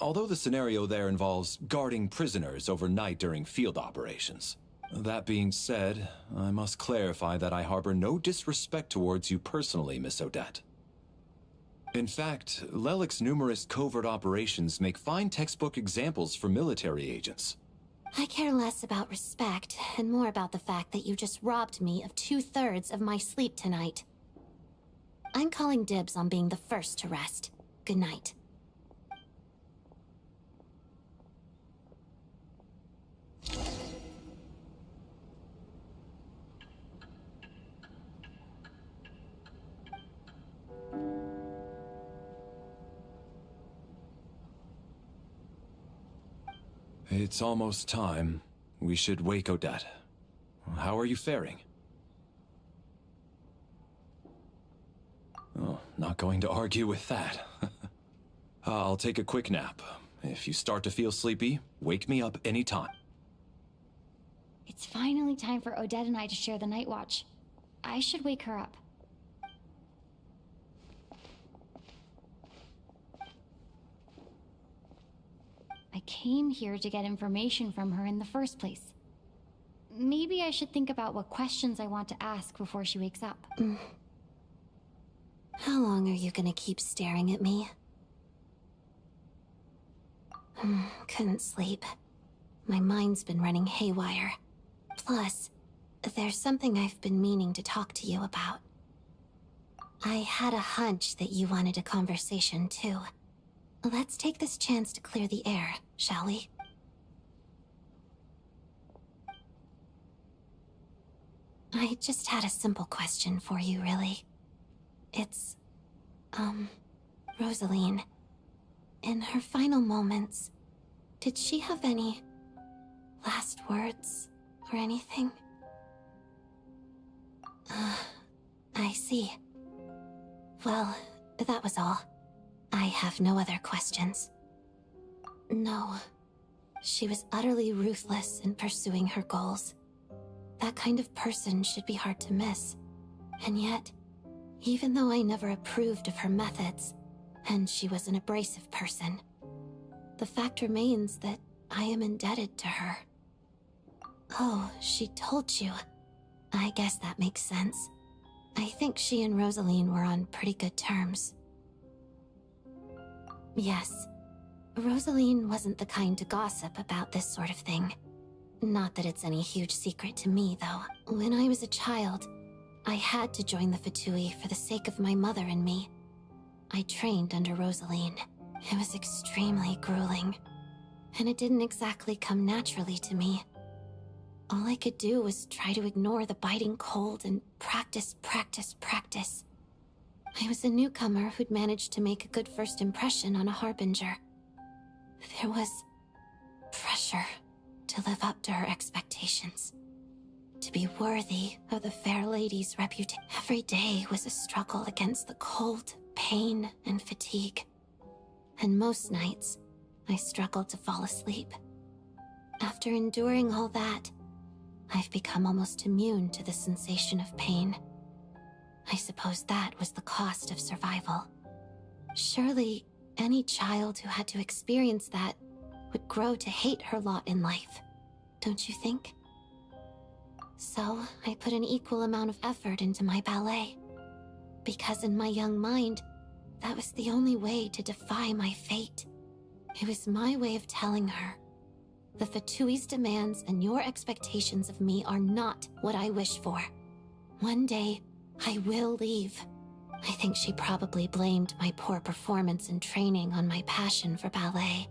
Although the scenario there involves guarding prisoners overnight during field operations. That being said, I must clarify that I harbor no disrespect towards you personally, Miss Odette. In fact, Lelik's numerous covert operations make fine textbook examples for military agents. I care less about respect and more about the fact that you just robbed me of 2/3 of my sleep tonight. I'm calling dibs on being the first to rest. Good night. It's almost time. We should wake Odette. How are you faring? Oh, not going to argue with that. I'll take a quick nap. If you start to feel sleepy, wake me up anytime. It's finally time for Odette and I to share the night watch. I should wake her up. I came here to get information from her in the first place. Maybe I should think about what questions I want to ask before she wakes up. How long are you gonna keep staring at me? Couldn't sleep. My mind's been running haywire. Plus, there's something I've been meaning to talk to you about. I had a hunch that you wanted a conversation too. Let's take this chance to clear the air, shall we? I just had a simple question for you, really. It's, Rosaline. In her final moments, did she have any last words or anything? I see. Well, that was all. I have no other questions. No. She was utterly ruthless in pursuing her goals. That kind of person should be hard to miss. And yet, even though I never approved of her methods, and she was an abrasive person, the fact remains that I am indebted to her. Oh, she told you. I guess that makes sense. I think she and Rosaline were on pretty good terms. Yes. Rosaline wasn't the kind to gossip about this sort of thing. Not that it's any huge secret to me, though. When I was a child, I had to join the Fatui for the sake of my mother and me. I trained under Rosaline. It was extremely grueling, and it didn't exactly come naturally to me. All I could do was try to ignore the biting cold and practice. I was a newcomer who'd managed to make a good first impression on a harbinger. There was pressure to live up to her expectations, to be worthy of the fair lady's reputation. Every day was a struggle against the cold, pain, and fatigue. And most nights, I struggled to fall asleep. After enduring all that, I've become almost immune to the sensation of pain. I suppose that was the cost of survival. Surely, any child who had to experience that would grow to hate her lot in life, don't you think? So, I put an equal amount of effort into my ballet. Because in my young mind, that was the only way to defy my fate. It was my way of telling her, the Fatui's demands and your expectations of me are not what I wish for. One day, I will leave. I think she probably blamed my poor performance in training on my passion for ballet.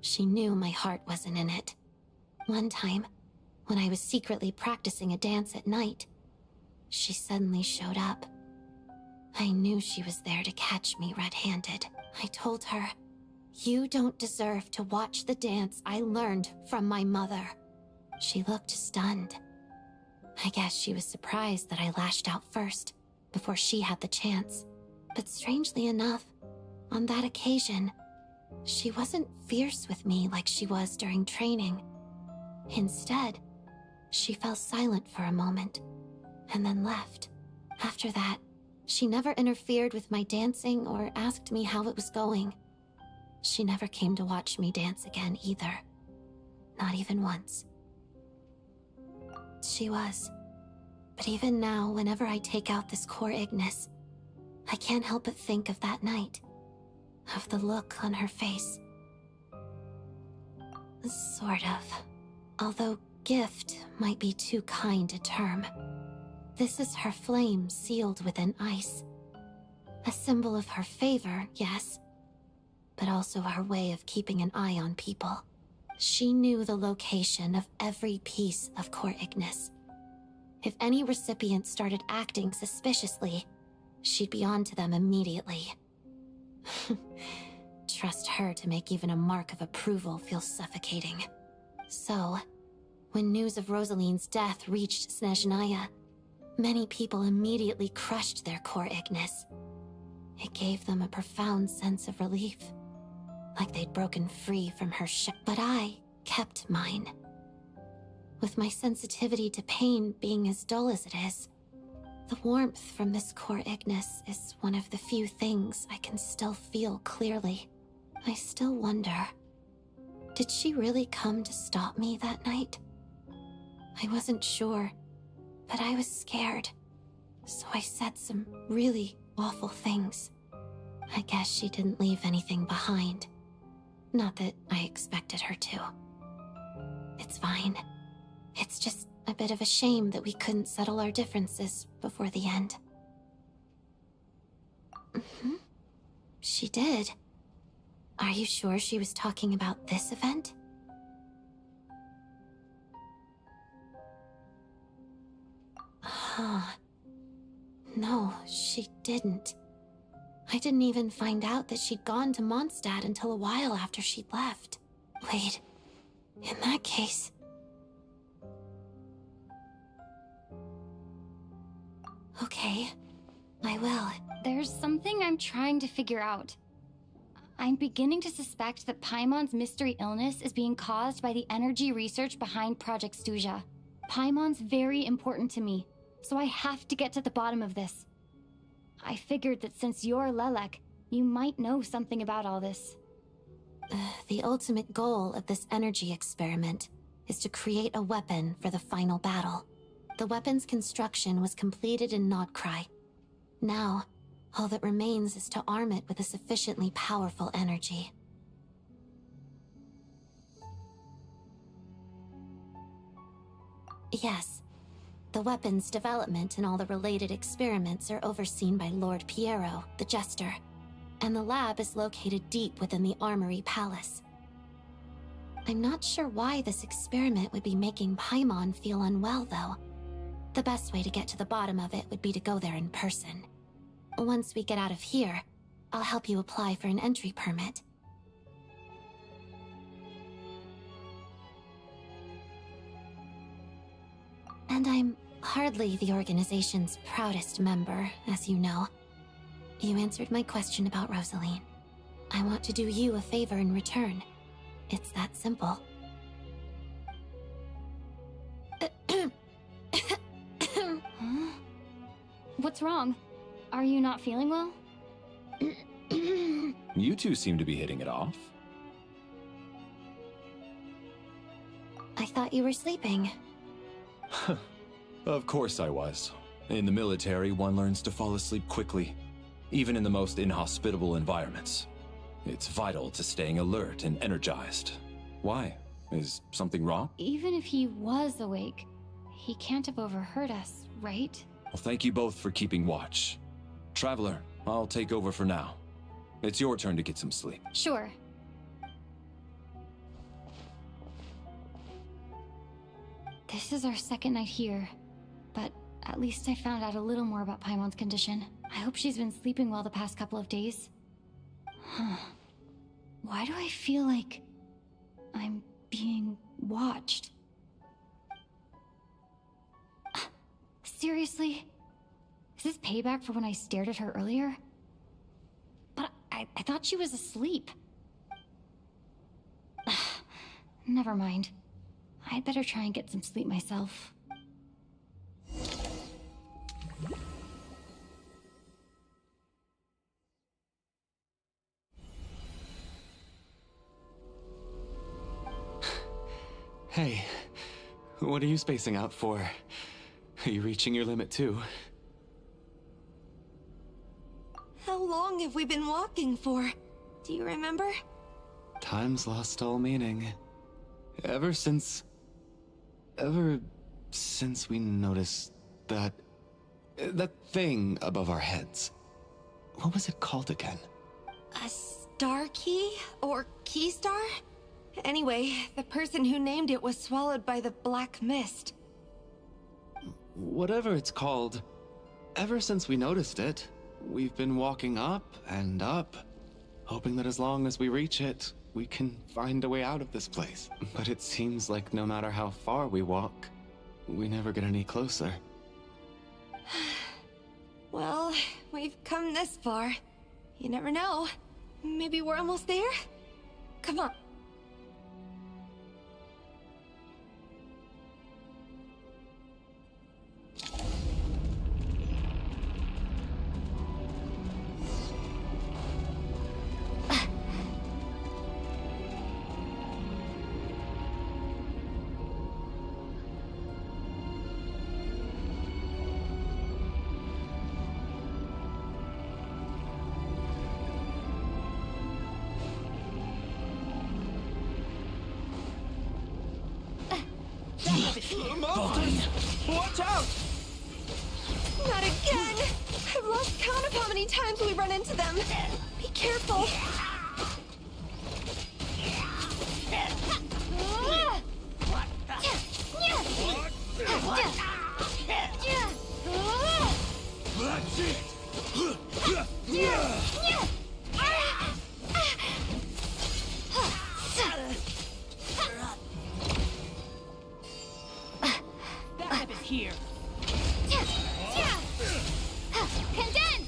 She knew my heart wasn't in it. One time, when I was secretly practicing a dance at night, she suddenly showed up. I knew she was there to catch me red-handed. I told her, "You don't deserve to watch the dance I learned from my mother." She looked stunned. I guess she was surprised that I lashed out first, before she had the chance. But strangely enough, on that occasion, she wasn't fierce with me like she was during training. Instead, she fell silent for a moment, and then left. After that, she never interfered with my dancing or asked me how it was going. She never came to watch me dance again either. Not even once. She was. But even now, whenever I take out this core Ignis, I can't help but think of that night. Of the look on her face. Sort of. Although gift might be too kind a term. This is her flame sealed within ice. A symbol of her favor, yes, but also her way of keeping an eye on people. She knew the location of every piece of core Ignis. If any recipient started acting suspiciously, she'd be on to them immediately. Trust her to make even a mark of approval feel suffocating. So, when news of Rosaline's death reached Snezhnaya, many people immediately crushed their core Ignis. It gave them a profound sense of relief, like they'd broken free from her but I kept mine. With my sensitivity to pain being as dull as it is, the warmth from this core Ignis is one of the few things I can still feel clearly. I still wonder, did she really come to stop me that night? I wasn't sure, but I was scared, so I said some really awful things. I guess she didn't leave anything behind. Not that I expected her to. It's fine. It's just a bit of a shame that we couldn't settle our differences before the end. She did. Are you sure she was talking about this event? Huh. No, she didn't. I didn't even find out that she'd gone to Mondstadt until a while after she'd left. Wait, in that case... Okay, I will. There's something I'm trying to figure out. I'm beginning to suspect that Paimon's mystery illness is being caused by the energy research behind Project Stuja. Paimon's very important to me, so I have to get to the bottom of this. I figured that since you're Lelek, you might know something about all this. The ultimate goal of this energy experiment is to create a weapon for the final battle. The weapon's construction was completed in Nodcry. Now, all that remains is to arm it with a sufficiently powerful energy. Yes. The weapon's development and all the related experiments are overseen by Lord Piero, the Jester, and the lab is located deep within the Armory Palace. I'm not sure why this experiment would be making Paimon feel unwell, though. The best way to get to the bottom of it would be to go there in person. Once we get out of here, I'll help you apply for an entry permit. And I'm hardly the organization's proudest member, as you know. You answered my question about Rosaline. I want to do you a favor in return. It's that simple. Huh? What's wrong? Are you not feeling well? You two seem to be hitting it off. I thought you were sleeping. Of course I was. In the military, one learns to fall asleep quickly, even in the most inhospitable environments. It's vital to staying alert and energized. Why? Is something wrong? Even if he was awake, he can't have overheard us, right? Well, thank you both for keeping watch. Traveler, I'll take over for now. It's your turn to get some sleep. Sure. This is our second night here, but at least I found out a little more about Paimon's condition. I hope she's been sleeping well the past couple of days. Huh. Why do I feel like I'm being watched? Seriously? Is this payback for when I stared at her earlier? But I thought she was asleep. Never mind. I'd better try and get some sleep myself. What are you spacing out for? Are you reaching your limit too? How long have we been walking for? Do you remember? Time's lost all meaning. Ever since we noticed that thing above our heads. What was it called again? A star key? Or key star? Anyway, the person who named it was swallowed by the black mist. Whatever it's called, ever since we noticed it, we've been walking up and up, hoping that as long as we reach it, we can find a way out of this place. But it seems like no matter how far we walk, we never get any closer. Well, we've come this far. You never know. Maybe we're almost there? Come on. Monsters! Watch out! Not again! I've lost count of how many times we run into them. Be careful. That's it! Backup is here. Condense!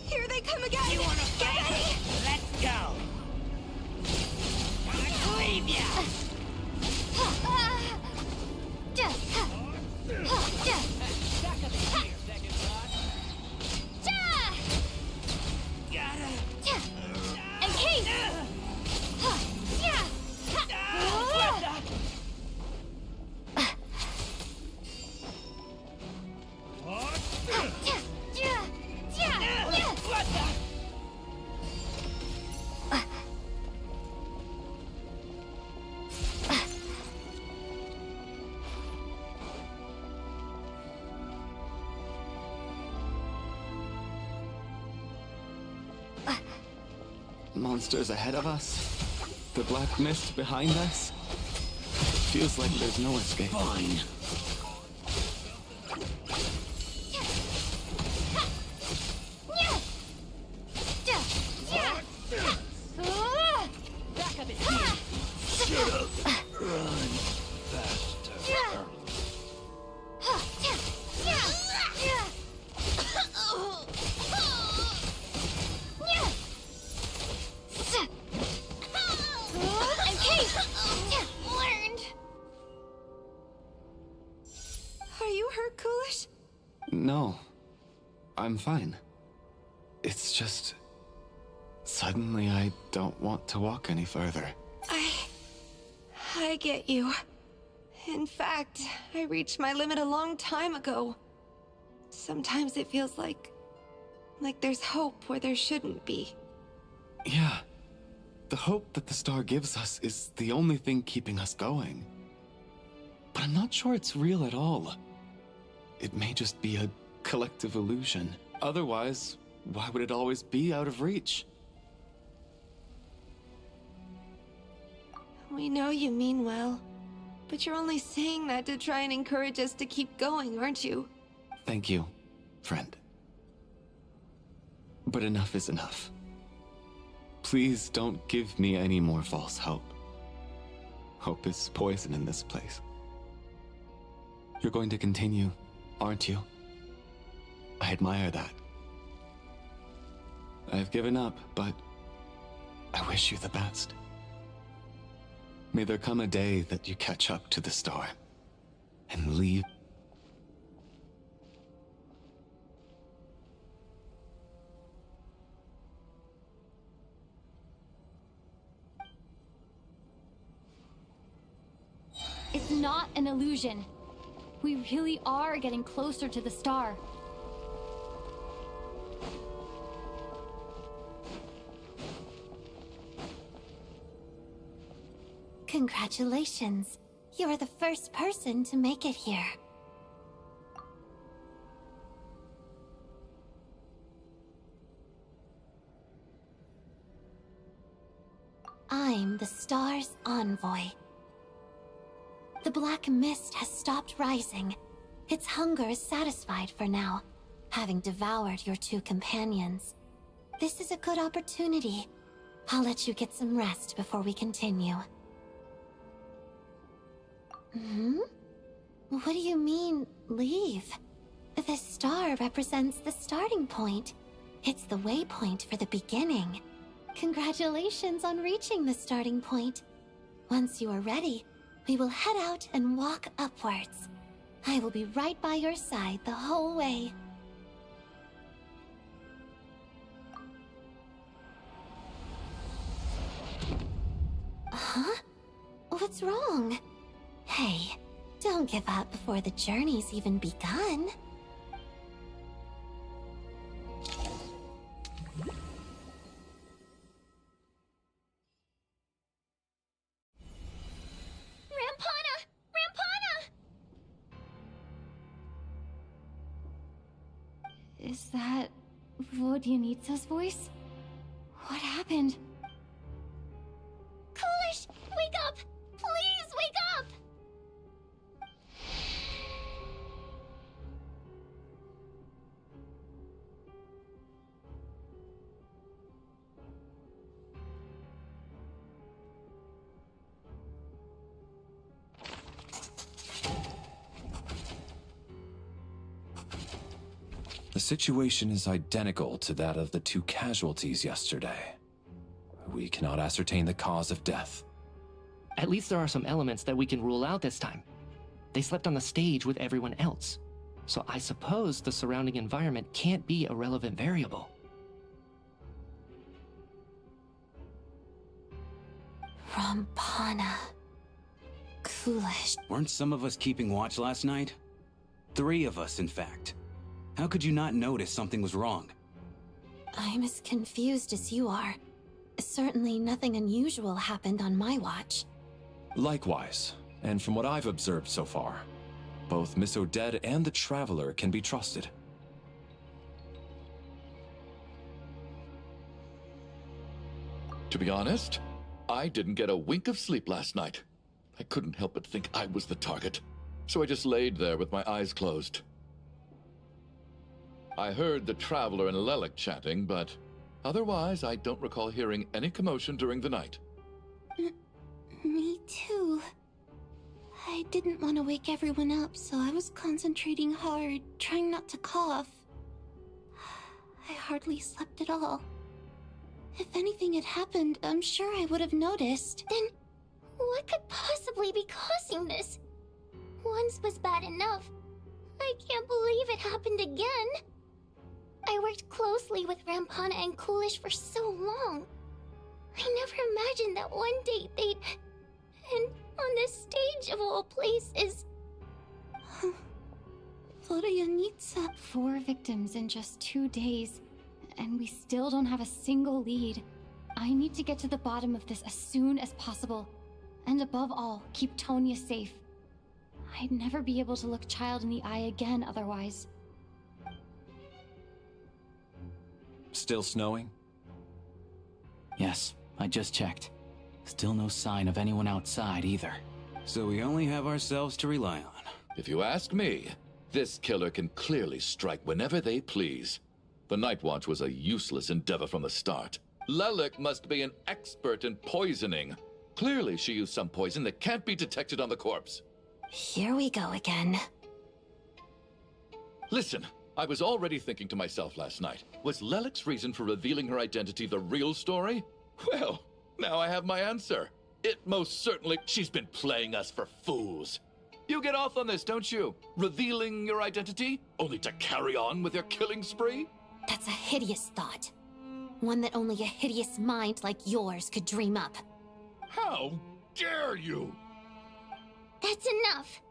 Here they come again! You wanna fight? Let's go! Leave ya! Backup is here, second thought. Monsters ahead of us? The black mist behind us? Feels like there's no escape. Fine. Backup is here. Shut up. Run faster. Are you hurt, Coolish? No. I'm fine. It's just... Suddenly I don't want to walk any further. I get you. In fact, I reached my limit a long time ago. Sometimes it feels like there's hope where there shouldn't be. Yeah. The hope that the star gives us is the only thing keeping us going. But I'm not sure it's real at all. It may just be a collective illusion. Otherwise, why would it always be out of reach? We know you mean well, but you're only saying that to try and encourage us to keep going, aren't you? Thank you, friend. But enough is enough. Please don't give me any more false hope. Hope is poison in this place. You're going to continue, aren't you? I admire that. I've given up, but I wish you the best. May there come a day that you catch up to the star and leave. It's not an illusion. We really are getting closer to the star. Congratulations. You're the first person to make it here. I'm the star's envoy. The black mist has stopped rising. Its hunger is satisfied for now, having devoured your two companions. This is a good opportunity. I'll let you get some rest before we continue. What do you mean, leave? The star represents the starting point. It's the waypoint for the beginning. Congratulations on reaching the starting point. Once you are ready, we will head out and walk upwards. I will be right by your side the whole way. Huh? What's wrong? Hey, don't give up before the journey's even begun. Is that Vodyanitsa's voice? What happened? Coolish, wake up! Please wake up! The situation is identical to that of the two casualties yesterday. We cannot ascertain the cause of death. At least there are some elements that we can rule out this time. They slept on the stage with everyone else, so I suppose the surrounding environment can't be a relevant variable. Rampana. Coolish. Weren't some of us keeping watch last night? 3 of us, in fact. How could you not notice something was wrong? I'm as confused as you are. Certainly nothing unusual happened on my watch. Likewise, and from what I've observed so far, both Miss Odette and the Traveler can be trusted. To be honest, I didn't get a wink of sleep last night. I couldn't help but think I was the target, so I just laid there with my eyes closed. I heard the Traveler and Lelik chatting, but otherwise I don't recall hearing any commotion during the night. Me too. I didn't want to wake everyone up, so I was concentrating hard, trying not to cough. I hardly slept at all. If anything had happened, I'm sure I would have noticed. Then, what could possibly be causing this? Once was bad enough. I can't believe it happened again. I worked closely with Rampana and Coolish for so long. I never imagined that one day they'd... And on this stage of all places... Vodyanitsa. 4 victims in just 2 days, and we still don't have a single lead. I need to get to the bottom of this as soon as possible. And above all, keep Tonya safe. I'd never be able to look Child in the eye again otherwise. Still snowing? Yes, I just checked. Still no sign of anyone outside either. So we only have ourselves to rely on. If you ask me, this killer can clearly strike whenever they please. The Night Watch was a useless endeavor from the start. Lelik must be an expert in poisoning. Clearly she used some poison that can't be detected on the corpse. Here we go again. Listen, I was already thinking to myself last night, was Lelik's reason for revealing her identity the real story? Well, now I have my answer. It most certainly... She's been playing us for fools. You get off on this, don't you? Revealing your identity, only to carry on with your killing spree? That's a hideous thought. One that only a hideous mind like yours could dream up. How dare you? That's enough.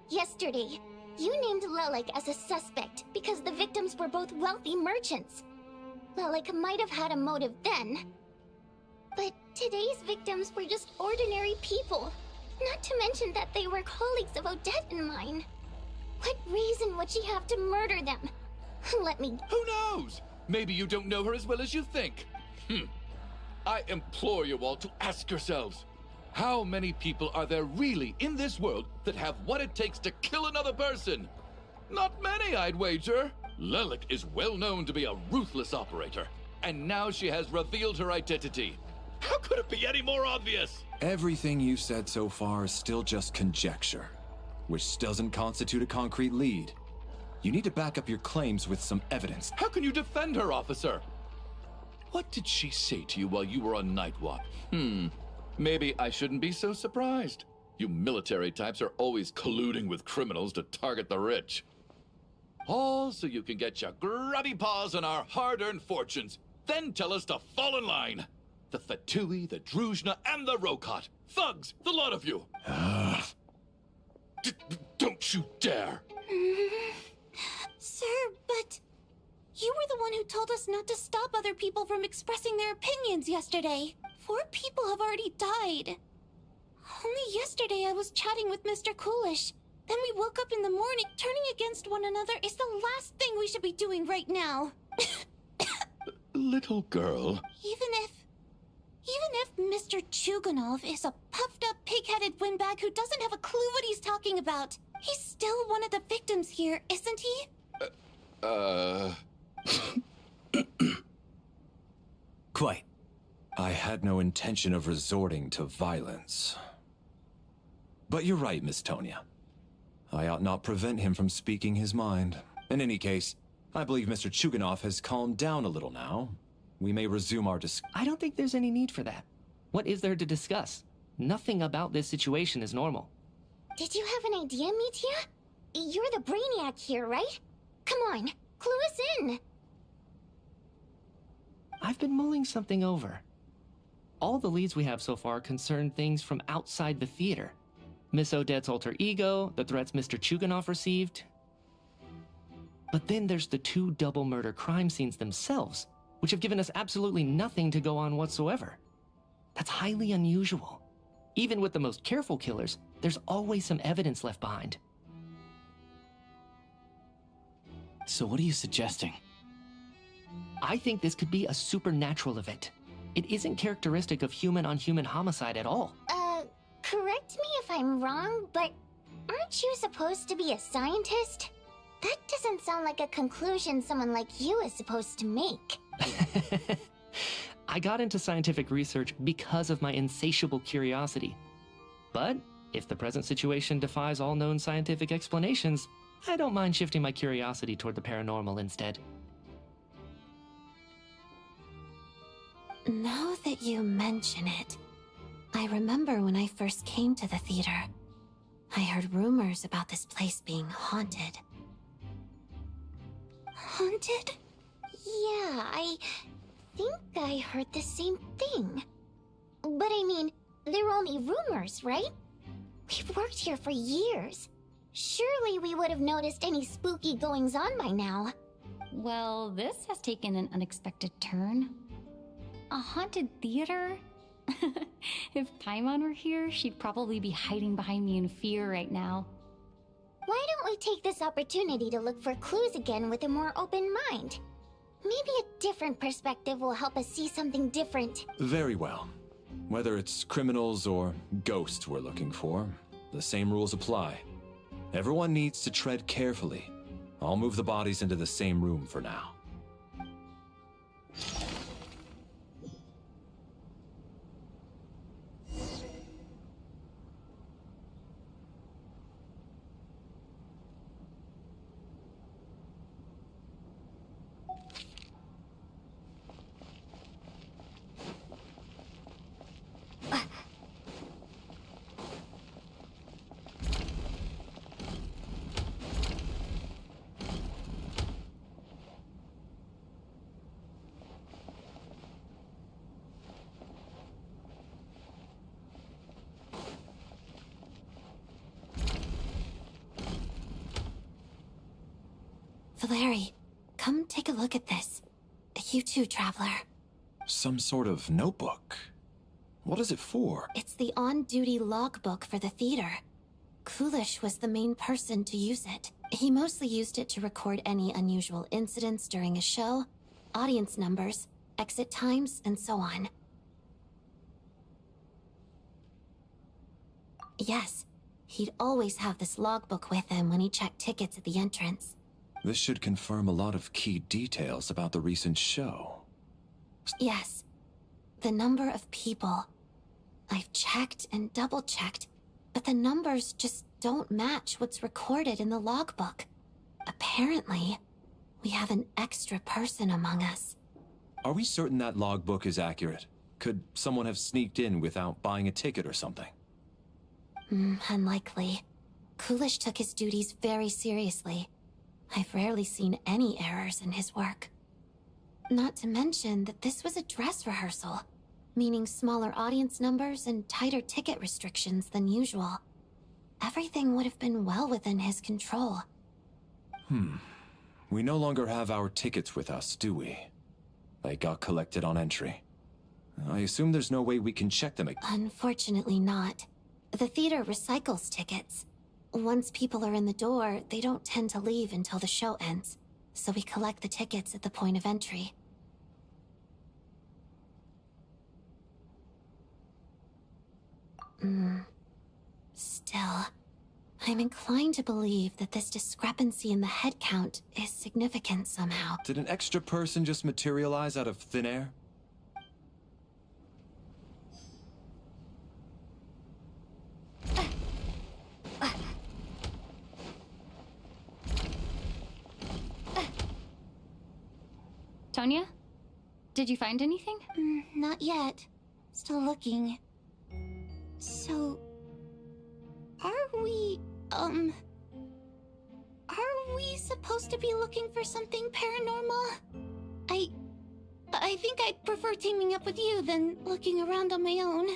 Yesterday, you named Lelik as a suspect because the victims were both wealthy merchants. Lelik might have had a motive then. But today's victims were just ordinary people. Not to mention that they were colleagues of Odette and mine. What reason would she have to murder them? Let me... Who knows? Maybe you don't know her as well as you think. I implore you all to ask yourselves, how many people are there really in this world that have what it takes to kill another person? Not many, I'd wager. Lelik is well known to be a ruthless operator, and now she has revealed her identity. How could it be any more obvious? Everything you've said so far is still just conjecture, which doesn't constitute a concrete lead. You need to back up your claims with some evidence. How can you defend her, officer? What did she say to you while you were on night watch? Maybe I shouldn't be so surprised. You military types are always colluding with criminals to target the rich. All so you can get your grubby paws on our hard-earned fortunes, then tell us to fall in line. The Fatui, the Druzhna, and the Rokot. Thugs, the lot of you. Don't you dare. Sir, but... You were the one who told us not to stop other people from expressing their opinions yesterday. 4 people have already died. Only yesterday I was chatting with Mr. Coolish. Then we woke up in the morning. Turning against one another is the last thing we should be doing right now. Little girl. Even if Mr. Chuganov is a puffed-up, pig-headed windbag who doesn't have a clue what he's talking about, he's still one of the victims here, isn't he? Quite. I had no intention of resorting to violence. But you're right, Miss Tonia. I ought not prevent him from speaking his mind. In any case, I believe Mr. Chuganov has calmed down a little now. We may resume our I don't think there's any need for that. What is there to discuss? Nothing about this situation is normal. Did you have an idea, Mitya? You're the brainiac here, right? Come on, clue us in. I've been mulling something over. All the leads we have so far concern things from outside the theater. Miss Odette's alter ego, the threats Mr. Chuganov received. But then there's the 2 double murder crime scenes themselves, which have given us absolutely nothing to go on whatsoever. That's highly unusual. Even with the most careful killers, there's always some evidence left behind. So what are you suggesting? I think this could be a supernatural event. It isn't characteristic of human-on-human homicide at all. Correct me if I'm wrong, but aren't you supposed to be a scientist? That doesn't sound like a conclusion someone like you is supposed to make. I got into scientific research because of my insatiable curiosity. But if the present situation defies all known scientific explanations, I don't mind shifting my curiosity toward the paranormal instead. Now that you mention it, I remember when I first came to the theater, I heard rumors about this place being haunted. Haunted? Yeah, I think I heard the same thing. But I mean, they're only rumors, right? We've worked here for years. Surely we would have noticed any spooky goings-on by now. Well, this has taken an unexpected turn. A haunted theater? If Paimon were here, she'd probably be hiding behind me in fear right now. Why don't we take this opportunity to look for clues again with a more open mind? Maybe a different perspective will help us see something different. Very well. Whether it's criminals or ghosts we're looking for, the same rules apply. Everyone needs to tread carefully. I'll move the bodies into the same room for now. Valeri, come take a look at this. You too, Traveler. Some sort of notebook. What is it for? It's the on-duty logbook for the theater. Coolish was the main person to use it. He mostly used it to record any unusual incidents during a show, audience numbers, exit times, and so on. Yes, he'd always have this logbook with him when he checked tickets at the entrance. This should confirm a lot of key details about the recent show. Yes, the number of people. I've checked and double-checked, but the numbers just don't match what's recorded in the logbook. Apparently, we have an extra person among us. Are we certain that logbook is accurate? Could someone have sneaked in without buying a ticket or something? Unlikely. Coolish took his duties very seriously. I've rarely seen any errors in his work. Not to mention that this was a dress rehearsal, meaning smaller audience numbers and tighter ticket restrictions than usual. Everything would have been well within his control. We no longer have our tickets with us, do we? They got collected on entry. I assume there's no way we can check them again. Unfortunately not. The theater recycles tickets. Once people are in the door, they don't tend to leave until the show ends, so we collect the tickets at the point of entry. Still, I'm inclined to believe that this discrepancy in the head count is significant somehow. Did an extra person just materialize out of thin air? Tonya? Did you find anything? Not yet. Still looking. So... Are we supposed to be looking for something paranormal? I think I'd prefer teaming up with you than looking around on my own.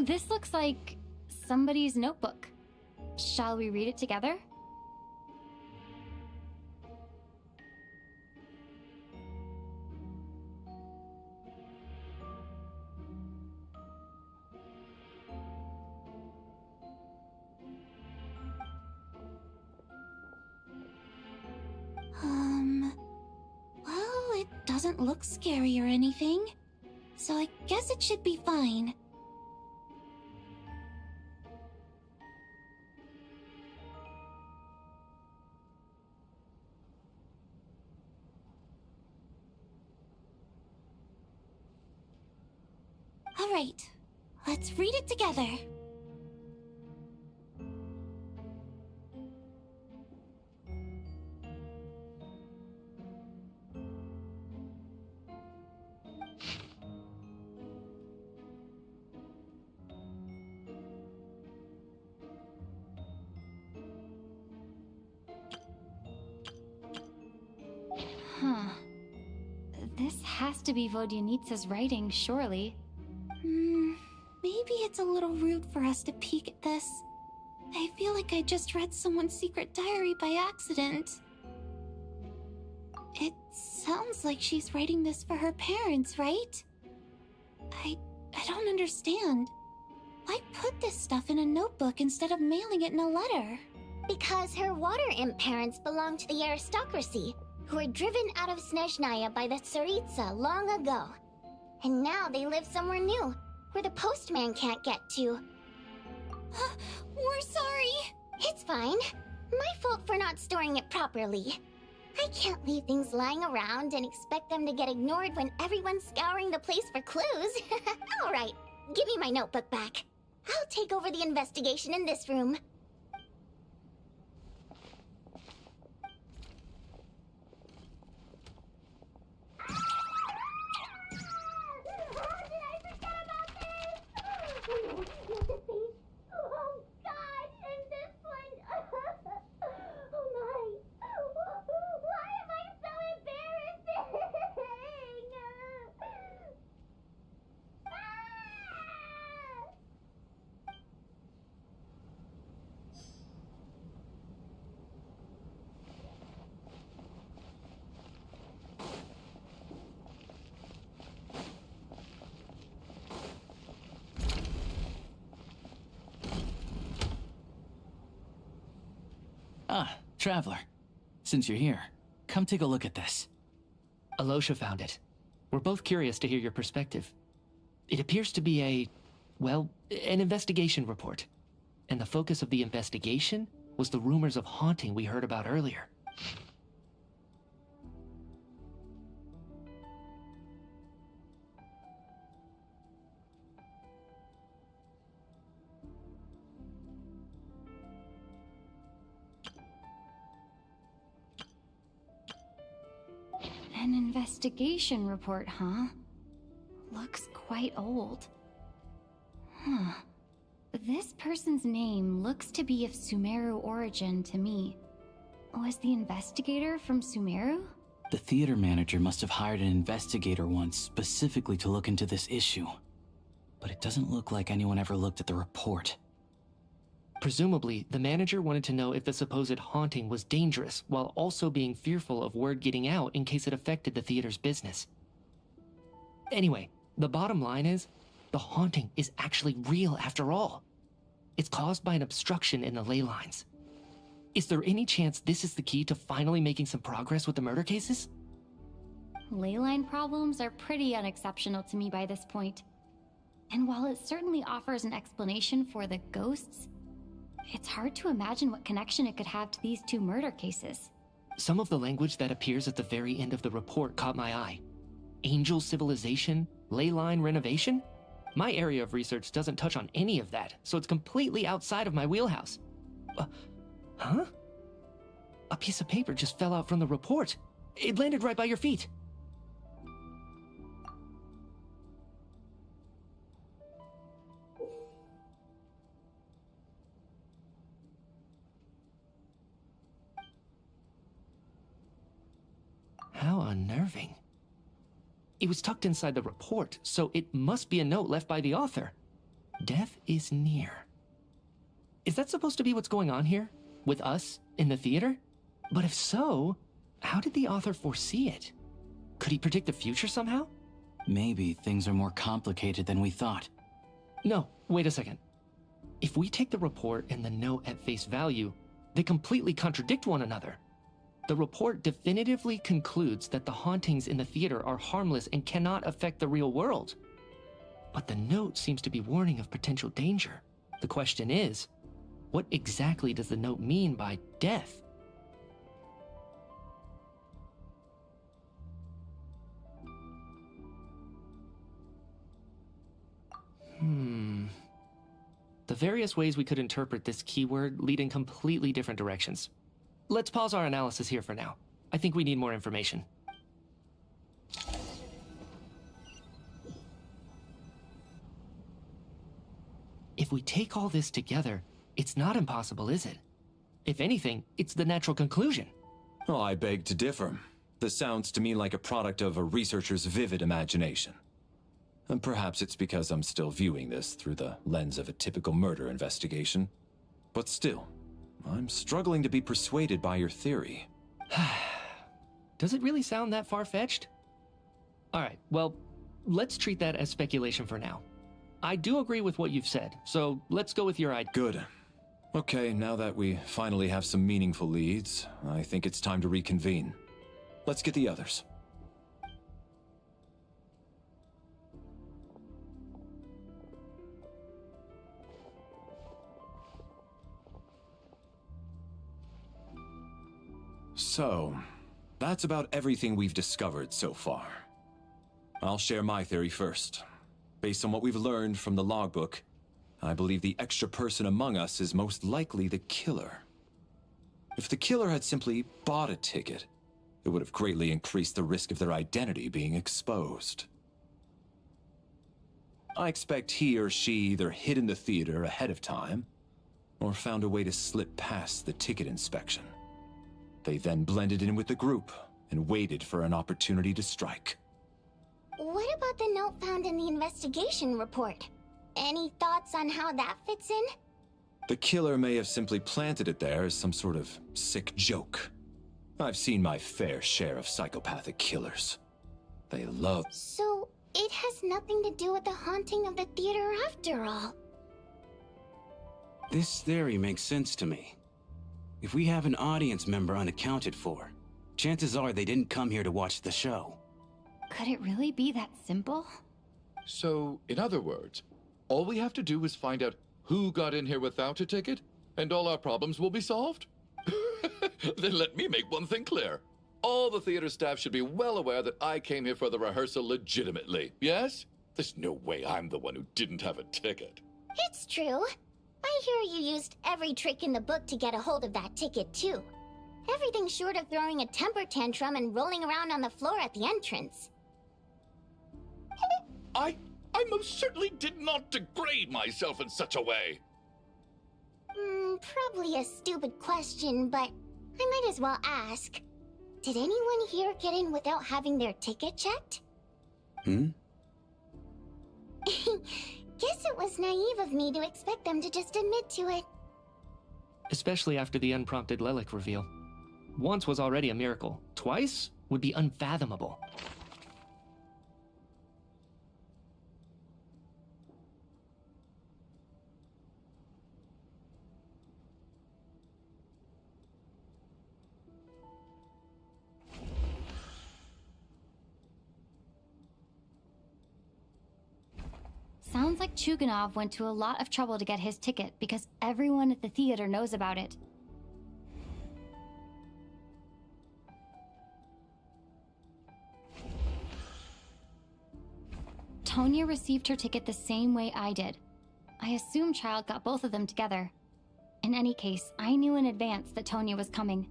This looks like somebody's notebook. Shall we read it together? Well, it doesn't look scary or anything, so I guess it should be fine. All right, let's read it together. Huh. This has to be Vodyanitsa's writing, surely. Maybe it's a little rude for us to peek at this. I feel like I just read someone's secret diary by accident. It sounds like she's writing this for her parents, right? I don't understand. Why put this stuff in a notebook instead of mailing it in a letter? Because her water imp parents belonged to the aristocracy, who were driven out of Snezhnaya by the Tsaritsa long ago. And now they live somewhere new, where the postman can't get to. We're sorry. It's fine. My fault for not storing it properly. I can't leave things lying around and expect them to get ignored when everyone's scouring the place for clues. All right, give me my notebook back. I'll take over the investigation in this room. Ah, Traveler. Since you're here, come take a look at this. Alosha found it. We're both curious to hear your perspective. It appears to be an investigation report. And the focus of the investigation was the rumors of haunting we heard about earlier. An investigation report, huh? Looks quite old. Huh. This person's name looks to be of Sumeru origin to me. Was the investigator from Sumeru? The theater manager must have hired an investigator once specifically to look into this issue. But it doesn't look like anyone ever looked at the report. Presumably, the manager wanted to know if the supposed haunting was dangerous, while also being fearful of word getting out in case it affected the theater's business. Anyway, the bottom line is, the haunting is actually real after all. It's caused by an obstruction in the ley lines. Is there any chance this is the key to finally making some progress with the murder cases? Ley line problems are pretty unexceptional to me by this point. And while it certainly offers an explanation for the ghosts, it's hard to imagine what connection it could have to these two murder cases. Some of the language that appears at the very end of the report caught my eye. Angel civilization, ley line renovation? My area of research doesn't touch on any of that, so it's completely outside of my wheelhouse. Huh? A piece of paper just fell out from the report. It landed right by your feet. How unnerving. It was tucked inside the report, so it must be a note left by the author. Death is near. Is that supposed to be what's going on here? With us in the theater? But if so, how did the author foresee it? Could he predict the future somehow? Maybe things are more complicated than we thought. No, wait a second. If we take the report and the note at face value, they completely contradict one another. The report definitively concludes that the hauntings in the theater are harmless and cannot affect the real world. But the note seems to be warning of potential danger. The question is, what exactly does the note mean by death? The various ways we could interpret this keyword lead in completely different directions. Let's pause our analysis here for now. I think we need more information. If we take all this together, it's not impossible, is it? If anything, it's the natural conclusion. Oh, I beg to differ. This sounds to me like a product of a researcher's vivid imagination. And perhaps it's because I'm still viewing this through the lens of a typical murder investigation. But still, I'm struggling to be persuaded by your theory. Does it really sound that far-fetched? Alright, well, let's treat that as speculation for now. I do agree with what you've said, so let's go with your idea. Good. Okay, now that we finally have some meaningful leads, I think it's time to reconvene. Let's get the others. So, that's about everything we've discovered so far. I'll share my theory first. Based on what we've learned from the logbook, I believe the extra person among us is most likely the killer. If the killer had simply bought a ticket, it would have greatly increased the risk of their identity being exposed. I expect he or she either hid in the theater ahead of time, or found a way to slip past the ticket inspection. They then blended in with the group and waited for an opportunity to strike. What about the note found in the investigation report? Any thoughts on how that fits in? The killer may have simply planted it there as some sort of sick joke. I've seen my fair share of psychopathic killers. They love... So, it has nothing to do with the haunting of the theater after all. This theory makes sense to me. If we have an audience member unaccounted for, chances are they didn't come here to watch the show. Could it really be that simple? So, in other words, all we have to do is find out who got in here without a ticket, and all our problems will be solved? Then let me make one thing clear. All the theater staff should be well aware that I came here for the rehearsal legitimately, yes? There's no way I'm the one who didn't have a ticket. It's true. I hear you used every trick in the book to get a hold of that ticket, too. Everything short of throwing a temper tantrum and rolling around on the floor at the entrance. I most certainly did not degrade myself in such a way. Probably a stupid question, but I might as well ask. Did anyone here get in without having their ticket checked? Guess it was naive of me to expect them to just admit to it. Especially after the unprompted Lelik reveal. Once was already a miracle. Twice would be unfathomable. Sounds like Chuganov went to a lot of trouble to get his ticket because everyone at the theater knows about it. Tonya received her ticket the same way I did. I assume Child got both of them together. In any case, I knew in advance that Tonya was coming.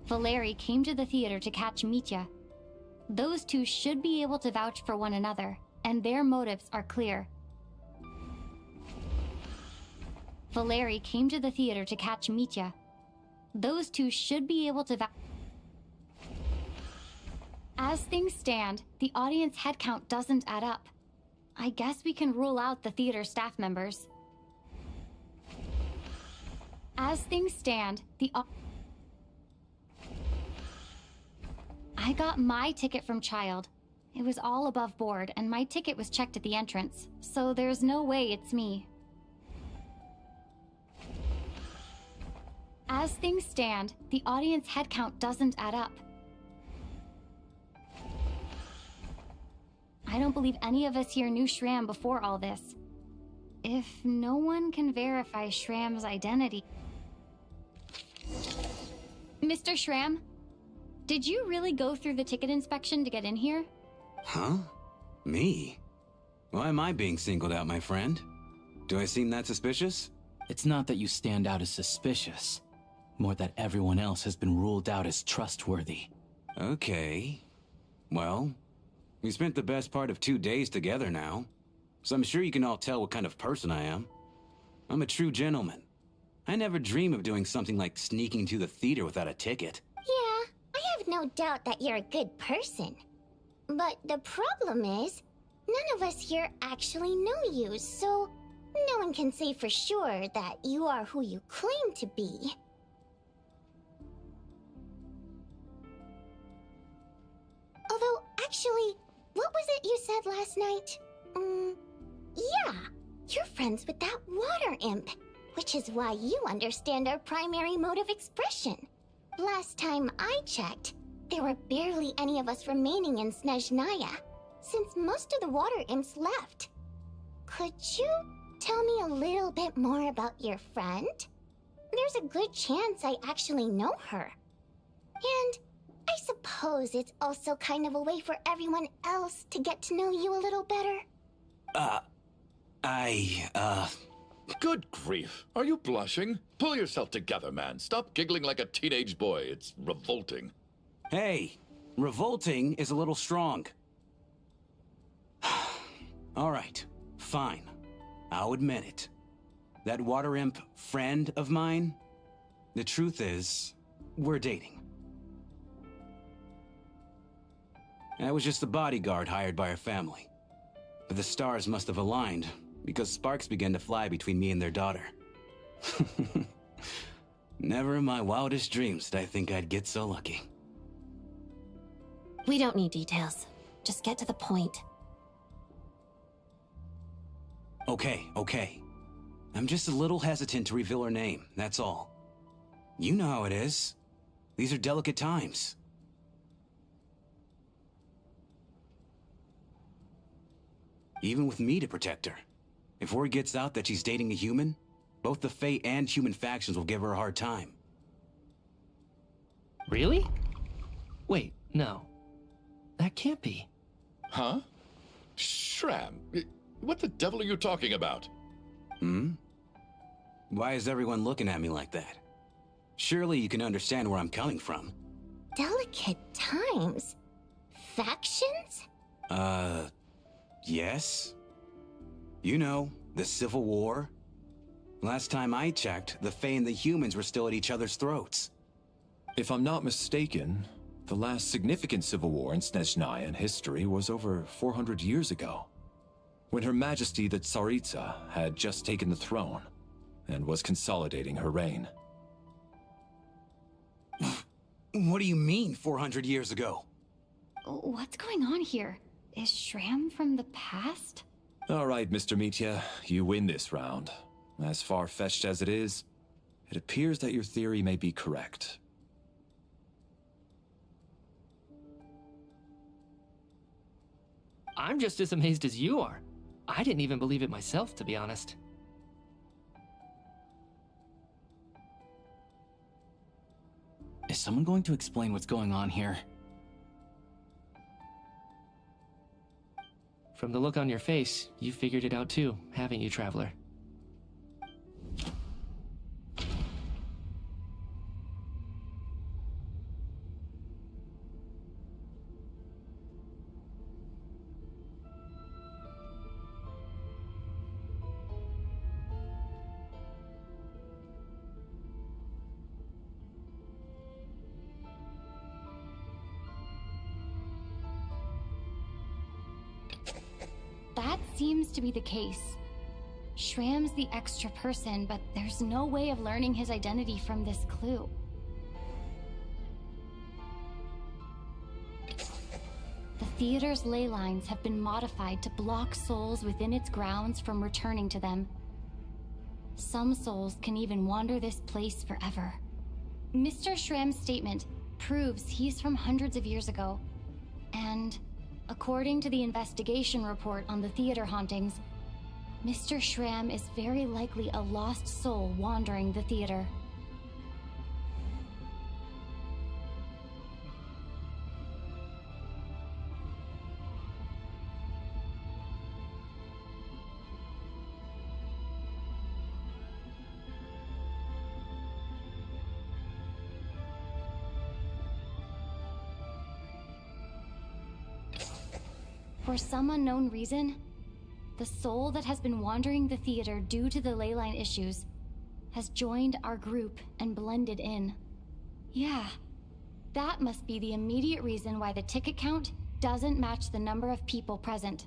Valeri came to the theater to catch Mitya. Those two should be able to vouch for one another, and their motives are clear. Valeri came to the theater to catch Mitya. Those two should be able to vouch. As things stand, the audience head count doesn't add up. I guess we can rule out the theater staff members. As things stand, I got my ticket from Child. It was all above board, and my ticket was checked at the entrance, so there's no way it's me. As things stand, the audience head count doesn't add up. I don't believe any of us here knew Shram before all this. If no one can verify Shram's identity... Mr. Shram, did you really go through the ticket inspection to get in here? Huh? Me? Why am I being singled out, my friend? Do I seem that suspicious? It's not that you stand out as suspicious. More that everyone else has been ruled out as trustworthy. Okay. Well, we spent the best part of 2 days together now, so I'm sure you can all tell what kind of person I am. I'm a true gentleman. I never dream of doing something like sneaking to the theater without a ticket. Yeah, I have no doubt that you're a good person. But the problem is, none of us here actually know you, so no one can say for sure that you are who you claim to be. Although, actually, what was it you said last night? Yeah, you're friends with that water imp, which is why you understand our primary mode of expression. Last time I checked, there were barely any of us remaining in Snezhnaya, since most of the water imps left. Could you tell me a little bit more about your friend? There's a good chance I actually know her. And I suppose it's also kind of a way for everyone else to get to know you a little better. Good grief. Are you blushing? Pull yourself together, man. Stop giggling like a teenage boy. It's revolting. Hey, revolting is a little strong. All right, fine. I'll admit it. That water imp friend of mine, the truth is, we're dating. I was just the bodyguard hired by our family. But the stars must have aligned, because sparks began to fly between me and their daughter. Never in my wildest dreams did I think I'd get so lucky. We don't need details. Just get to the point. Okay. I'm just a little hesitant to reveal her name, that's all. You know how it is. These are delicate times. Even with me to protect her. If word gets out that she's dating a human, both the Fae and human factions will give her a hard time. Really? Wait, no. That can't be. Huh? Shram, what the devil are you talking about? Why is everyone looking at me like that? Surely you can understand where I'm coming from. Delicate times? Factions? Yes. You know, the Civil War. Last time I checked, the Fae and the humans were still at each other's throats. If I'm not mistaken, the last significant civil war in Snezhnaya history was over 400 years ago, when Her Majesty the Tsaritsa had just taken the throne and was consolidating her reign. What do you mean, 400 years ago? What's going on here? Is Shram from the past? All right, Mr. Mitya, you win this round. As far-fetched as it is, it appears that your theory may be correct. I'm just as amazed as you are. I didn't even believe it myself, to be honest. Is someone going to explain what's going on here? From the look on your face, you figured it out too, haven't you, Traveler? That seems to be the case. Shram's the extra person, but there's no way of learning his identity from this clue. The theater's ley lines have been modified to block souls within its grounds from returning to them. Some souls can even wander this place forever. Mr. Shram's statement proves he's from hundreds of years ago. And according to the investigation report on the theater hauntings, Mr. Shram is very likely a lost soul wandering the theater. For some unknown reason, the soul that has been wandering the theater due to the ley line issues has joined our group and blended in. Yeah, that must be the immediate reason why the ticket count doesn't match the number of people present.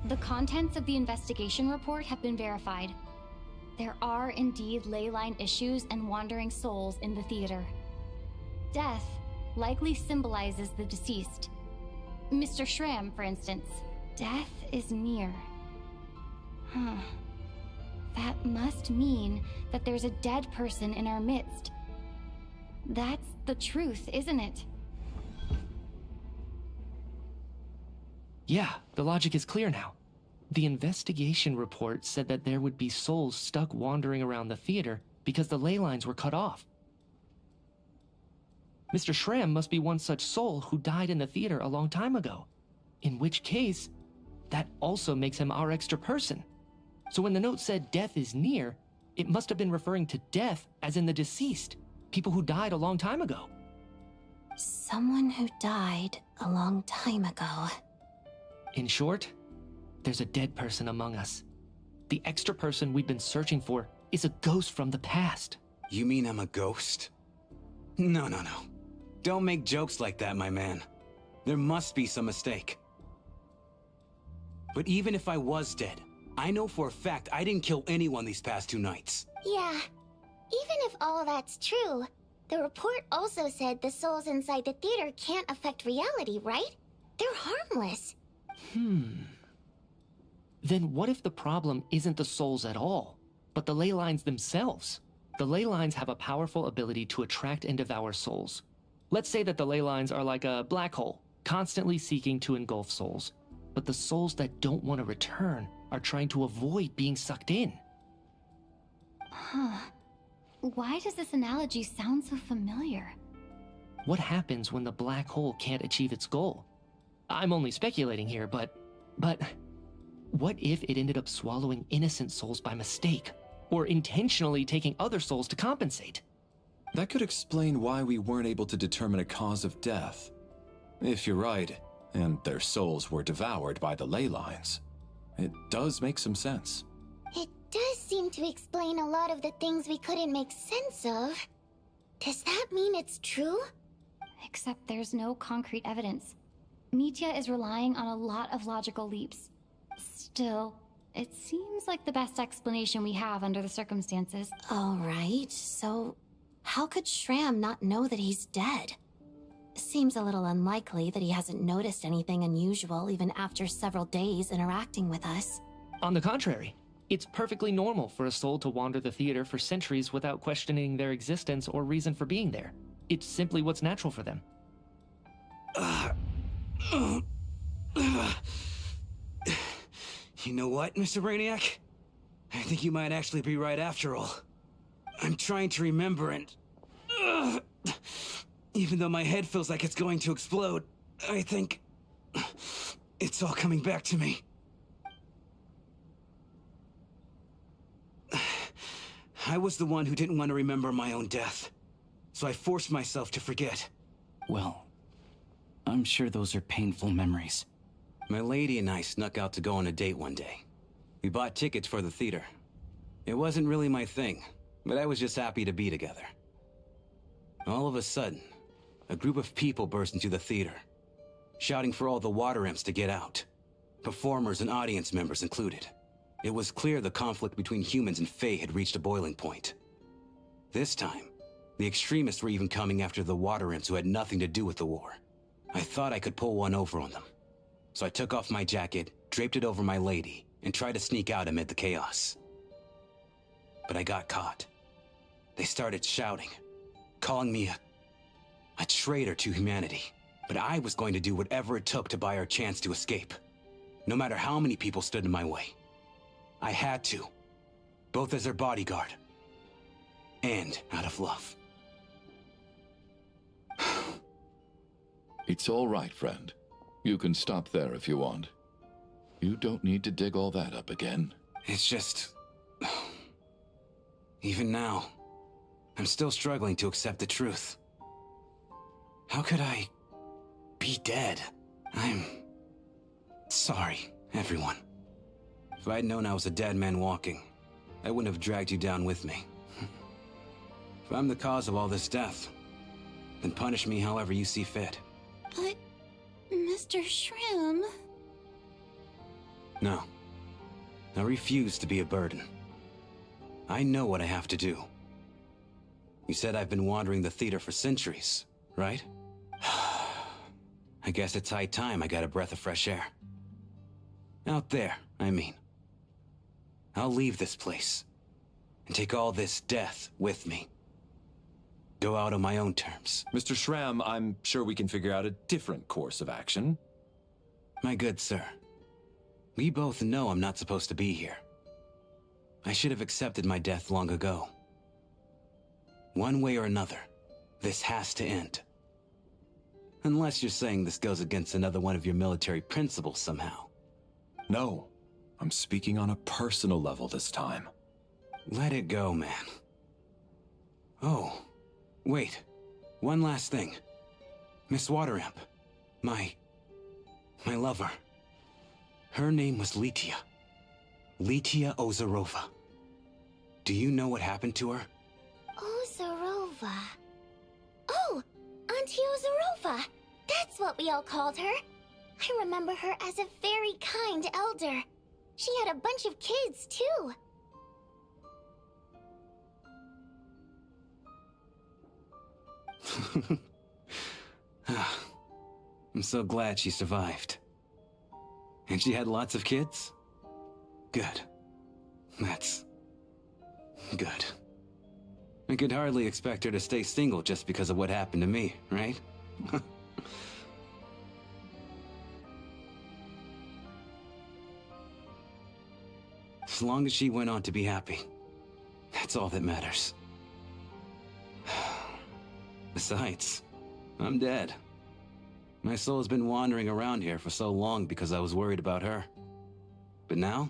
The contents of the investigation report have been verified. There are indeed ley line issues and wandering souls in the theater. Death likely symbolizes the deceased. Mr. Shram, for instance. Death is near. That must mean that there's a dead person in our midst. That's the truth, isn't it? Yeah, the logic is clear now. The investigation report said that there would be souls stuck wandering around the theater because the ley lines were cut off. Mr. Shram must be one such soul who died in the theater a long time ago. In which case, that also makes him our extra person. So when the note said death is near, it must have been referring to death as in the deceased, people who died a long time ago. Someone who died a long time ago. In short, there's a dead person among us. The extra person we've been searching for is a ghost from the past. You mean I'm a ghost? No. Don't make jokes like that, my man. There must be some mistake. But even if I was dead, I know for a fact I didn't kill anyone these past 2 nights. Yeah, even if all that's true, the report also said the souls inside the theater can't affect reality, right? They're harmless. Then what if the problem isn't the souls at all, but the ley lines themselves? The ley lines have a powerful ability to attract and devour souls. Let's say that the ley lines are like a black hole, constantly seeking to engulf souls. But the souls that don't want to return are trying to avoid being sucked in. Why does this analogy sound so familiar? What happens when the black hole can't achieve its goal? I'm only speculating here, but what if it ended up swallowing innocent souls by mistake, or intentionally taking other souls to compensate? That could explain why we weren't able to determine a cause of death. If you're right, and their souls were devoured by the ley lines, it does make some sense. It does seem to explain a lot of the things we couldn't make sense of. Does that mean it's true? Except there's no concrete evidence. Mitya is relying on a lot of logical leaps. Still, it seems like the best explanation we have under the circumstances. All right, so how could Shram not know that he's dead? Seems a little unlikely that he hasn't noticed anything unusual even after several days interacting with us. On the contrary, it's perfectly normal for a soul to wander the theater for centuries without questioning their existence or reason for being there. It's simply what's natural for them. You know what, Mr. Brainiac? I think you might actually be right after all. I'm trying to remember and... even though my head feels like it's going to explode, I think... it's all coming back to me. I was the one who didn't want to remember my own death, so I forced myself to forget. Well, I'm sure those are painful memories. My lady and I snuck out to go on a date one day. We bought tickets for the theater. It wasn't really my thing, but I was just happy to be together. All of a sudden, a group of people burst into the theater, shouting for all the water imps to get out. Performers and audience members included. It was clear the conflict between humans and Fae had reached a boiling point. This time, the extremists were even coming after the water imps who had nothing to do with the war. I thought I could pull one over on them. So I took off my jacket, draped it over my lady, and tried to sneak out amid the chaos. But I got caught. They started shouting, calling me a traitor to humanity. But I was going to do whatever it took to buy our chance to escape. No matter how many people stood in my way. I had to. Both as their bodyguard. And out of love. It's all right, friend. You can stop there if you want. You don't need to dig all that up again. It's just... Even now, I'm still struggling to accept the truth. How could I be dead? I'm sorry, everyone. If I'd known I was a dead man walking, I wouldn't have dragged you down with me. If I'm the cause of all this death, then punish me however you see fit. But, Mr. Shrim... No. I refuse to be a burden. I know what I have to do. You said I've been wandering the theater for centuries, right? I guess it's high time I got a breath of fresh air. Out there, I mean. I'll leave this place, and take all this death with me. Go out on my own terms. Mr. Shram, I'm sure we can figure out a different course of action. My good sir, we both know I'm not supposed to be here. I should have accepted my death long ago. One way or another, this has to end. Unless you're saying this goes against another one of your military principles somehow. No, I'm speaking on a personal level this time. Let it go, man. Oh, wait. One last thing. Miss Wateramp. My lover. Her name was Litia. Litia Ozarova. Do you know what happened to her? Ozarova. Oh, Auntie Ozarova. That's what we all called her. I remember her as a very kind elder. She had a bunch of kids, too. I'm so glad she survived. And she had lots of kids? Good. That's... good. I could hardly expect her to stay single just because of what happened to me, right? As long as she went on to be happy, that's all that matters. Besides, I'm dead. My soul's been wandering around here for so long because I was worried about her. But now,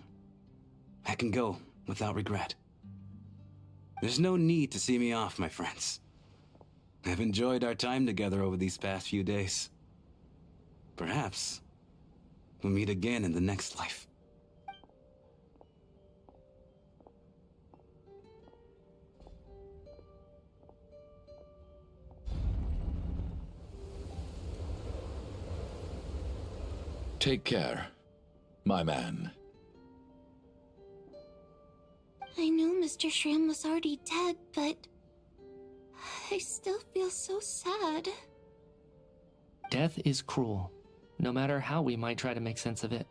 I can go without regret. There's no need to see me off, my friends. I've enjoyed our time together over these past few days. Perhaps we'll meet again in the next life. Take care, my man. I know Mr. Shram was already dead, but... I still feel so sad. Death is cruel, no matter how we might try to make sense of it.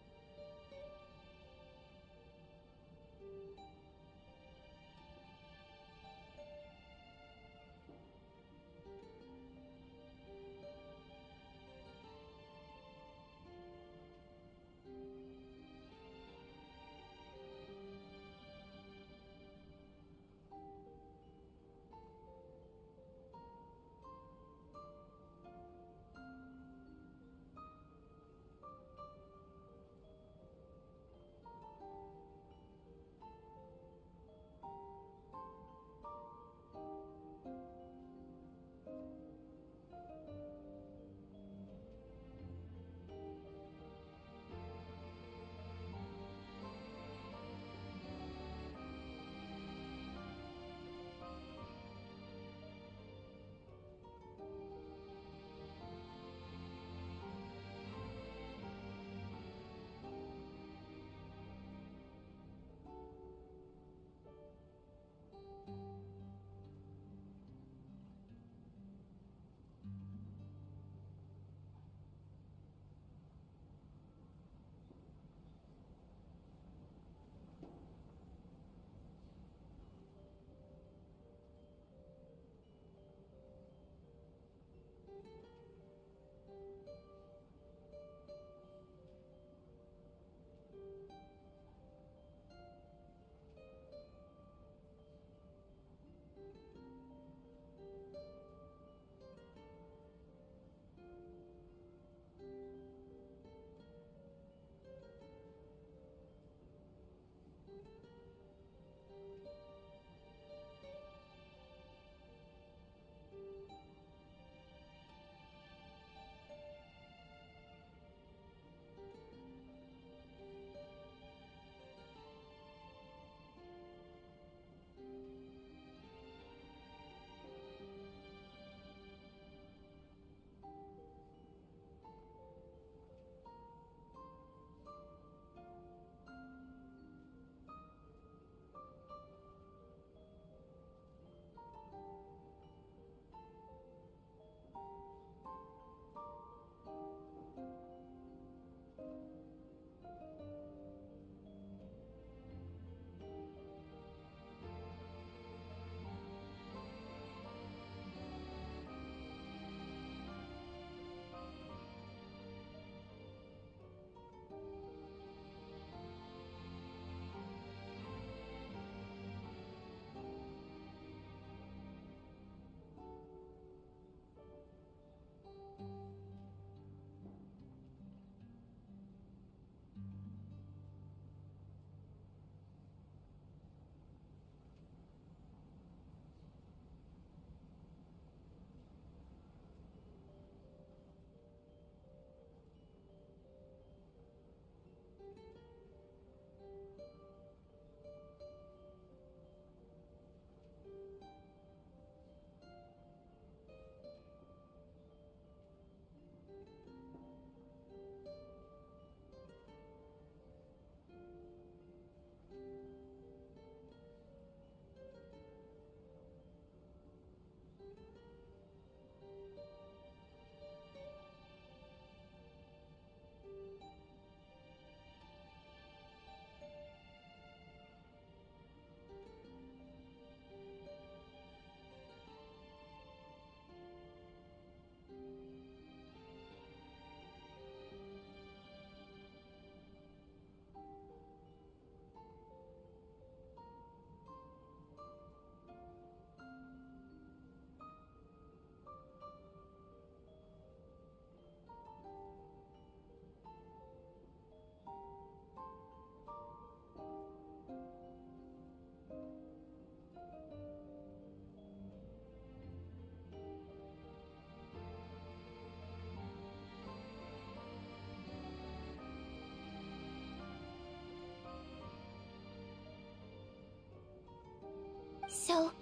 So,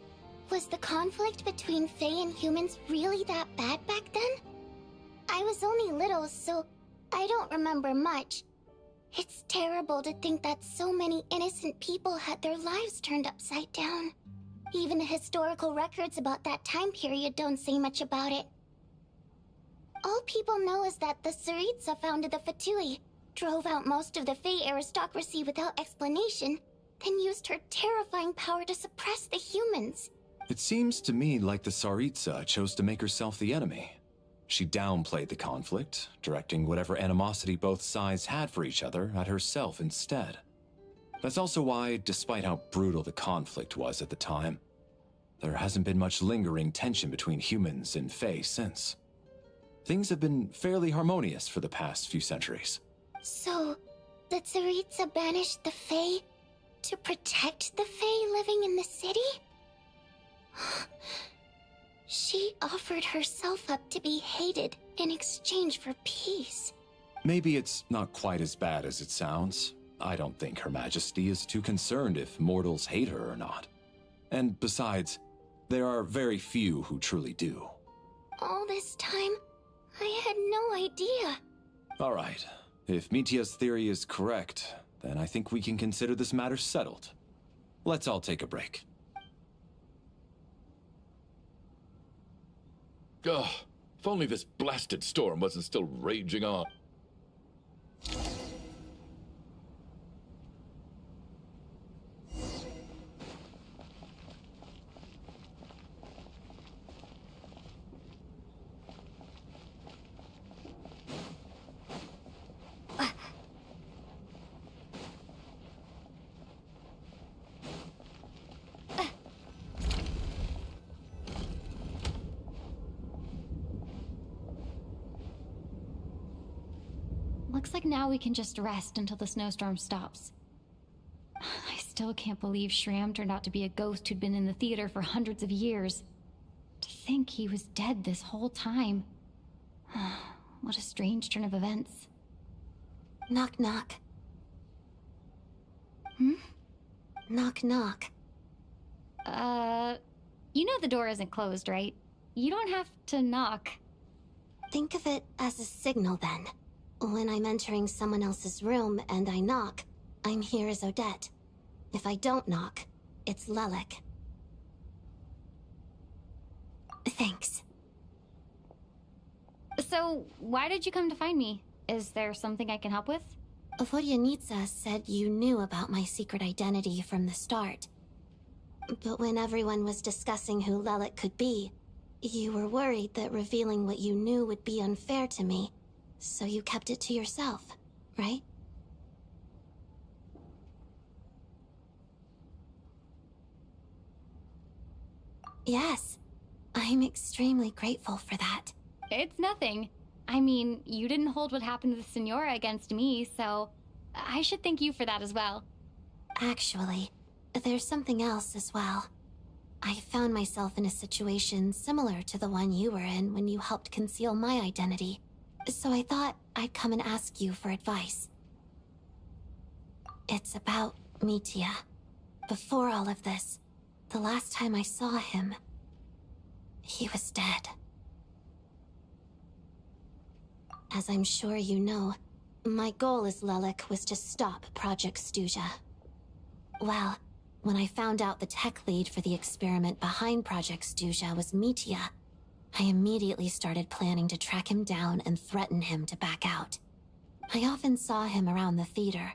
was the conflict between Fae and humans really that bad back then? I was only little, so I don't remember much. It's terrible to think that so many innocent people had their lives turned upside down. Even the historical records about that time period don't say much about it. All people know is that the Tsaritsa founded the Fatui, drove out most of the Fae aristocracy without explanation, then used her terrifying power to suppress the humans. It seems to me like the Tsaritsa chose to make herself the enemy. She downplayed the conflict, directing whatever animosity both sides had for each other at herself instead. That's also why, despite how brutal the conflict was at the time, there hasn't been much lingering tension between humans and Fae since. Things have been fairly harmonious for the past few centuries. So, the Tsaritsa banished the Fae to protect the Fae living in the city? She offered herself up to be hated in exchange for peace. Maybe it's not quite as bad as it sounds. I don't think Her Majesty is too concerned if mortals hate her or not. And besides, there are very few who truly do. All this time, I had no idea. All right. If Mitia's theory is correct, then I think we can consider this matter settled. Let's all take a break. Ugh, if only this blasted storm wasn't still raging on. Looks like now we can just rest until the snowstorm stops. I still can't believe Shram turned out to be a ghost who'd been in the theater for hundreds of years. To think he was dead this whole time. What a strange turn of events. Knock, knock. Hmm? Knock, knock. You know the door isn't closed, right? You don't have to knock. Think of it as a signal then. When I'm entering someone else's room and I knock, I'm here as Odette. If I don't knock, it's Lelik. Thanks. So, why did you come to find me? Is there something I can help with? Vodyanitsa said you knew about my secret identity from the start. But when everyone was discussing who Lelik could be, you were worried that revealing what you knew would be unfair to me. So you kept it to yourself, right? Yes, I'm extremely grateful for that. It's nothing. I mean, you didn't hold what happened with Senora against me, so I should thank you for that as well. Actually, there's something else as well. I found myself in a situation similar to the one you were in when you helped conceal my identity. So I thought I'd come and ask you for advice. It's about Mitia. Before all of this, the last time I saw him, he was dead. As I'm sure you know, my goal as Lelik was to stop Project Stuja. Well, when I found out the tech lead for the experiment behind Project Stuja was Mitia, I immediately started planning to track him down and threaten him to back out. I often saw him around the theater,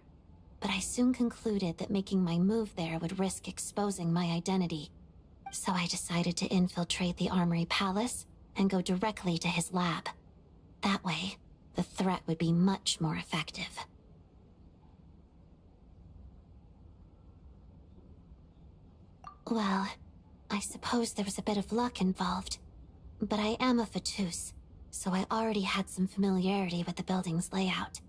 but I soon concluded that making my move there would risk exposing my identity. So I decided to infiltrate the Armory Palace and go directly to his lab. That way, the threat would be much more effective. Well, I suppose there was a bit of luck involved. But I am a Fatus, so I already had some familiarity with the building's layout.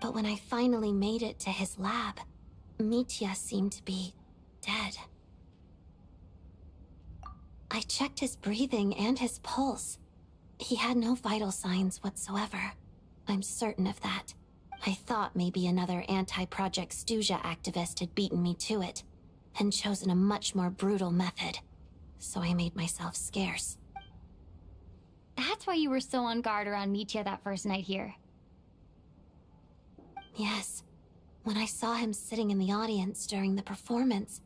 But when I finally made it to his lab, Mitia seemed to be dead. I checked his breathing and his pulse. He had no vital signs whatsoever. I'm certain of that. I thought maybe another anti-Project Stuja activist had beaten me to it. and chosen a much more brutal method. So I made myself scarce. That's why you were so on guard around Mitya that first night here. Yes. When I saw him sitting in the audience during the performance,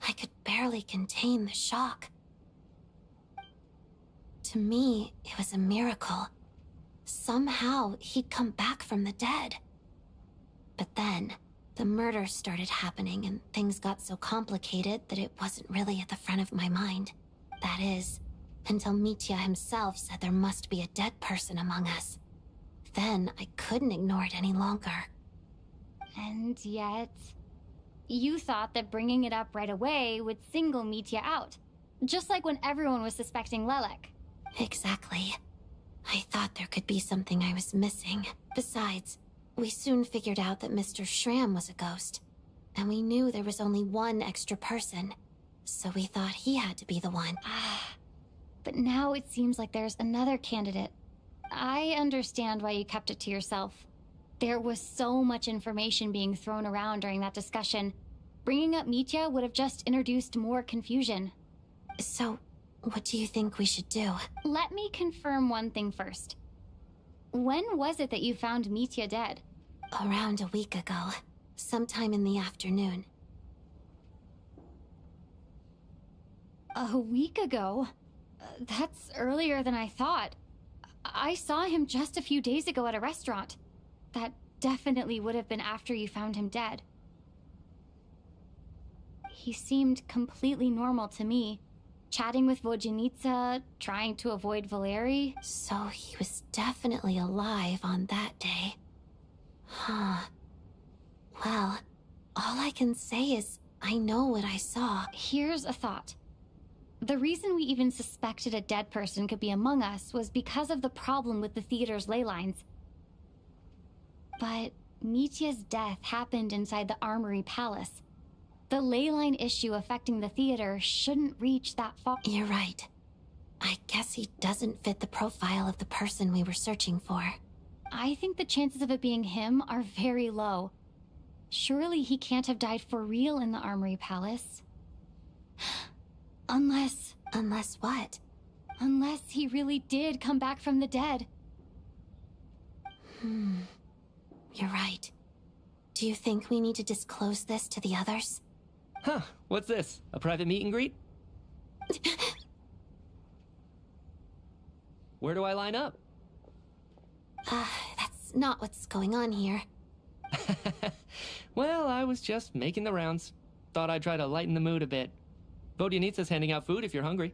I could barely contain the shock. To me, it was a miracle. Somehow, he'd come back from the dead. But then, the murder started happening and things got so complicated that it wasn't really at the front of my mind. That is, until Mitya himself said there must be a dead person among us. Then, I couldn't ignore it any longer. And yet, you thought that bringing it up right away would single Mitya out. Just like when everyone was suspecting Lelek. Exactly. I thought there could be something I was missing. Besides, we soon figured out that Mr. Schramm was a ghost. And we knew there was only one extra person. So we thought he had to be the one. But now it seems like there's another candidate. I understand why you kept it to yourself. There was so much information being thrown around during that discussion. Bringing up Mitya would have just introduced more confusion. So, what do you think we should do? Let me confirm one thing first. When was it that you found Mitya dead? Around a week ago. Sometime in the afternoon. A week ago? That's earlier than I thought. I saw him just a few days ago at a restaurant. That definitely would have been after you found him dead. He seemed completely normal to me. Chatting with Vodyanitsa, trying to avoid Valeri. So he was definitely alive on that day. Huh. Well, all I can say is I know what I saw. Here's a thought. The reason we even suspected a dead person could be among us was because of the problem with the theater's ley lines. But Mitya's death happened inside the Armory Palace. The ley line issue affecting the theater shouldn't reach that far. You're right. I guess he doesn't fit the profile of the person we were searching for. I think the chances of it being him are very low. Surely he can't have died for real in the Armory Palace. Unless... Unless what? Unless he really did come back from the dead. You're right. Do you think we need to disclose this to the others? Huh, what's this? A private meet and greet? Where do I line up? That's not what's going on here. Well, I was just making the rounds. Thought I'd try to lighten the mood a bit. Vodyanitsa's handing out food if you're hungry.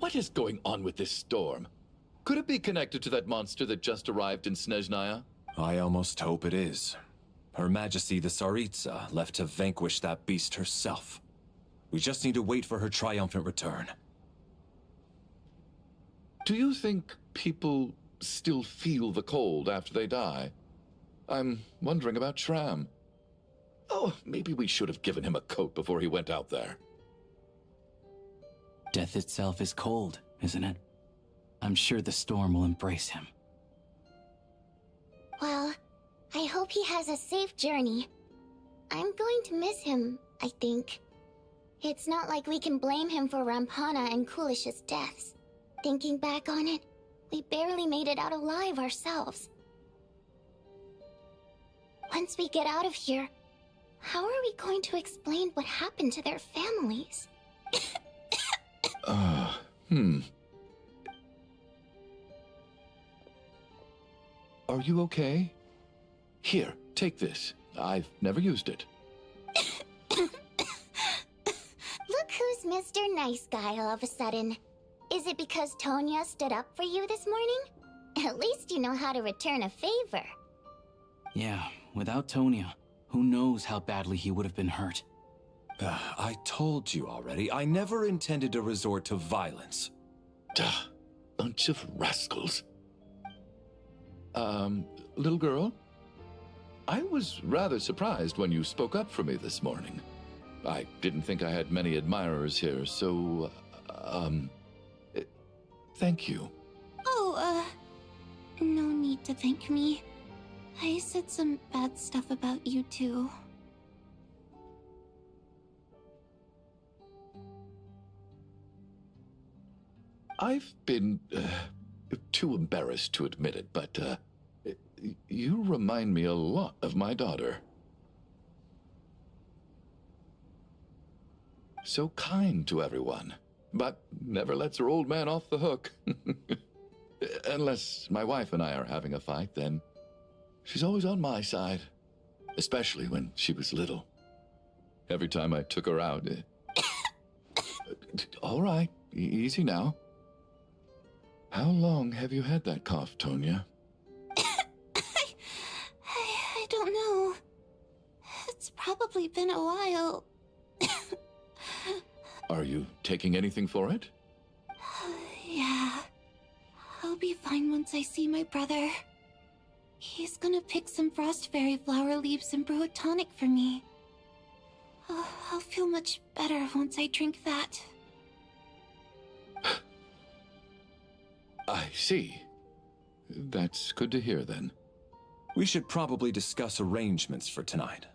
What is going on with this storm? Could it be connected to that monster that just arrived in Snezhnaya? I almost hope it is. Her Majesty the Tsaritsa left to vanquish that beast herself. We just need to wait for her triumphant return. Do you think people still feel the cold after they die? I'm wondering about Shram. Oh, maybe we should have given him a coat before he went out there. Death itself is cold, isn't it? I'm sure the storm will embrace him. Well, I hope he has a safe journey. I'm going to miss him, I think. It's not like we can blame him for Rampana and Kulish's deaths. Thinking back on it, we barely made it out alive ourselves. Once we get out of here, how are we going to explain what happened to their families? Are you okay? Here, take this. I've never used it. Look who's Mr. Nice Guy all of a sudden. Is it because Tonya stood up for you this morning? At least you know how to return a favor. Yeah, without Tonya, who knows how badly he would have been hurt. I told you already, I never intended to resort to violence. Bunch of rascals. Little girl? I was rather surprised when you spoke up for me this morning. I didn't think I had many admirers here, so, thank you. Oh, no need to thank me. I said some bad stuff about you too. I've been, too embarrassed to admit it, but, you remind me a lot of my daughter. So kind to everyone, but never lets her old man off the hook. Unless my wife and I are having a fight, then she's always on my side, especially when she was little. Every time I took her out... All right, easy now. How long have you had that cough, Tonya? I don't know. It's probably been a while. Are you taking anything for it? Yeah. I'll be fine once I see my brother. He's gonna pick some frost fairy flower leaves and brew a tonic for me. I'll feel much better once I drink that. I see. That's good to hear, then. We should probably discuss arrangements for tonight.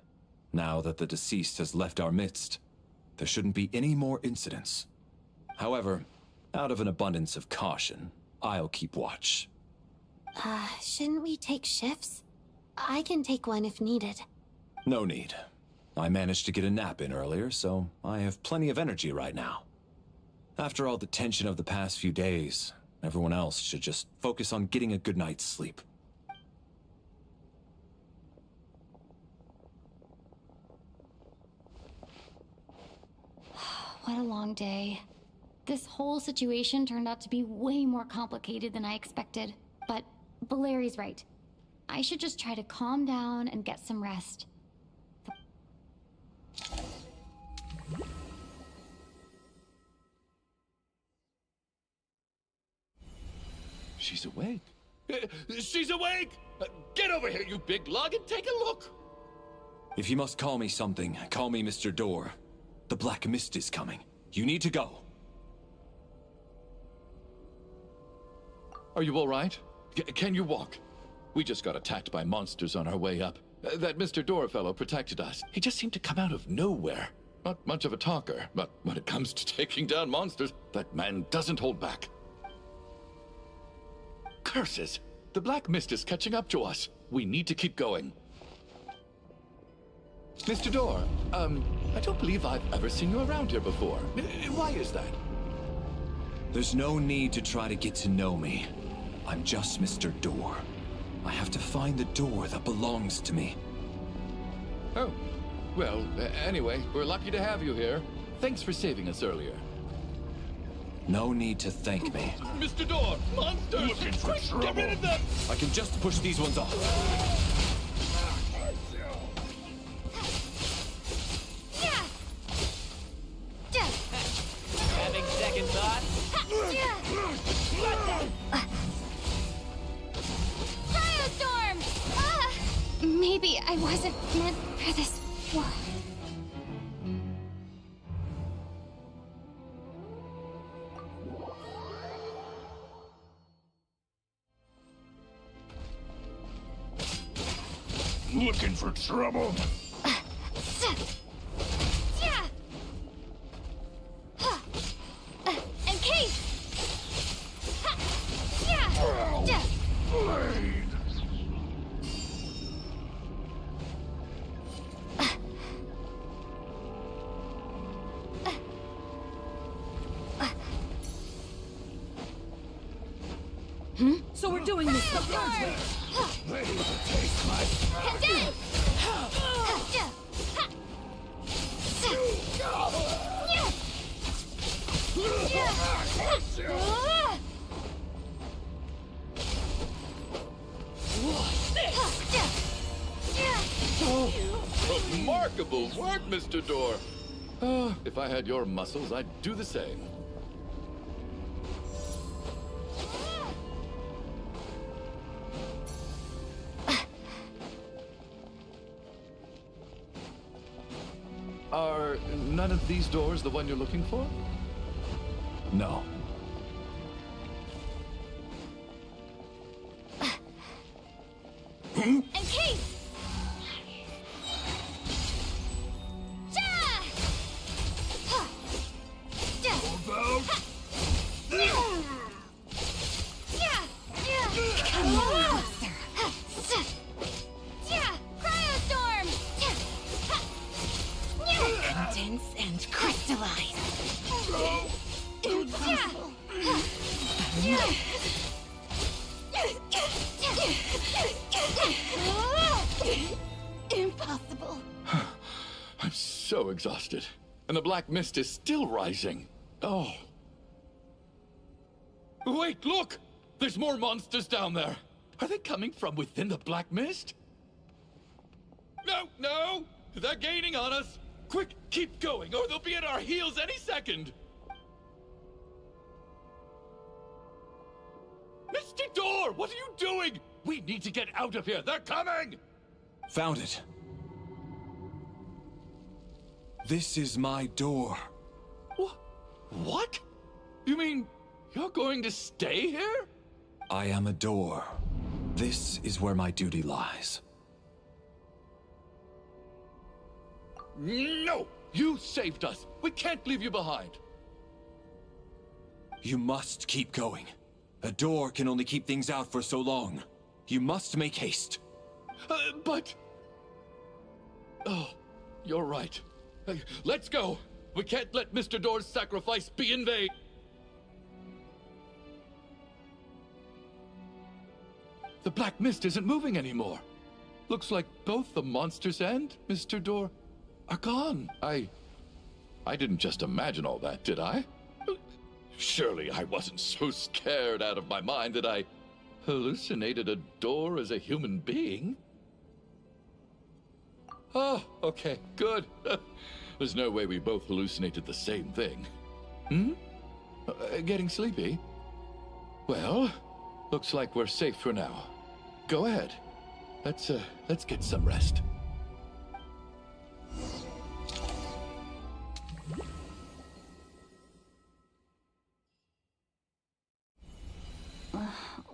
Now that the deceased has left our midst, there shouldn't be any more incidents. However, out of an abundance of caution, I'll keep watch. Shouldn't we take shifts? I can take one if needed. No need. I managed to get a nap in earlier, so I have plenty of energy right now. After all the tension of the past few days, everyone else should just focus on getting a good night's sleep. What a long day. This whole situation turned out to be way more complicated than I expected. But Valeri's right. I should just try to calm down and get some rest. She's awake. She's awake! Get over here, you big lug, and take a look! If you must call me something, call me Mr. Door. The Black Mist is coming. You need to go. Are you all right? Can you walk? We just got attacked by monsters on our way up. That Mr. Door fellow protected us. He just seemed to come out of nowhere. Not much of a talker, but when it comes to taking down monsters, that man doesn't hold back. Curses! The Black Mist is catching up to us. We need to keep going. Mr. Door, I don't believe I've ever seen you around here before. Why is that? There's no need to try to get to know me. I'm just Mr. Door. I have to find the door that belongs to me. Oh, well, anyway, we're lucky to have you here. Thanks for saving us earlier. No need to thank me. Mr. Door! Monsters! Quick, get rid of them! I can just push these ones off. Having second thoughts? Cryostorm! Maybe I wasn't meant for this world. Looking for trouble? Encase! Blade! So we're doing this the hard way. Ready to taste my... Remarkable work, Mr. Door. If I had your muscles, I'd do the same. Are none of these doors the one you're looking for? No. Encase! Cryostorm! Condense and crystallize. Impossible. Impossible. I'm so exhausted. And the black mist is still rising. Oh. Wait, look! There's more monsters down there. Are they coming from within the black mist? No, no! They're gaining on us! Quick, keep going, or they'll be at our heels any second! Mr. Door, what are you doing? We need to get out of here. They're coming! Found it. This is my door. What? You mean you're going to stay here? I am a door. This is where my duty lies. No! You saved us. We can't leave you behind. You must keep going. A door can only keep things out for so long. You must make haste. But... Oh, you're right. Let's go. We can't let Mr. Door's sacrifice be in vain. The black mist isn't moving anymore. Looks like both the monsters and Mr. Door are gone. I didn't just imagine all that, did I? Surely I wasn't so scared out of my mind that I hallucinated a door as a human being. Oh, okay, good. There's no way we both hallucinated the same thing. Getting sleepy? Well, looks like we're safe for now. Go ahead. Let's get some rest.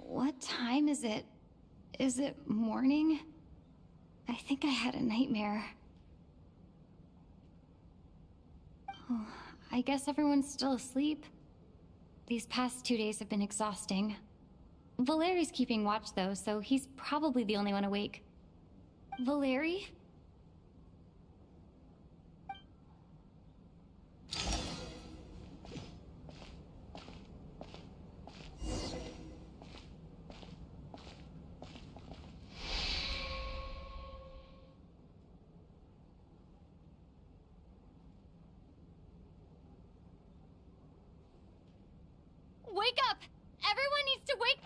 What time is it? Is it morning? I think I had a nightmare. Oh, I guess everyone's still asleep. These past 2 days have been exhausting. Valeri's keeping watch though, so he's probably the only one awake. Valeri? Wake up! Everyone needs to wake...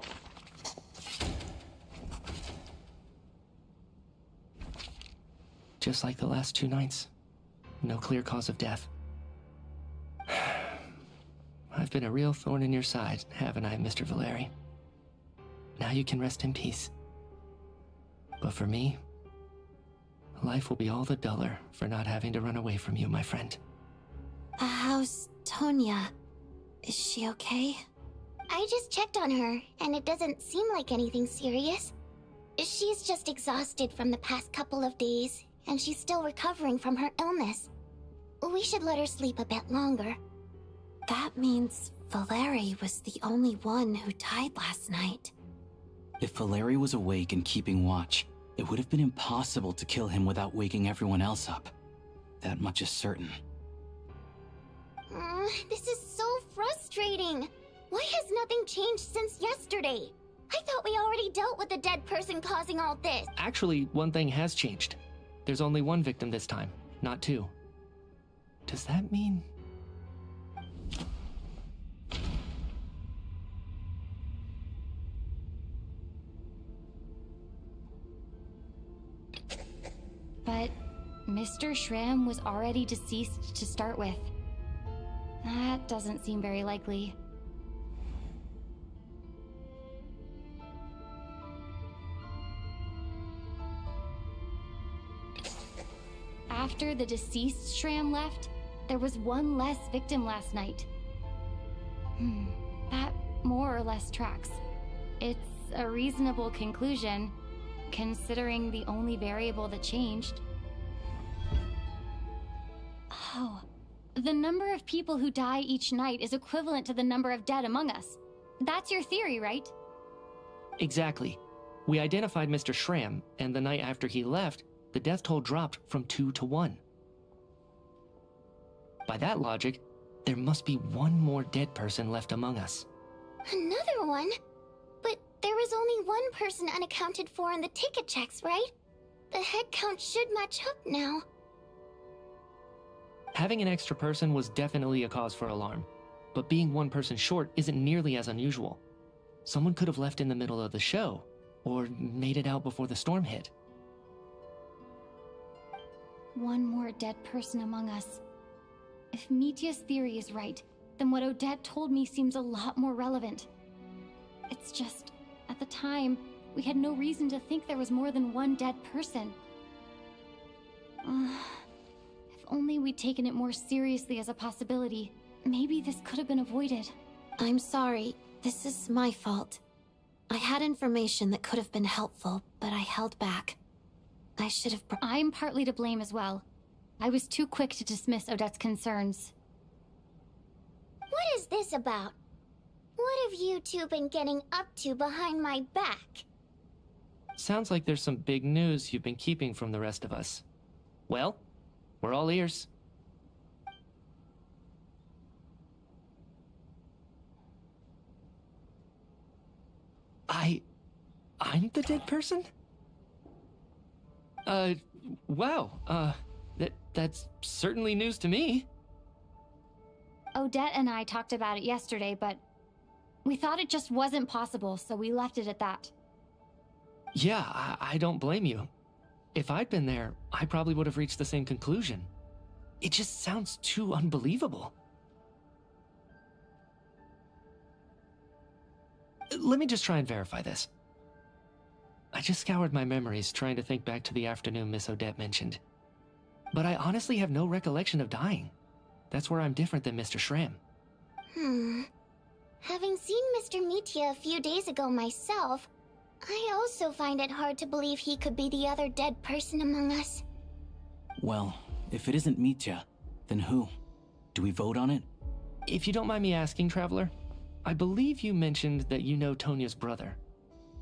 Just like the last 2 nights. No clear cause of death. I've been a real thorn in your side, haven't I, Mr. Valeri? Now you can rest in peace. But for me, life will be all the duller for not having to run away from you, my friend. How's Tonya? Is she okay? I just checked on her, and it doesn't seem like anything serious. She's just exhausted from the past couple of days, and she's still recovering from her illness. We should let her sleep a bit longer. That means Valeri was the only one who died last night. If Valeri was awake and keeping watch, it would have been impossible to kill him without waking everyone else up. That much is certain. This is so frustrating. Why has nothing changed since yesterday? I thought we already dealt with the dead person causing all this. Actually, one thing has changed. There's only 1 victim this time, not 2. Does that mean... But Mr. Shram was already deceased to start with. That doesn't seem very likely. After the deceased Shram left, there was 1 less victim last night. That more or less tracks. It's a reasonable conclusion, considering the only variable that changed. Oh, the number of people who die each night is equivalent to the number of dead among us. That's your theory, right? Exactly. We identified Mr. Shram, and the night after he left, the death toll dropped from 2 to 1. By that logic, there must be 1 more dead person left among us. Another one? But there was only 1 person unaccounted for in the ticket checks, right? The head count should match up now. Having an extra person was definitely a cause for alarm, but being 1 person short isn't nearly as unusual. Someone could have left in the middle of the show, or made it out before the storm hit. 1 more dead person among us. If Mitya's theory is right, then what Odette told me seems a lot more relevant. It's just, at the time, we had no reason to think there was more than 1 dead person. If only we'd taken it more seriously as a possibility, maybe this could have been avoided. I'm sorry. This is my fault. I had information that could have been helpful, but I held back. I should have... I'm partly to blame as well. I was too quick to dismiss Odette's concerns. What is this about? What have you two been getting up to behind my back? Sounds like there's some big news you've been keeping from the rest of us. Well, we're all ears. I'm the dead person? Wow, that's certainly news to me. Odette and I talked about it yesterday, but we thought it just wasn't possible, so we left it at that. Yeah, I don't blame you. If I'd been there, I probably would have reached the same conclusion. It just sounds too unbelievable. Let me just try and verify this. I just scoured my memories trying to think back to the afternoon Miss Odette mentioned. But I honestly have no recollection of dying. That's where I'm different than Mr. Shram. Having seen Mr. Mitya a few days ago myself, I also find it hard to believe he could be the other dead person among us. Well, if it isn't Mitya, then who? Do we vote on it? If you don't mind me asking, Traveler, I believe you mentioned that you know Tonya's brother.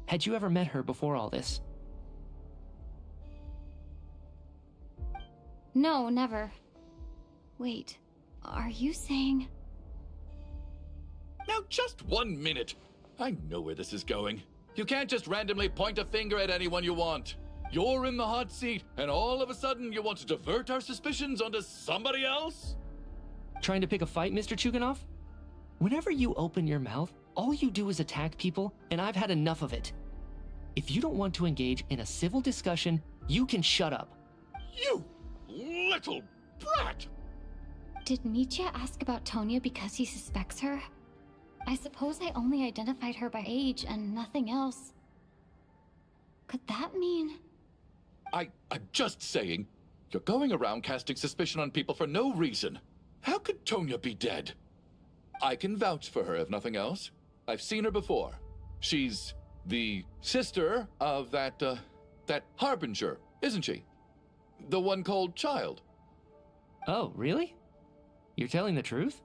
Had you ever met her before all this? No, never. Wait, are you saying... Now, just 1 minute. I know where this is going. You can't just randomly point a finger at anyone you want. You're in the hot seat, and all of a sudden you want to divert our suspicions onto somebody else? Trying to pick a fight, Mr. Chuganov? Whenever you open your mouth, all you do is attack people, and I've had enough of it. If you don't want to engage in a civil discussion, you can shut up. You little brat! Did Mitya ask about Tonya because he suspects her? I suppose I only identified her by age and nothing else. Could that mean... I'm just saying, you're going around casting suspicion on people for no reason. How could Tonya be dead? I can vouch for her, if nothing else. I've seen her before. She's the sister of that Harbinger, isn't she? The one called Child. Oh, really? You're telling the truth?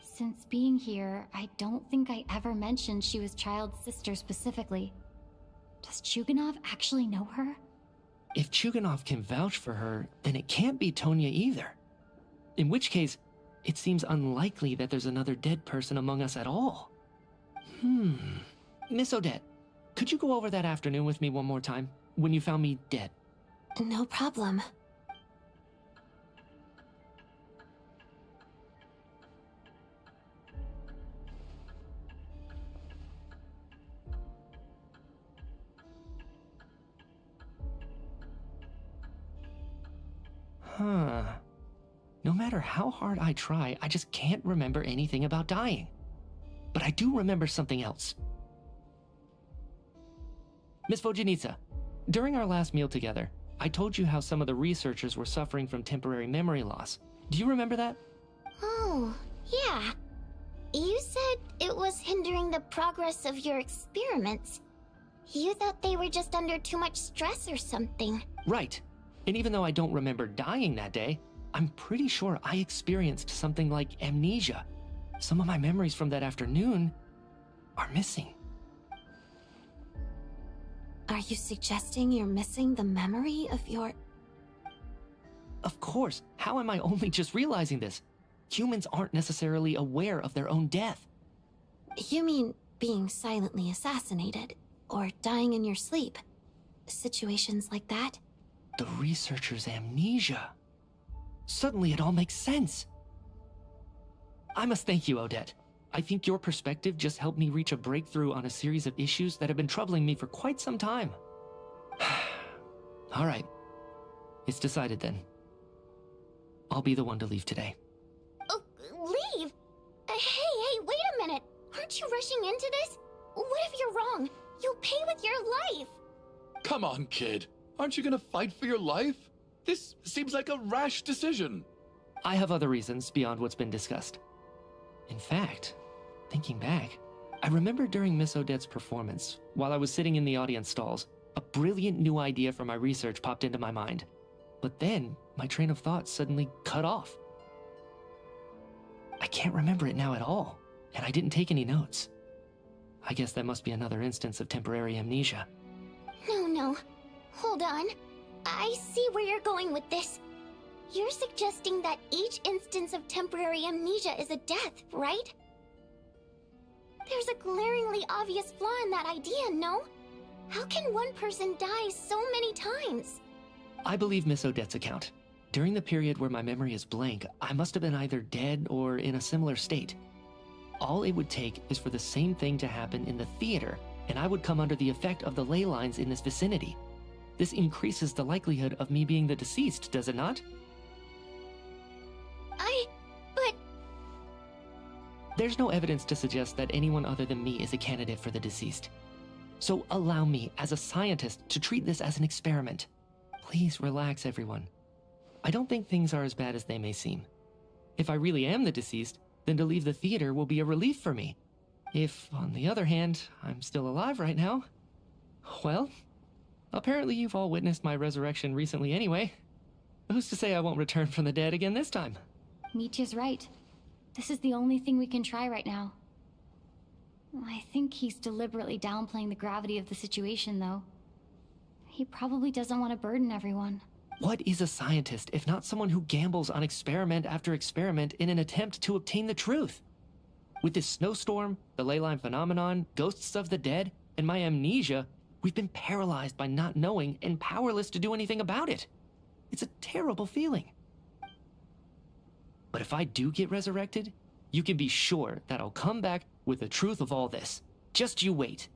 Since being here, I don't think I ever mentioned she was Child's sister specifically. Does Chuganov actually know her? If Chuganov can vouch for her, then it can't be Tonya either. In which case, it seems unlikely that there's another dead person among us at all. Miss Odette, could you go over that afternoon with me one more time, when you found me dead? No problem. No matter how hard I try, I just can't remember anything about dying. But I do remember something else. Miss Vojanitsa, during our last meal together, I told you how some of the researchers were suffering from temporary memory loss. Do you remember that? Oh, yeah. You said it was hindering the progress of your experiments. You thought they were just under too much stress or something. Right. And even though I don't remember dying that day, I'm pretty sure I experienced something like amnesia. Some of my memories from that afternoon are missing. Are you suggesting you're missing the memory of your... Of course. How am I only just realizing this? Humans aren't necessarily aware of their own death. You mean being silently assassinated, or dying in your sleep? Situations like that? The researcher's amnesia. Suddenly it all makes sense. I must thank you, Odette. I think your perspective just helped me reach a breakthrough on a series of issues that have been troubling me for quite some time. All right. It's decided then. I'll be the one to leave today. Oh, leave? Hey, wait a minute. Aren't you rushing into this? What if you're wrong? You'll pay with your life. Come on, kid. Aren't you gonna fight for your life? This seems like a rash decision. I have other reasons beyond what's been discussed. In fact, thinking back, I remember during Miss Odette's performance, while I was sitting in the audience stalls, a brilliant new idea for my research popped into my mind. But then, my train of thought suddenly cut off. I can't remember it now at all, and I didn't take any notes. I guess that must be another instance of temporary amnesia. No. Hold on. I see where you're going with this. You're suggesting that each instance of temporary amnesia is a death, right? There's a glaringly obvious flaw in that idea, no? How can one person die so many times? I believe Miss Odette's account. During the period where my memory is blank, I must have been either dead or in a similar state. All it would take is for the same thing to happen in the theater, and I would come under the effect of the ley lines in this vicinity. This increases the likelihood of me being the deceased, does it not? But... There's no evidence to suggest that anyone other than me is a candidate for the deceased. So allow me, as a scientist, to treat this as an experiment. Please relax, everyone. I don't think things are as bad as they may seem. If I really am the deceased, then to leave the theater will be a relief for me. If, on the other hand, I'm still alive right now, well, apparently you've all witnessed my resurrection recently anyway. Who's to say I won't return from the dead again this time? Mitya's right. This is the only thing we can try right now. I think he's deliberately downplaying the gravity of the situation, though. He probably doesn't want to burden everyone. What is a scientist if not someone who gambles on experiment after experiment in an attempt to obtain the truth? With this snowstorm, the ley line phenomenon, ghosts of the dead, and my amnesia, we've been paralyzed by not knowing and powerless to do anything about it. It's a terrible feeling. But if I do get resurrected, You can be sure that I'll come back with the truth of all this. Just you wait.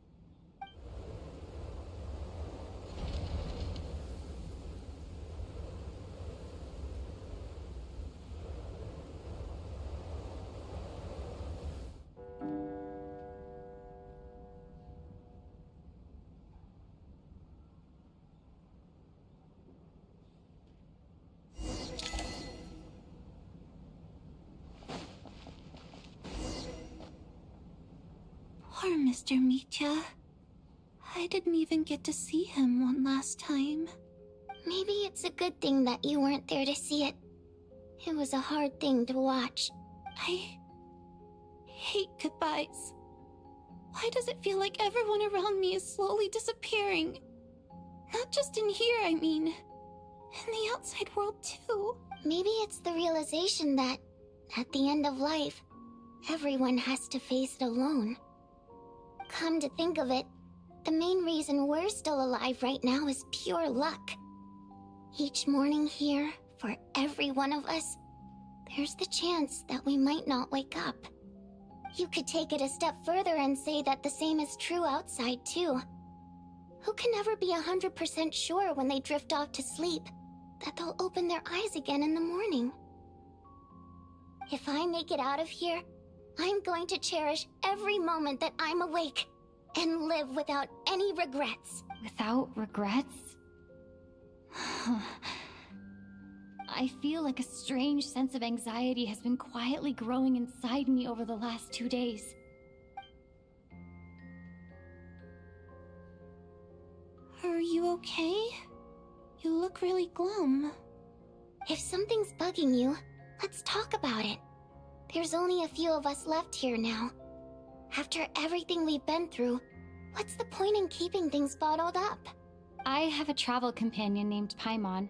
Poor Mr. Mitya. I didn't even get to see him one last time. Maybe it's a good thing that you weren't there to see it. It was a hard thing to watch. I hate goodbyes. Why does it feel like everyone around me is slowly disappearing? Not just in here, I mean. In the outside world, too. Maybe it's the realization that, at the end of life, everyone has to face it alone. Come to think of it, the main reason we're still alive right now is pure luck. Each morning here, for every one of us, there's the chance that we might not wake up. You could take it a step further and say that the same is true outside, too. Who can never be 100% sure when they drift off to sleep that they'll open their eyes again in the morning? If I make it out of here, I'm going to cherish every moment that I'm awake and live without any regrets. Without regrets? I feel like a strange sense of anxiety has been quietly growing inside me over the last 2 days. Are you okay? You look really glum. If something's bugging you, let's talk about it. There's only a few of us left here now. After everything we've been through, what's the point in keeping things bottled up? I have a travel companion named Paimon.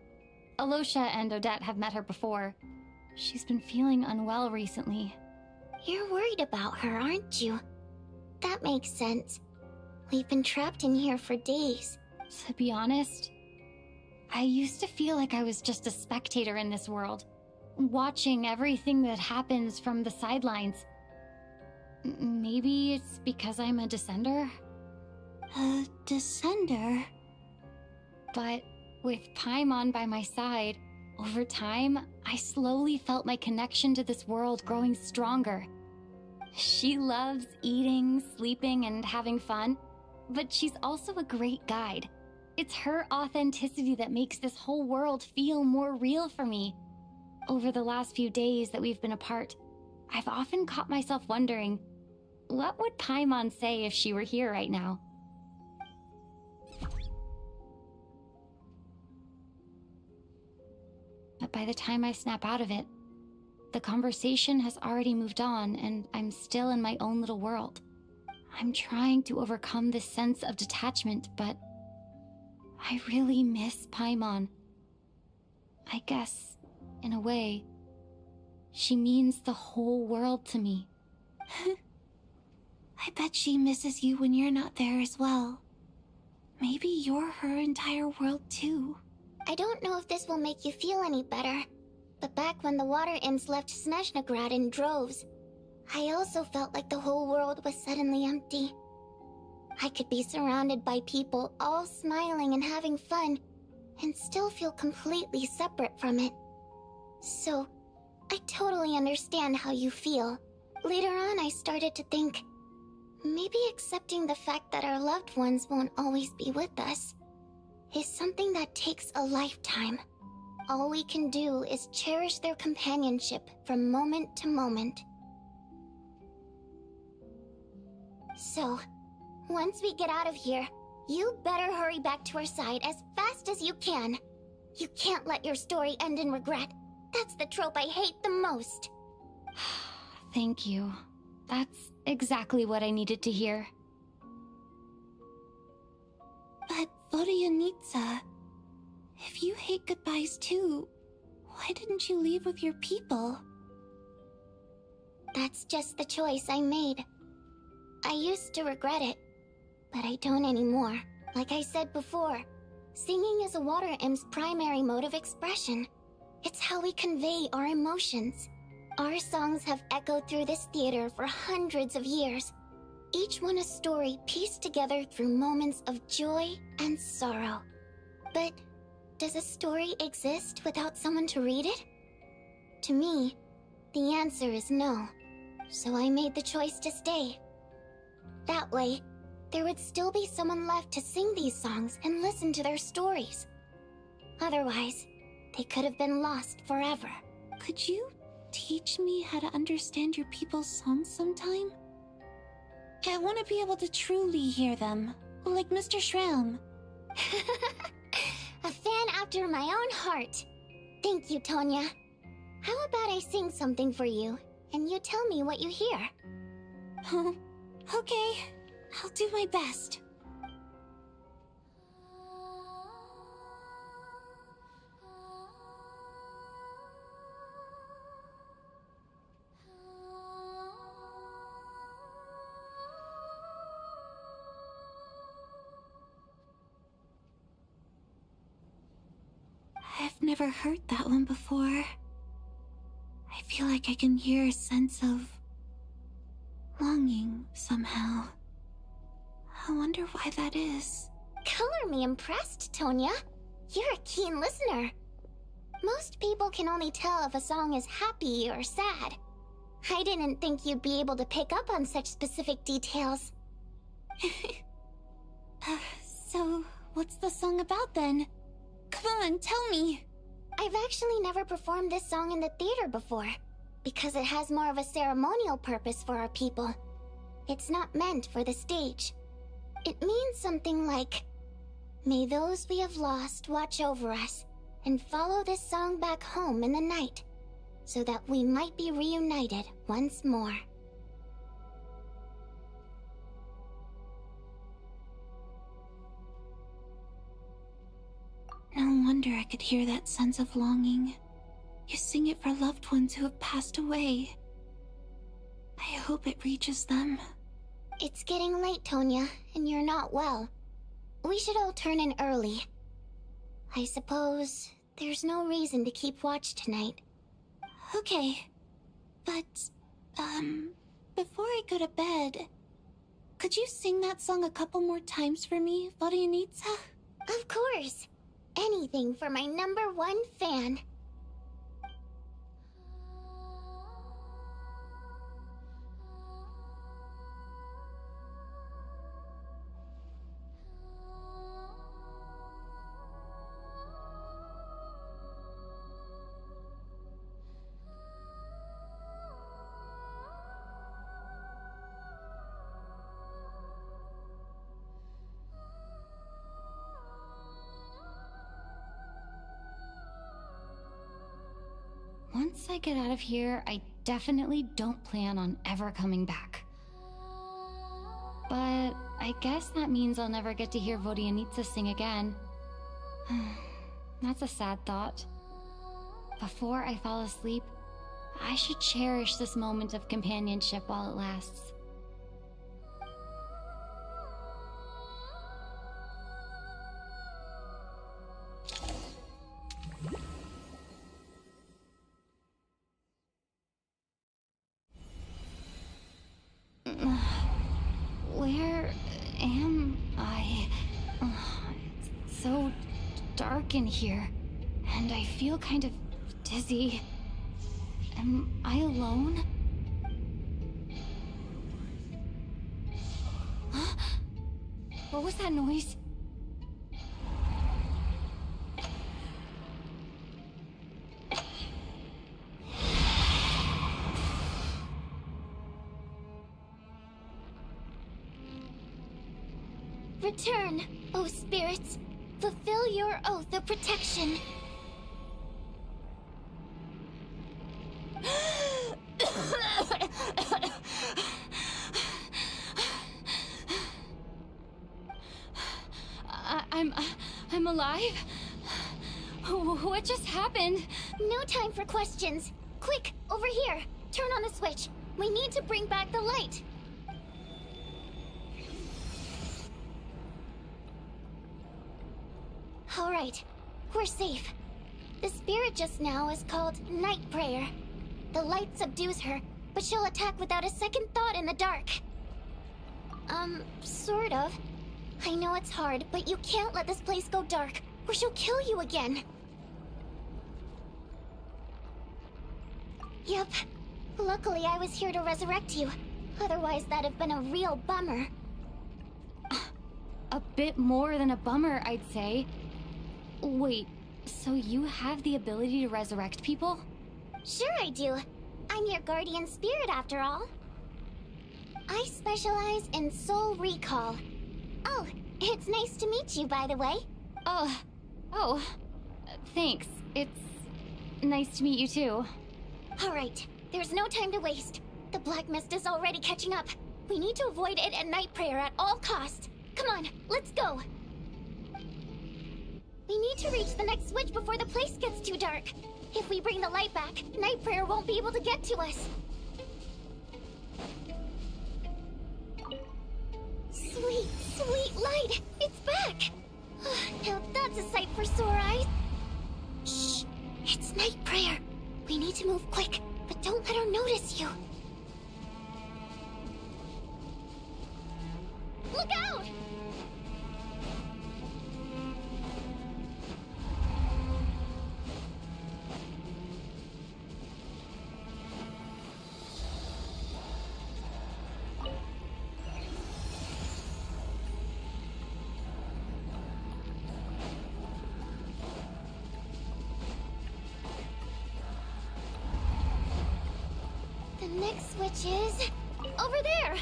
Alosha and Odette have met her before. She's been feeling unwell recently. You're worried about her, aren't you? That makes sense. We've been trapped in here for days. To be honest, I used to feel like I was just a spectator in this world, watching everything that happens from the sidelines. Maybe it's because I'm a descender? A descender? But with Paimon by my side, over time, I slowly felt my connection to this world growing stronger. She loves eating, sleeping, and having fun, but she's also a great guide. It's her authenticity that makes this whole world feel more real for me. Over the last few days that we've been apart, I've often caught myself wondering, what would Paimon say if she were here right now? But by the time I snap out of it, the conversation has already moved on and I'm still in my own little world. I'm trying to overcome this sense of detachment, but I really miss Paimon. I guess, in a way, she means the whole world to me. I bet she misses you when you're not there as well. Maybe you're her entire world too. I don't know if this will make you feel any better, but back when the water imps left Snezhnaya in droves, I also felt like the whole world was suddenly empty. I could be surrounded by people all smiling and having fun, and still feel completely separate from it. So, I totally understand how you feel. Later on, I started to think, maybe accepting the fact that our loved ones won't always be with us is something that takes a lifetime. All we can do is cherish their companionship from moment to moment. So, once we get out of here, you better hurry back to our side as fast as you can. You can't let your story end in regret. That's the trope I hate the most. Thank you. That's exactly what I needed to hear. But Vodyanitsa, if you hate goodbyes too, why didn't you leave with your people? That's just the choice I made. I used to regret it, but I don't anymore. Like I said before, singing is a water imp's primary mode of expression. It's how we convey our emotions. Our songs have echoed through this theater for hundreds of years, each one a story pieced together through moments of joy and sorrow. But does a story exist without someone to read it? To me, the answer is no, so I made the choice to stay. That way, there would still be someone left to sing these songs and listen to their stories. Otherwise, they could have been lost forever. Could you teach me how to understand your people's songs sometime? I want to be able to truly hear them, like Mr. Shram. A fan after my own heart. Thank you, Tonya. How about I sing something for you, and you tell me what you hear? Okay, I'll do my best. I've never heard that one before. I feel like I can hear a sense of longing somehow. I wonder why that is. Color me impressed, Tonya. You're a keen listener. Most people can only tell if a song is happy or sad. I didn't think you'd be able to pick up on such specific details. So, what's the song about then? Come on, tell me! I've actually never performed this song in the theater before, because it has more of a ceremonial purpose for our people. It's not meant for the stage. It means something like, "May those we have lost watch over us, and follow this song back home in the night, so that we might be reunited once more." No wonder I could hear that sense of longing. You sing it for loved ones who have passed away. I hope it reaches them. It's getting late, Tonya, and you're not well. We should all turn in early. I suppose there's no reason to keep watch tonight. Okay. But, before I go to bed, could you sing that song a couple more times for me, Vodyanitsa? Of course. Anything for my #1 fan. Once I get out of here, I definitely don't plan on ever coming back. But I guess that means I'll never get to hear Vodyanitsa sing again. That's a sad thought. Before I fall asleep, I should cherish this moment of companionship while it lasts. Where am I? It's so dark in here, and I feel kind of dizzy. Am I alone? Huh? What was that noise? Return, O spirits. Fulfill your oath of protection. I'm alive? What just happened? No time for questions. Quick, over here. Turn on the switch. We need to bring back the light. All right, we're safe. The spirit just now is called Night Prayer. The light subdues her, but she'll attack without a second thought in the dark. Sort of. I know it's hard, but you can't let this place go dark, or she'll kill you again. Yep. Luckily, I was here to resurrect you. Otherwise, that'd have been a real bummer. A bit more than a bummer, I'd say. Wait, so you have the ability to resurrect people? Sure I do. I'm your guardian spirit after all. I specialize in soul recall. Oh, it's nice to meet you, by the way. Thanks. It's nice to meet you too. Alright, there's no time to waste. The black mist is already catching up. We need to avoid it and night prayer at all costs. Come on, let's go. We need to reach the next switch before the place gets too dark. If we bring the light back, night prayer won't be able to get to us. Sweet, sweet light! It's back! Now that's a sight for sore eyes. Shh! It's night prayer. We need to move quick, but don't let her notice you. Look out! The next switch is over there.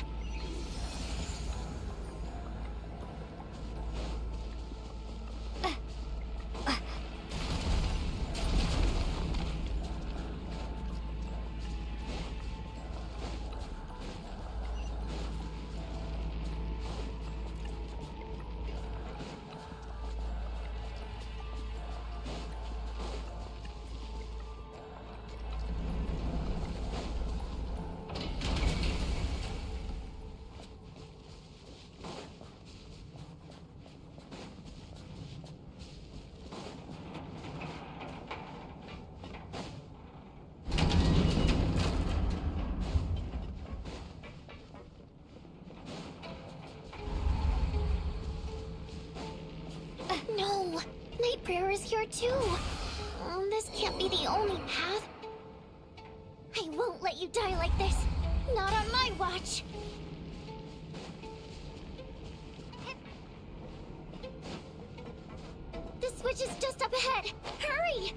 No! Night prayer is here too! This can't be the only path. I won't let you die like this! Not on my watch! The switch is just up ahead! Hurry!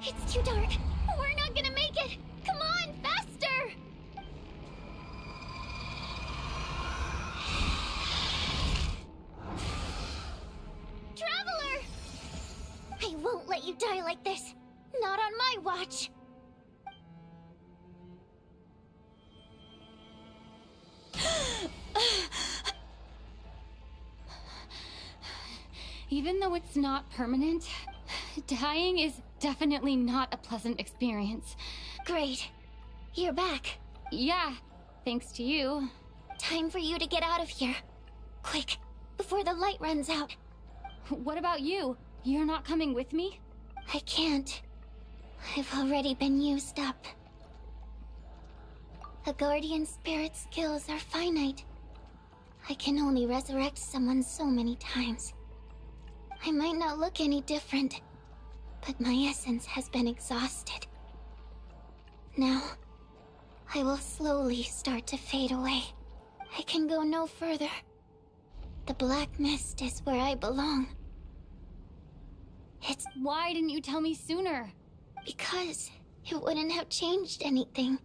It's too dark! We're not gonna make it! Come on, faster! Traveler! I won't let you die like this. Not on my watch. Even though it's not permanent, dying is definitely not a pleasant experience. Great. You're back. Yeah, thanks to you. Time for you to get out of here. Quick, before the light runs out. What about you? You're not coming with me? I can't. I've already been used up. A guardian spirit's skills are finite. I can only resurrect someone so many times. I might not look any different, but my essence has been exhausted. Now, I will slowly start to fade away. I can go no further. The black mist is where I belong. It's... Why didn't you tell me sooner? Because it wouldn't have changed anything.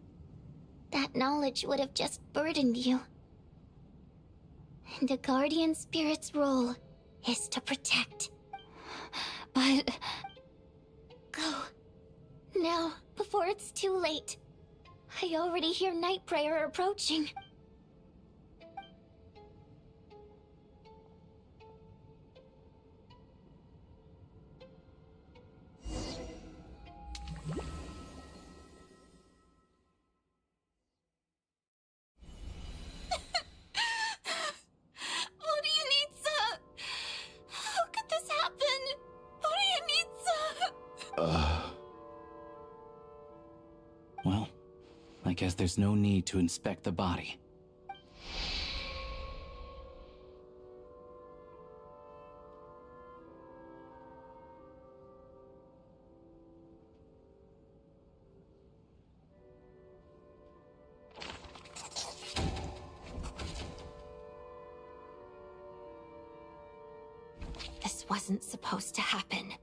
That knowledge would have just burdened you. And a guardian spirit's role is to protect. But... Go. Now, before it's too late. I already hear night prayer approaching. How could this happen? Orianitsa! guess there's no need to inspect the body. This wasn't supposed to happen.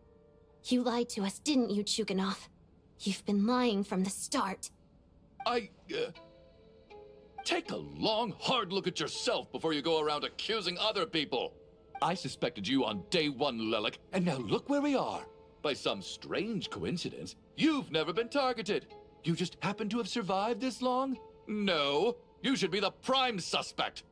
You lied to us, didn't you, Chuganov? You've been lying from the start. Take a long, hard look at yourself before you go around accusing other people. I suspected you on day one, Lelik, and now look where we are. By some strange coincidence, you've never been targeted. You just happen to have survived this long? No, you should be the prime suspect.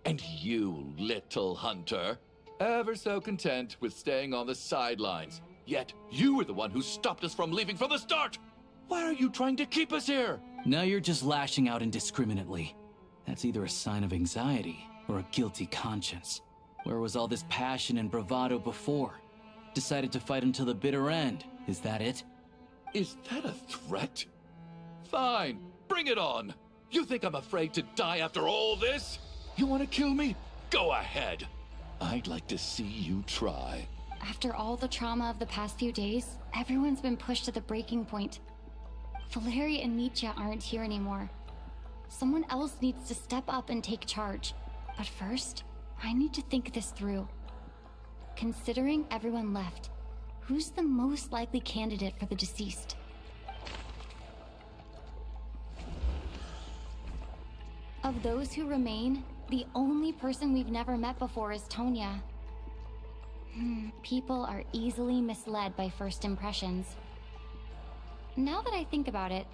And you, little hunter, ever so content with staying on the sidelines. Yet, you were the one who stopped us from leaving from the start! Why are you trying to keep us here? Now you're just lashing out indiscriminately. That's either a sign of anxiety or a guilty conscience. Where was all this passion and bravado before? Decided to fight until the bitter end. Is that it? Is that a threat? Fine, bring it on. You think I'm afraid to die after all this? You want to kill me? Go ahead. I'd like to see you try. After all the trauma of the past few days, everyone's been pushed to the breaking point. Valeria and Mitya aren't here anymore. Someone else needs to step up and take charge. But first, I need to think this through. Considering everyone left, who's the most likely candidate for the deceased? Of those who remain, the only person we've never met before is Tonya. People are easily misled by first impressions. Now that I think about it,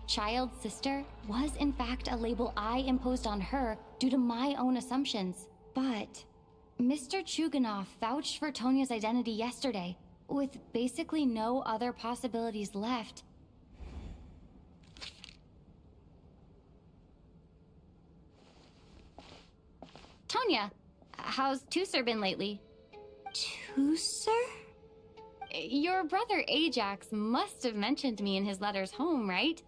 child sister was in fact a label I imposed on her due to my own assumptions. But Mr. Chuganov vouched for Tonya's identity yesterday, with basically no other possibilities left. Tonya, how's Tusser been lately? Tusser? Your brother Ajax must have mentioned me in his letters home, right?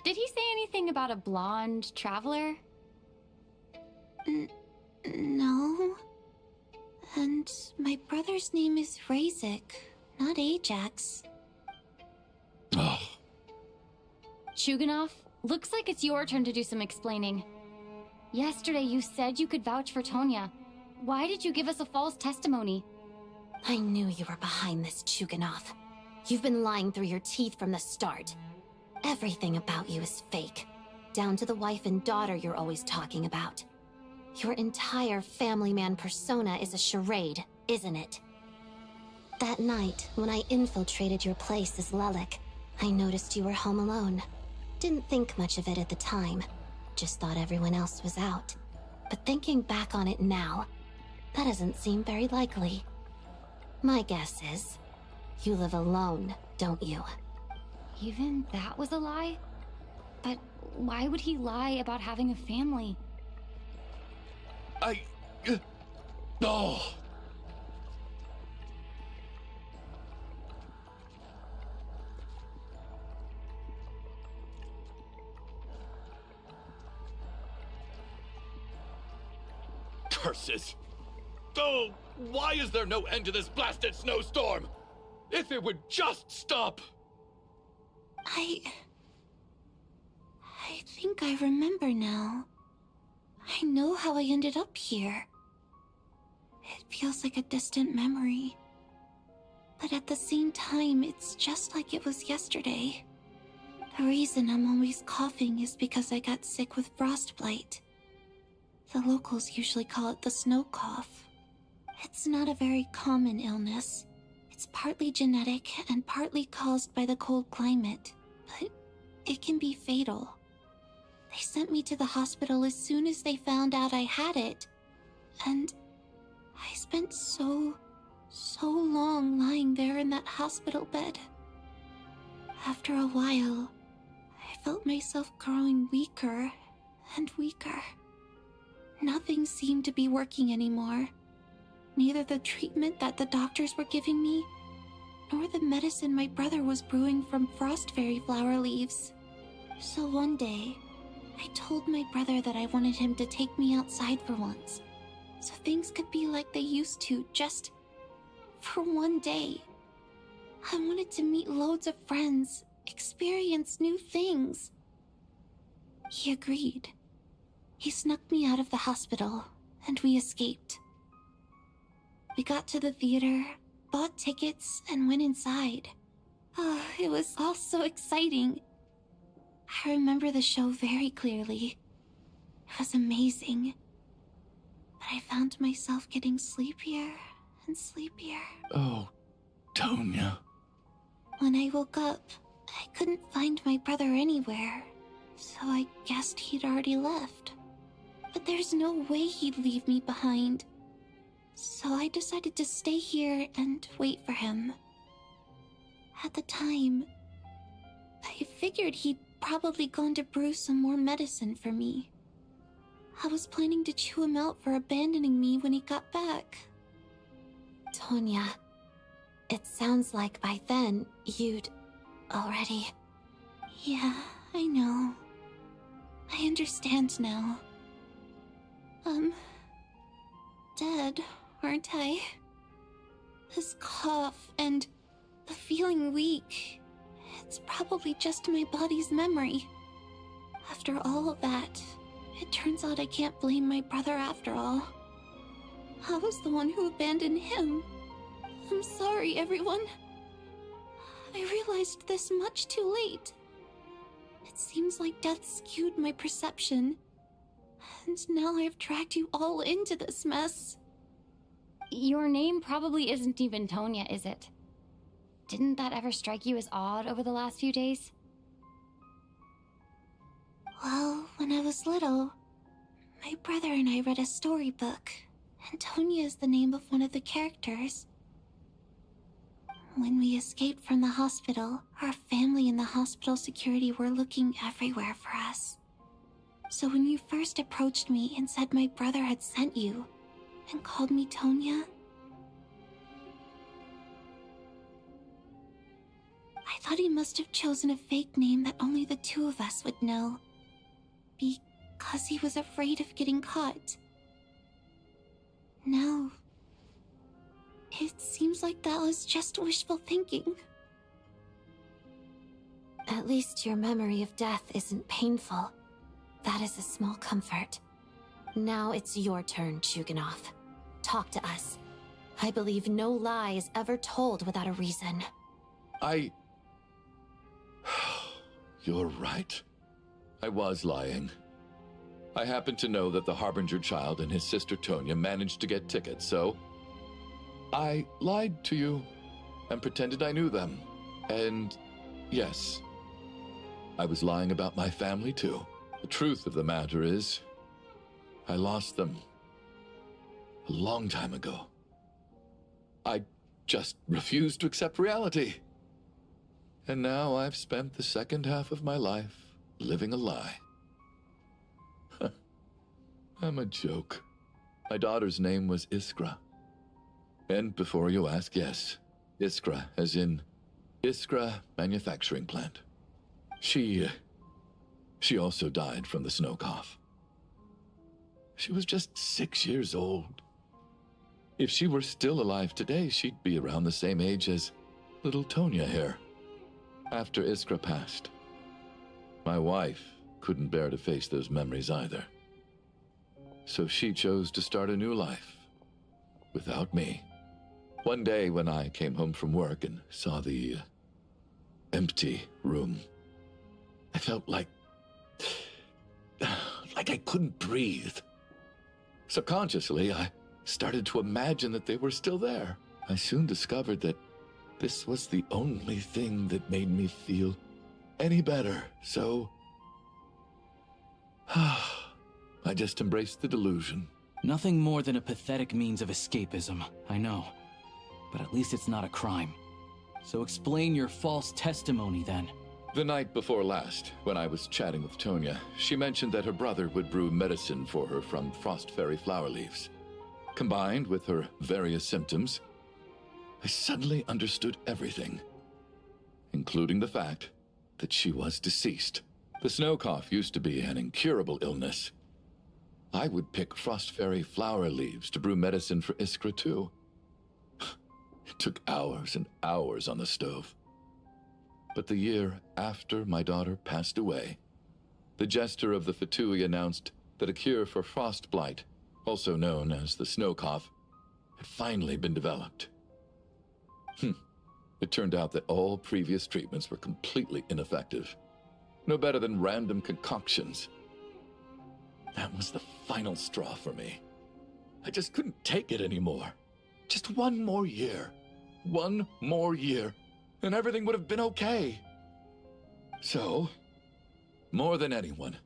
Did he say anything about a blonde traveler? No. And my brother's name is Razik, not Ajax. Chuganov, looks like it's your turn to do some explaining. Yesterday you said you could vouch for Tonya. Why did you give us a false testimony? I knew you were behind this, Chuganov. You've been lying through your teeth from the start. Everything about you is fake, down to the wife and daughter you're always talking about. Your entire family man persona is a charade, isn't it? That night, when I infiltrated your place as Lelik, I noticed you were home alone. Didn't think much of it at the time. Just thought everyone else was out. But thinking back on it now, that doesn't seem very likely. My guess is, you live alone, don't you? Even that was a lie? But why would he lie about having a family? No! Curses! Oh, why is there no end to this blasted snowstorm? If it would just stop! I think I remember now. I know how I ended up here. It feels like a distant memory. But at the same time, it's just like it was yesterday. The reason I'm always coughing is because I got sick with frostbite. The locals usually call it the snow cough. It's not a very common illness. It's partly genetic and partly caused by the cold climate, but it can be fatal. They sent me to the hospital as soon as they found out I had it. And I spent so long lying there in that hospital bed. After a while, I felt myself growing weaker and weaker. Nothing seemed to be working anymore. Neither the treatment that the doctors were giving me, nor the medicine my brother was brewing from frost fairy flower leaves. So one day, I told my brother that I wanted him to take me outside for once, so things could be like they used to, just for one day. I wanted to meet loads of friends, experience new things. He agreed. He snuck me out of the hospital, and we escaped. We got to the theater, bought tickets, and went inside. Oh, it was all so exciting. I remember the show very clearly. It was amazing. But I found myself getting sleepier and sleepier. Oh, Tonya. When I woke up, I couldn't find my brother anywhere, so I guessed he'd already left. But there's no way he'd leave me behind. So I decided to stay here and wait for him. At the time, I figured he'd probably gone to brew some more medicine for me. I was planning to chew him out for abandoning me when he got back. Tonya, it sounds like by then you'd already... Yeah, I know. I understand now. Dead, aren't I? This cough and the feeling weak, it's probably just my body's memory. After all of that, it turns out I can't blame my brother after all. I was the one who abandoned him. I'm sorry, everyone. I realized this much too late. It seems like death skewed my perception. And now I've dragged you all into this mess. Your name probably isn't even Tonya, is it? Didn't that ever strike you as odd over the last few days? Well, when I was little, my brother and I read a storybook, and Tonya is the name of one of the characters. When we escaped from the hospital, our family and the hospital security were looking everywhere for us. So when you first approached me and said my brother had sent you, and called me Tonya, I thought he must have chosen a fake name that only the two of us would know. Because he was afraid of getting caught. Now, it seems like that was just wishful thinking. At least your memory of death isn't painful. That is a small comfort. Now it's your turn, Chuganov. Talk to us. I believe no lie is ever told without a reason. You're right. I was lying. I happened to know that the Harbinger child and his sister Tonya managed to get tickets, so I lied to you and pretended I knew them. And yes, I was lying about my family too. The truth of the matter is, I lost them a long time ago. I just refused to accept reality. And now I've spent the second half of my life living a lie. I'm a joke. My daughter's name was Iskra. And before you ask, yes, Iskra, as in Iskra Manufacturing Plant. She also died from the snow cough. She was just 6 years old. If she were still alive today, she'd be around the same age as little Tonya here. After Iskra passed, my wife couldn't bear to face those memories either. So she chose to start a new life without me. One day when I came home from work and saw the empty room, I felt like I couldn't breathe. Subconsciously, I started to imagine that they were still there. I soon discovered that this was the only thing that made me feel any better, so I just embraced the delusion. Nothing more than a pathetic means of escapism, I know. But at least it's not a crime. So explain your false testimony then. The night before last, when I was chatting with Tonya, she mentioned that her brother would brew medicine for her from frost fairy flower leaves. Combined with her various symptoms, I suddenly understood everything, including the fact that she was deceased. The snow cough used to be an incurable illness. I would pick frost fairy flower leaves to brew medicine for Iskra too. It took hours and hours on the stove. But the year after my daughter passed away, the jester of the Fatui announced that a cure for frost blight, also known as the snow cough, had finally been developed. It turned out that all previous treatments were completely ineffective. No better than random concoctions. That was the final straw for me. I just couldn't take it anymore. Just one more year. One more year, and everything would have been okay. So, more than anyone,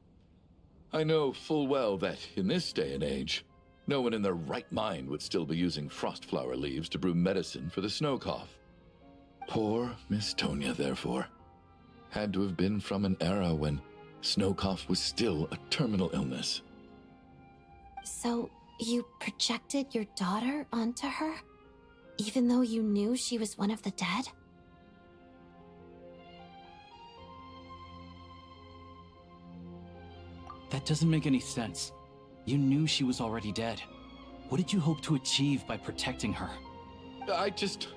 I know full well that in this day and age, no one in their right mind would still be using frost flower leaves to brew medicine for the snow cough. Poor Miss Tonya, therefore, had to have been from an era when snow cough was still a terminal illness. So, you projected your daughter onto her? Even though you knew she was one of the dead? That doesn't make any sense. You knew she was already dead. What did you hope to achieve by protecting her? I just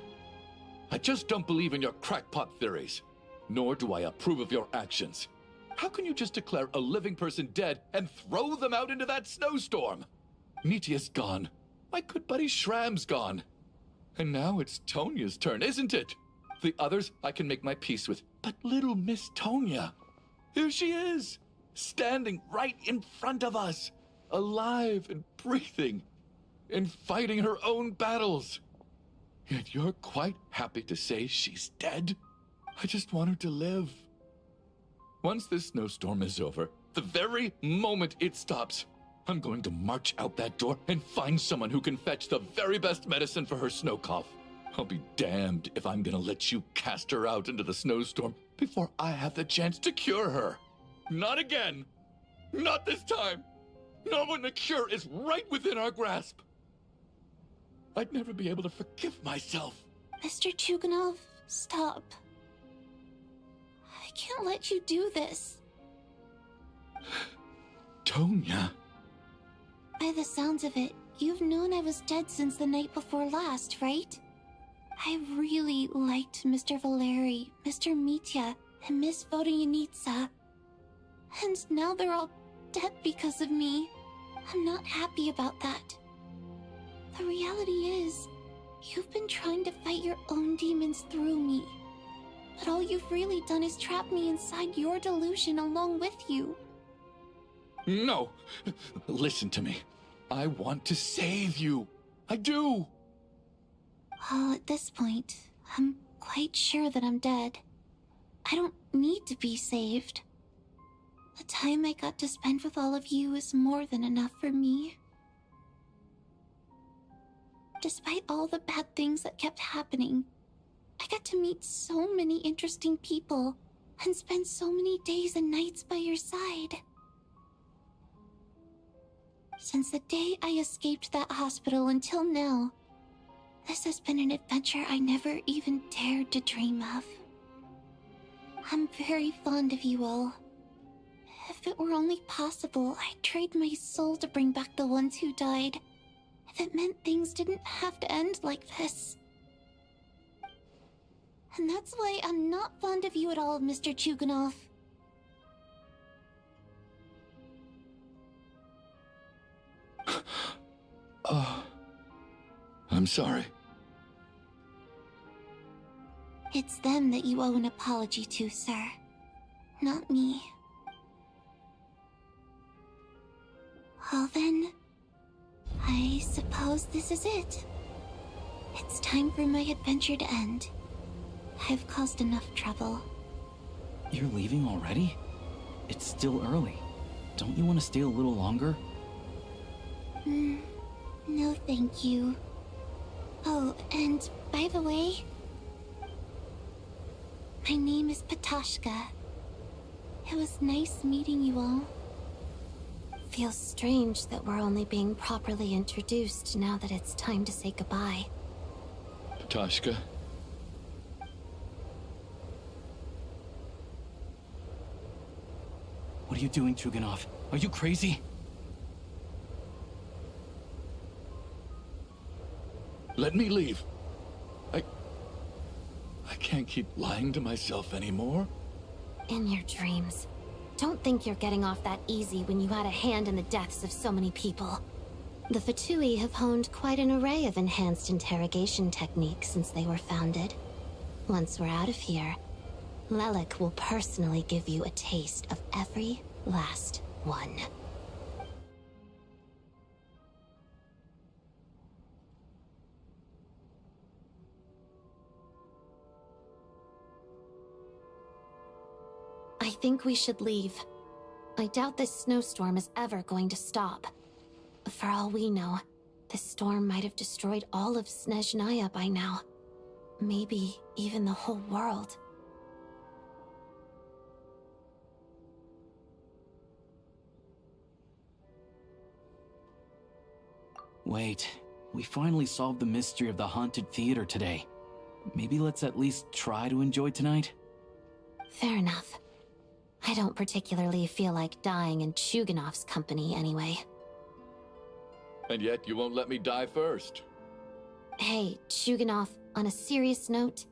don't believe in your crackpot theories. Nor do I approve of your actions. How can you just declare a living person dead and throw them out into that snowstorm? Nitia's gone. My good buddy Shram's gone. And now it's Tonya's turn, isn't it? The others I can make my peace with. But little Miss Tonya, here she is, standing right in front of us, alive and breathing, and fighting her own battles. Yet you're quite happy to say she's dead? I just want her to live. Once this snowstorm is over, the very moment it stops, I'm going to march out that door and find someone who can fetch the very best medicine for her snow cough. I'll be damned if I'm gonna let you cast her out into the snowstorm before I have the chance to cure her. Not again. Not this time. Not when the cure is right within our grasp. I'd never be able to forgive myself. Mr. Chuganov, stop. I can't let you do this. Tonya. By the sounds of it, you've known I was dead since the night before last, right? I really liked Mr. Valeri, Mr. Mitya, and Miss Vodyanitsa. And now they're all dead because of me. I'm not happy about that. The reality is, you've been trying to fight your own demons through me. But all you've really done is trap me inside your delusion along with you. No! Listen to me. I want to save you. I do! Well, at this point, I'm quite sure that I'm dead. I don't need to be saved. The time I got to spend with all of you is more than enough for me. Despite all the bad things that kept happening, I got to meet so many interesting people and spend so many days and nights by your side. Since the day I escaped that hospital until now, this has been an adventure I never even dared to dream of. I'm very fond of you all. If it were only possible, I'd trade my soul to bring back the ones who died. If it meant things didn't have to end like this. And that's why I'm not fond of you at all, Mr. Chuganov. I'm sorry. It's them that you owe an apology to, sir. Not me. Well then, I suppose this is it. It's time for my adventure to end. I've caused enough trouble. You're leaving already? It's still early. Don't you want to stay a little longer? No thank you. Oh, and by the way, my name is Patashka. It was nice meeting you all. Feels strange that we're only being properly introduced now that it's time to say goodbye. Patashka. What are you doing, Chuganov? Are you crazy? Let me leave. I can't keep lying to myself anymore. In your dreams. Don't think you're getting off that easy when you had a hand in the deaths of so many people. The Fatui have honed quite an array of enhanced interrogation techniques since they were founded. Once we're out of here, Lelik will personally give you a taste of every last one. I think we should leave. I doubt this snowstorm is ever going to stop. For all we know, this storm might have destroyed all of Snezhnaya by now. Maybe even the whole world. Wait, we finally solved the mystery of the haunted theater today. Maybe let's at least try to enjoy tonight? Fair enough. I don't particularly feel like dying in Chuganov's company anyway. And yet you won't let me die first. Hey, Chuganov, on a serious note,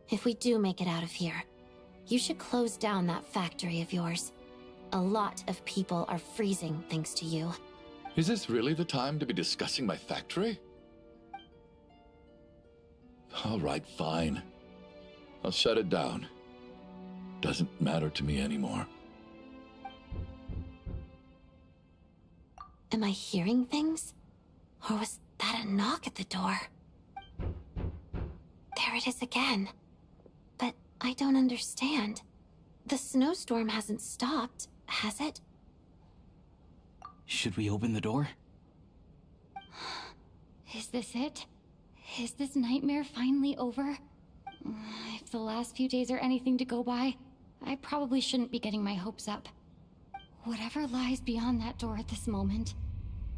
if we do make it out of here, you should close down that factory of yours. A lot of people are freezing thanks to you. Is this really the time to be discussing my factory? All right, fine. I'll shut it down. Doesn't matter to me anymore. Am I hearing things? Or was that a knock at the door? There it is again. But I don't understand. The snowstorm hasn't stopped, has it? Should we open the door? Is this it? Is this nightmare finally over? If the last few days are anything to go by, I probably shouldn't be getting my hopes up. Whatever lies beyond that door at this moment,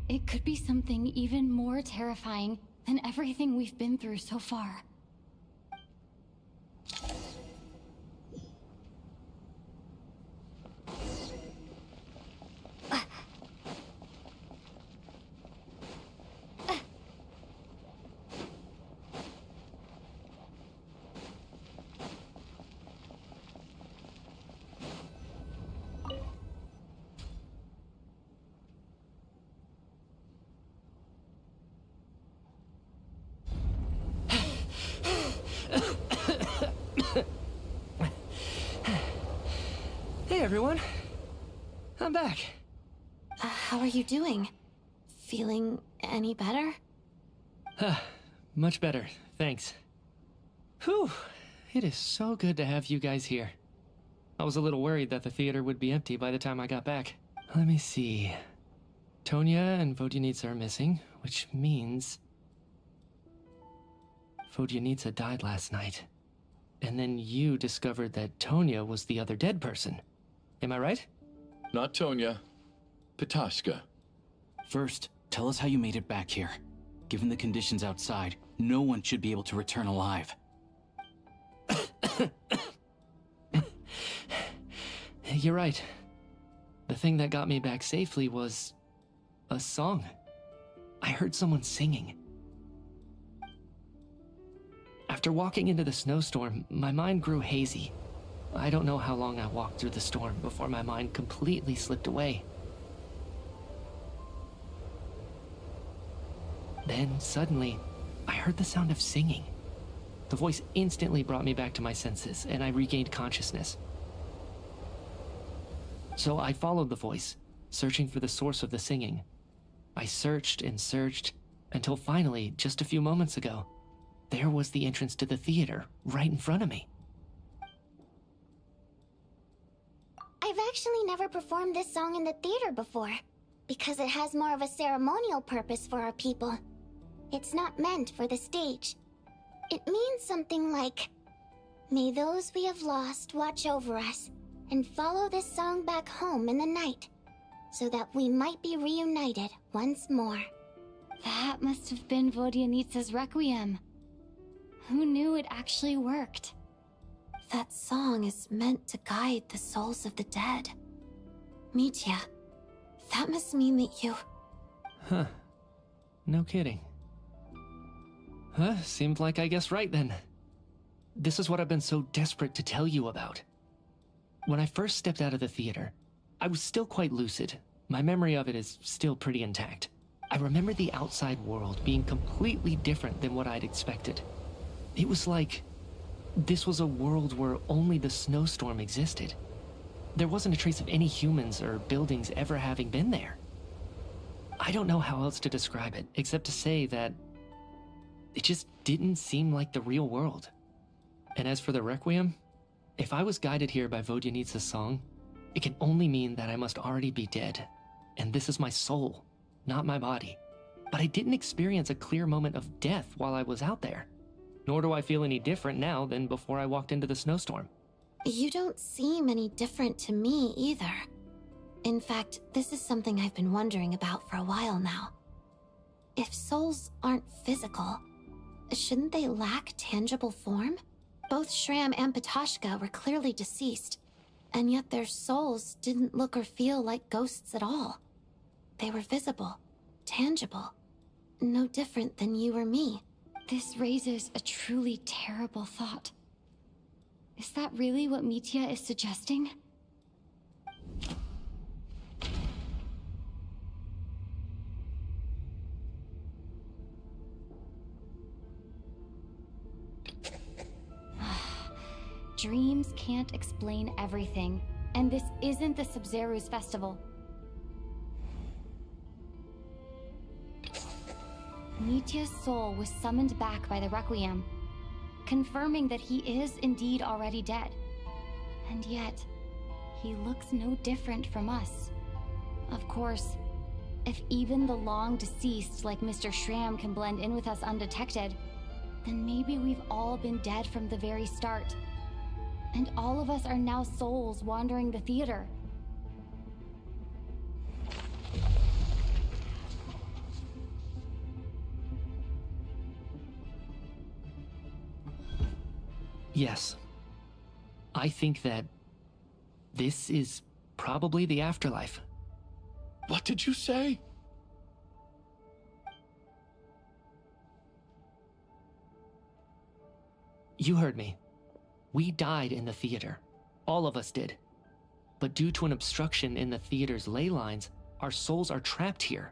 it could be something even more terrifying than everything we've been through so far. Hey everyone, I'm back. How are you doing? Feeling any better? Much better, thanks. Whew, it is so good to have you guys here. I was a little worried that the theater would be empty by the time I got back. Let me see. Tonya and Vodyanitsa are missing, which means Vodyanitsa died last night. And then you discovered that Tonya was the other dead person. Am I right? Not Tonya. Pitashka. First, tell us how you made it back here. Given the conditions outside, no one should be able to return alive. You're right. The thing that got me back safely was a song. I heard someone singing. After walking into the snowstorm, my mind grew hazy. I don't know how long I walked through the storm before my mind completely slipped away. Then, suddenly, I heard the sound of singing. The voice instantly brought me back to my senses, and I regained consciousness. So I followed the voice, searching for the source of the singing. I searched and searched, until finally, just a few moments ago, there was the entrance to the theater, right in front of me. I've actually never performed this song in the theater before, because it has more of a ceremonial purpose for our people. It's not meant for the stage. It means something like, "May those we have lost watch over us, and follow this song back home in the night, so that we might be reunited once more." That must have been Vodyanitsa's requiem. Who knew it actually worked? That song is meant to guide the souls of the dead. Mitya, that must mean that you... Huh. No kidding. Huh, seemed like I guessed right then. This is what I've been so desperate to tell you about. When I first stepped out of the theater, I was still quite lucid. My memory of it is still pretty intact. I remember the outside world being completely different than what I'd expected. It was like this was a world where only the snowstorm existed. There wasn't a trace of any humans or buildings ever having been there. I don't know how else to describe it, except to say that it just didn't seem like the real world. And as for the Requiem, if I was guided here by Vodyanitsa's song, it can only mean that I must already be dead. And this is my soul, not my body. But I didn't experience a clear moment of death while I was out there. Nor do I feel any different now than before I walked into the snowstorm. You don't seem any different to me either. In fact, this is something I've been wondering about for a while now. If souls aren't physical, shouldn't they lack tangible form? Both Shram and Patoshka were clearly deceased, and yet their souls didn't look or feel like ghosts at all. They were visible, tangible, no different than you or me. This raises a truly terrible thought. Is that really what Mitya is suggesting? Dreams can't explain everything, and this isn't the Sub-Zeru's festival. Mitya's soul was summoned back by the Requiem, confirming that he is indeed already dead. And yet, he looks no different from us. Of course, if even the long deceased like Mr. Shram can blend in with us undetected, then maybe we've all been dead from the very start. And all of us are now souls wandering the theater. Yes. I think that this is probably the afterlife. What did you say? You heard me. We died in the theater. All of us did. But due to an obstruction in the theater's ley lines, our souls are trapped here,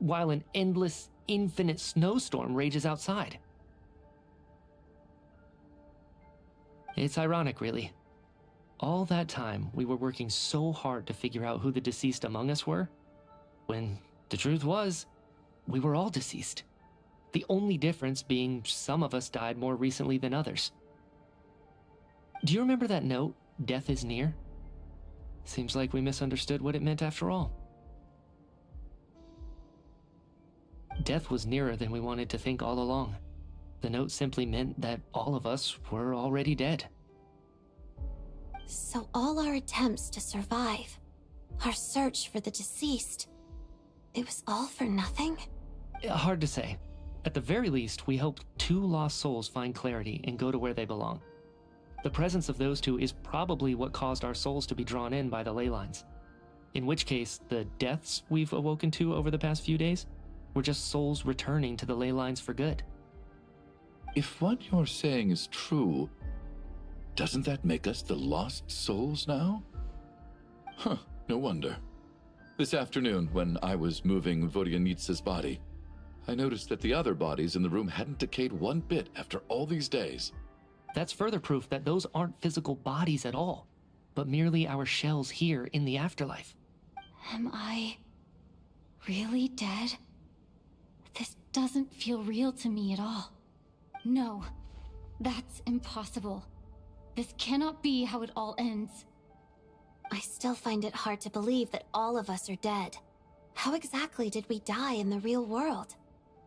while an endless, infinite snowstorm rages outside. It's ironic, really. All that time, we were working so hard to figure out who the deceased among us were, when the truth was, we were all deceased. The only difference being some of us died more recently than others. Do you remember that note, "Death is near"? Seems like we misunderstood what it meant after all. Death was nearer than we wanted to think all along. The note simply meant that all of us were already dead. So all our attempts to survive, our search for the deceased, it was all for nothing? Hard to say. At the very least, we hoped 2 lost souls find clarity and go to where they belong. The presence of those 2 is probably what caused our souls to be drawn in by the ley lines. In which case, the deaths we've awoken to over the past few days were just souls returning to the ley lines for good. If what you're saying is true, doesn't that make us the lost souls now? Huh, no wonder. This afternoon, when I was moving Vodyanitsa's body, I noticed that the other bodies in the room hadn't decayed one bit after all these days. That's further proof that those aren't physical bodies at all, but merely our shells here in the afterlife. Am I really dead? This doesn't feel real to me at all. No, that's impossible. This cannot be how it all ends. I still find it hard to believe that all of us are dead. How exactly did we die in the real world?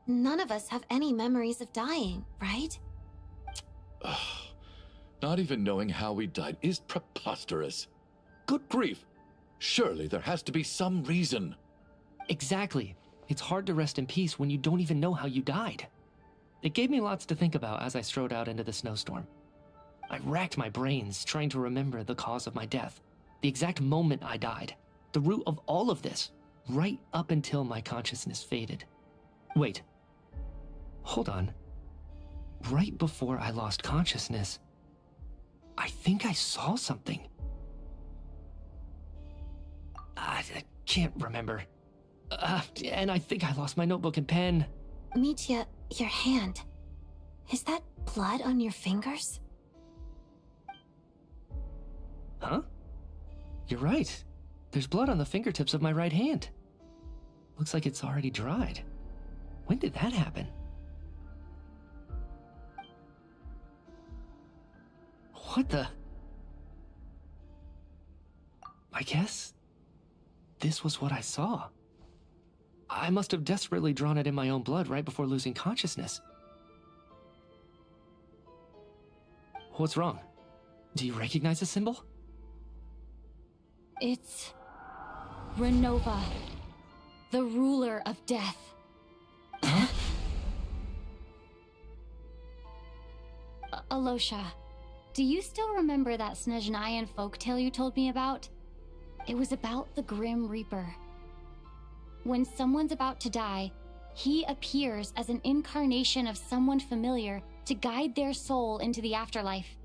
None of us have any memories of dying, right? Not even knowing how we died is preposterous. Good grief! Surely there has to be some reason. Exactly. It's hard to rest in peace when you don't even know how you died. It gave me lots to think about as I strode out into the snowstorm. I racked my brains trying to remember the cause of my death, the exact moment I died, the root of all of this, right up until my consciousness faded. Wait. Hold on. Right before I lost consciousness, I think I saw something. I can't remember. And I think I lost my notebook and pen. Mitya, your hand. Is that blood on your fingers? Huh? You're right. There's blood on the fingertips of my right hand. Looks like it's already dried. When did that happen? What the? I guess this was what I saw. I must have desperately drawn it in my own blood right before losing consciousness. What's wrong? Do you recognize the symbol? It's Renova, the ruler of death. Huh? Alosha, do you still remember that Snezhnayan folktale you told me about? It was about the Grim Reaper. When someone's about to die, he appears as an incarnation of someone familiar to guide their soul into the afterlife.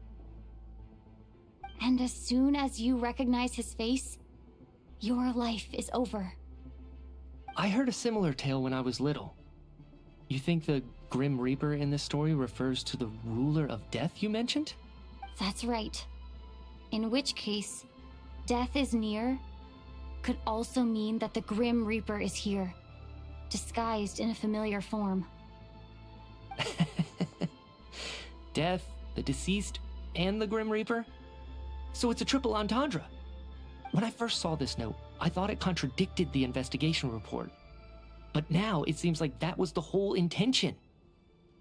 And as soon as you recognize his face, your life is over. I heard a similar tale when I was little. You think the Grim Reaper in this story refers to the ruler of death you mentioned? That's right. In which case, death is near could also mean that the Grim Reaper is here, disguised in a familiar form. Death, the deceased, and the Grim Reaper? So it's a triple entendre. When I first saw this note, I thought it contradicted the investigation report. But now it seems like that was the whole intention.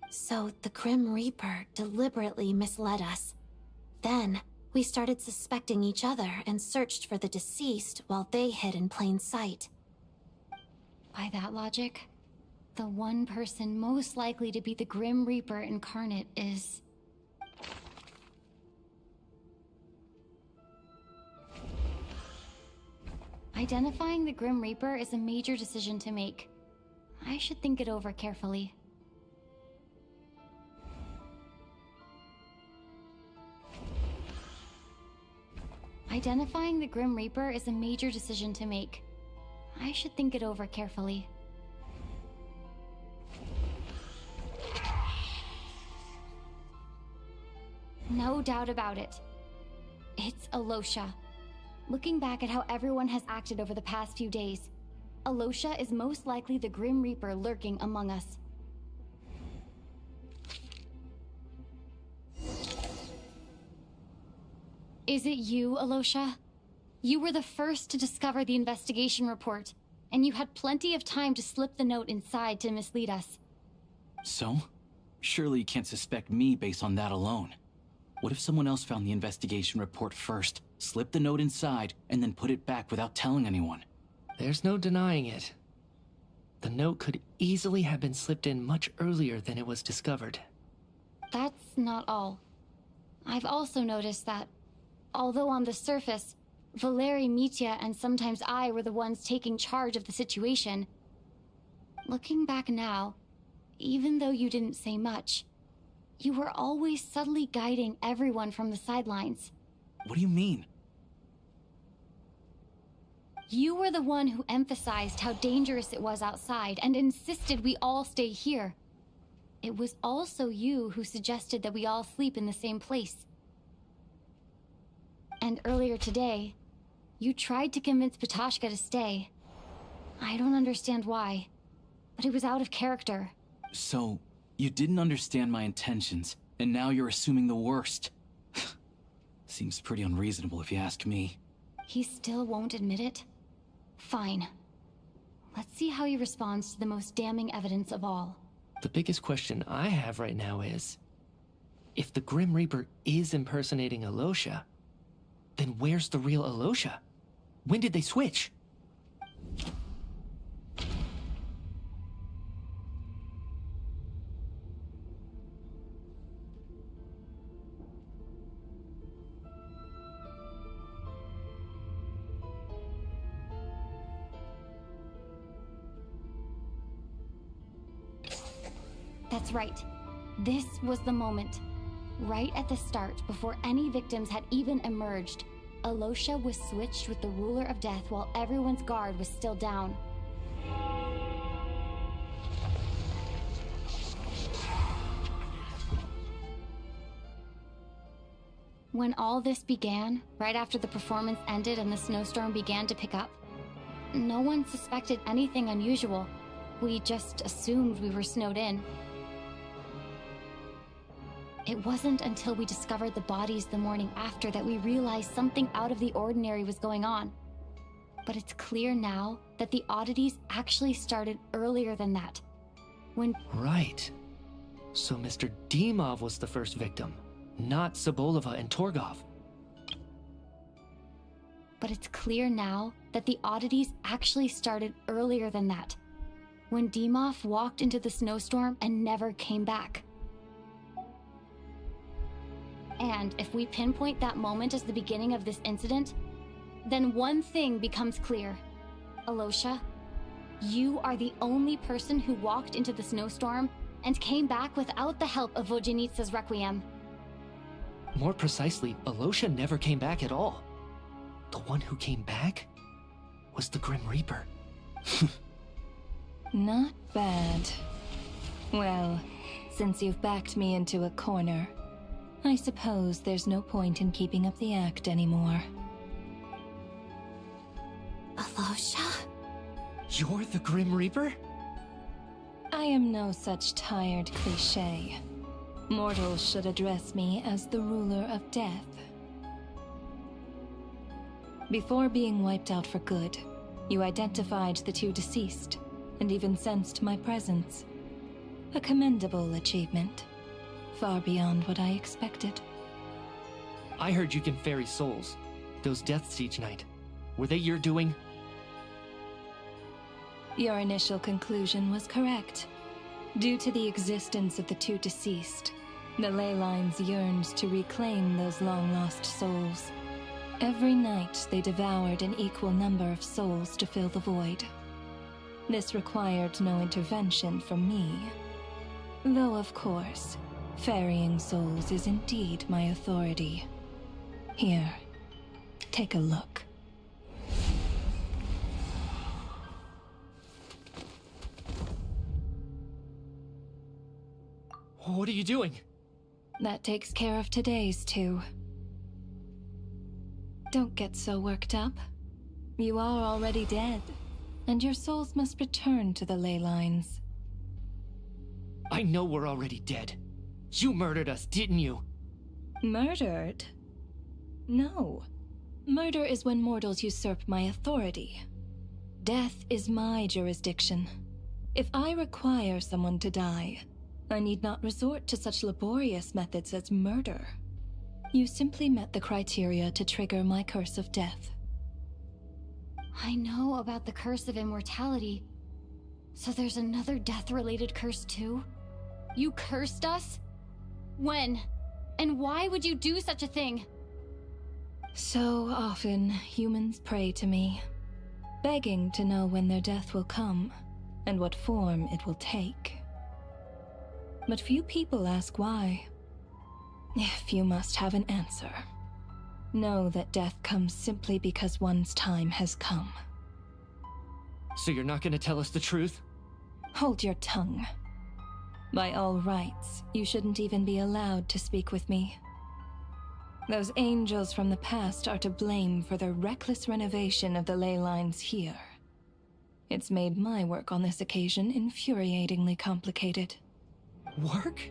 So the Grim Reaper deliberately misled us. Then, we started suspecting each other and searched for the deceased while they hid in plain sight. By that logic, the one person most likely to be the Grim Reaper incarnate is... Identifying the Grim Reaper is a major decision to make. I should think it over carefully. Identifying the Grim Reaper is a major decision to make. I should think it over carefully. No doubt about it. It's Alosha. Looking back at how everyone has acted over the past few days, Alosha is most likely the Grim Reaper lurking among us. Is it you, Alosha? You were the first to discover the investigation report, and you had plenty of time to slip the note inside to mislead us. So? Surely you can't suspect me based on that alone. What if someone else found the investigation report first, slipped the note inside, and then put it back without telling anyone? There's no denying it. The note could easily have been slipped in much earlier than it was discovered. That's not all. I've also noticed that, although on the surface, Valeri, Mitya, and sometimes I were the ones taking charge of the situation, looking back now, even though you didn't say much, you were always subtly guiding everyone from the sidelines. What do you mean? You were the one who emphasized how dangerous it was outside and insisted we all stay here. It was also you who suggested that we all sleep in the same place. And earlier today, you tried to convince Patoshka to stay. I don't understand why, but it was out of character. So, you didn't understand my intentions, and now you're assuming the worst. Seems pretty unreasonable if you ask me. He still won't admit it? Fine. Let's see how he responds to the most damning evidence of all. The biggest question I have right now is, if the Grim Reaper is impersonating Alosha, then where's the real Alosha? When did they switch? That's right. This was the moment. Right at the start, before any victims had even emerged, Alosha was switched with the ruler of death while everyone's guard was still down. When all this began, right after the performance ended and the snowstorm began to pick up, no one suspected anything unusual. We just assumed we were snowed in. It wasn't until we discovered the bodies the morning after that we realized something out of the ordinary was going on. But it's clear now that the oddities actually started earlier than that. When... Right. So Mr. Dimov was the first victim, not Sobolova and Torgov. But it's clear now that the oddities actually started earlier than that, when Dimov walked into the snowstorm and never came back. And if we pinpoint that moment as the beginning of this incident, then one thing becomes clear. Alosha, you are the only person who walked into the snowstorm and came back without the help of Vojanitsa's Requiem. More precisely, Alosha never came back at all. The one who came back was the Grim Reaper. Not bad. Well, since you've backed me into a corner, I suppose there's no point in keeping up the act anymore. Alosha? You're the Grim Reaper? I am no such tired cliché. Mortals should address me as the ruler of death. Before being wiped out for good, you identified the two deceased, and even sensed my presence. A commendable achievement. Far beyond what I expected. I heard you can ferry souls. Those deaths each night. Were they your doing? Your initial conclusion was correct. Due to the existence of the two deceased, the ley lines yearned to reclaim those long-lost souls. Every night they devoured an equal number of souls to fill the void. This required no intervention from me. Though, of course, ferrying souls is indeed my authority. Here, take a look. What are you doing? That takes care of today's too. Don't get so worked up. You are already dead, and your souls must return to the ley lines. I know we're already dead. You murdered us, didn't you? Murdered? No. Murder is when mortals usurp my authority. Death is my jurisdiction. If I require someone to die, I need not resort to such laborious methods as murder. You simply met the criteria to trigger my curse of death. I know about the curse of immortality. So there's another death-related curse too? You cursed us? When? And why would you do such a thing? So often, humans pray to me, begging to know when their death will come, and what form it will take. But few people ask why. If you must have an answer, know that death comes simply because one's time has come. So you're not gonna tell us the truth? Hold your tongue. By all rights, you shouldn't even be allowed to speak with me. Those angels from the past are to blame for the reckless renovation of the ley lines here. It's made my work on this occasion infuriatingly complicated. Work?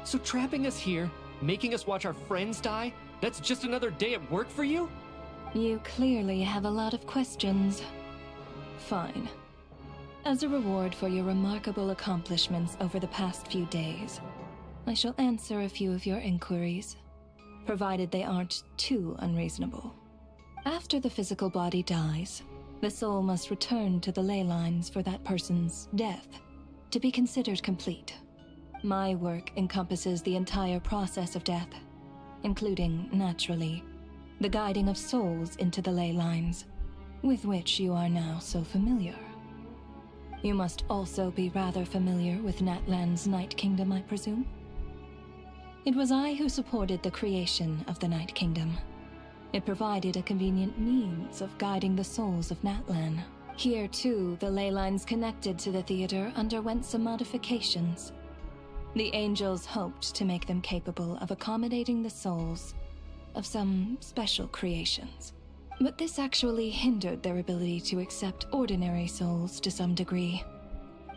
So trapping us here, making us watch our friends die, that's just another day at work for you? You clearly have a lot of questions. Fine. As a reward for your remarkable accomplishments over the past few days, I shall answer a few of your inquiries, provided they aren't too unreasonable. After the physical body dies, the soul must return to the ley lines for that person's death to be considered complete. My work encompasses the entire process of death, including, naturally, the guiding of souls into the ley lines, with which you are now so familiar. You must also be rather familiar with Natlan's Night Kingdom, I presume? It was I who supported the creation of the Night Kingdom. It provided a convenient means of guiding the souls of Natlan. Here, too, the ley lines connected to the theater underwent some modifications. The angels hoped to make them capable of accommodating the souls of some special creations. But this actually hindered their ability to accept ordinary souls to some degree.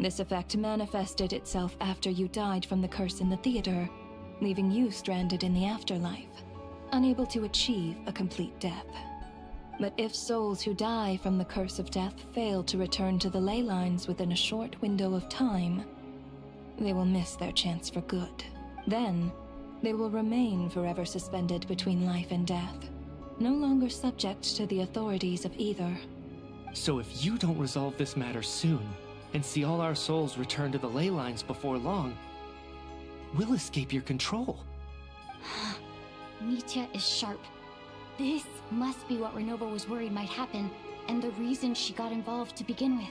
This effect manifested itself after you died from the curse in the theater, leaving you stranded in the afterlife, unable to achieve a complete death. But if souls who die from the curse of death fail to return to the ley lines within a short window of time, they will miss their chance for good. Then, they will remain forever suspended between life and death, no longer subject to the authorities of either. So if you don't resolve this matter soon, and see all our souls return to the ley lines before long, we'll escape your control. Nitya is sharp. This must be what Renova was worried might happen, and the reason she got involved to begin with.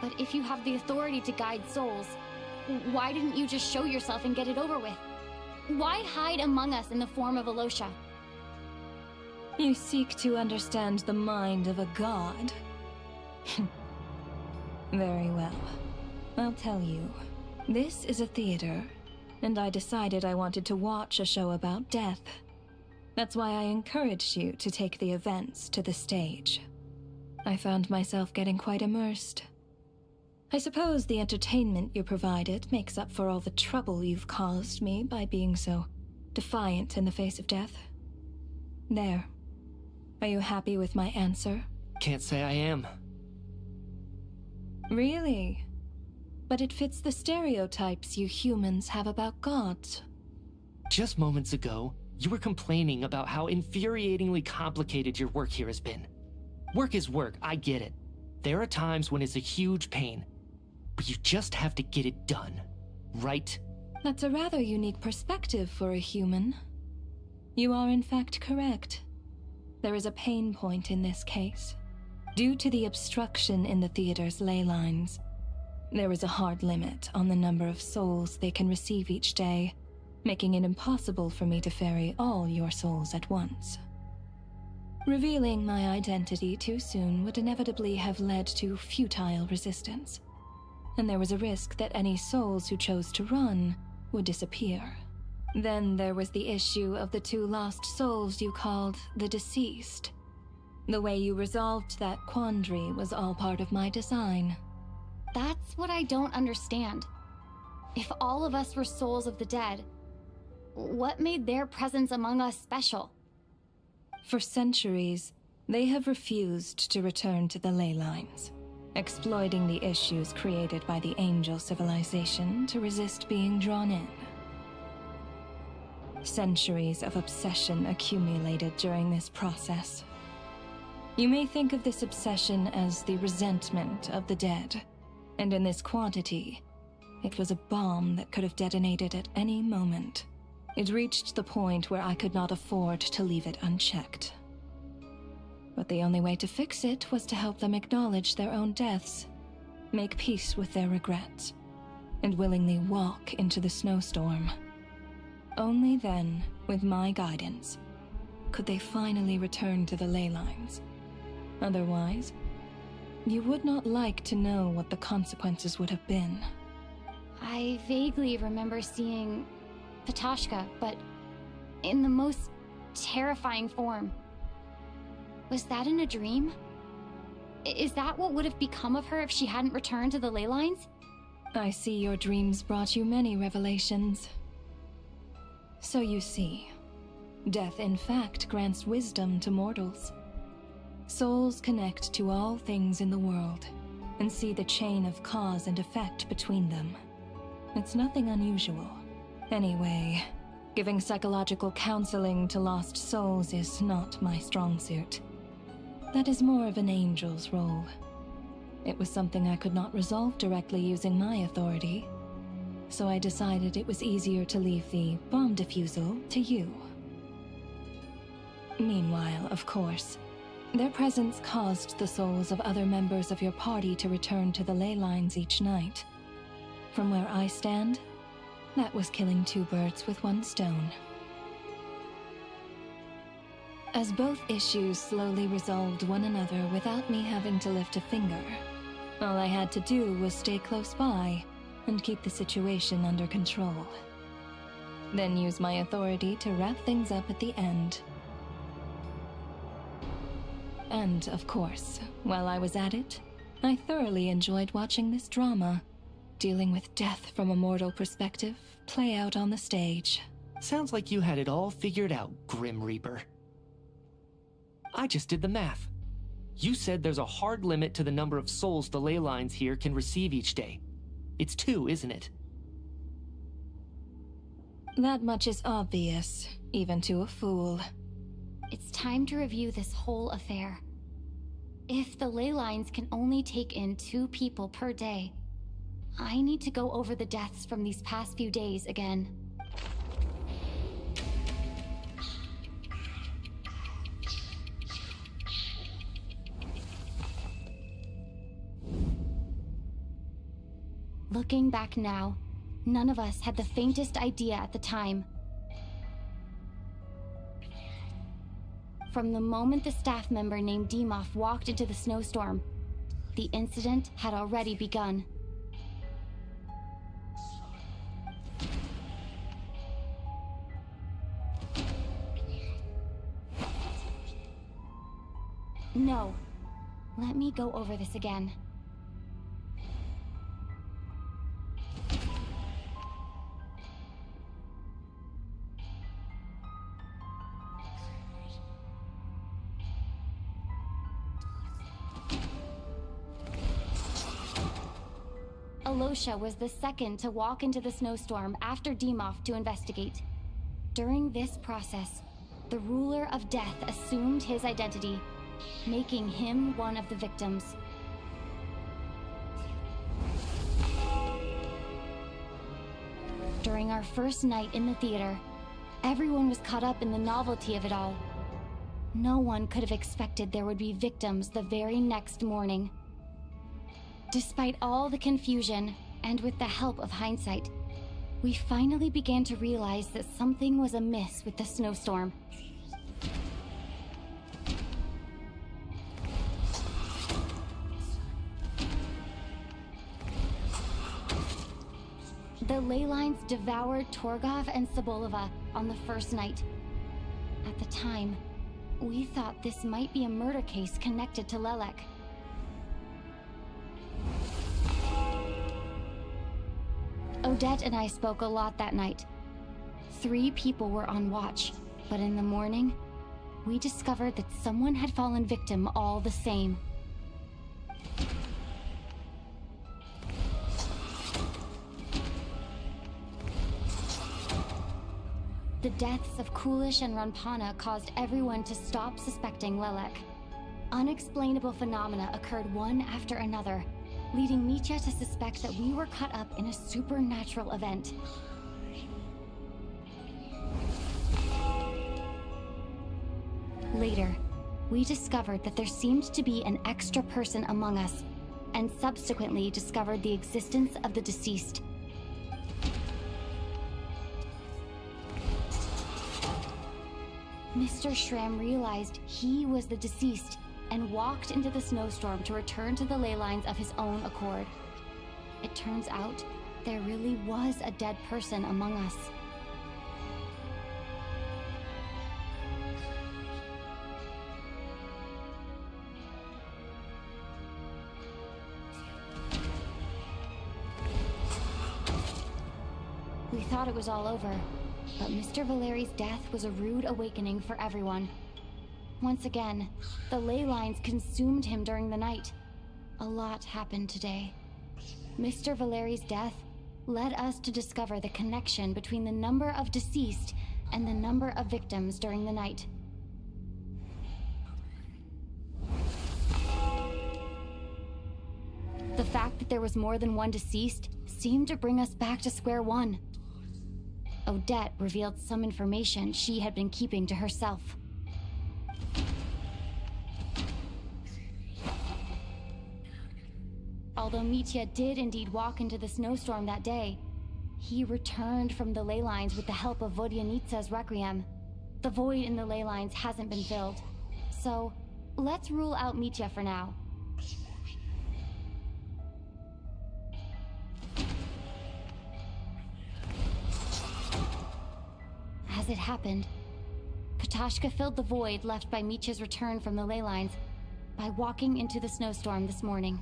But if you have the authority to guide souls, why didn't you just show yourself and get it over with? Why hide among us in the form of Alosha? You seek to understand the mind of a god? Very well. I'll tell you. This is a theater, and I decided I wanted to watch a show about death. That's why I encouraged you to take the events to the stage. I found myself getting quite immersed. I suppose the entertainment you provided makes up for all the trouble you've caused me by being so defiant in the face of death. There. Are you happy with my answer? Can't say I am. Really? But it fits the stereotypes you humans have about gods. Just moments ago, you were complaining about how infuriatingly complicated your work here has been. Work is work, I get it. There are times when it's a huge pain, but you just have to get it done, right? That's a rather unique perspective for a human. You are in fact correct. There is a pain point in this case. Due to the obstruction in the theater's ley lines, there is a hard limit on the number of souls they can receive each day, making it impossible for me to ferry all your souls at once. Revealing my identity too soon would inevitably have led to futile resistance, and there was a risk that any souls who chose to run would disappear. Then there was the issue of the 2 lost souls you called the deceased. The way you resolved that quandary was all part of my design. That's what I don't understand. If all of us were souls of the dead, what made their presence among us special? For centuries, they have refused to return to the ley lines, exploiting the issues created by the angel civilization to resist being drawn in. Centuries of obsession accumulated during this process. You may think of this obsession as the resentment of the dead, and in this quantity, it was a bomb that could have detonated at any moment. It reached the point where I could not afford to leave it unchecked. But the only way to fix it was to help them acknowledge their own deaths, make peace with their regrets, and willingly walk into the snowstorm. Only then, with my guidance, could they finally return to the ley lines. Otherwise, you would not like to know what the consequences would have been. I vaguely remember seeing Patashka, but in the most terrifying form. Was that in a dream? Is that what would have become of her if she hadn't returned to the ley lines? I see your dreams brought you many revelations. So you see, death in fact grants wisdom to mortals. Souls connect to all things in the world and see the chain of cause and effect between them. It's nothing unusual. Anyway, giving psychological counseling to lost souls is not my strong suit. That is more of an angel's role. It was something I could not resolve directly using my authority, so I decided it was easier to leave the bomb defusal to you. Meanwhile, of course, Their presence caused the souls of other members of your party to return to the ley lines each night. From where I stand, that was killing two birds with one stone. As both issues slowly resolved one another without me having to lift a finger, all I had to do was stay close by and keep the situation under control. Then use my authority to wrap things up at the end. And, of course, while I was at it, I thoroughly enjoyed watching this drama, dealing with death from a mortal perspective, play out on the stage. Sounds like you had it all figured out, Grim Reaper. I just did the math. You said there's a hard limit to the number of souls the ley lines here can receive each day. It's 2, isn't it? That much is obvious, even to a fool. It's time to review this whole affair. If the ley lines can only take in 2 people per day, I need to go over the deaths from these past few days again. Looking back now, none of us had the faintest idea at the time. From the moment the staff member named Demoff walked into the snowstorm, the incident had already begun. No. Let me go over this again. Alosha was the second to walk into the snowstorm after Demoff to investigate. During this process, the ruler of death assumed his identity, making him one of the victims. During our first night in the theater, everyone was caught up in the novelty of it all. No one could have expected there would be victims the very next morning. Despite all the confusion, and with the help of hindsight, we finally began to realize that something was amiss with the snowstorm. The ley lines devoured Torgov and Sobolova on the first night. At the time, we thought this might be a murder case connected to Lelek. Odette and I spoke a lot that night. 3 people were on watch, but in the morning, we discovered that someone had fallen victim all the same. The deaths of Kulish and Ranpana caused everyone to stop suspecting Lelek. Unexplainable phenomena occurred one after another, leading Mitya to suspect that we were caught up in a supernatural event. Later, we discovered that there seemed to be an extra person among us, and subsequently discovered the existence of the deceased. Mr. Schramm realized he was the deceased and walked into the snowstorm to return to the ley lines of his own accord. It turns out there really was a dead person among us. We thought it was all over, but Mr. Valeri's death was a rude awakening for everyone. Once again, the ley lines consumed him during the night. A lot happened today. Mr. Valeri's death led us to discover the connection between the number of deceased and the number of victims during the night. The fact that there was more than one deceased seemed to bring us back to square one. Odette revealed some information she had been keeping to herself. although Mitya did indeed walk into the snowstorm that day, he returned from the ley lines with the help of Vodyanitsa's requiem. The void in the ley lines hasn't been filled. So, let's rule out Mitya for now. As it happened, Petashka filled the void left by Mitya's return from the ley lines by walking into the snowstorm this morning.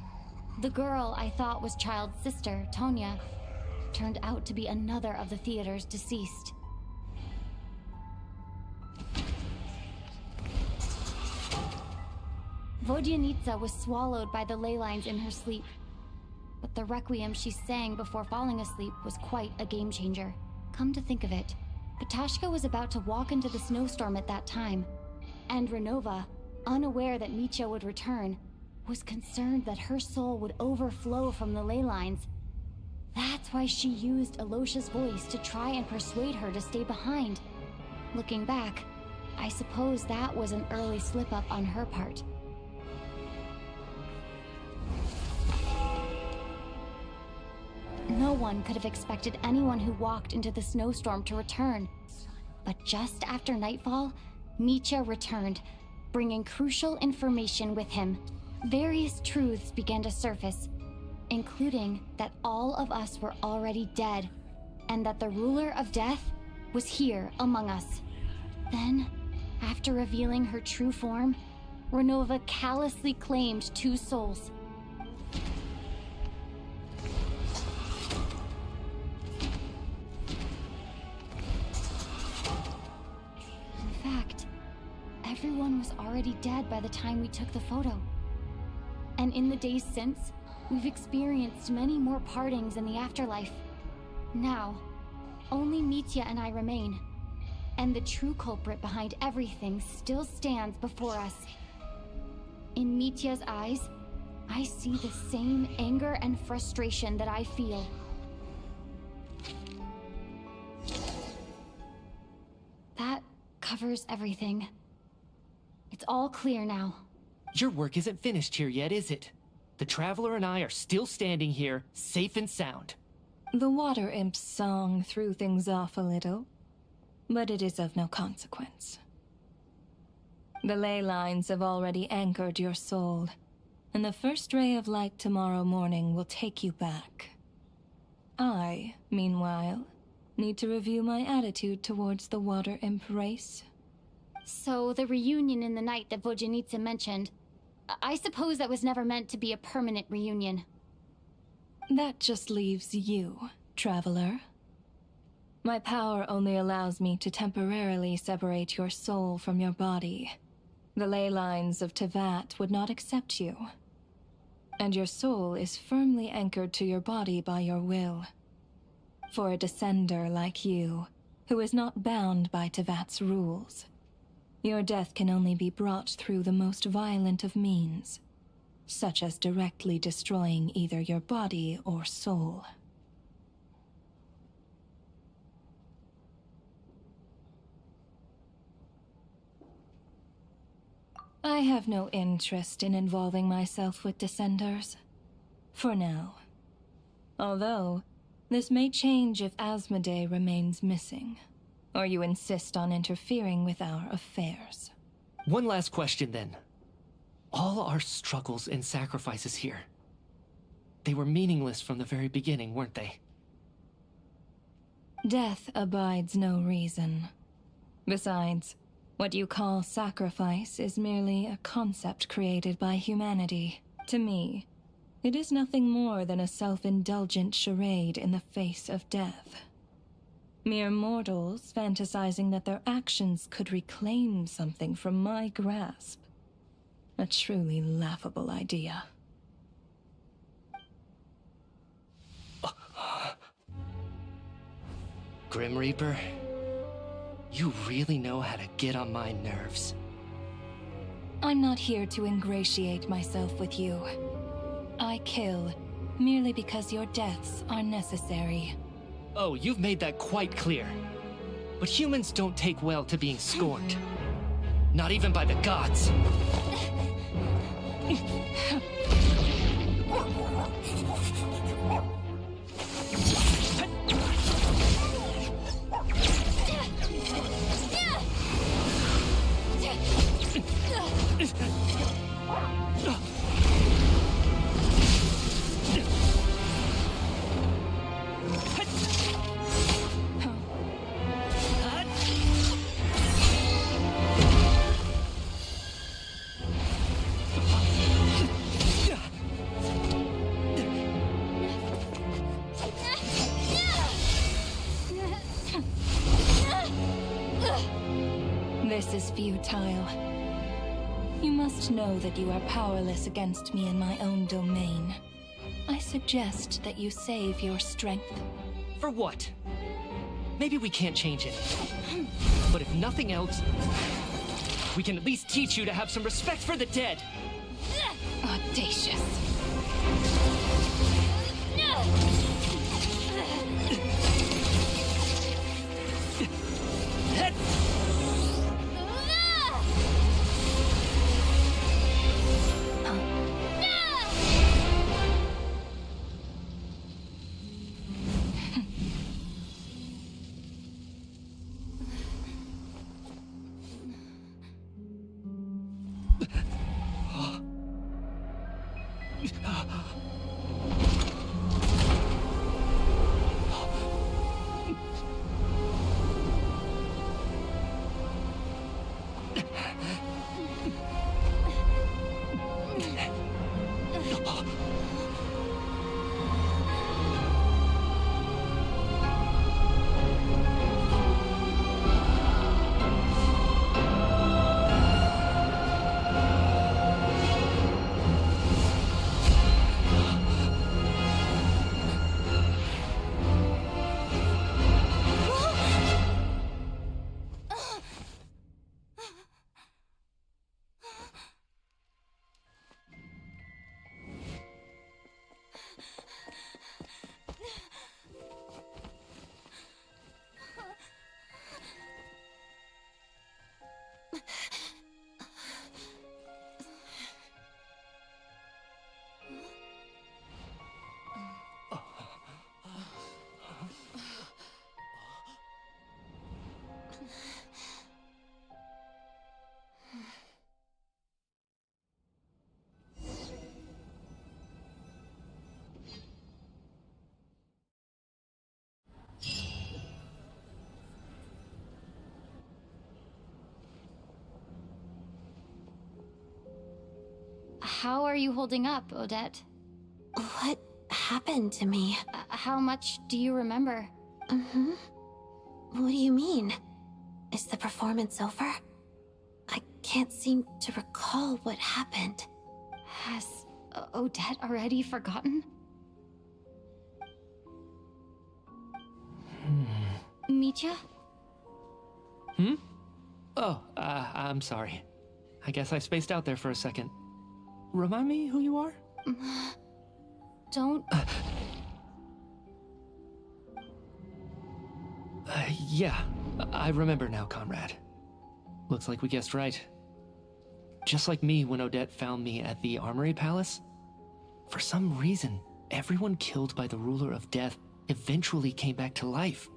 The girl I thought was Child's sister, Tonya, turned out to be another of the theater's deceased. Vodyanitsa was swallowed by the ley lines in her sleep, but the requiem she sang before falling asleep was quite a game changer. Come to think of it, Petashka was about to walk into the snowstorm at that time, and Renova, unaware that Mitya would return, was concerned that her soul would overflow from the ley lines. That's why she used Alosha's voice to try and persuade her to stay behind. Looking back, I suppose that was an early slip-up on her part. No one could have expected anyone who walked into the snowstorm to return. But just after nightfall, Mitya returned, bringing crucial information with him. Various truths began to surface, including that all of us were already dead, and that the ruler of death was here among us. Then, after revealing her true form, Renova callously claimed 2 souls. In fact, everyone was already dead by the time we took the photo. And in the days since, we've experienced many more partings in the afterlife. Now, only Mitya and I remain, and the true culprit behind everything still stands before us. In Mitya's eyes, I see the same anger and frustration that I feel. That covers everything. It's all clear now. Your work isn't finished here yet, is it? The Traveler and I are still standing here, safe and sound. The Water Imp's song threw things off a little, but it is of no consequence. The ley lines have already anchored your soul, and the first ray of light tomorrow morning will take you back. I, meanwhile, need to review my attitude towards the Water Imp race. So the reunion in the night that Vodyanitsa mentioned, I suppose that was never meant to be a permanent reunion. That just leaves you, Traveler. My power only allows me to temporarily separate your soul from your body. The ley lines of Tevat would not accept you. And your soul is firmly anchored to your body by your will. For a descender like you, who is not bound by Tevat's rules, your death can only be brought through the most violent of means, such as directly destroying either your body or soul. I have no interest in involving myself with Descenders. For now. Although, this may change if Asmodee remains missing, or you insist on interfering with our affairs. One last question then. All our struggles and sacrifices here, they were meaningless from the very beginning, weren't they? Death abides no reason. Besides, what you call sacrifice is merely a concept created by humanity. To me, it is nothing more than a self-indulgent charade in the face of death. Mere mortals fantasizing that their actions could reclaim something from my grasp. A truly laughable idea. Grim Reaper, you really know how to get on my nerves. I'm not here to ingratiate myself with you. I kill merely because your deaths are necessary. Oh, you've made that quite clear. But humans don't take well to being scorned. Not even by the gods. is futile. You must know that you are powerless against me in my own domain. I suggest that you save your strength. For what? Maybe we can't change it. But if nothing else, we can at least teach you to have some respect for the dead. Audacious. How are you holding up, Odette? What happened to me? How much do you remember? What do you mean? Is the performance over? I can't seem to recall what happened. Has Odette already forgotten? Mitya? Oh, I'm sorry. I guess I spaced out there for a second. Remind me who you are? Don't... Yeah, I remember now, comrade. Looks like we guessed right. Just like me when Odette found me at the Armory Palace. For some reason, everyone killed by the Ruler of Death eventually came back to life.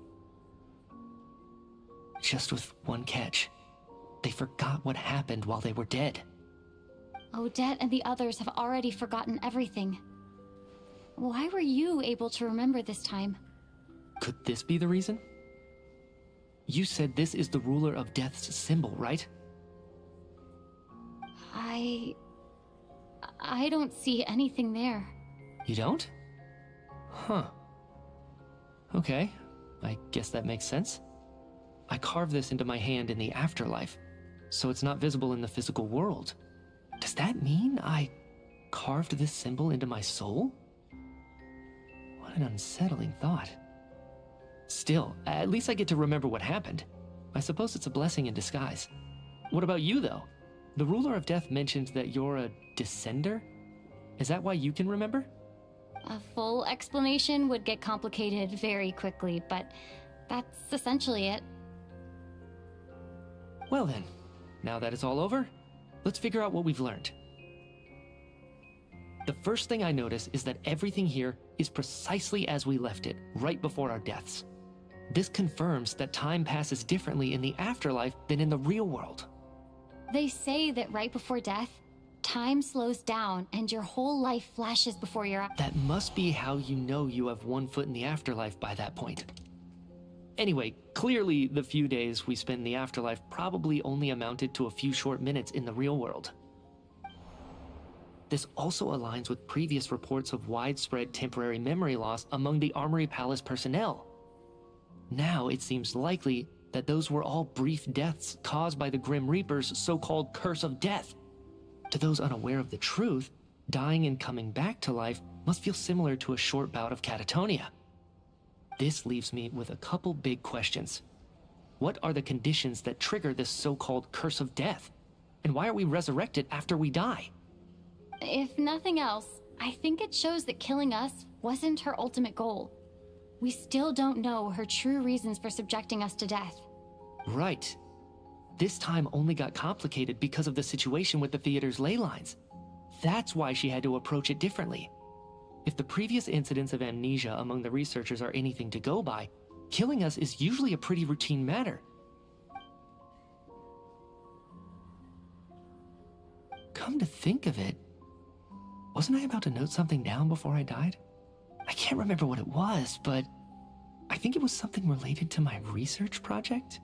Just with one catch. They forgot what happened while they were dead. Odette and the others have already forgotten everything. Why were you able to remember this time? Could this be the reason? You said this is the Ruler of Death's symbol, right? I don't see anything there. You don't? Huh. Okay, I guess that makes sense. I carved this into my hand in the afterlife, so it's not visible in the physical world. Does that mean I carved this symbol into my soul? What an unsettling thought. Still, at least I get to remember what happened. I suppose it's a blessing in disguise. What about you, though? The Ruler of Death mentioned that you're a descender? Is that why you can remember? A full explanation would get complicated very quickly, but that's essentially it. Well then, now that it's all over, let's figure out what we've learned. The first thing I notice is that everything here is precisely as we left it, right before our deaths. This confirms that time passes differently in the afterlife than in the real world. They say that right before death, time slows down and your whole life flashes before your eyes. That must be how you know you have one foot in the afterlife by that point. Anyway, clearly the few days we spend in the afterlife probably only amounted to a few short minutes in the real world. This also aligns with previous reports of widespread temporary memory loss among the Armory Palace personnel. Now it seems likely that those were all brief deaths caused by the Grim Reaper's so-called curse of death. To those unaware of the truth, dying and coming back to life must feel similar to a short bout of catatonia. This leaves me with a couple big questions. What are the conditions that trigger this so-called curse of death? And why are we resurrected after we die? If nothing else, I think it shows that killing us wasn't her ultimate goal. We still don't know her true reasons for subjecting us to death. Right. This time only got complicated because of the situation with the theater's ley lines. That's why she had to approach it differently. If the previous incidents of amnesia among the researchers are anything to go by, killing us is usually a pretty routine matter. Come to think of it, wasn't I about to note something down before I died? I can't remember what it was, but I think it was something related to my research project.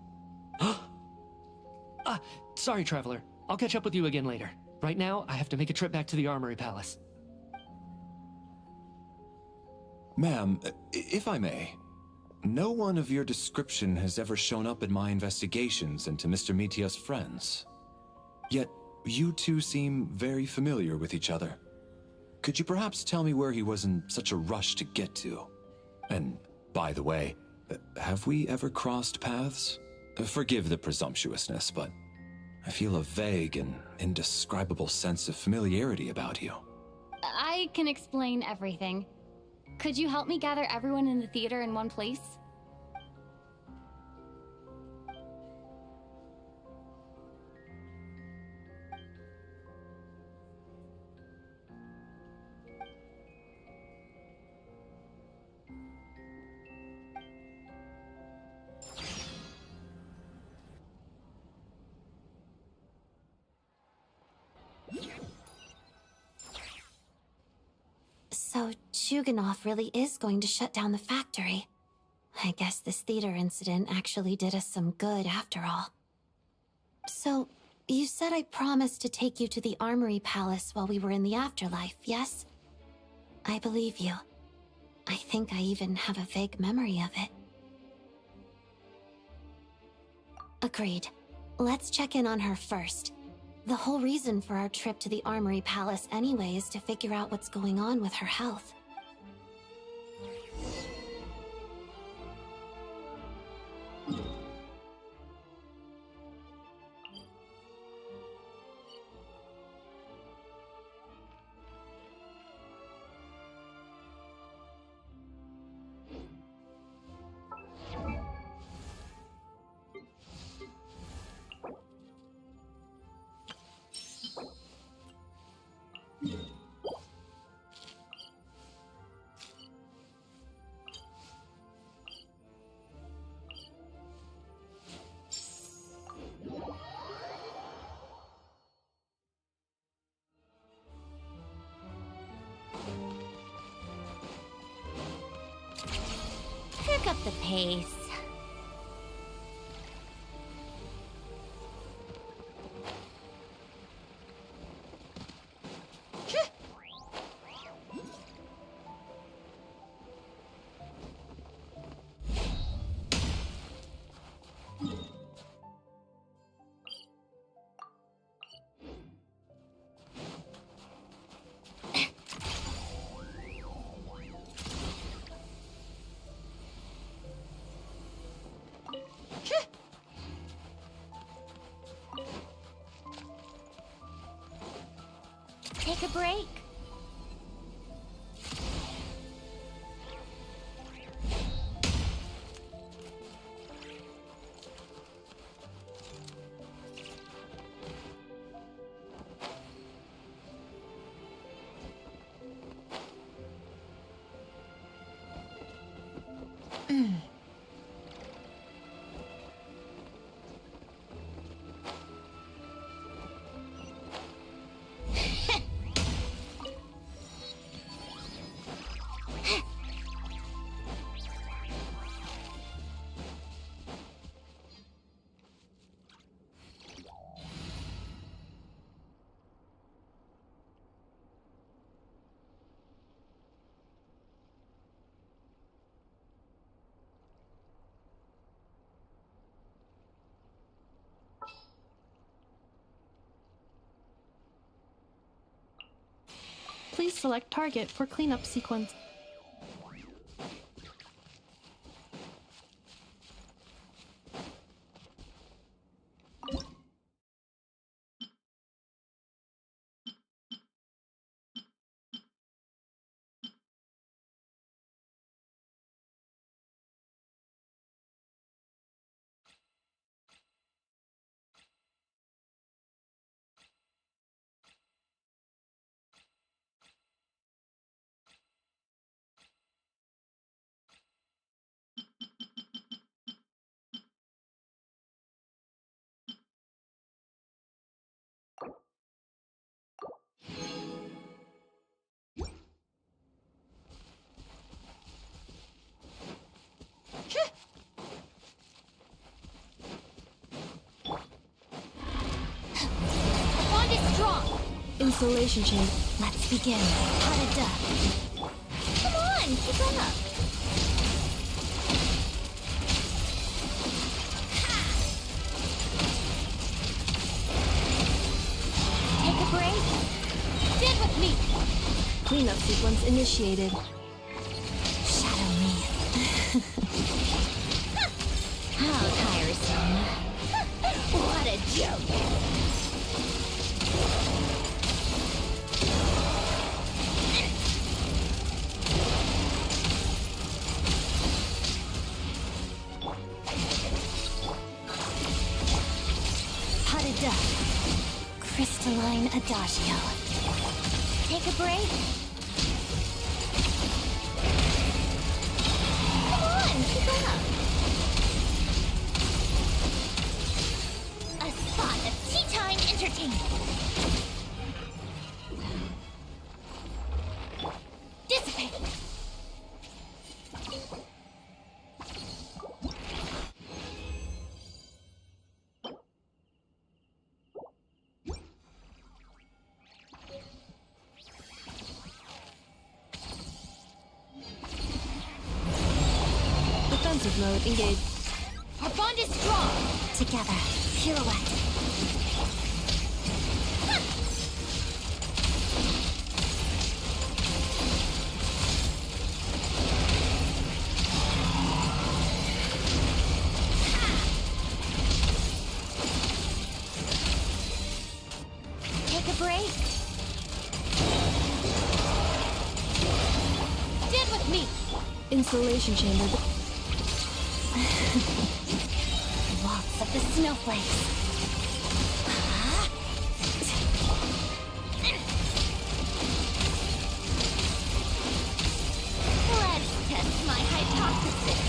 Sorry, Traveler. I'll catch up with you again later. Right now, I have to make a trip back to the Armory Palace. Ma'am, if I may, no one of your description has ever shown up in my investigations into Mr. Mitia's friends. Yet, you two seem very familiar with each other. Could you perhaps tell me where he was in such a rush to get to? And, by the way, have we ever crossed paths? Forgive the presumptuousness, but I feel a vague and indescribable sense of familiarity about you. I can explain everything. Could you help me gather everyone in the theater in one place? So, Chuganov really is going to shut down the factory. I guess this theater incident actually did us some good after all. So, you said I promised to take you to the Armory Palace while we were in the afterlife, yes? I believe you. I think I even have a vague memory of it. Agreed. Let's check in on her first. The whole reason for our trip to the Armory Palace anyway is to figure out what's going on with her health. Pick up the pace. Take a break. Please select target for cleanup sequence. Installation chamber. Let's begin. How to duck. Come on, keep up. Take a break. Stand with me. Cleanup sequence initiated. Shadow me. How tiresome. What a joke. Crystalline Adagio. Take a break. Come on, keep up. A spot of tea time entertainment. Dissipate. Defensive mode engaged. Our bond is strong. Together. Pirouette. Take a break. Stand with me. Installation chamber. Waltz of the snowflakes. Let's test my hypothesis.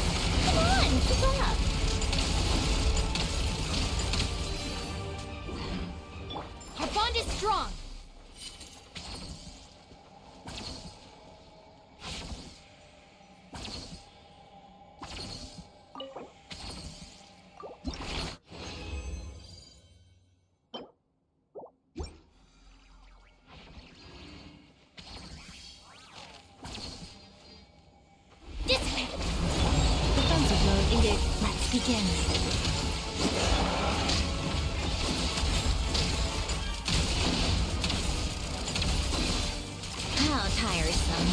Come on, keep up. Our bond is strong. Defensive mode engaged. Let's begin. How tiresome.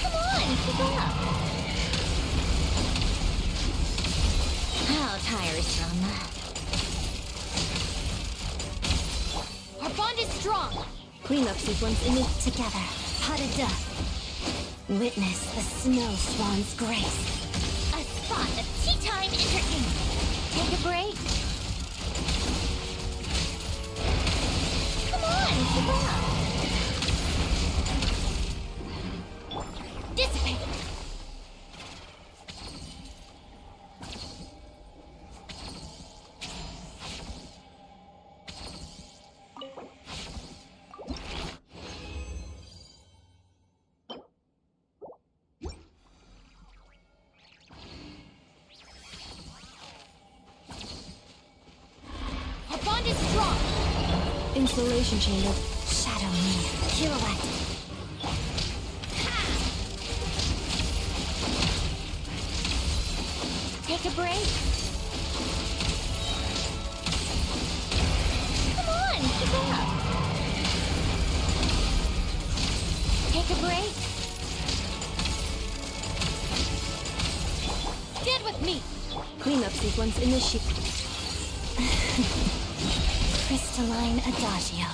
Come on, keep up. How tiresome. Our bond is strong. Cleanup sequence initiated. Together. How to duck. Witness the snow swan's grace. A spot of tea time entertainment. Take a break. Come on, keep up. Dissipate. Our bond is strong. Installation chamber. Shadow me. Pirouette. Take a break. Come on, keep up. Take a break. Get with me. Cleanup sequence initiated. Crystalline Adagio.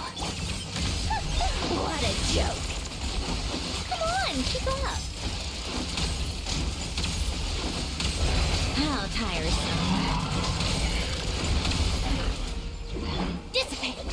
What a joke. Come on, keep up. How tiresome. Dissipate.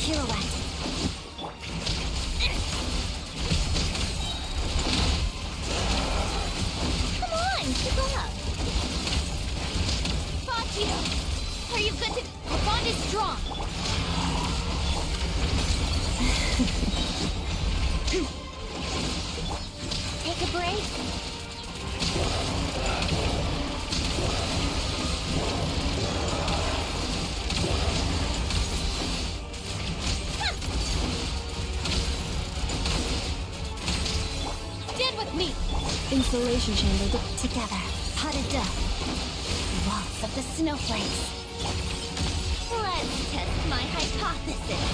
Pirouette. Come on, keep up. Fatu, are you good to... The bond is strong. Take a break. Get with me. Installation chamber. Together. Pas de deux. Waltz of the snowflakes. Let's test my hypothesis.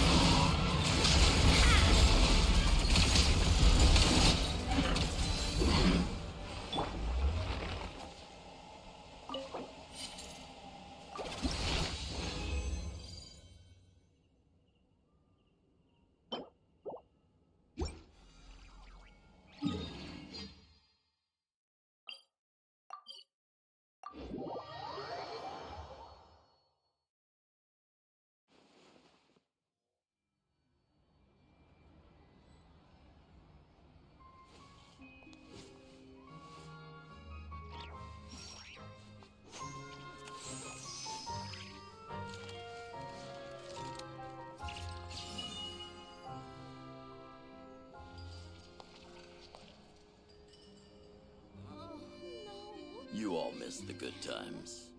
You all miss the good times.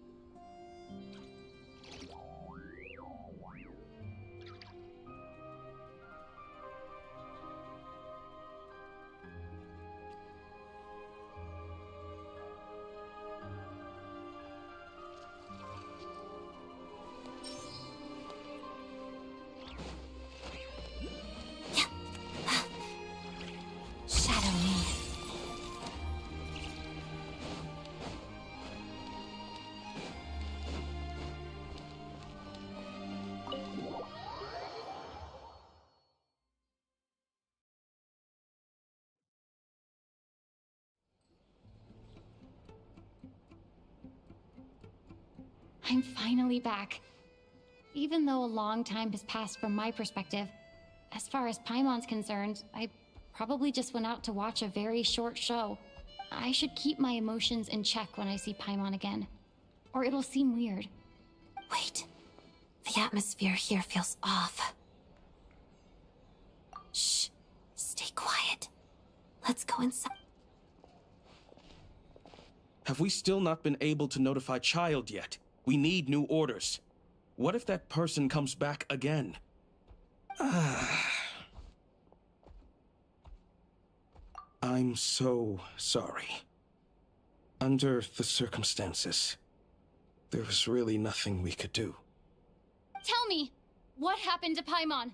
Shadow me. I'm finally back. Even though a long time has passed from my perspective, as far as Paimon's concerned, I probably just went out to watch a very short show. I should keep my emotions in check when I see Paimon again, or it'll seem weird. Wait. The atmosphere here feels off. Shh. Stay quiet. Let's go inside. Have we still not been able to notify Child yet? We need new orders. What if that person comes back again? I'm so sorry. Under the circumstances, there was really nothing we could do. Tell me, what happened to Paimon?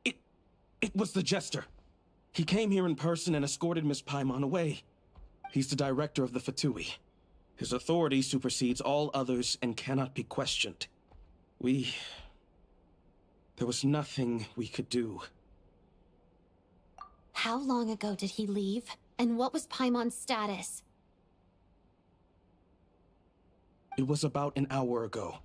It was the Jester. He came here in person and escorted Miss Paimon away. He's the director of the Fatui. His authority supersedes all others and cannot be questioned. There was nothing we could do. How long ago did he leave? And what was Paimon's status? It was about an hour ago.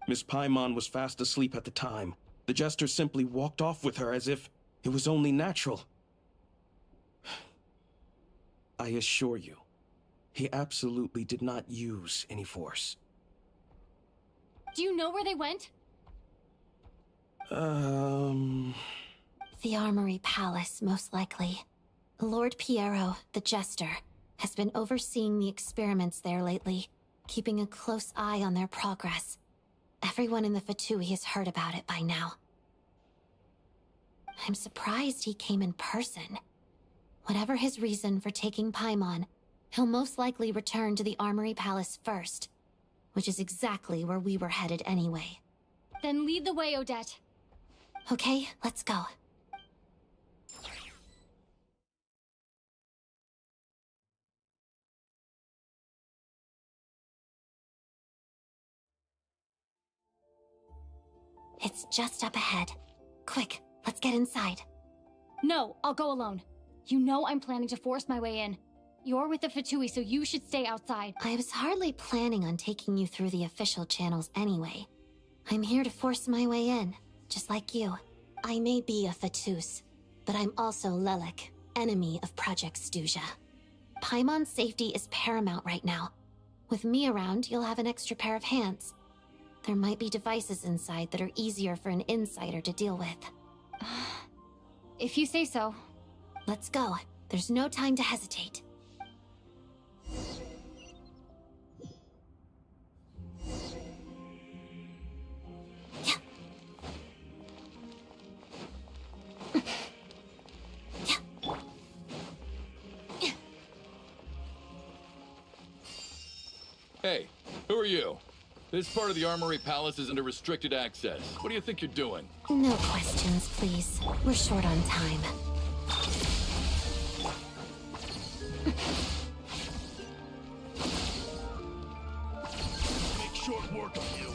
Miss Paimon was fast asleep at the time. The Jester simply walked off with her as if it was only natural. I assure you, he absolutely did not use any force. Do you know where they went? The Armory Palace, most likely. Lord Piero, the Jester, has been overseeing the experiments there lately, keeping a close eye on their progress. Everyone in the Fatui has heard about it by now. I'm surprised he came in person. Whatever his reason for taking Paimon, he'll most likely return to the Armory Palace first, which is exactly where we were headed anyway. Then lead the way, Odette. Okay, let's go. It's just up ahead. Quick, let's get inside. No, I'll go alone. You know I'm planning to force my way in. You're with the Fatui, so you should stay outside. I was hardly planning on taking you through the official channels anyway. I'm here to force my way in, just like you. I may be a Fatus, but I'm also Lelik, enemy of Project Stuzha. Paimon's safety is paramount right now. With me around, you'll have an extra pair of hands. There might be devices inside that are easier for an insider to deal with. If you say so. Let's go. There's no time to hesitate. Hey, who are you? This part of the Armory Palace is under restricted access. What do you think you're doing? No questions, please. We're short on time. Make short work of you.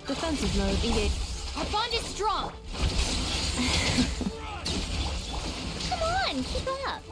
Defensive mode engaged. Our bond is strong! Come on, keep up.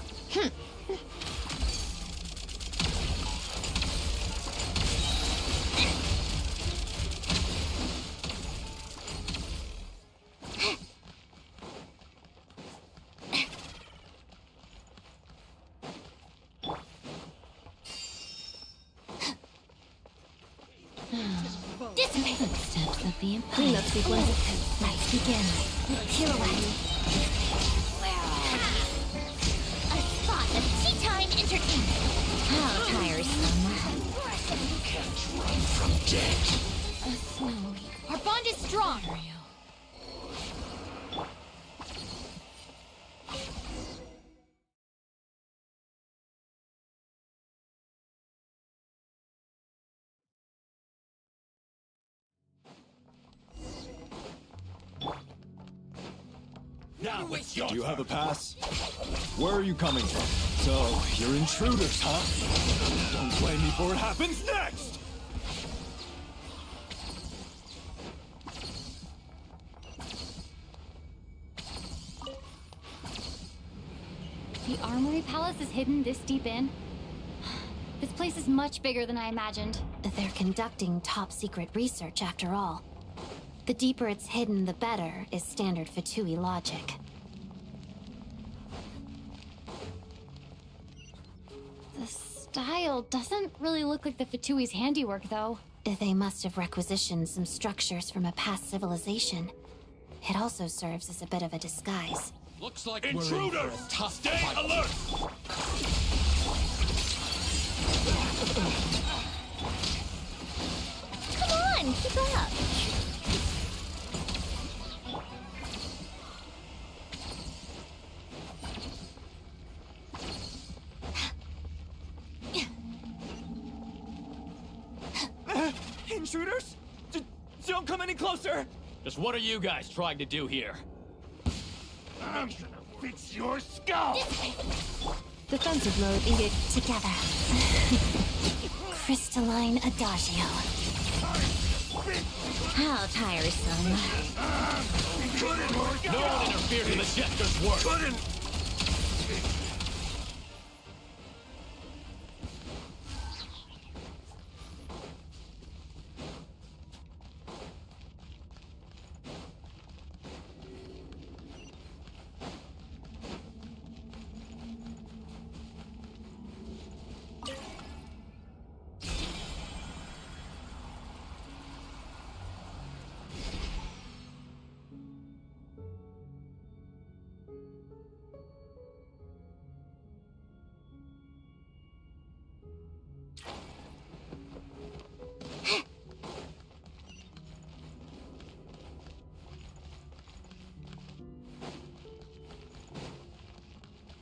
Footsteps of the Empire. Cleanup sequence. Let's begin. Pirouette. A spot of tea time entertainment. How tiresome. You can't run from death. Our bond is strong! Now it's your Do you turn. have a pass? Where are you coming from? So, you're intruders, huh? Don't blame me for what happens next! The Armory Palace is hidden this deep in? This place is much bigger than I imagined. They're conducting top-secret research, after all. The deeper it's hidden, the better, is standard Fatui logic. The style doesn't really look like the Fatui's handiwork, though. They must have requisitioned some structures from a past civilization. It also serves as a bit of a disguise. Looks like intruders! Stay alert! Come on, keep up. Intruders? Don't come any closer! Just what are you guys trying to do here? I'm gonna fix your skull! Defensive mode engaged. Together. Crystalline Adagio. How tiresome. No one interfered in the Jester's work!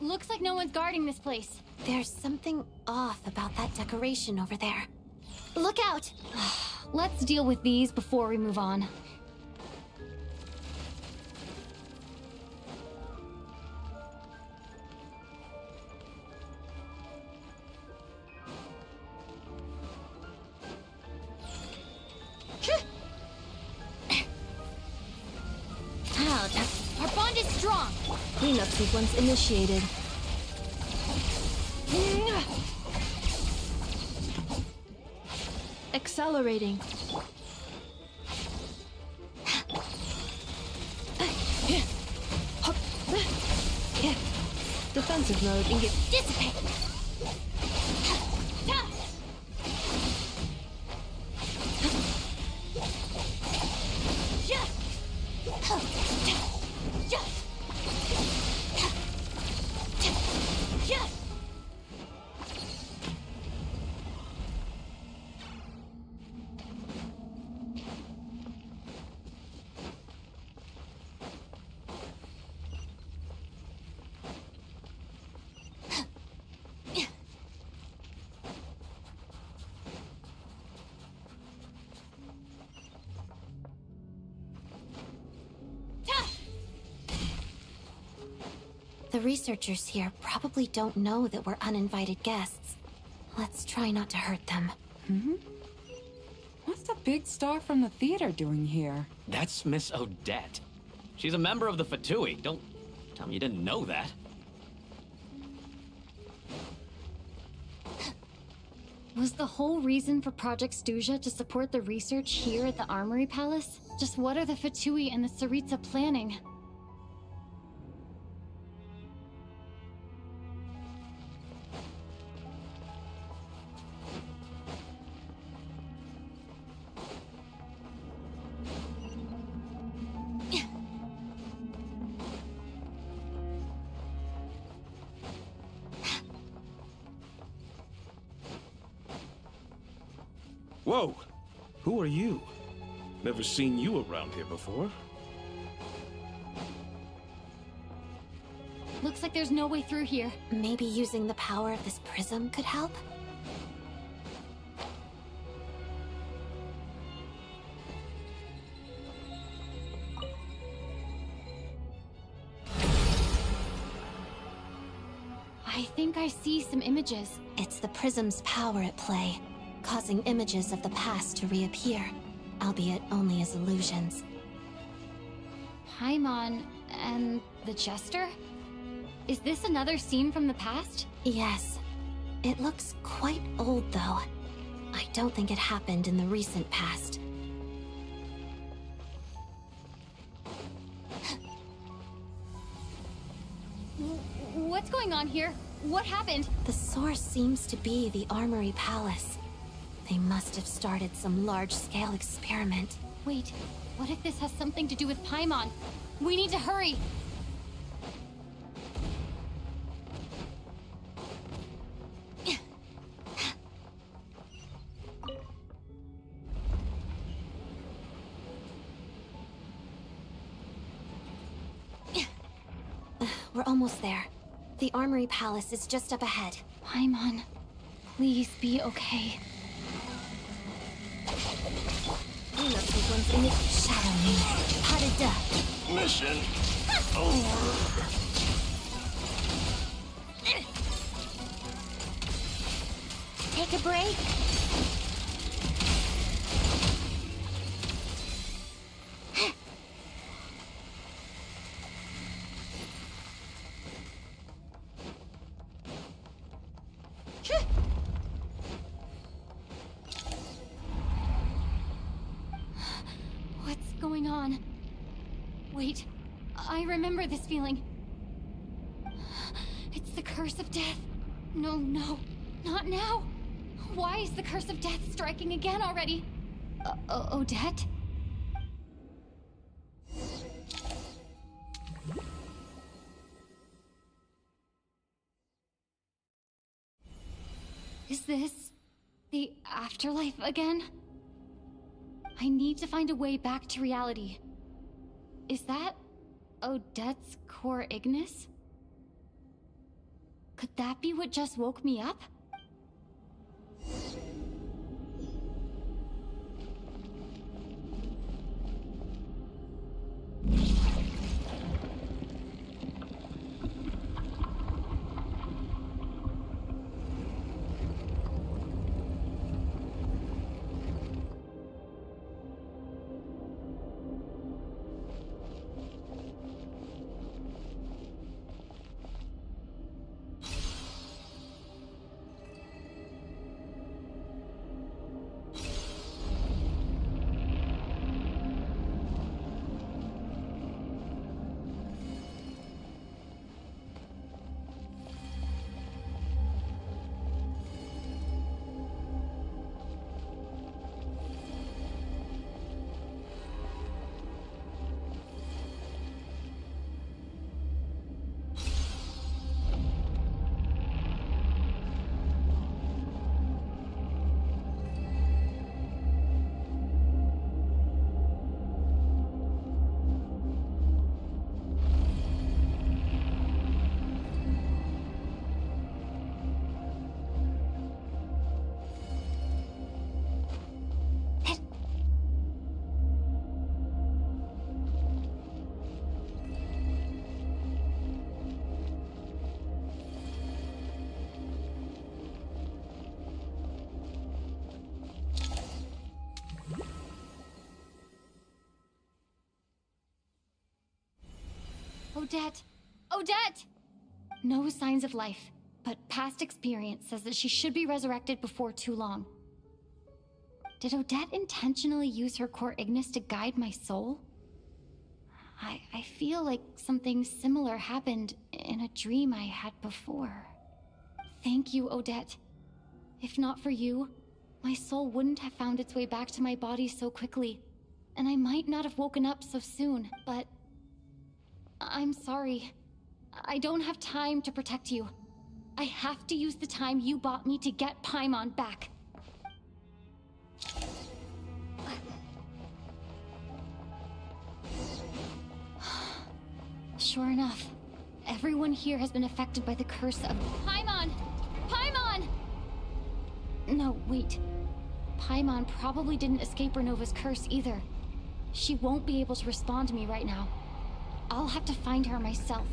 Looks like no one's guarding this place. There's something off about that decoration over there. Look out! Let's deal with these before we move on. Ouch. Our bond is strong. Cleanup sequence initiated. Accelerating. Defensive mode engage. Dissipate. The researchers here probably don't know that we're uninvited guests. Let's try not to hurt them. What's the big star from the theater doing here? That's Miss Odette. She's a member of the Fatui. Don't tell me you didn't know that. Was the whole reason for Project Stuja to support the research here at the Armory Palace? Just what are the Fatui and the Tsaritsa planning? Whoa! Who are you? Never seen you around here before. Looks like there's no way through here. Maybe using the power of this prism could help? I think I see some images. It's the prism's power at play, causing images of the past to reappear, albeit only as illusions. Paimon and the Jester? Is this another scene from the past? Yes. It looks quite old, though. I don't think it happened in the recent past. What's going on here? What happened? The source seems to be the Armory Palace. They must have started some large-scale experiment. Wait, what if this has something to do with Paimon? We need to hurry! We're almost there. The Armory Palace is just up ahead. Paimon, please be okay. Cleanup sequence in it. Shadow me. Harada. Mission over. Take a break. What's going on? Wait, I remember this feeling. It's the curse of death. No, not now. Why is the curse of death striking again already? Odette? Is this the afterlife again? I need to find a way back to reality. Is that Odette's core Ignis? Could that be what just woke me up? Odette! Odette! No signs of life, but past experience says that she should be resurrected before too long. Did Odette intentionally use her core Ignis to guide my soul? I feel like something similar happened in a dream I had before. Thank you, Odette. If not for you, my soul wouldn't have found its way back to my body so quickly, and I might not have woken up so soon, but I'm sorry. I don't have time to protect you. I have to use the time you bought me to get Paimon back. Sure enough, everyone here has been affected by the curse of Paimon! Paimon! No, wait. Paimon probably didn't escape Renova's curse either. She won't be able to respond to me right now. I'll have to find her myself.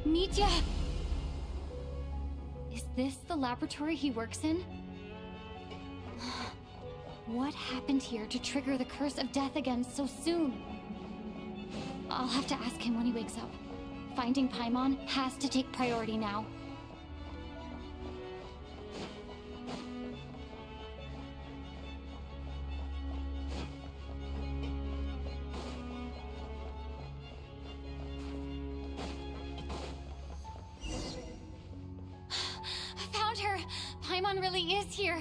Mitya! Is this the laboratory he works in? What happened here to trigger the curse of death again so soon? I'll have to ask him when he wakes up. Finding Paimon has to take priority now. I found her! Paimon really is here!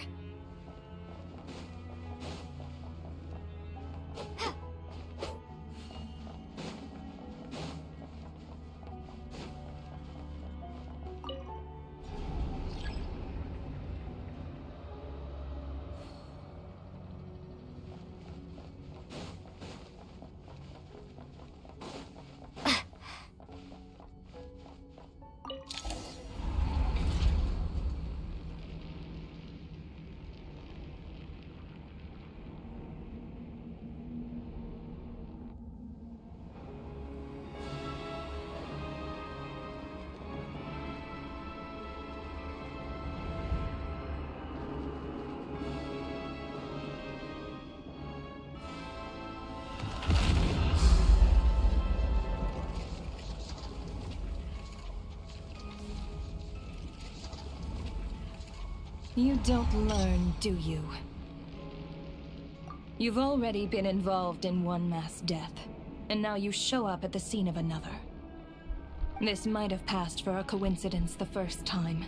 You don't learn, do you? You've already been involved in one mass death, and now you show up at the scene of another. This might have passed for a coincidence the first time,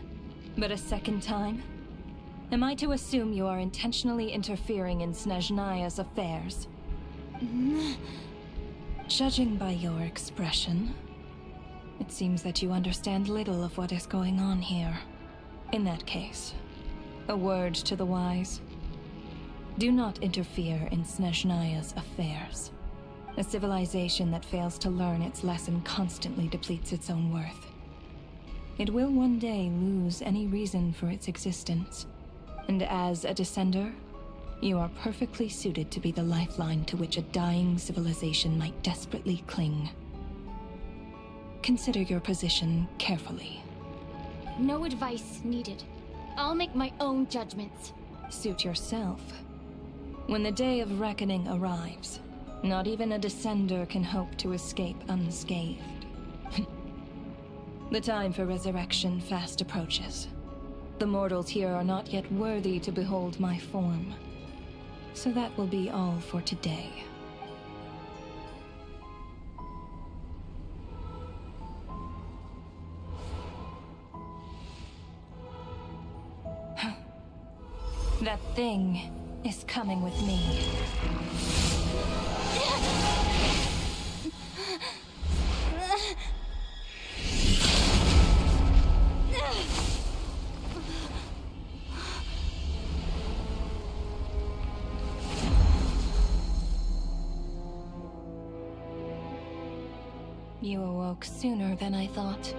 But a second time? Am I to assume you are intentionally interfering in Snezhnaya's affairs? Judging by your expression, it seems that you understand little of what is going on here. In that case, a word to the wise. Do not interfere in Snezhnaya's affairs. A civilization that fails to learn its lesson constantly depletes its own worth. It will one day lose any reason for its existence. And as a descender, you are perfectly suited to be the lifeline to which a dying civilization might desperately cling. Consider your position carefully. No advice needed. I'll make my own judgments. Suit yourself. When the day of reckoning arrives, not even a descender can hope to escape unscathed. The time for resurrection fast approaches. The mortals here are not yet worthy to behold my form. So that will be all for today. That thing is coming with me. You awoke sooner than I thought.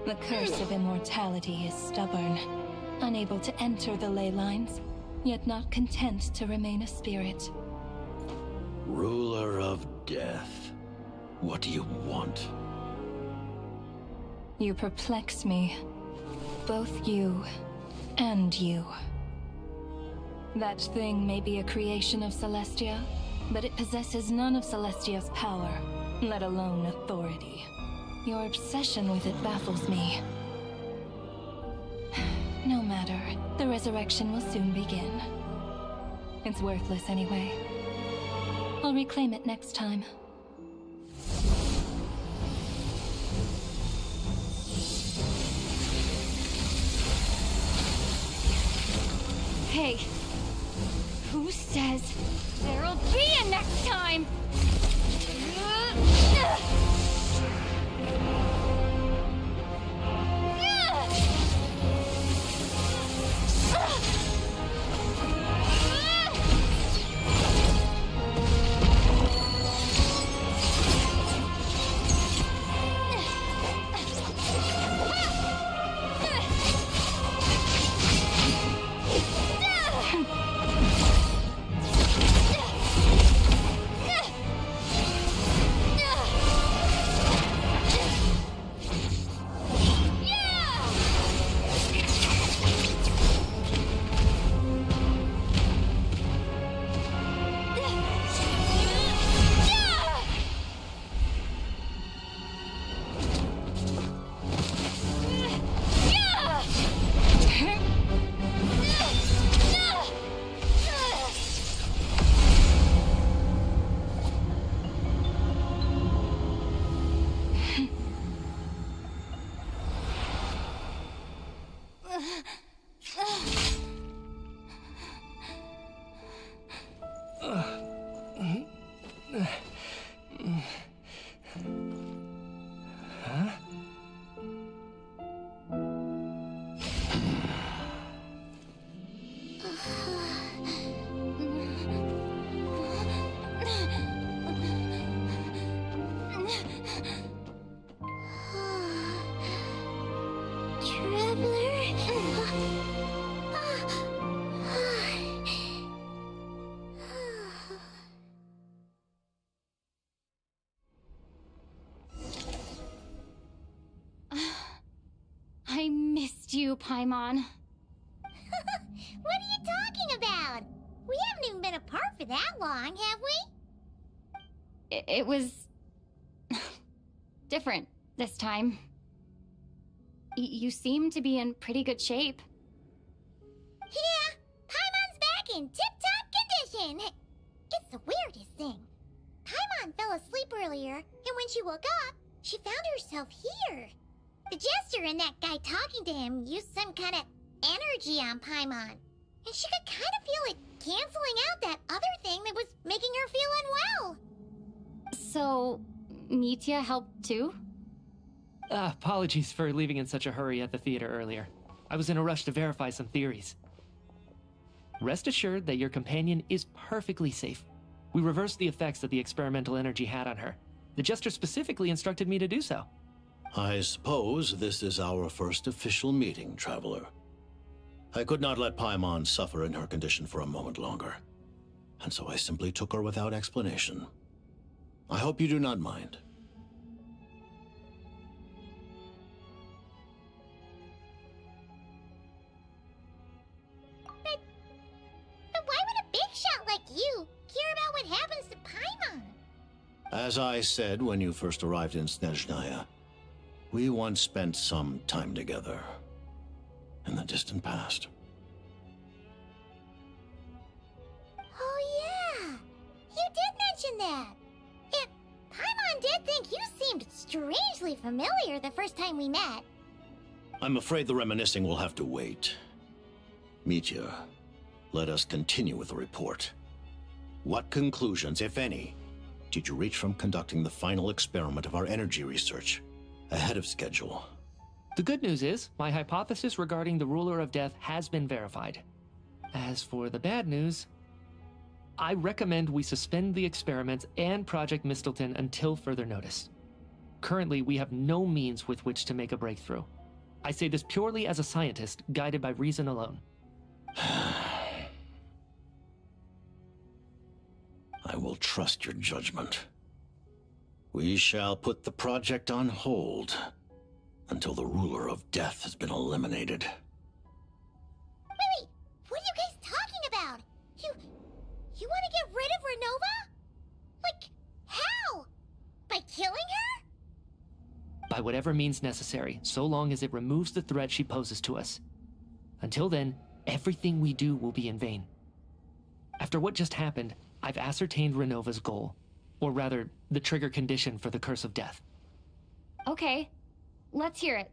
The curse of immortality is stubborn, unable to enter the ley lines, yet not content to remain a spirit. Ruler of death, what do you want? You perplex me. Both you and you. That thing may be a creation of Celestia, but it possesses none of Celestia's power, let alone authority. Your obsession with it baffles me. No matter, the resurrection will soon begin. It's worthless anyway. I'll reclaim it next time. Hey, who says there'll be a next time? I missed you, Paimon. What are you talking about? We haven't even been apart for that long, have we? It was different this time. You seem to be in pretty good shape. Yeah, Paimon's back in tip-top condition. It's the weirdest thing. Paimon fell asleep earlier, and when she woke up, she found herself here. The Jester and that guy talking to him used some kind of energy on Paimon. And she could kind of feel it canceling out that other thing that was making her feel unwell. So, Mitya helped too? Apologies for leaving in such a hurry at the theater earlier. I was in a rush to verify some theories. Rest assured that your companion is perfectly safe. We reversed the effects that the experimental energy had on her. The Jester specifically instructed me to do so. I suppose this is our first official meeting, Traveler. I could not let Paimon suffer in her condition for a moment longer, and so I simply took her without explanation. I hope you do not mind. But why would a big shot like you care about what happens to Paimon? As I said when you first arrived in Snezhnaya, we once spent some time together in the distant past. Oh yeah, you did mention that. Yeah, Paimon did think you seemed strangely familiar the first time we met. I'm afraid the reminiscing will have to wait. Mitya, let us continue with the report. What conclusions, if any, did you reach from conducting the final experiment of our energy research ahead of schedule? The good news is, my hypothesis regarding the Ruler of Death has been verified. As for the bad news, I recommend we suspend the experiments and Project Mistleton until further notice. Currently, we have no means with which to make a breakthrough. I say this purely as a scientist, guided by reason alone. I will trust your judgment. We shall put the project on hold until the Ruler of Death has been eliminated. Wait, what are you guys talking about? You want to get rid of Renova? Like, how? By killing her? By whatever means necessary, so long as it removes the threat she poses to us. Until then, everything we do will be in vain. After what just happened, I've ascertained Renova's goal. Or rather, the trigger condition for the Curse of Death. Okay, let's hear it.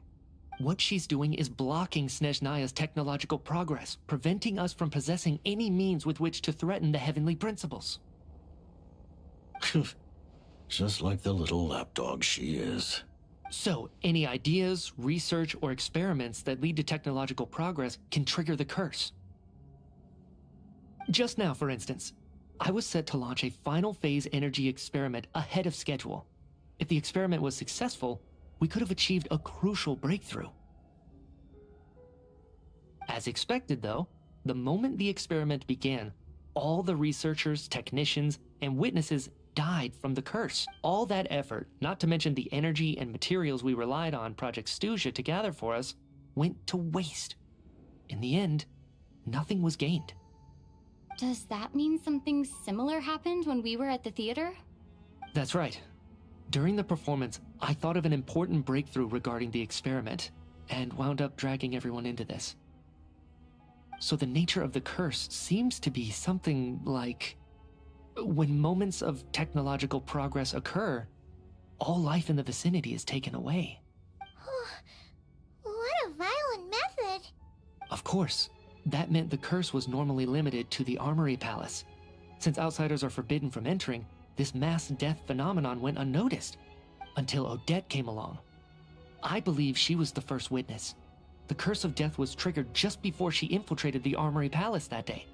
What she's doing is blocking Snezhnaya's technological progress, preventing us from possessing any means with which to threaten the heavenly principles. Just like the little lapdog she is. So, any ideas, research, or experiments that lead to technological progress can trigger the curse. Just now, for instance, I was set to launch a final phase energy experiment ahead of schedule. If the experiment was successful, we could have achieved a crucial breakthrough. As expected, though, the moment the experiment began, all the researchers, technicians, and witnesses died from the curse. All that effort, not to mention the energy and materials we relied on Project Snezhnaya to gather for us, went to waste. In the end, nothing was gained. Does that mean something similar happened when we were at the theater? That's right. During the performance, I thought of an important breakthrough regarding the experiment, and wound up dragging everyone into this. So the nature of the curse seems to be something like, when moments of technological progress occur, all life in the vicinity is taken away. What a violent method. Of course, that meant the curse was normally limited to the Armory Palace. Since outsiders are forbidden from entering, this mass death phenomenon went unnoticed, until Odette came along. I believe she was the first witness. The Curse of Death was triggered just before she infiltrated the Armory Palace that day.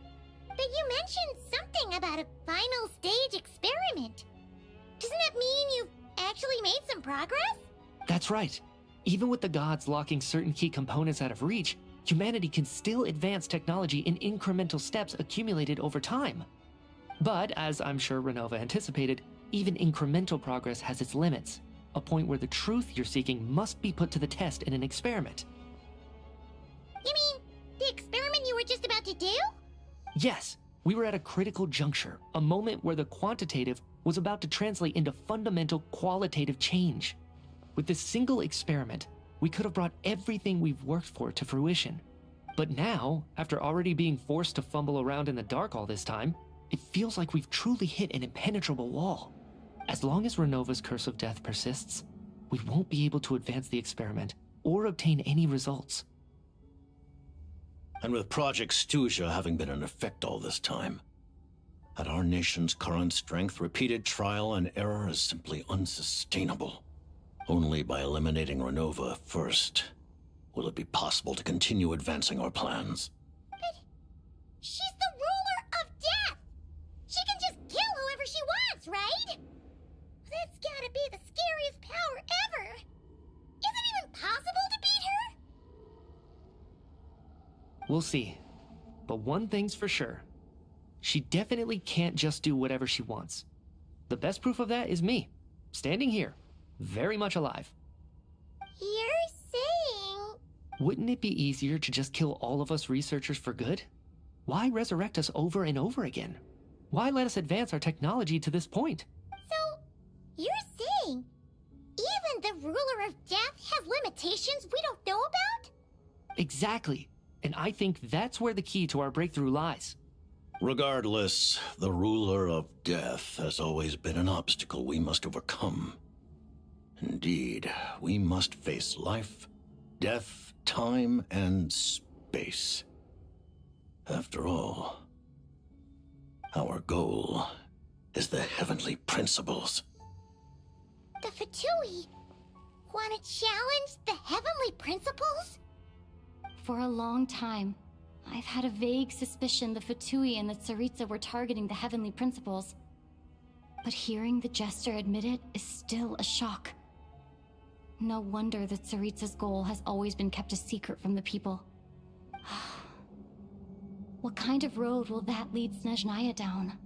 But you mentioned something about a final stage experiment. Doesn't that mean you've actually made some progress? That's right. Even with the gods locking certain key components out of reach, humanity can still advance technology in incremental steps accumulated over time. But, as I'm sure Renova anticipated, even incremental progress has its limits, a point where the truth you're seeking must be put to the test in an experiment. You mean the experiment you were just about to do? Yes, we were at a critical juncture, a moment where the quantitative was about to translate into fundamental qualitative change. With this single experiment, we could have brought everything we've worked for to fruition. But now, after already being forced to fumble around in the dark all this time, it feels like we've truly hit an impenetrable wall. As long as Renova's Curse of Death persists, we won't be able to advance the experiment or obtain any results. And with Project Stuzha having been in effect all this time, at our nation's current strength, repeated trial and error is simply unsustainable. Only by eliminating Renova first will it be possible to continue advancing our plans. But she's the ruler of death! She can just kill whoever she wants, right? That's gotta be the scariest power ever! Is it even possible to beat her? We'll see. But one thing's for sure. She definitely can't just do whatever she wants. The best proof of that is me, standing here, very much alive. You're saying... Wouldn't it be easier to just kill all of us researchers for good? Why resurrect us over and over again? Why let us advance our technology to this point? So, you're saying even the ruler of death has limitations we don't know about? Exactly. And I think that's where the key to our breakthrough lies. Regardless, the ruler of death has always been an obstacle we must overcome. Indeed, we must face life, death, time, and space. After all, our goal is the heavenly principles. The Fatui want to challenge the heavenly principles? For a long time, I've had a vague suspicion the Fatui and the Tsaritsa were targeting the heavenly principles. But hearing the Jester admit it is still a shock. No wonder the Tsaritsa's goal has always been kept a secret from the people. What kind of road will that lead Snezhnaya down?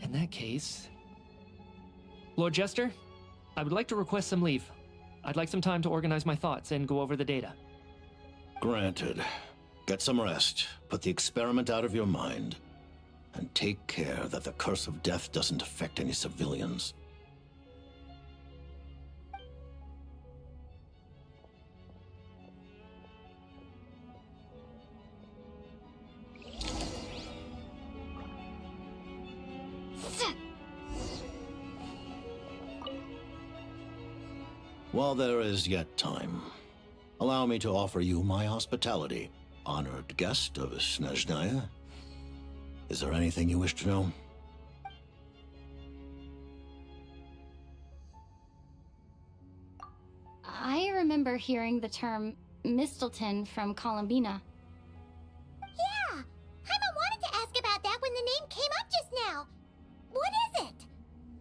In that case... Lord Jester, I would like to request some leave. I'd like some time to organize my thoughts and go over the data. Granted. Get some rest, put the experiment out of your mind, and take care that the curse of death doesn't affect any civilians. While there is yet time, allow me to offer you my hospitality, honored guest of Snezhnaya. Is there anything you wish to know? I remember hearing the term Mistelton from Columbina. Yeah! Paimon wanted to ask about that when the name came up just now. What is it?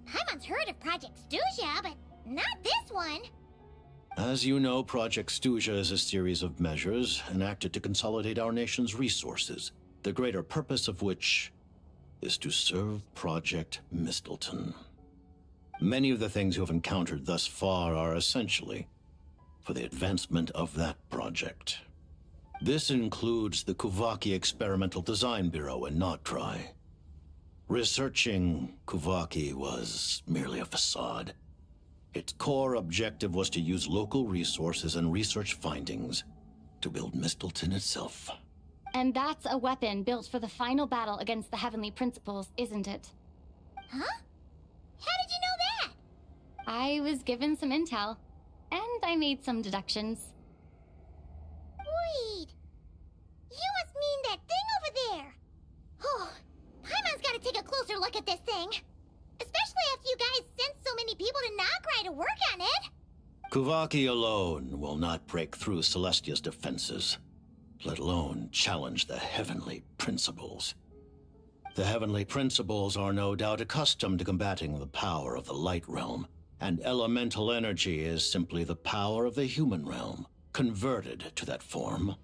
Paimon's heard of Project Stuzha, but not this one. As you know, Project Stuzha is a series of measures enacted to consolidate our nation's resources, the greater purpose of which is to serve Project Mistelton. Many of the things you have encountered thus far are essentially for the advancement of that project. This includes the Kuvaki Experimental Design Bureau in Notrai. Researching Kuvaki was merely a facade. Its core objective was to use local resources and research findings to build Mistelton itself. And that's a weapon built for the final battle against the Heavenly Principles, isn't it? Huh? How did you know that? I was given some intel, and I made some deductions. Wait. You must mean that thing over there. Oh, Paimon's gotta take a closer look at this thing. Especially after you guys sent so many people to Notrai to work on it. Kuvaki alone will not break through Celestia's defenses, let alone challenge the heavenly principles. The heavenly principles are no doubt accustomed to combating the power of the light realm, and elemental energy is simply the power of the human realm, converted to that form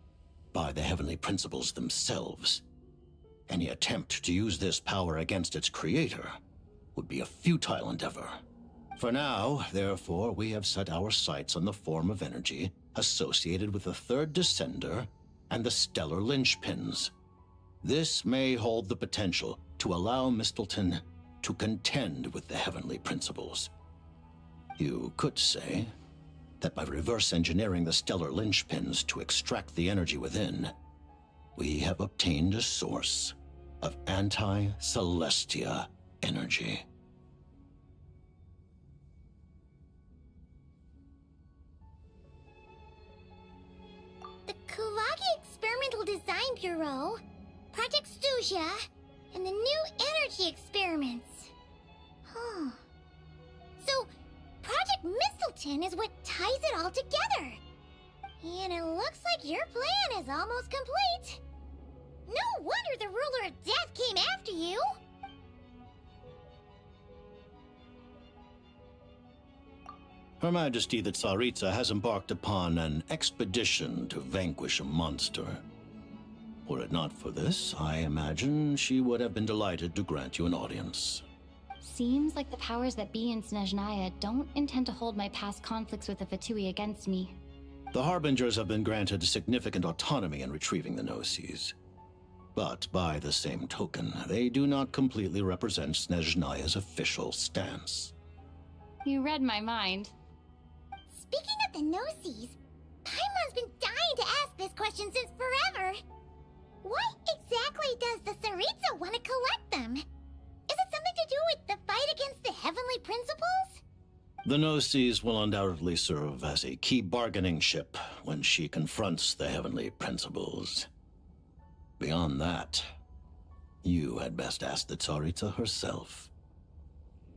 by the heavenly principles themselves. Any attempt to use this power against its creator would be a futile endeavor. For now, therefore, we have set our sights on the form of energy associated with the third descender and the stellar linchpins. This may hold the potential to allow Mistelton to contend with the heavenly principles. You could say that by reverse engineering the stellar linchpins to extract the energy within, we have obtained a source of anti-Celestia energy. Design Bureau, Project Stuja, and the new energy experiments. Huh. So, Project Mistleton is what ties it all together. And it looks like your plan is almost complete. No wonder the Ruler of Death came after you! Her Majesty the Tsaritsa has embarked upon an expedition to vanquish a monster. Were it not for this, I imagine she would have been delighted to grant you an audience. Seems like the powers that be in Snezhnaya don't intend to hold my past conflicts with the Fatui against me. The Harbingers have been granted significant autonomy in retrieving the Gnosis. But by the same token, they do not completely represent Snezhnaya's official stance. You read my mind. Speaking of the Gnosis, Paimon's been dying to ask this question since forever. Why exactly does the Tsaritsa want to collect them? Is it something to do with the fight against the Heavenly Principles? The Gnosis will undoubtedly serve as a key bargaining chip when she confronts the Heavenly Principles. Beyond that, you had best ask the Tsaritsa herself.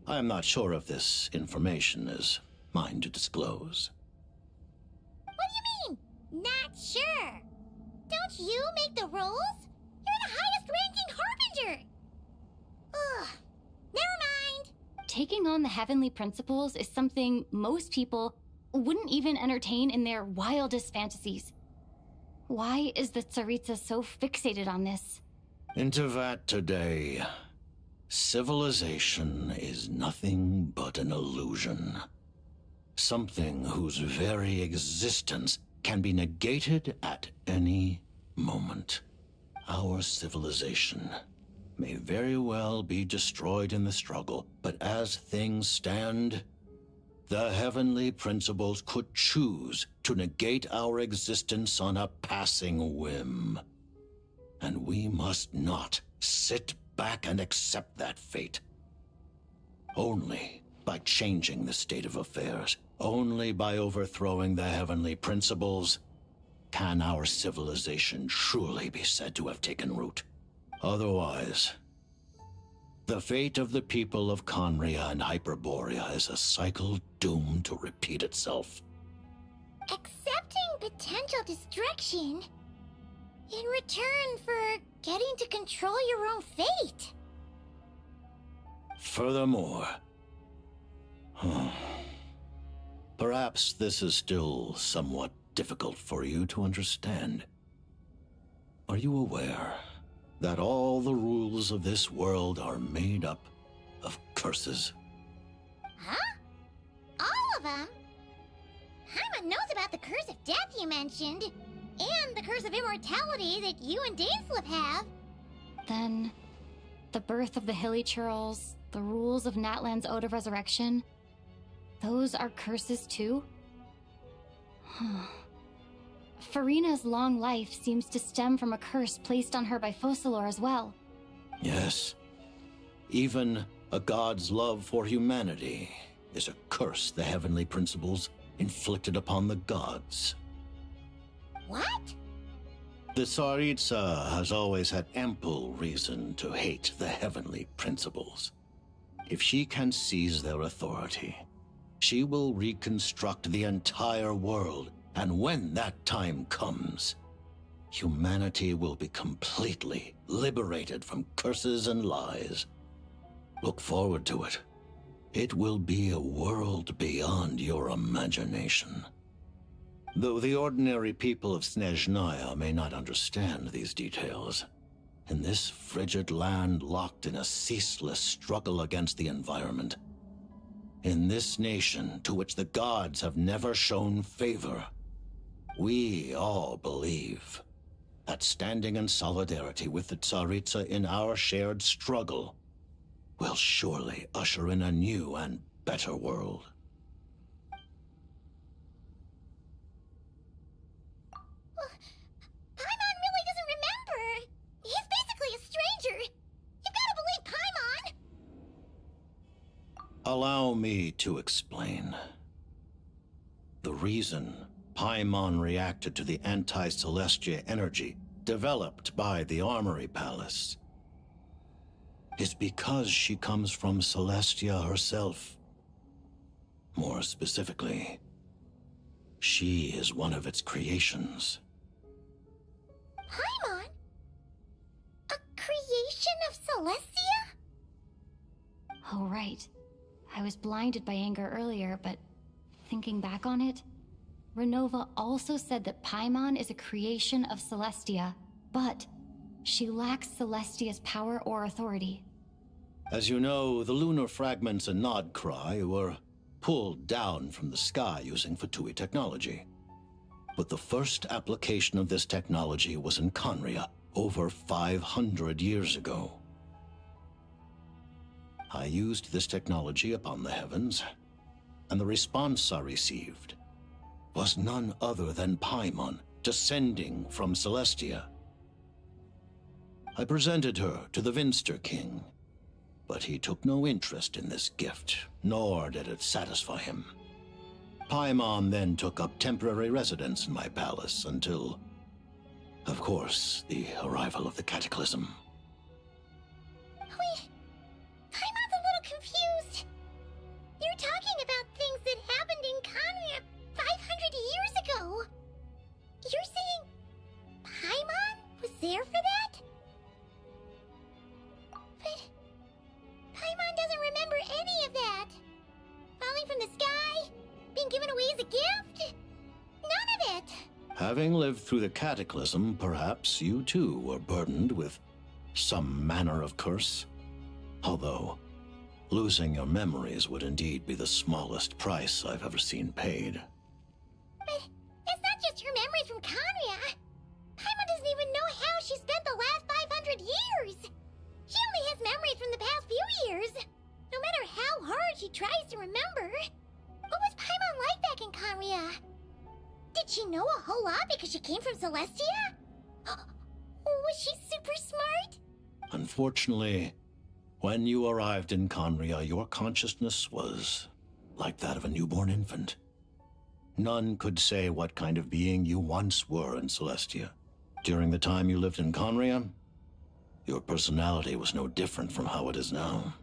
I am not sure if this information is mine to disclose. What do you mean, not sure? Don't you make the rules? You're the highest-ranking Harbinger! Ugh, never mind. Taking on the Heavenly Principles is something most people wouldn't even entertain in their wildest fantasies. Why is the Tsaritsa so fixated on this? In Tevat today, civilization is nothing but an illusion. Something whose very existence can be negated at any moment. Our civilization may very well be destroyed in the struggle, but as things stand, the Heavenly Principles could choose to negate our existence on a passing whim. And we must not sit back and accept that fate. Only by changing the state of affairs, only by overthrowing the Heavenly Principles, can our civilization truly be said to have taken root. Otherwise, the fate of the people of Conria and Hyperborea is a cycle doomed to repeat itself. Accepting potential destruction in return for getting to control your own fate. Furthermore, perhaps this is still somewhat difficult for you to understand. Are you aware that all the rules of this world are made up of curses? Huh? All of them? Paimon knows about the curse of death you mentioned, and the curse of immortality that you and Dainsleif have. Then, the birth of the Hilly Churls, the rules of Natlan's Ode of Resurrection, those are curses too? Farina's long life seems to stem from a curse placed on her by Focalor as well. Yes. Even a god's love for humanity is a curse the Heavenly Principles inflicted upon the gods. What? The Tsaritsa has always had ample reason to hate the Heavenly Principles. If she can seize their authority, she will reconstruct the entire world, and when that time comes, humanity will be completely liberated from curses and lies. Look forward to it. It will be a world beyond your imagination. Though the ordinary people of Snezhnaya may not understand these details, in this frigid land locked in a ceaseless struggle against the environment, in this nation to which the gods have never shown favor, we all believe that standing in solidarity with the Tsaritsa in our shared struggle will surely usher in a new and better world. Paimon really doesn't remember. He's basically a stranger. You gotta believe Paimon. Allow me to explain. The reason Paimon reacted to the anti-Celestia energy developed by the Armory Palace, is because she comes from Celestia herself. More specifically, she is one of its creations. Paimon? A creation of Celestia? Oh, right. I was blinded by anger earlier, but thinking back on it, Renova also said that Paimon is a creation of Celestia, but she lacks Celestia's power or authority. As you know, the lunar fragments in Nodcry were pulled down from the sky using Fatui technology. But the first application of this technology was in Conria over 500 years ago. I used this technology upon the heavens, and the response I received was none other than Paimon descending from Celestia. I presented her to the Vinster King, but he took no interest in this gift, nor did it satisfy him. Paimon then took up temporary residence in my palace until, of course, the arrival of the Cataclysm. Wait, Paimon's a little confused. You're talking about things that happened in Conria 500 years ago. You're saying Paimon was there for that? But Paimon doesn't remember any of that. Falling from the sky? Being given away as a gift? None of it! Having lived through the Cataclysm, perhaps you too were burdened with some manner of curse. Although, losing your memories would indeed be the smallest price I've ever seen paid. But it's not just her memories from Conria. Paimon doesn't even know how she spent the last 500 years. She only has memories from the past few years. No matter how hard she tries to remember. What was Paimon like back in Conria? Did she know a whole lot because she came from Celestia? Was she super smart? Unfortunately, when you arrived in Conria, your consciousness was like that of a newborn infant. None could say what kind of being you once were in Celestia. During the time you lived in Conria, your personality was no different from how it is now.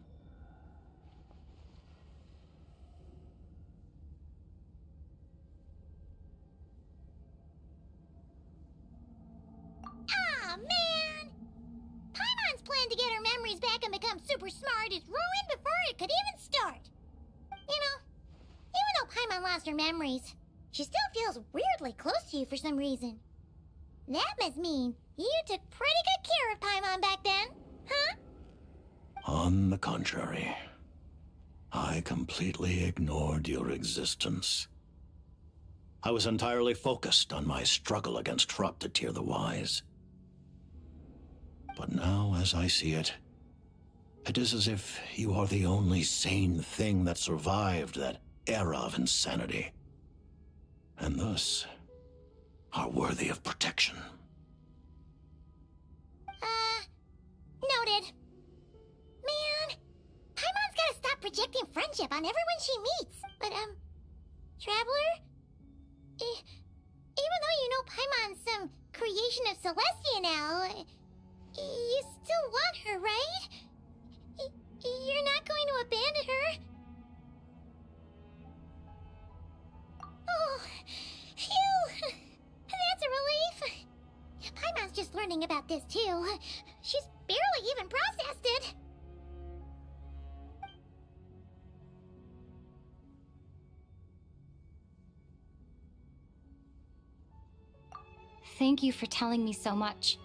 Ah, man! Paimon's plan to get her memories back and become super smart is ruined before it could even start. You know, even though Paimon lost her memories, she still feels weirdly close to you for some reason. That must mean you took pretty good care of Paimon back then, huh? On the contrary, I completely ignored your existence. I was entirely focused on my struggle against Troptatir the Wise. But now, as I see it, it is as if you are the only sane thing that survived that era of insanity, and thus are worthy of protection. Noted. Man, Paimon's gotta stop projecting friendship on everyone she meets. But, Traveler? Even though you know Paimon's some creation of Celestia now, you still want her, right? You're not going to abandon her? Oh, phew! That's a relief. Paimon's just learning about this, too. She's barely even processed it. Thank you for telling me so much.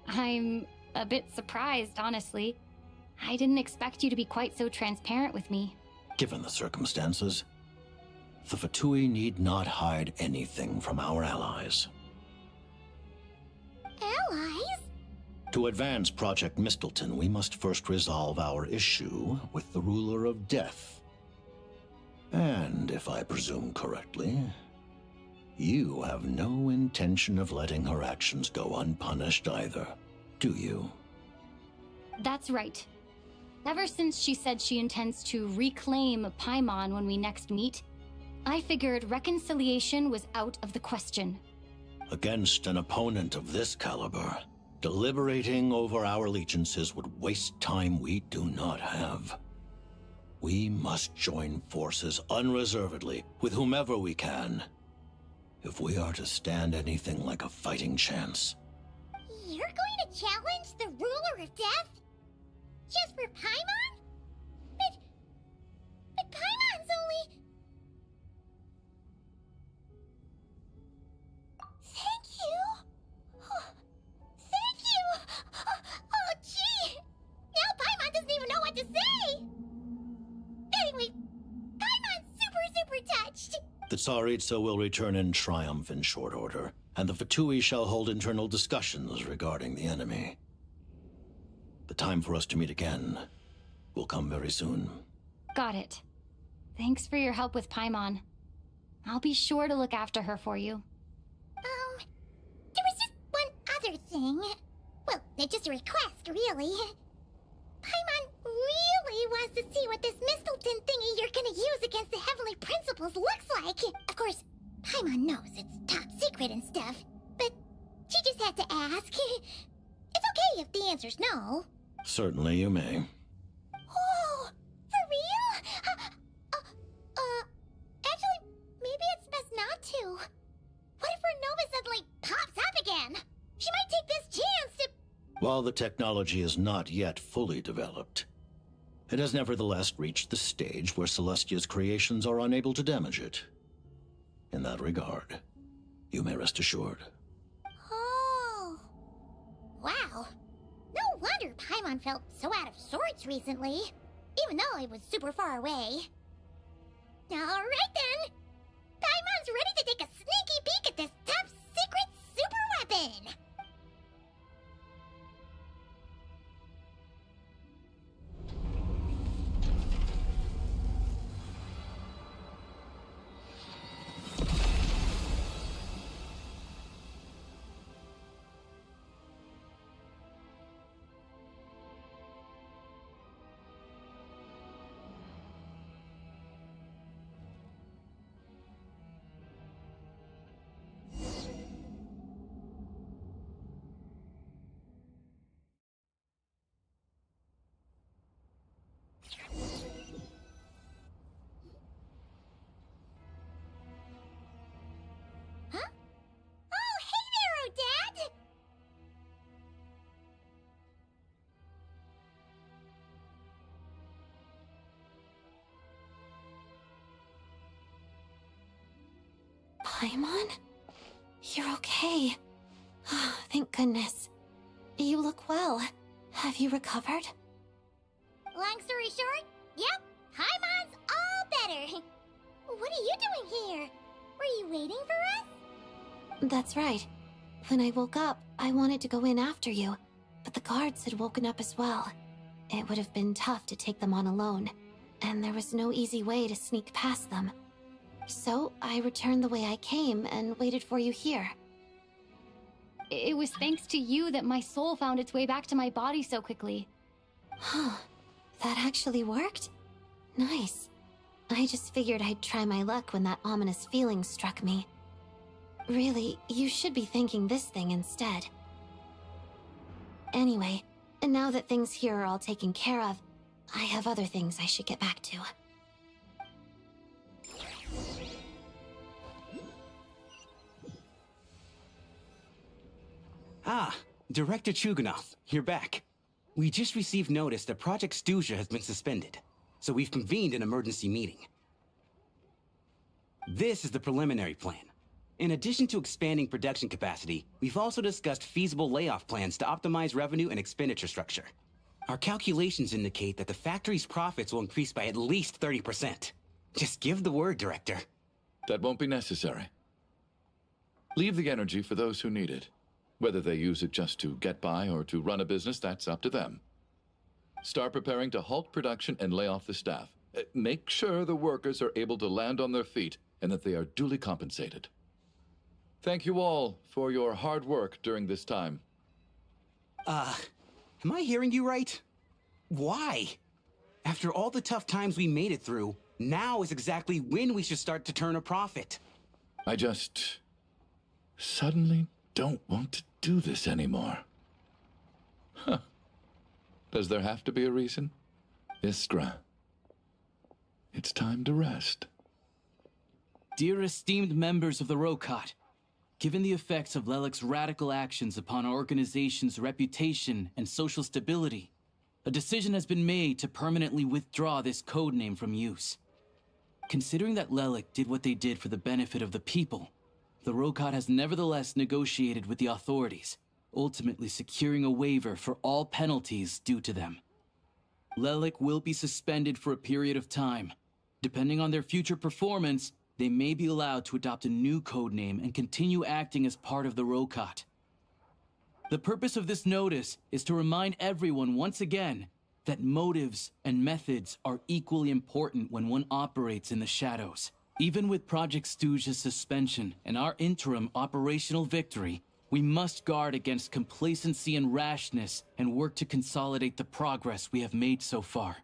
I'm a bit surprised, honestly. I didn't expect you to be quite so transparent with me. Given the circumstances, the Fatui need not hide anything from our allies. Allies? To advance Project Mistleton, we must first resolve our issue with the Ruler of Death. And, if I presume correctly, you have no intention of letting her actions go unpunished either, do you? That's right. Ever since she said she intends to reclaim Paimon when we next meet, I figured reconciliation was out of the question. Against an opponent of this caliber, deliberating over our allegiances would waste time we do not have. We must join forces unreservedly with whomever we can, if we are to stand anything like a fighting chance. You're going to challenge the ruler of death? Just for Paimon? But Paimon's only... Thank you! Thank you! Oh, gee! Now Paimon doesn't even know what to say! Anyway, Paimon's super touched! The Tsaritsa will return in triumph in short order, and the Fatui shall hold internal discussions regarding the enemy. The time for us to meet again will come very soon. Got it. Thanks for your help with Paimon. I'll be sure to look after her for you. There was just one other thing. Well, it's just a request, really. Paimon really wants to see what this Mistleton thingy you're gonna use against the Heavenly Principles looks like. Of course, Paimon knows it's top secret and stuff, but she just had to ask. It's okay if the answer's no. Certainly you may. Oh, for real? Actually, maybe it's best not to. What if Renova suddenly pops up again? She might take this chance to... While the technology is not yet fully developed, it has nevertheless reached the stage where Celestia's creations are unable to damage it. In that regard, you may rest assured. Oh. Wow. No wonder Paimon felt so out of sorts recently, even though it was super far away. Alright then! Paimon's ready to take a sneaky peek at this top secret super weapon! Huh? Oh, hey there, Odette! Paimon? You're okay. Thank goodness. You look well. Have you recovered? Long story short, yep, Paimon's all better. What are you doing here? Were you waiting for us? That's right. When I woke up, I wanted to go in after you, but the guards had woken up as well. It would have been tough to take them on alone, and there was no easy way to sneak past them. So I returned the way I came and waited for you here. It was thanks to you that my soul found its way back to my body so quickly. Huh. That actually worked? Nice. I just figured I'd try my luck when that ominous feeling struck me. Really, you should be thanking this thing instead. Anyway, and now that things here are all taken care of, I have other things I should get back to. Ah, Director Chuganov, you're back. We just received notice that Project Stuzia has been suspended, so we've convened an emergency meeting. This is the preliminary plan. In addition to expanding production capacity, we've also discussed feasible layoff plans to optimize revenue and expenditure structure. Our calculations indicate that the factory's profits will increase by at least 30%. Just give the word, Director. That won't be necessary. Leave the energy for those who need it. Whether they use it just to get by or to run a business, that's up to them. Start preparing to halt production and lay off the staff. Make sure the workers are able to land on their feet and that they are duly compensated. Thank you all for your hard work during this time. Am I hearing you right? Why? After all the tough times we made it through, now is exactly when we should start to turn a profit. suddenly don't want to do this anymore. Huh. Does there have to be a reason? Iskra, it's time to rest. Dear esteemed members of the Rokot, given the effects of Lelik's radical actions upon our organization's reputation and social stability, a decision has been made to permanently withdraw this codename from use. Considering that Lelik did what they did for the benefit of the people, the Rokot has nevertheless negotiated with the authorities, ultimately securing a waiver for all penalties due to them. Lelik will be suspended for a period of time. Depending on their future performance, they may be allowed to adopt a new codename and continue acting as part of the Rokot. The purpose of this notice is to remind everyone once again that motives and methods are equally important when one operates in the shadows. Even with Project Stooge's suspension and our interim operational victory, we must guard against complacency and rashness and work to consolidate the progress we have made so far.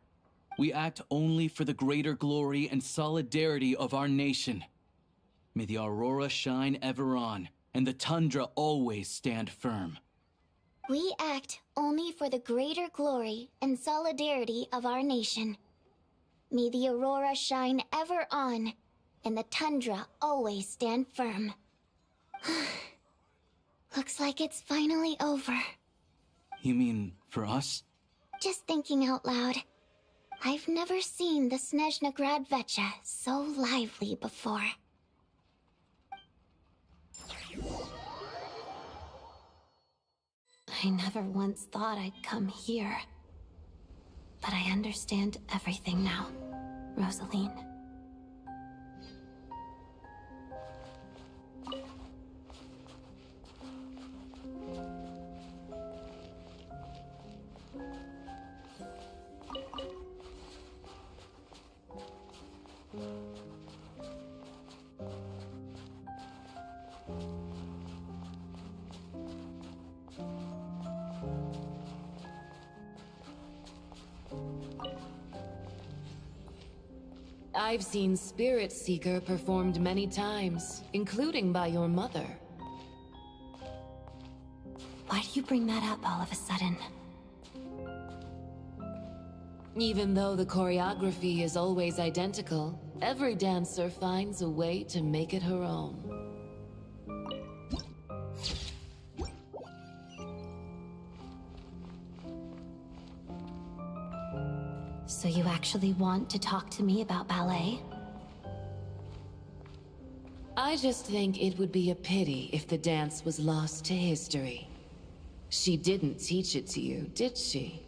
We act only for the greater glory and solidarity of our nation. May the aurora shine ever on, and the tundra always stand firm. We act only for the greater glory and solidarity of our nation. May the aurora shine ever on, and the tundra always stand firm. Looks like it's finally over. You mean for us? Just thinking out loud. I've never seen the Snezhnaya Vecha so lively before. I never once thought I'd come here. But I understand everything now, Rosaline. I've seen Spirit Seeker performed many times, including by your mother. Why do you bring that up all of a sudden? Even though the choreography is always identical, every dancer finds a way to make it her own. So you actually want to talk to me about ballet? I just think it would be a pity if the dance was lost to history. She didn't teach it to you, did she?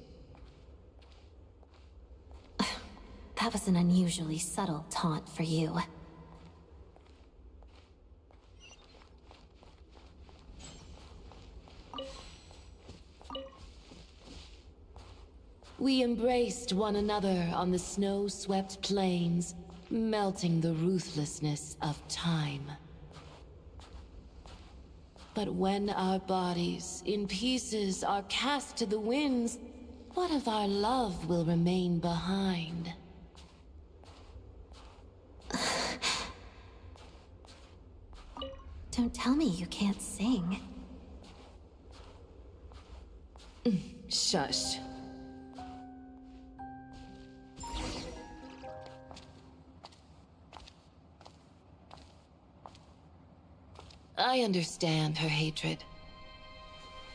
That was an unusually subtle taunt for you. We embraced one another on the snow-swept plains, melting the ruthlessness of time. But when our bodies, in pieces, are cast to the winds, what of our love will remain behind? Don't tell me you can't sing. Shush. I understand her hatred.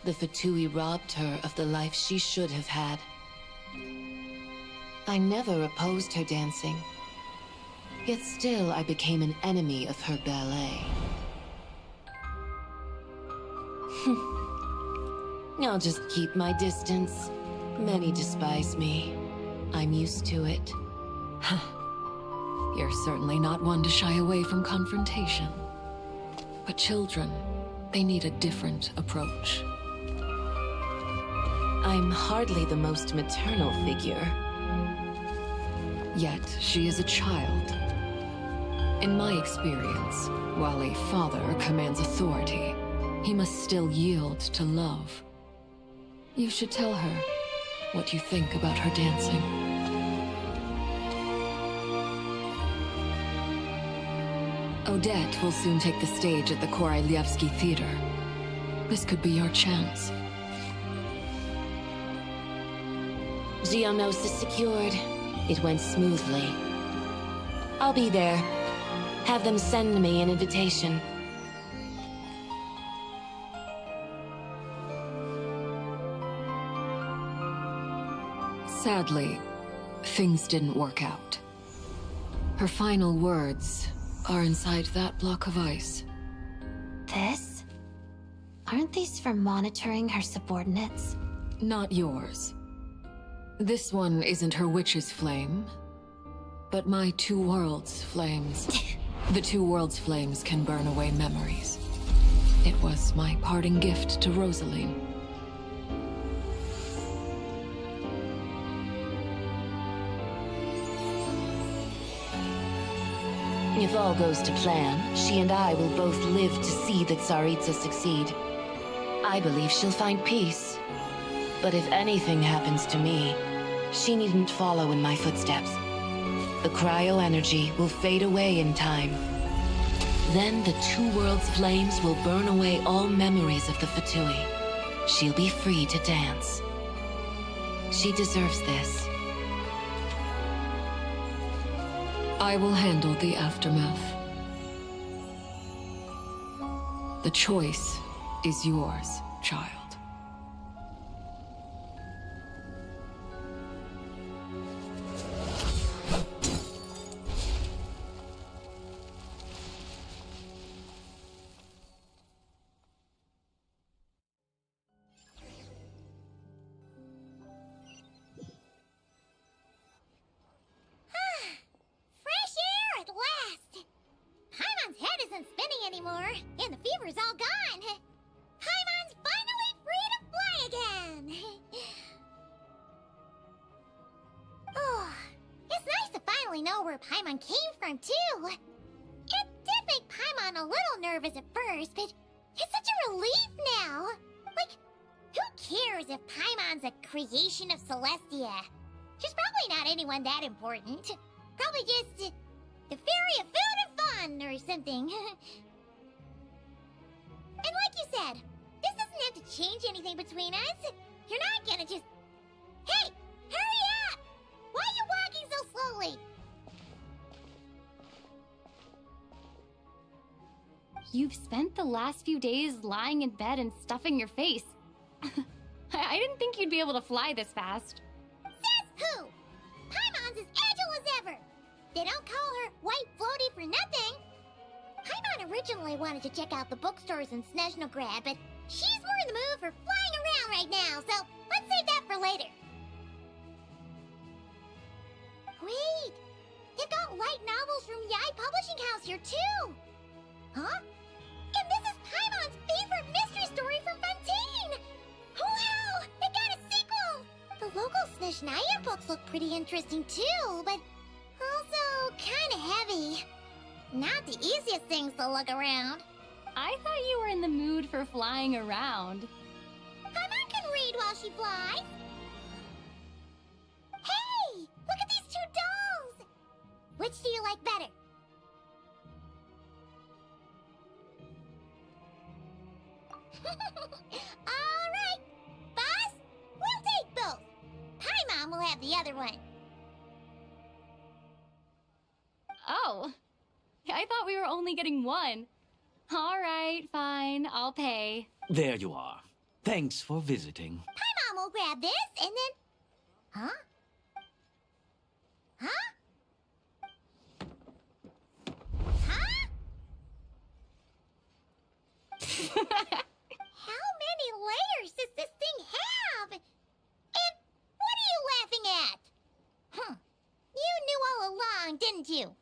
The Fatui robbed her of the life she should have had. I never opposed her dancing. Yet still I became an enemy of her ballet. I'll just keep my distance. Many despise me. I'm used to it. You're certainly not one to shy away from confrontation. But children, they need a different approach. I'm hardly the most maternal figure. Yet, she is a child. In my experience, while a father commands authority, he must still yield to love. You should tell her what you think about her dancing. Odette will soon take the stage at the Koralyevsky Theater. This could be your chance. Geonosis secured. It went smoothly. I'll be there. Have them send me an invitation. Sadly, things didn't work out. Her final words are inside that block of ice. This? Aren't these for monitoring her subordinates? Not yours. This one isn't her witch's flame, but my two worlds' flames. The two worlds' flames can burn away memories. It was my parting gift to Rosaline. If all goes to plan, she and I will both live to see the Tsaritsa succeed. I believe she'll find peace. But if anything happens to me, she needn't follow in my footsteps. The cryo-energy will fade away in time. Then the two worlds' flames will burn away all memories of the Fatui. She'll be free to dance. She deserves this. I will handle the aftermath. The choice is yours, child. Fresh air at last! Paimon's head isn't spinning anymore, and the fever's all gone. Paimon's finally free to fly again! Oh, it's nice to finally know where Paimon came from, too. It did make Paimon a little nervous at first, but it's such a relief now. Like, who cares if Paimon's a creation of Celestia? She's probably not anyone that important. Probably just the fairy of food and fun or something. And like you said, this doesn't have to change anything between us. You're not gonna just... Hey! Hurry up! Why are you walking so slowly? You've spent the last few days lying in bed and stuffing your face. I didn't think you'd be able to fly this fast. Says who? Paimon's as agile as ever. They don't call her White Floaty for nothing. Paimon originally wanted to check out the bookstores in Snezhnograd, but she's more in the mood for flying around right now, so let's save that for later. Wait, they've got light novels from Yai Publishing House here too. Huh? And this is Paimon's favorite mystery story from Fontaine! Wow! They got a sequel! The local Snezhnaya books look pretty interesting too, but also kinda heavy. Not the easiest things to look around. I thought you were in the mood for flying around. Paimon can read while she flies. Hey! Look at these two dolls! Which do you like better? Alright! Boss, we'll take both. Paimon will have the other one. Oh, I thought we were only getting one. All right, fine, I'll pay. There you are. Thanks for visiting. Paimon will grab this and then... Huh? Huh? Huh? How many layers does this thing have? And what are you laughing at? Huh. You knew all along, didn't you?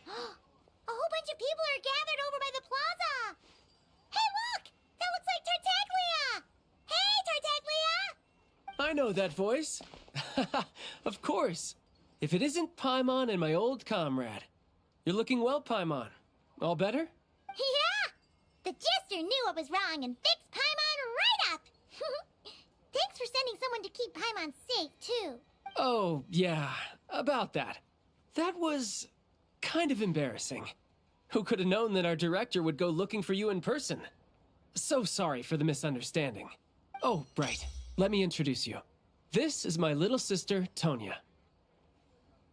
A whole bunch of people are gathered over by the plaza. Hey, look! That looks like Tartaglia! Hey, Tartaglia! I know that voice. Of course. If it isn't Paimon and my old comrade. You're looking well, Paimon. All better? Yeah! The jester knew what was wrong and fixed Paimon right up! Thanks for sending someone to keep Paimon safe, too. Oh, yeah. About that. That was kind of embarrassing. Who could have known that our director would go looking for you in person? So sorry for the misunderstanding. Oh, right. Let me introduce you. This is my little sister, Tonya.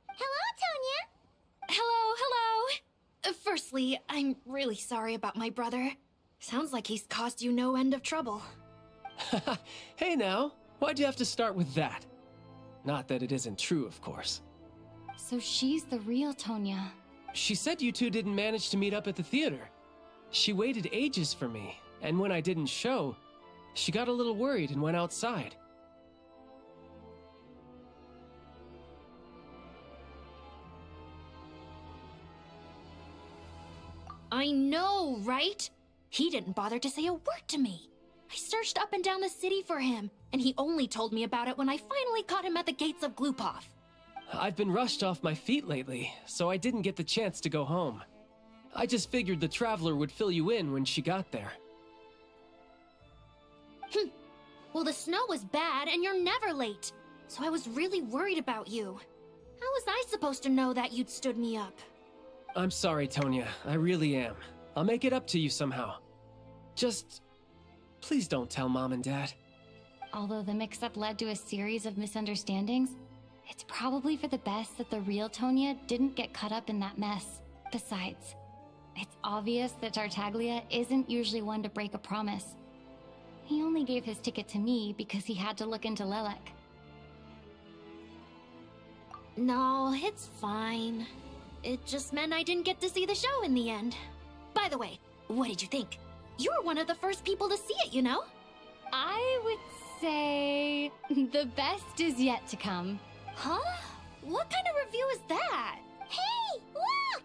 Hello, Tonya. Hello. Firstly, I'm really sorry about my brother. Sounds like he's caused you no end of trouble. Hey now, why'd you have to start with that? Not that it isn't true, of course. So she's the real Tonya. She said you two didn't manage to meet up at the theater. She waited ages for me, and when I didn't show, she got a little worried and went outside. I know, right? He didn't bother to say a word to me. I searched up and down the city for him, and he only told me about it when I finally caught him at the gates of Glupov. I've been rushed off my feet lately, so I didn't get the chance to go home. I just figured the Traveler would fill you in when she got there. Well, the snow was bad, and you're never late. So I was really worried about you. How was I supposed to know that you'd stood me up? I'm sorry, Tonya. I really am. I'll make it up to you somehow. Just... please don't tell Mom and Dad. Although the mix-up led to a series of misunderstandings, it's probably for the best that the real Tonya didn't get caught up in that mess. Besides, it's obvious that Tartaglia isn't usually one to break a promise. He only gave his ticket to me because he had to look into Lelek. No, it's fine. It just meant I didn't get to see the show in the end. By the way, what did you think? You were one of the first people to see it, you know? I would say the best is yet to come. Huh? What kind of review is that? Hey, look!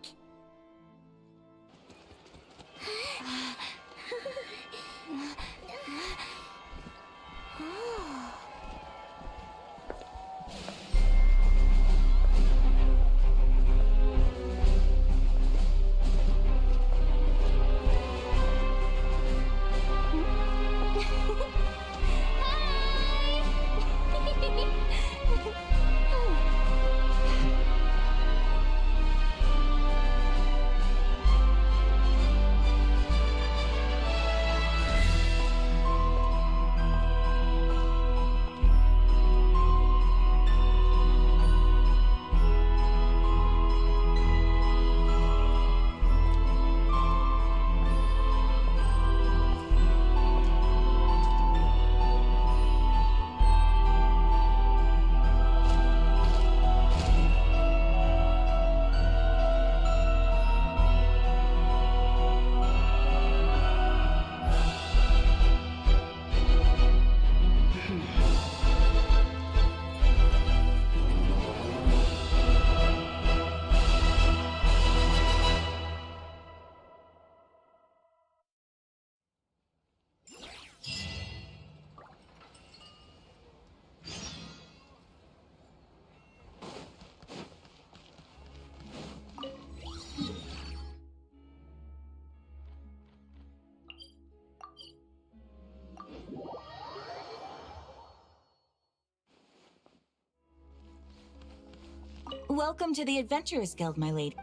Welcome to the Adventurers Guild, my lady.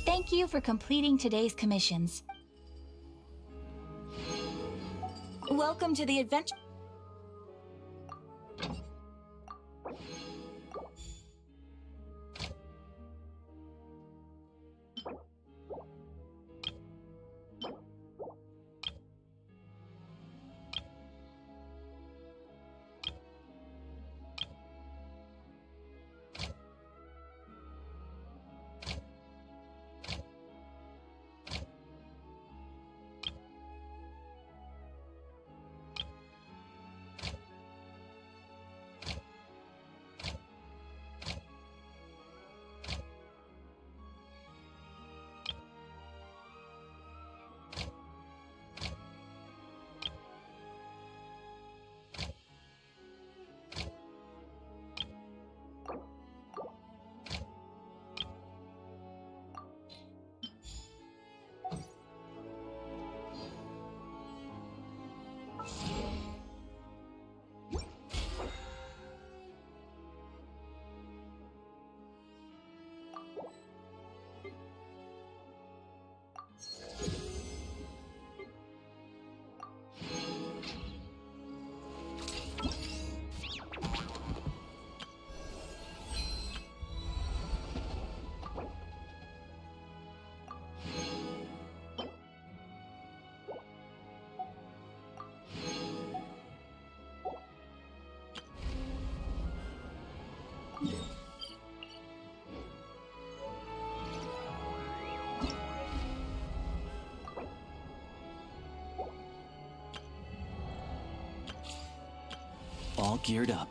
Thank you for completing today's commissions. Welcome to the adventure. all geared up.